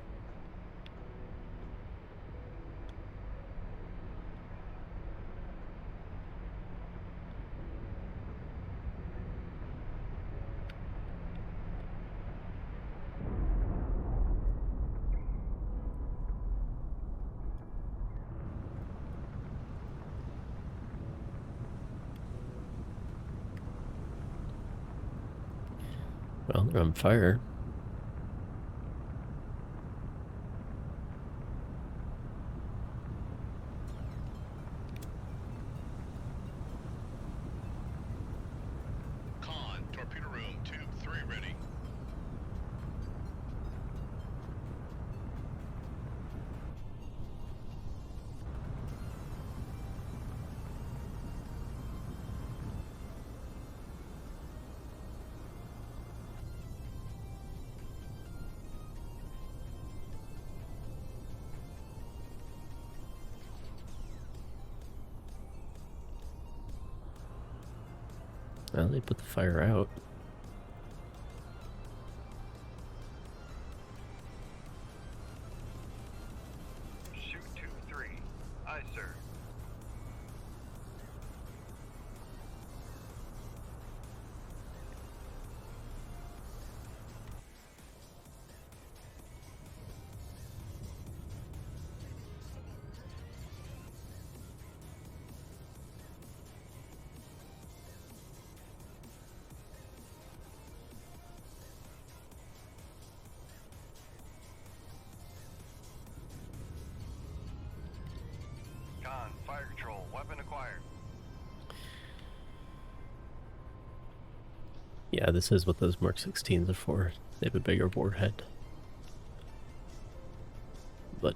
Well, they're on fire. Con, torpedo room, tube 3 ready. Well, they put the fire out. Shoot 2-3. Aye, sir. Con, fire control, weapon acquired. Yeah, this is what those Mark 16s are for. They have a bigger warhead. But,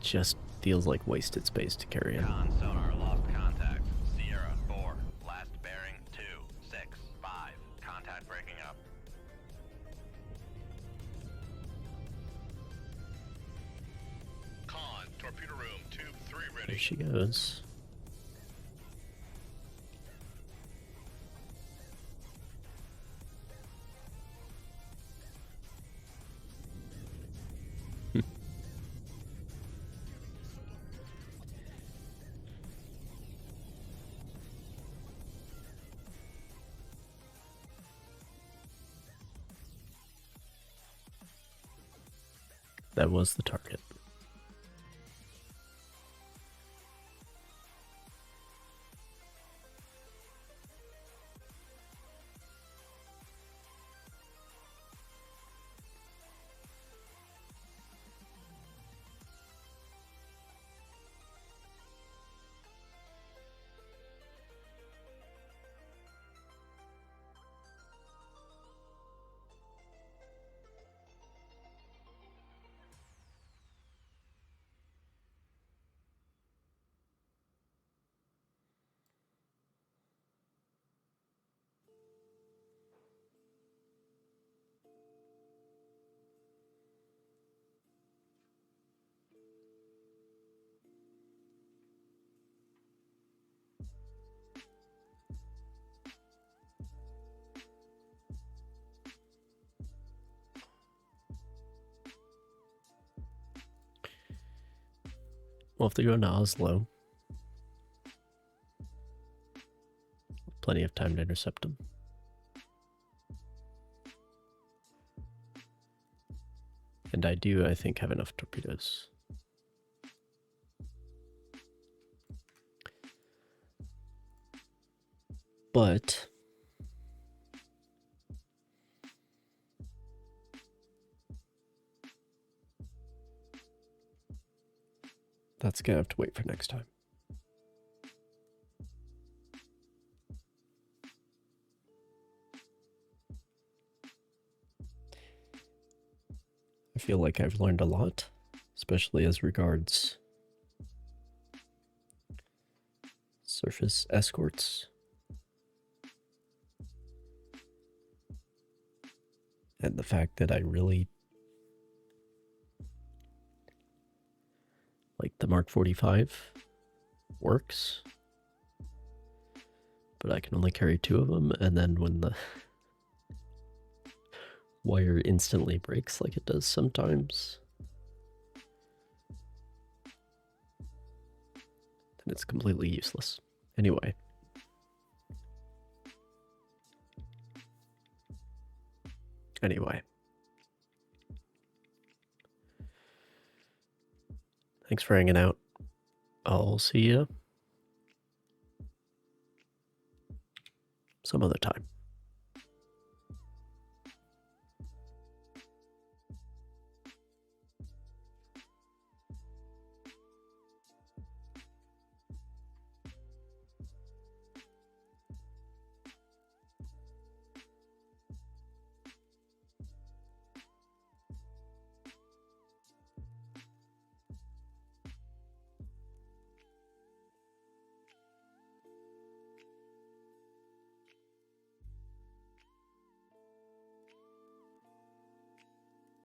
just feels like wasted space to carry in. Con sonar lost contact. Sierra 4. Last bearing 2, 6, 5. Contact breaking up. Con, torpedo room, tube 3 There ready. she goes. That was the target. We'll have to go to Oslo. Plenty of time to intercept them. And I do, I think, have enough torpedoes. But that's gonna have to wait for next time. I feel like I've learned a lot, especially as regards surface escorts. And the fact that I really like the Mark 45 works, but I can only carry 2 of them, and then when the wire instantly breaks like it does sometimes, then it's completely useless. Anyway. Thanks for hanging out. I'll see you some other time.